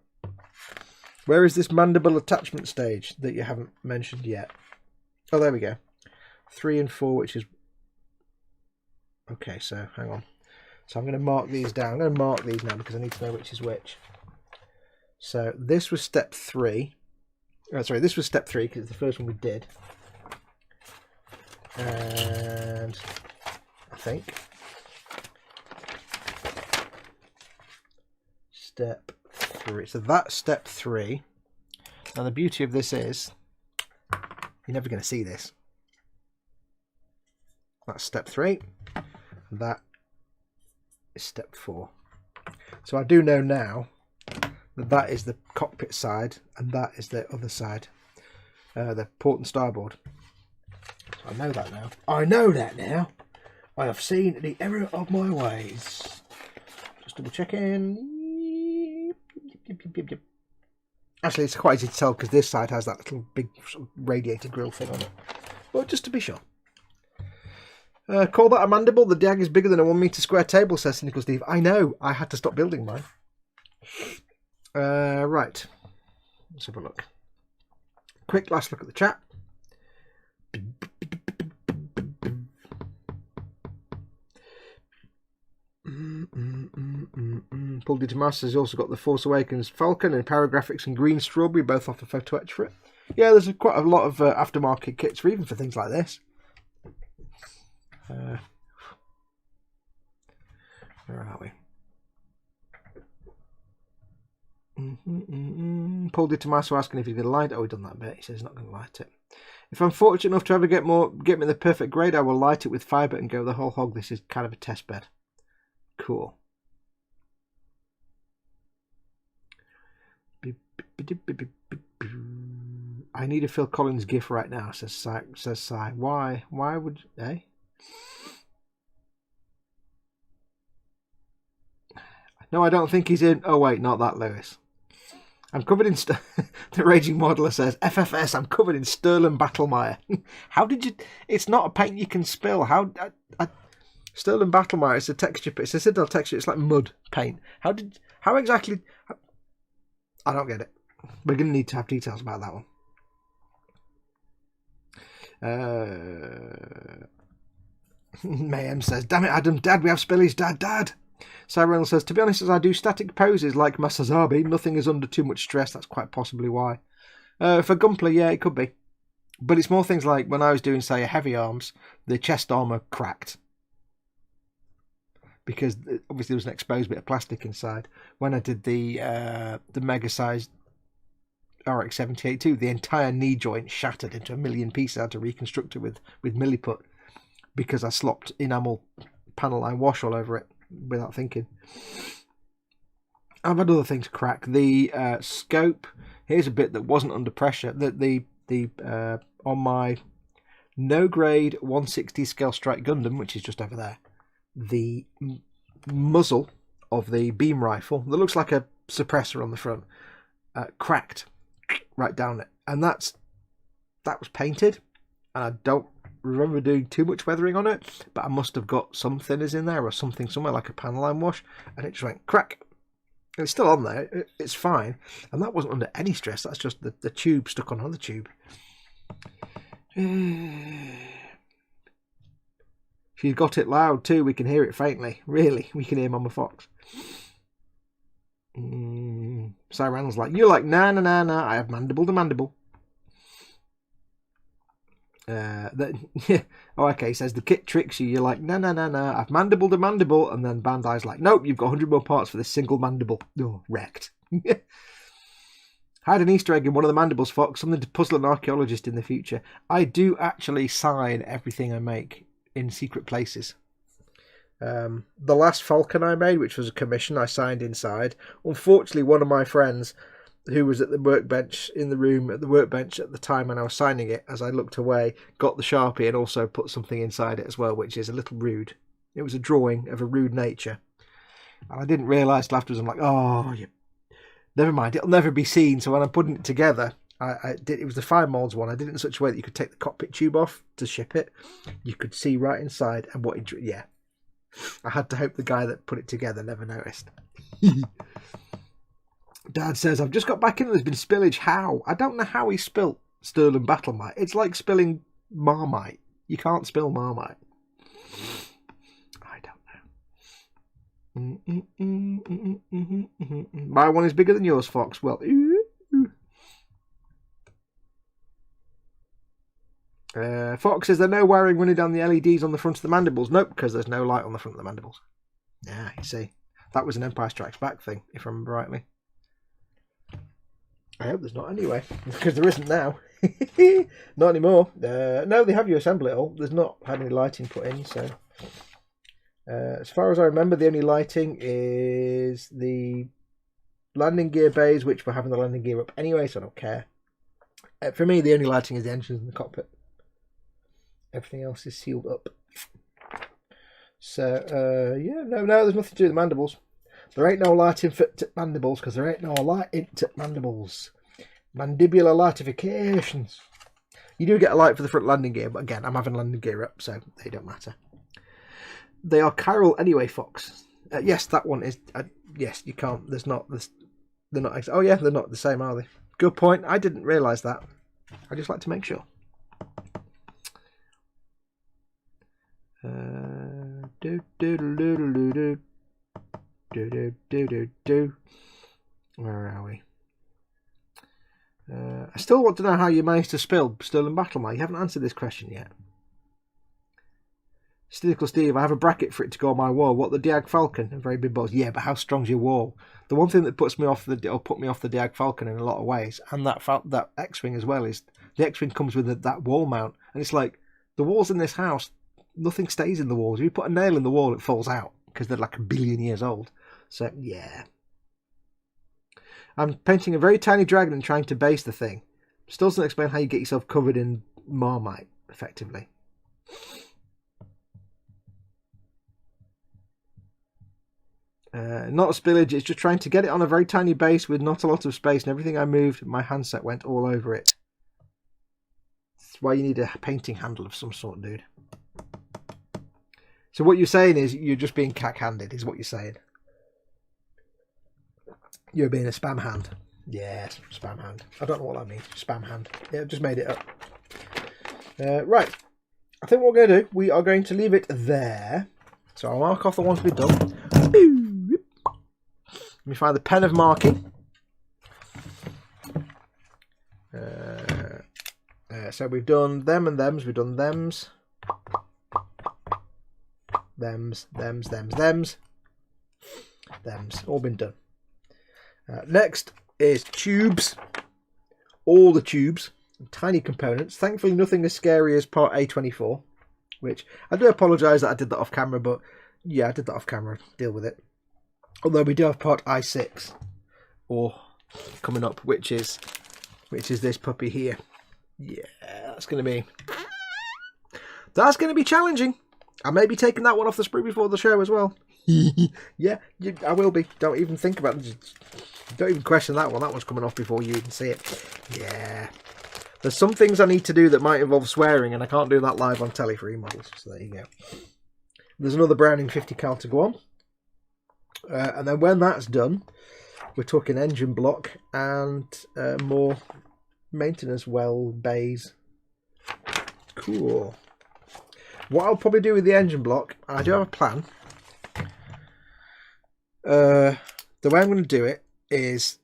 Where is this mandible attachment stage that you haven't mentioned yet? Oh, there we go. 3 and 4, which is... Okay, so hang on. So I'm going to mark these down. I'm going to mark these now because I need to know which is which. So this was step 3. Oh, sorry, this was step 3 because it's the first one we did. And I think step 3. So that's step 3. Now the beauty of this is you're never going to see this. That's step 3. That is step 4. So I do know now that that is the cockpit side and that is the other side, the port and starboard. So I know that now. I know that now. I have seen the error of my ways. Just double checking. Actually, it's quite easy to tell because this side has that little big sort of radiator grill thing on it. But just to be sure. Call that a mandible. The jag is bigger than a 1 metre square table, says Cynical Steve. I know. I had to stop building mine. Right. Let's have a look. Quick last look at the chat. Paul D. Tomas has also got the Force Awakens Falcon and Paragraphics and Green Strawberry, both off a photo etch for it. Yeah, there's quite a lot of aftermarket kits for even for things like this. Where are we? Paul Di Tommaso asking if he's going to light it. Oh, he's done that bit. He says he's not going to light it. If I'm fortunate enough to ever get me the perfect grade, I will light it with fibre and go the whole hog. This is kind of a test bed. Cool. I need a Phil Collins gif right now, says Sai. Why would No, I don't think he's in. Oh wait, not that, Lewis. I'm covered in the Raging Modeler says FFS. I'm covered in Sterling Battlemire. How did you? It's not a paint you can spill. How? Sterling Battlemire. It's a texture. It's a Citadel texture. It's like mud paint. How exactly? I don't get it. We're gonna need to have details about that one. Mayhem says, "Damn it, Adam, Dad, we have spillies, Dad." Sarah Reynolds says, "To be honest, as I do static poses like Masazabi, nothing is under too much stress. That's quite possibly why." For Gunpla, yeah, it could be. But it's more things like when I was doing, say, heavy arms, the chest armour cracked. Because obviously there was an exposed bit of plastic inside. When I did the mega-sized RX-78 the entire knee joint shattered into a million pieces. I had to reconstruct it with milliput because I slopped enamel panel line wash all over it without thinking. I've had other things crack. The scope, here's a bit that wasn't under pressure. The on my no grade 160 scale strike Gundam, which is just over there, the muzzle of the beam rifle that looks like a suppressor on the front cracked right down it, and that was painted, and I don't remember doing too much weathering on it, but I must have got some thinners in there or something somewhere like a panel line wash, and it just went crack. And it's still on there, it's fine, and that wasn't under any stress. That's just the tube stuck on another tube. She's got it loud too. We can hear it faintly. Really, we can hear Mama Fox. Cyran's like, you're like, nah. I have mandible to mandible. Yeah. Oh, okay. Says the kit tricks you. You're like, nah. I've mandible to mandible, and then Bandai's like, nope. You've got 100 more parts for this single mandible. Oh, wrecked. Had an Easter egg in one of the mandibles, Fox. Something to puzzle an archaeologist in the future. I do actually sign everything I make in secret places. The last Falcon I made, which was a commission, I signed inside. Unfortunately, one of my friends who was at the workbench in the room at the workbench at the time when I was signing it, as I looked away, got the Sharpie and also put something inside it as well, which is a little rude. It was a drawing of a rude nature. And I didn't realise till afterwards. I'm like, oh, never mind, it'll never be seen. So when I'm putting it together, it was the fine molds one. I did it in such a way that you could take the cockpit tube off to ship it. You could see right inside and what it, yeah. I had to hope the guy that put it together never noticed. Dad says, I've just got back in and there's been spillage. How? I don't know how he spilt Sterling Battlemite. It's like spilling Marmite. You can't spill Marmite. I don't know. My one is bigger than yours, Fox. Well, Fox says, there no wiring running down the LEDs on the front of the mandibles. Nope, because there's no light on the front of the mandibles. Yeah, you see. That was an Empire Strikes Back thing, if I remember rightly. I hope there's not anyway, because there isn't now. Not anymore. No, they have you assemble it all. There's not had any lighting put in, so... as far as I remember, the only lighting is the landing gear bays, which we're having the landing gear up anyway, so I don't care. For me, the only lighting is the engines and the cockpit. Everything else is sealed up. So, yeah, no, there's nothing to do with the mandibles. There ain't no lighting for mandibles, because there ain't no lighting to mandibles. Mandibular lightifications. You do get a light for the front landing gear, but again, I'm having landing gear up, so they don't matter. They are chiral anyway, Fox. Yes, that one is... yes, you can't... They're not... Oh, yeah, they're not the same, are they? Good point. I didn't realise that. I just like to make sure. Where are we? I still want to know how you managed to spill Sterling Battlemite. You haven't answered this question yet. Cynical Steve, I have a bracket for it to go on my wall. What, the Diag Falcon? A very big balls. Yeah, but how strong's your wall? The one thing that put me off the Diag Falcon in a lot of ways, and that X-Wing as well, is the X-Wing comes with that wall mount. And it's like, the walls in this house, nothing stays in the walls. If you put a nail in the wall, it falls out, because they're like 1 billion years old. So, yeah. I'm painting a very tiny dragon and trying to base the thing. Still doesn't explain how you get yourself covered in Marmite, effectively. Not a spillage, it's just trying to get it on a very tiny base with not a lot of space, and everything I moved, my handset went all over it. That's why you need a painting handle of some sort, dude. So what you're saying is you're just being cack-handed, is what you're saying. You're being a spam hand. Yes, spam hand. I don't know what that means. Spam hand. Yeah, just made it up. Right. I think what we're going to do, we are going to leave it there. So I'll mark off the ones we've done. Let me find the pen of marking. So we've done them and thems. We've done thems. Thems. All been done. Next is tubes. All the tubes. Tiny components. Thankfully nothing as scary as part A24. Which, I do apologise that I did that off camera, but yeah, I did that off camera. Deal with it. Although we do have part I6 coming up, which is this puppy here. Yeah, that's going to be challenging. I may be taking that one off the sprue before the show as well. Yeah, I will be. Don't even think about it. Don't even question that one. That one's coming off before you even see it. Yeah. There's some things I need to do that might involve swearing, and I can't do that live on telly for eModels. So there you go. There's another Browning 50 cal to go on. And then when that's done, we're talking engine block and more maintenance well bays. Cool. What I'll probably do with the engine block, I do have a plan. The way I'm going to do it is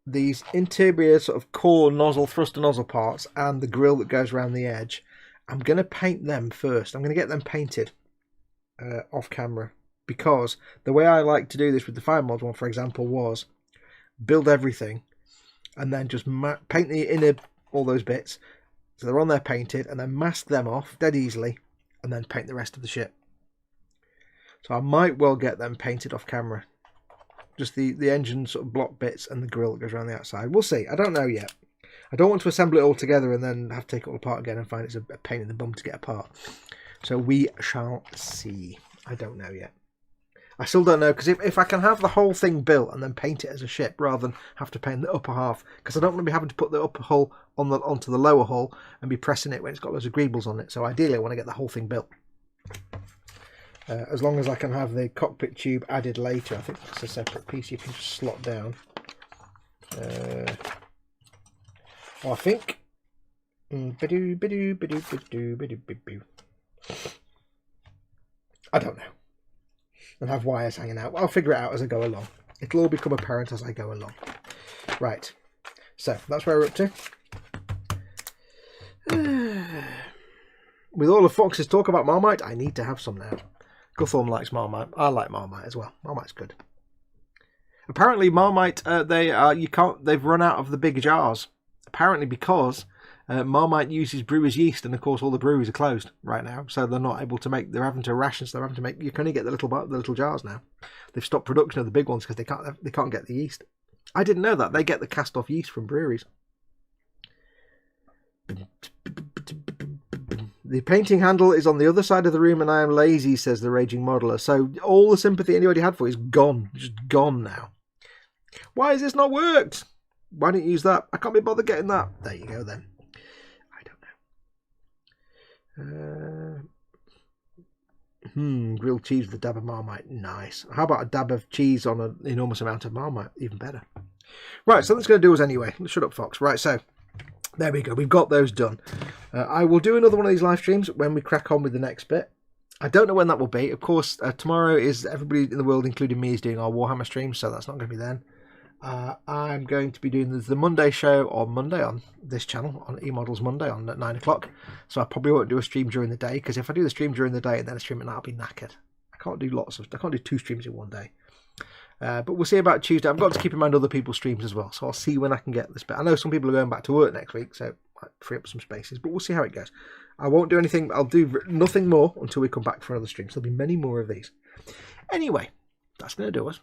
these interior sort of core nozzle, thruster nozzle parts and the grill that goes around the edge. I'm going to paint them first. I'm going to get them painted off camera, because the way I like to do this with the Fire Mod one, for example, was build everything and then just paint the inner, all those bits, so they're on there painted, and then mask them off dead easily and then paint the rest of the ship. So I might well get them painted off camera. Just the engine sort of block bits and the grill that goes around the outside. We'll see. I don't know yet. I don't want to assemble it all together and then have to take it all apart again and find it's a pain in the bum to get apart. So we shall see. I don't know yet. I still don't know, because if I can have the whole thing built and then paint it as a ship rather than have to paint the upper half, because I don't want to be having to put the upper hull onto the lower hull and be pressing it when it's got loads of greebles on it. So ideally I want to get the whole thing built. As long as I can have the cockpit tube added later. I think that's a separate piece you can just slot down. I think. I don't know. And have wires hanging out. I'll figure it out as I go along. It'll all become apparent as I go along. Right. So that's where we're up to. With all of Fox's talk about Marmite, I need to have some now. Guthorm likes Marmite. I like Marmite as well. Marmite's good. Apparently Marmite, they've run out of the big jars. Apparently because Marmite uses brewer's yeast, and of course all the breweries are closed right now, so they're not able to make. They're having to ration. So they're having to make. You can only get the little jars now. They've stopped production of the big ones because they can't get the yeast. I didn't know that. They get the cast off yeast from breweries. The painting handle is on the other side of the room and I am lazy, says the raging modeler. So all the sympathy anybody had for it is gone. Just gone now. Why has this not worked? Why didn't you use that? I can't be bothered getting that. There you go then. I don't know. Grilled cheese with a dab of Marmite. Nice. How about a dab of cheese on an enormous amount of Marmite? Even better. Right, so that's going to do us anyway. Shut up, Fox. Right, so there we go. We've got those done. I will do another one of these live streams when we crack on with the next bit. I don't know when that will be. Of course, tomorrow is everybody in the world, including me, is doing our Warhammer stream, so that's not going to be then. I'm going to be doing the Monday show on Monday on this channel, on eModels Monday on at 9 o'clock. So I probably won't do a stream during the day, because if I do the stream during the day and then a stream at night, I'll be knackered. I can't do 2 streams in one day. But we'll see about Tuesday. I've got to keep in mind other people's streams as well, so I'll see when I can get this bit. I know some people are going back to work next week, so I might free up some spaces, but we'll see how it goes. I won't do anything. I'll do nothing more until we come back for another stream. So there'll be many more of these. Anyway, that's going to do us.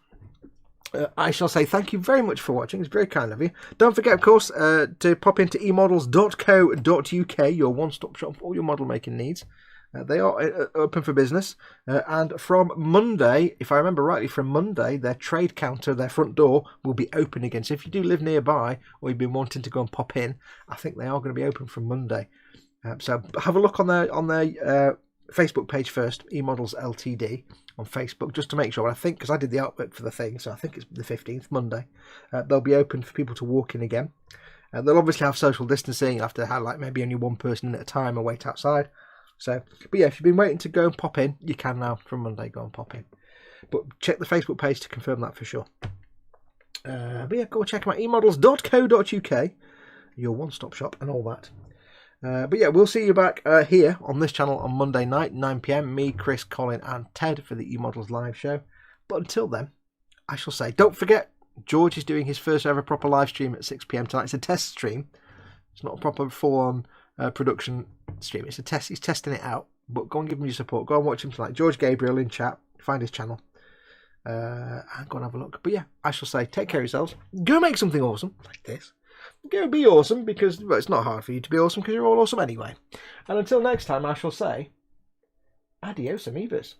I shall say thank you very much for watching. It's very kind of you. Don't forget, of course, to pop into emodels.co.uk, your one-stop shop for all your model making needs. They are open for business. And from Monday, if I remember rightly, from Monday, their trade counter, their front door, will be open again. So if you do live nearby or you've been wanting to go and pop in, I think they are going to be open from Monday. So have a look on their Facebook page first, eModels Ltd. on Facebook, just to make sure. I think, because I did the artwork for the thing, so I think it's the 15th, Monday. They'll be open for people to walk in again. They'll obviously have social distancing. You'll have to have like maybe only one person at a time and wait outside. So, but yeah, if you've been waiting to go and pop in, you can now from Monday go and pop in. But check the Facebook page to confirm that for sure. But yeah, go check them out. eModels.co.uk, your one-stop shop and all that. But yeah, we'll see you back here on this channel on Monday night, 9 PM. Me, Chris, Colin and Ted for the eModels live show. But until then, I shall say, don't forget, George is doing his first ever proper live stream at 6 PM tonight. It's a test stream. It's not a proper full-on production stream. It's a test. He's testing it out. But go and give him your support. Go and watch him tonight. George Gabriel in chat. Find his channel. And go and have a look. But yeah, I shall say, take care of yourselves. Go make something awesome like this. Go be awesome, because well, it's not hard for you to be awesome because you're all awesome anyway. And until next time, I shall say, adios amigos.